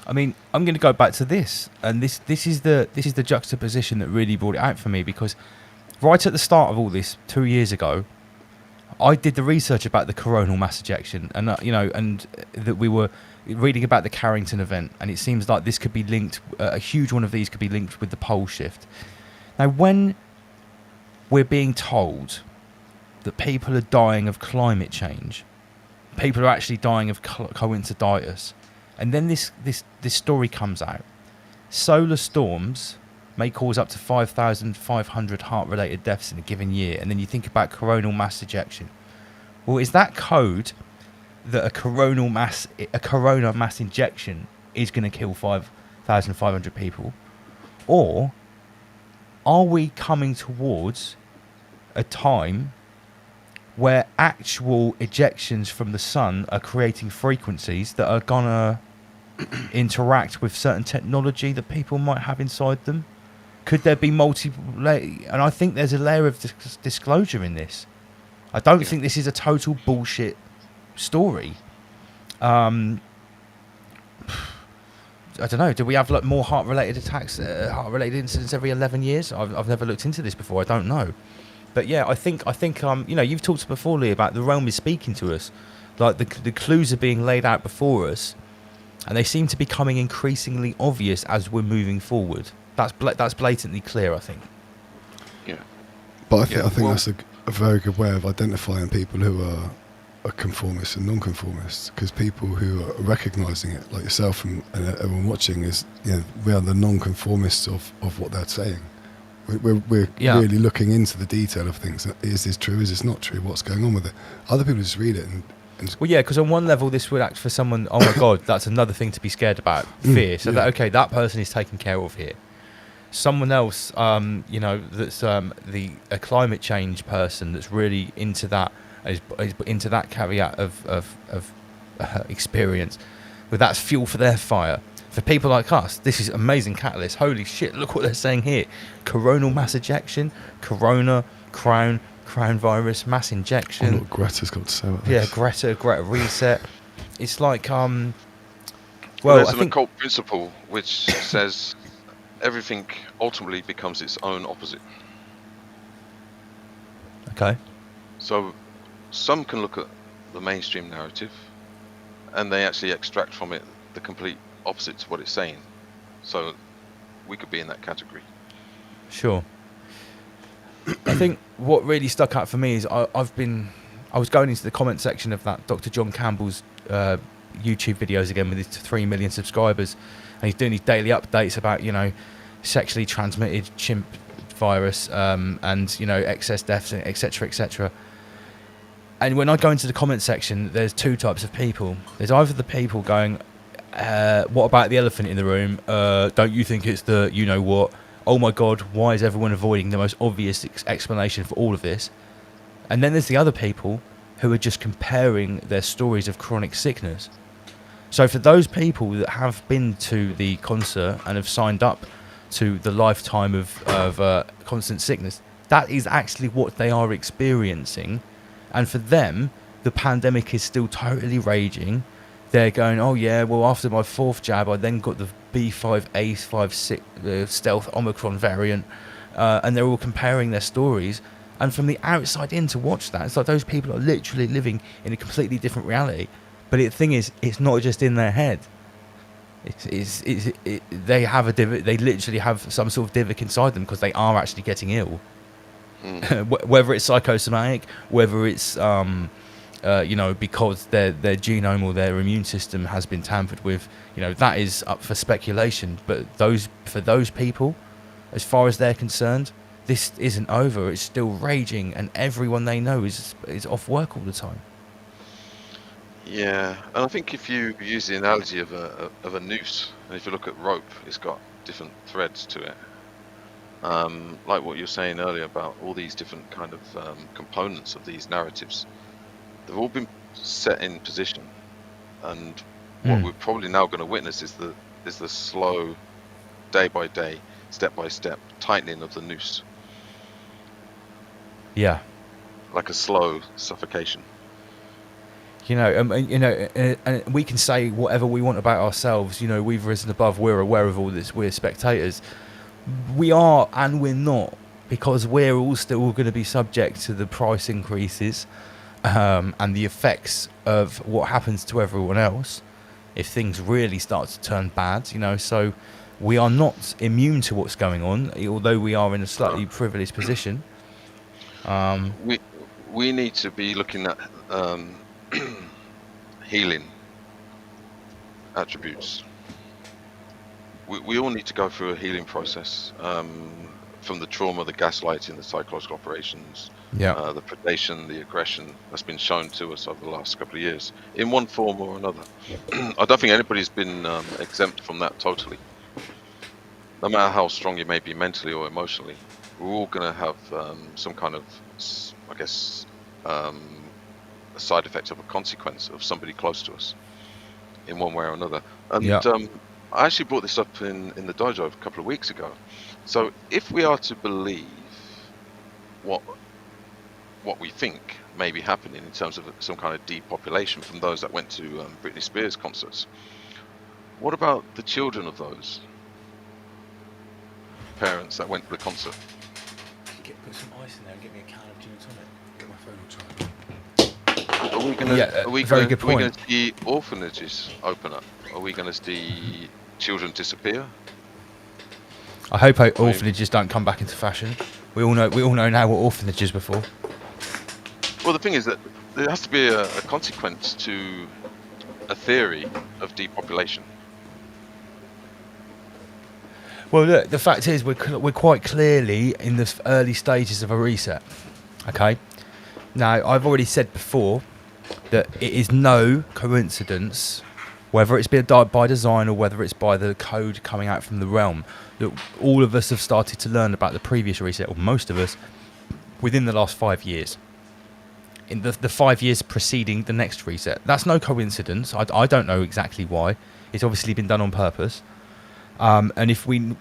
I mean, I'm going to go back to this, and this is the juxtaposition that really brought it out for me, because right at the start of all this 2 years ago, I did the research about the coronal mass ejection, and and that we were reading about the Carrington event, and it seems like this could be linked. A huge one of these could be linked with the pole shift. Now, when we're being told that people are dying of climate change, people are actually dying of coinciditis, and then this story comes out. Solar storms may cause up to 5,500 heart-related deaths in a given year, and then you think about coronal mass ejection. Well, is that code that a corona mass injection is going to kill 5,500 people, or are we coming towards a time where actual ejections from the sun are creating frequencies that are gonna interact with certain technology that people might have inside them? Could there be multiple and I think there's a layer of disclosure in this. I don't think this is a total bullshit story. I don't know. Do we have like more heart-related attacks, heart-related incidents every 11 years? I've never looked into this before. I don't know. But yeah, I think you've talked before, Lee, about the realm is speaking to us. Like the clues are being laid out before us, and they seem to be becoming increasingly obvious as we're moving forward. That's blatantly clear, I think. Yeah. But I think that's a very good way of identifying people who are conformists and non-conformists, because people who are recognising it, like yourself and everyone watching, is we are the non-conformists of what they're saying. We're really looking into the detail of things. Is this true? Is this not true? What's going on with it? Other people just read it and well, yeah, because on one level this would act for someone, oh my god, that's another thing to be scared about, fear. So that person is taken care of here. Someone else, that's a climate change person that's really into that, is into that caveat of experience, but that's fuel for their fire. For people like us, this is amazing catalyst. Holy shit, look what they're saying here. Coronal mass ejection, corona, crown virus, mass injection. What Greta's got to say about this. Yeah, Greta reset. It's like, well, there's I an think occult principle which says everything ultimately becomes its own opposite. Okay. So some can look at the mainstream narrative and they actually extract from it the complete opposite to what it's saying. So we could be in that category. Sure. I think what really stuck out for me is I was going into the comment section of that Dr. John Campbell's YouTube videos again with his 3 million subscribers, and he's doing his daily updates about sexually transmitted chimp virus and excess deaths, etc., etc. And when I go into the comment section, there's two types of people. There's either the people going, what about the elephant in the room? Don't you think it's the what? Oh my god, why is everyone avoiding the most obvious explanation for all of this? And then there's the other people who are just comparing their stories of chronic sickness. So for those people that have been to the concert and have signed up to the lifetime of constant sickness, that is actually what they are experiencing. And for them, the pandemic is still totally raging. They're going, oh yeah, well after my 4th jab, I then got the B5A56 stealth Omicron variant, and they're all comparing their stories. And from the outside in to watch that, it's like those people are literally living in a completely different reality. But the thing is, it's not just in their head. They have a divot. They literally have some sort of divot inside them because they are actually getting ill. Whether it's psychosomatic, whether it's because their genome or their immune system has been tampered with. That is up for speculation. But for those people, as far as they're concerned, this isn't over. It's still raging, and everyone they know is off work all the time. Yeah, and I think if you use the analogy of a noose, and if you look at rope, it's got different threads to it. Like what you were saying earlier about all these different kind of components of these narratives, they've all been set in position, and what we're probably now going to witness is the slow, day by day, step by step tightening of the noose. Yeah, like a slow suffocation. And we can say whatever we want about ourselves. We've risen above. We're aware of all this. We're spectators. We are, and we're not, because we're all still going to be subject to the price increases and the effects of what happens to everyone else if things really start to turn bad. So we are not immune to what's going on, although we are in a slightly privileged position. We need to be looking at healing attributes. We all need to go through a healing process, from the trauma, the gaslighting, the psychological operations, the predation, the aggression that's been shown to us over the last couple of years in one form or another. I don't think anybody's been exempt from that totally. No matter how strong you may be mentally or emotionally, we're all going to have some kind of, I guess, a side effect of a consequence of somebody close to us in one way or another. And I actually brought this up in the dojo a couple of weeks ago. So if we are to believe what we think may be happening in terms of some kind of depopulation from those that went to Britney Spears concerts, what about the children of those parents that went to the concert? Put some ice in there and get me a can of gin and tonic. Get my phone on charge. Are we going to see orphanages open up? Are we going to see children disappear? I hope orphanages don't come back into fashion. We all know now what orphanages were for. Well, the thing is that there has to be a consequence to a theory of depopulation. Well, look, the fact is we're quite clearly in the early stages of a reset. Okay. Now, I've already said before that it is no coincidence, whether it's been by design or whether it's by the code coming out from the realm, that all of us have started to learn about the previous reset, or most of us, within the last 5 years. In the 5 years preceding the next reset. That's no coincidence. I don't know exactly why. It's obviously been done on purpose. And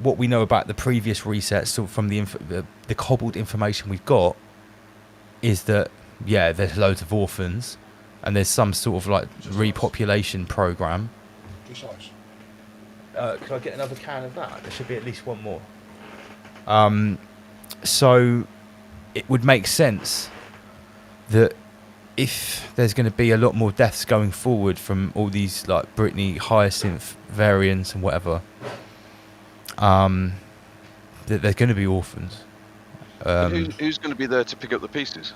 what we know about the previous resets, so from the cobbled information we've got, is that there's loads of orphans, and there's some sort of like repopulation program. Could I get another can of that? There should be at least one more. So it would make sense that if there's going to be a lot more deaths going forward from all these like Britney Hyacinth variants and whatever, that there's going to be orphans. Who's going to be there to pick up the pieces?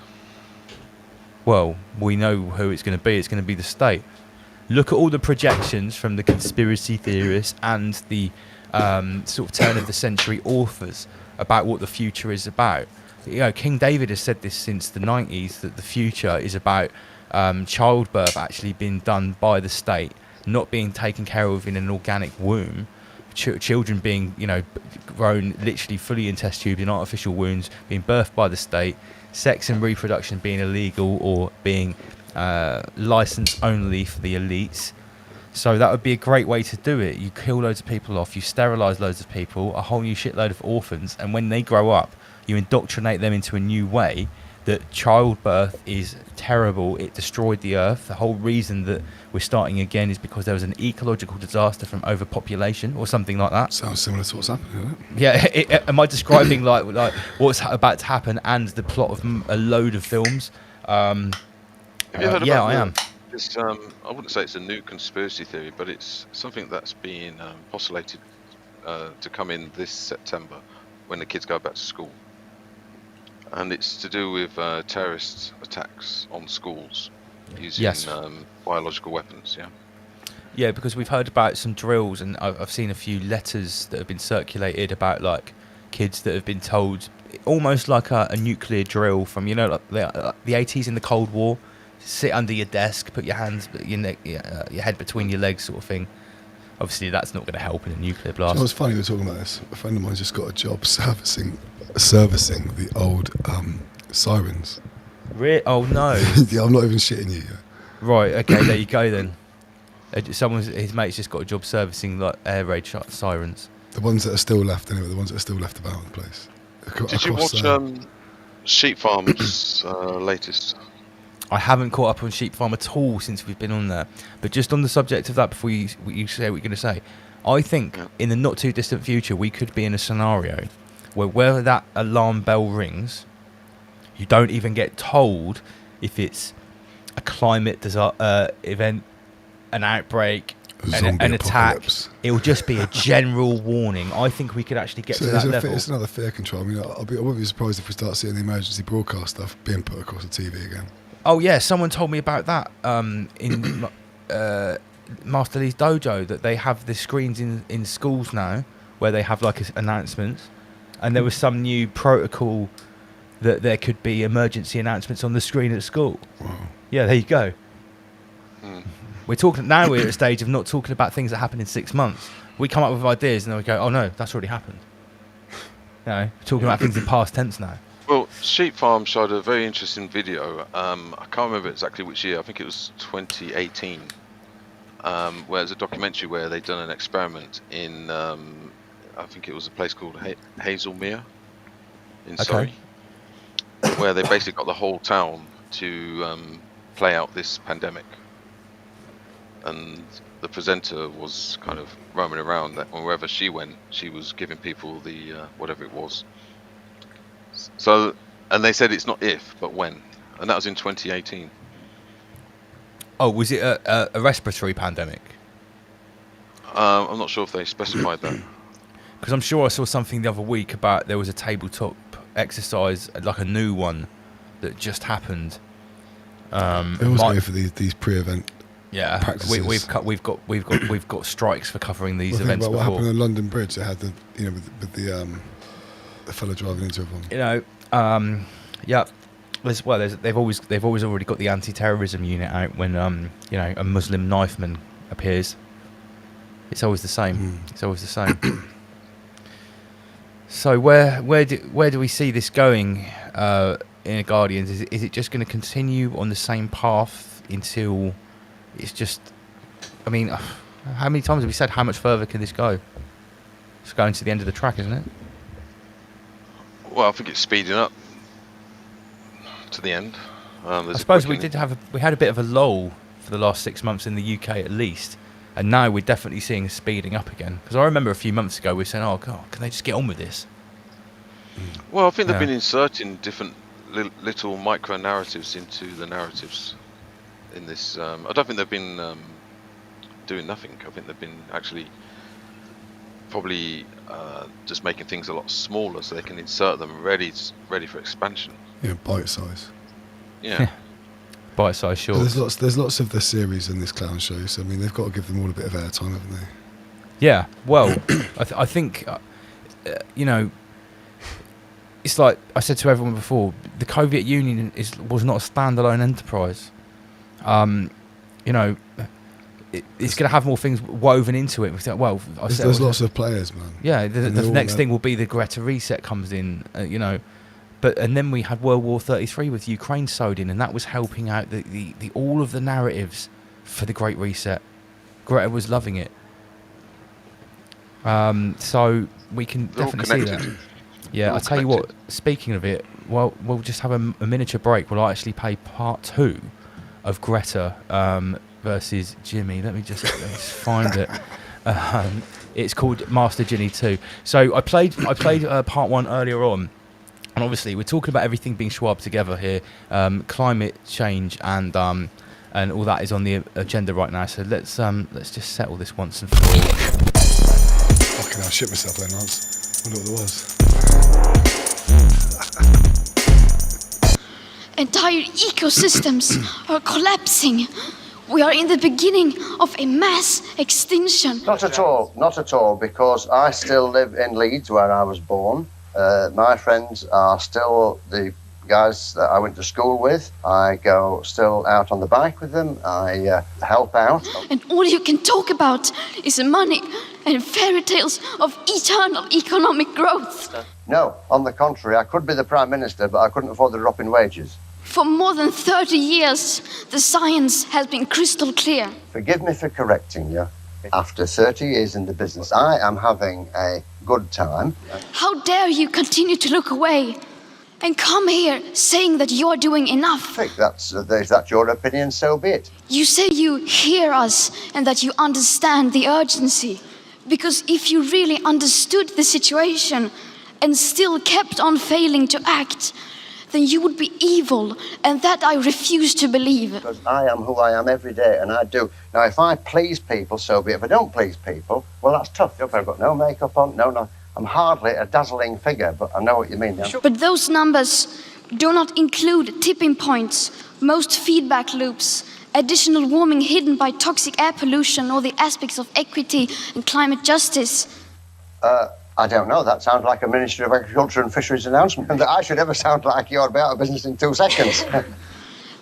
Well, we know who it's going to be. It's going to be the state. Look at all the projections from the conspiracy theorists and the sort of turn of the century authors about what the future is about. King David has said this since the 90s, that the future is about childbirth actually being done by the state, not being taken care of in an organic womb. Children being, grown literally fully in test tubes in artificial wombs, being birthed by the state, sex and reproduction being illegal or being licensed only for the elites. So that would be a great way to do it. You kill loads of people off, you sterilise loads of people, a whole new shitload of orphans, and when they grow up, you indoctrinate them into a new way that childbirth is terrible. It destroyed the earth. The whole reason that we're starting again is because there was an ecological disaster from overpopulation or something like that. Sounds similar to what's happening, isn't it? Yeah, am I describing like what's about to happen and the plot of a load of films? Have you heard about I am. This, I wouldn't say it's a new conspiracy theory, but it's something that's being postulated to come in this September when the kids go back to school. And it's to do with terrorist attacks on schools. using Yes. biological weapons. Yeah. Yeah, because we've heard about some drills, and I've seen a few letters that have been circulated about like kids that have been told, almost like a nuclear drill from, you know, like the 80s in the Cold War. Sit under your desk, put your hands, your neck, your head between your legs, sort of thing. Obviously, that's not going to help in a nuclear Do you know blast. what's funny we're talking about this? A friend of mine's just got a job servicing the old sirens. Oh no! Yeah, I'm not even shitting you. Right. Okay. There you go then. His mate's just got a job servicing like air raid sirens. The ones that are still left, anyway. The ones that are still left about the place. Did you watch Sheep Farm's latest? I haven't caught up on Sheep Farm at all since we've been on there. But just on the subject of that, before you say what you're going to say, I think in the not too distant future we could be in a scenario where that alarm bell rings, you don't even get told if it's a climate event, an outbreak, an attack. It will just be a general warning. I think we could actually get to that level. It's another fear control. I mean, I wouldn't be surprised if we start seeing the emergency broadcast stuff being put across the TV again. Oh yeah, someone told me about that in Master Lee's dojo, that they have the screens in schools now where they have like announcements, and there was some new protocol that there could be emergency announcements on the screen at school. Wow. Yeah, there you go. We're at a stage of not talking about things that happen in 6 months. We come up with ideas and then we go, oh no, that's already happened. You know, we're talking about things in past tense now. Well, Sheep Farm showed a very interesting video. I can't remember exactly which year. I think it was 2018. Where it's a documentary where they'd done an experiment in, I think it was a place called Hazelmere in Surrey, where they basically got the whole town to play out this pandemic. And the presenter was kind of roaming around that wherever she went, she was giving people the whatever it was. So, and they said it's not if, but when, and that was in 2018. Oh, was it a respiratory pandemic? I'm not sure if they specified that. Because I'm sure I saw something the other week about there was a tabletop exercise, like a new one, that just happened. They always go for these pre-event. Yeah, practices. we've got strikes for covering these Think events about what before. happened on London Bridge. They had with the fellow driving into everyone. You know, yeah. They've always already got the anti-terrorism unit out when you know, a Muslim knifeman appears. It's always the same. It's always the same. So where do we see this going in Guardians? Is it just going to continue on the same path until it's just? I mean, how many times have we said how much further can this go? It's going to the end of the track, isn't it? Well, I think it's speeding up to the end. I suppose we had a bit of a lull for the last 6 months in the UK at least, and now we're definitely seeing speeding up again. Because I remember a few months ago we were saying, "Oh God, can they just get on with this?" Well, I think they've been inserting different little micro narratives into the narratives in this. I don't think they've been doing nothing. I think they've been actually probably just making things a lot smaller so they can insert them ready for expansion. Yeah, bite size. Yeah. Bite size, sure. There's lots of the series in this clown show, so I mean they've got to give them all a bit of airtime, haven't they? Yeah. Well, I think you know, it's like I said to everyone before, the Soviet Union was not a standalone enterprise. You know, it's going to have more things woven into it. Well, there's lots of players, man. Yeah, the next thing will be the Greta reset comes in, you know, and then we had World War 33 with Ukraine sewed in, and that was helping out the all of the narratives for the Great Reset. Greta was loving it. So we can definitely see that. Yeah, I'll tell you what, speaking of it, well, we'll just have a miniature break. We'll actually play part 2 of Greta versus Jimmy. Let me just find it. It's called Master Ginny 2. So I played part 1 earlier on, and obviously we're talking about everything being schwabbed together here. Climate change and all that is on the agenda right now. So let's just settle this once and for all. Fucking hell, I shit myself then, Lance. I wonder what it was. Entire ecosystems are collapsing. We are in the beginning of a mass extinction. Not at all, because I still live in Leeds, where I was born. My friends are still the guys that I went to school with. I go still out on the bike with them. I help out. And all you can talk about is money and fairy tales of eternal economic growth. No, on the contrary, I could be the Prime Minister, but I couldn't afford the drop in wages. For more than 30 years, the science has been crystal clear. Forgive me for correcting you. After 30 years in the business, I am having a good time. How dare you continue to look away and come here saying that you're doing enough? If that's your opinion, so be it. You say you hear us and that you understand the urgency. Because if you really understood the situation and still kept on failing to act, then you would be evil, and that I refuse to believe. Because I am who I am every day, and I do. Now, if I please people, so be it. If I don't please people, well, that's tough. If I've got no makeup on, no, I'm hardly a dazzling figure, but I know what you mean. Yeah? But those numbers do not include tipping points, most feedback loops, additional warming hidden by toxic air pollution, or the aspects of equity and climate justice. I don't know. That sounds like a Ministry of Agriculture and Fisheries announcement. And that I should ever sound like you're out of business in 2 seconds.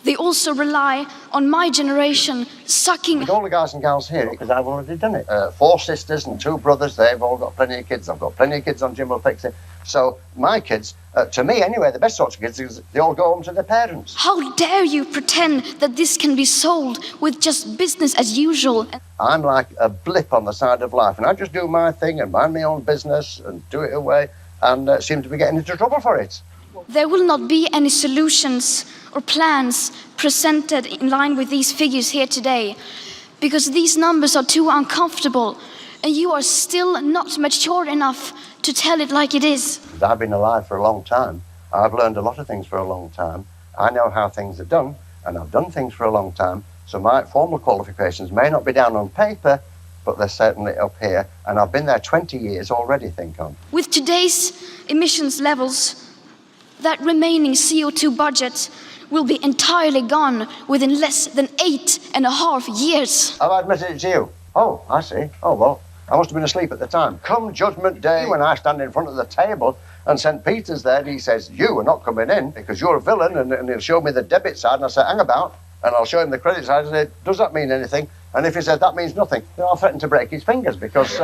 They also rely on my generation sucking... With all the guys and gals here, because I've already done it. 4 sisters and 2 brothers, they've all got plenty of kids. I've got plenty of kids on Jim Will Fix It. So my kids, to me anyway, the best sorts of kids is they all go home to their parents. How dare you pretend that this can be sold with just business as usual? I'm like a blip on the side of life, and I just do my thing and mind my own business and do it away, and seem to be getting into trouble for it. There will not be any solutions or plans presented in line with these figures here today, because these numbers are too uncomfortable, and you are still not mature enough to tell it like it is. I've been alive for a long time. I've learned a lot of things for a long time. I know how things are done, and I've done things for a long time, so my formal qualifications may not be down on paper, but they're certainly up here, and I've been there 20 years already, think on. With today's emissions levels, that remaining CO2 budget will be entirely gone within less than 8.5 years. Have I admitted it to you? Oh, I see. Oh, well, I must have been asleep at the time. Come Judgment Day, when I stand in front of the table and St. Peter's there, and he says, you are not coming in because you're a villain, and he'll show me the debit side, and I say, hang about, and I'll show him the credit side and say, does that mean anything? And if he says that means nothing, then I'll threaten to break his fingers because...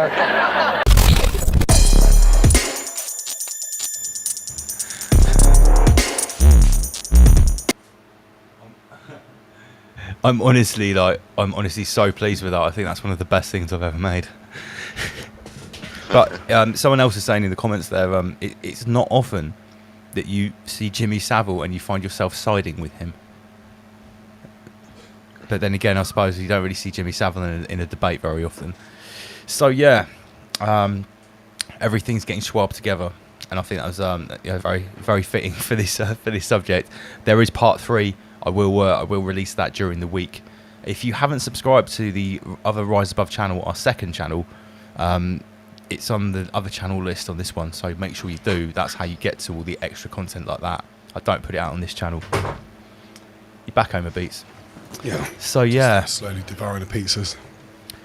I'm honestly so pleased with that. I think that's one of the best things I've ever made. But someone else is saying in the comments there, it's not often that you see Jimmy Savile and you find yourself siding with him. But then again, I suppose you don't really see Jimmy Savile in a debate very often. So yeah, everything's getting swabbed together, and I think that was very, very fitting for this subject. There is part 3. I will release that during the week. If you haven't subscribed to the other Rise Above channel, our second channel, it's on the other channel list on this one, so make sure you do. That's how you get to all the extra content like that. I don't put it out on this channel. You're back home, Beats. Yeah. So yeah. Just slowly devouring the pizzas.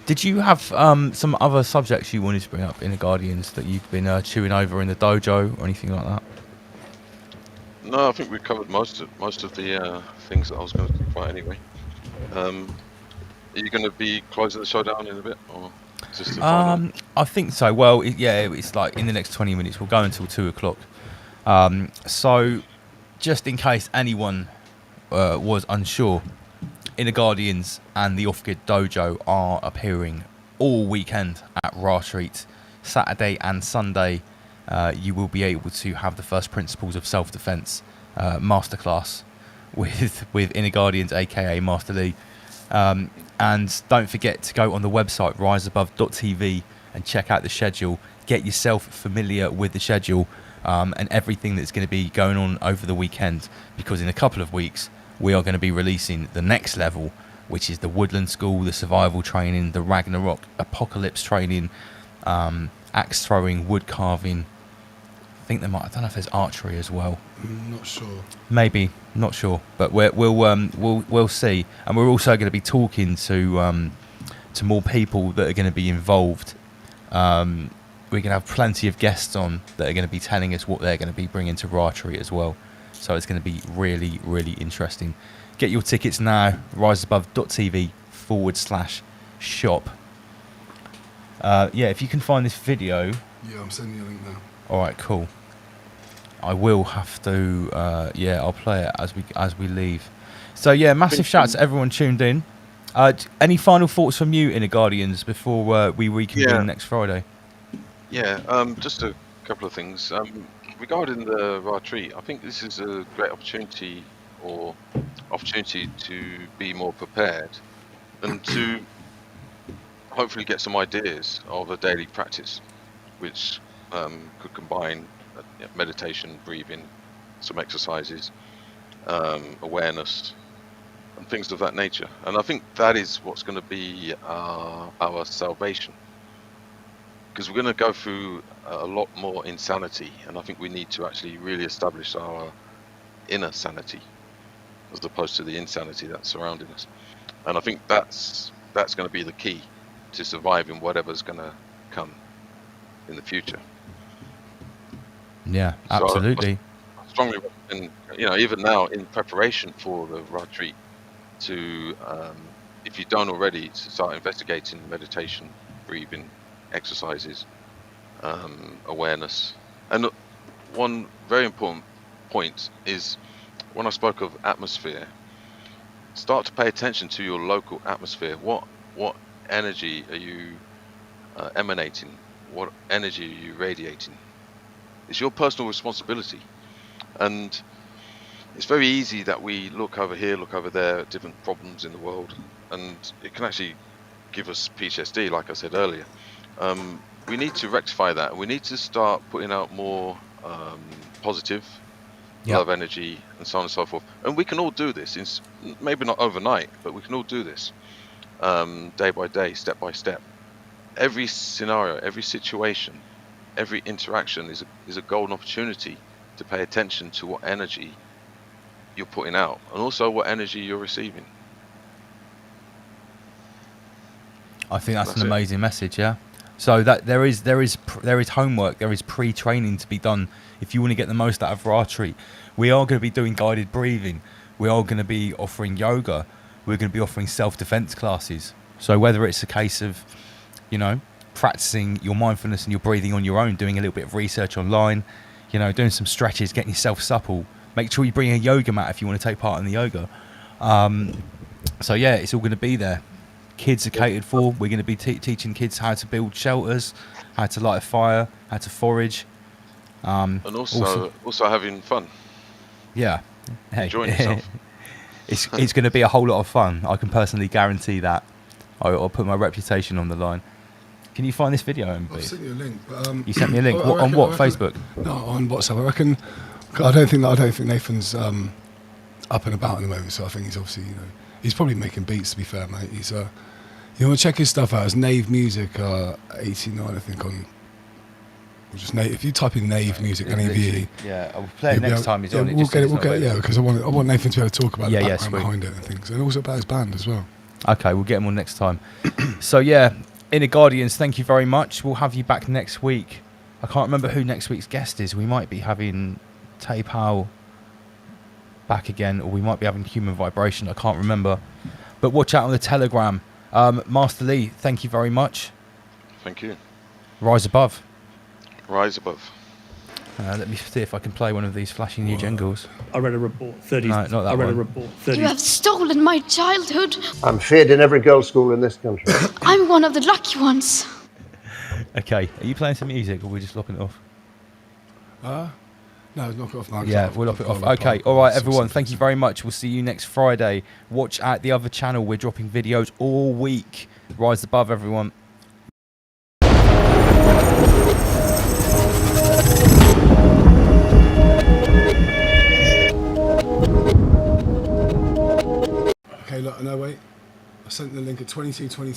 Did you have some other subjects you wanted to bring up in the Guardians that you've been chewing over in the dojo or anything like that? No, I think we covered most of the things that I was going to talk about anyway. Are you going to be closing the show down in a bit, or is this the final? I think so. Well, it's like in the next 20 minutes. We'll go until 2 o'clock. So, just in case anyone was unsure, Inner Guardians and the Off-Grid Dojo are appearing all weekend at Raw Street, Saturday and Sunday. You will be able to have the First Principles of Self-Defense masterclass with Inner Guardians, aka Master Lee. And don't forget to go on the website riseabove.tv and check out the schedule. Get yourself familiar with the schedule and everything that's going to be going on over the weekend, because in a couple of weeks we are going to be releasing the next level, which is the Woodland School, the survival training, the Ragnarok Apocalypse training, axe throwing, wood carving, I think there might. I don't know if there's archery as well. Not sure. Maybe, not sure, but we'll see. And we're also going to be talking to more people that are going to be involved. We're going to have plenty of guests on that are going to be telling us what they're going to be bringing to archery as well. So it's going to be really, really interesting. Get your tickets now. riseabove.tv/shop. Yeah, if you can find this video. Yeah, I'm sending you a link now. All right, cool. I will have to. I'll play it as we leave. So yeah, massive shout out to everyone tuned in. Any final thoughts from you, Inner Guardians, before we reconvene next Friday? Yeah, just a couple of things. Regarding the retreat, I think this is a great opportunity to be more prepared and to hopefully get some ideas of a daily practice, which could combine meditation, breathing, some exercises, awareness, and things of that nature. And I think that is what's going to be our salvation, because we're going to go through a lot more insanity, and I think we need to actually really establish our inner sanity as opposed to the insanity that's surrounding us. And I think that's going to be the key to surviving whatever's going to come in the future. Yeah, absolutely. So I strongly recommend, even now in preparation for the retreat, to if you don't already, to start investigating meditation, breathing, exercises, awareness. And one very important point is, when I spoke of atmosphere, start to pay attention to your local atmosphere. What energy are you emanating? What energy are you radiating? It's your personal responsibility. And it's very easy that we look over here, look over there at different problems in the world, and it can actually give us PTSD, like I said earlier. We need to rectify that. We need to start putting out more positive love energy and so on and so forth. And we can all do this. It's maybe not overnight, but we can all do this day by day, step by step. Every scenario, every situation, every interaction is a golden opportunity to pay attention to what energy you're putting out, and also what energy you're receiving. I think that's an amazing message. Yeah. So that there is homework, there is pre-training to be done if you want to get the most out of retreat. We are going to be doing guided breathing. We are going to be offering yoga. We're going to be offering self-defense classes. So whether it's a case of, practicing your mindfulness and your breathing on your own, doing a little bit of research online, doing some stretches, getting yourself supple. Make sure you bring a yoga mat if you want to take part in the yoga. So yeah, it's all going to be there. Kids are catered for. We're going to be teaching kids how to build shelters, how to light a fire, how to forage. And also having fun. Yeah. Hey. Enjoying yourself. It's going to be a whole lot of fun. I can personally guarantee that. I'll put my reputation on the line. Can you find this video, MB? I'll send you a link. But, you sent me a link. On what? Facebook? No, on WhatsApp. I reckon. I don't think Nathan's up and about at the moment. So I think he's obviously, he's probably making beats. To be fair, mate. He's you want to check his stuff out. It's Nave Music 89, I think, on. Just if you type in Nave Music, N-A-V-E. Yeah, I'll play it next time he's on. We'll get it, because I want Nathan to be able to talk about the background sweet. behind it and things, and also about his band as well. Okay, we'll get him on next time. So yeah, Inner Guardians, thank you very much. We'll have you back next week. I can't remember who next week's guest is. We might be having Tay Powell back again, or we might be having Human Vibration. I can't remember. But watch out on the Telegram. Master Lee, thank you very much. Thank you. Rise above. Rise above. Let me see if I can play one of these flashing new jingles. I read a report. 30. No, not that I read one. a report. 30. You have stolen my childhood. I'm feared in every girls' school in this country. I'm one of the lucky ones. Okay, are you playing some music, or are we just lopping it off? No, knock it off, Mark. Yeah, we'll lop it off. Okay, all right, everyone. Thank you very much. We'll see you next Friday. Watch at the other channel. We're dropping videos all week. Rise above, everyone. Okay, look, no, wait. I sent the link at 22:22.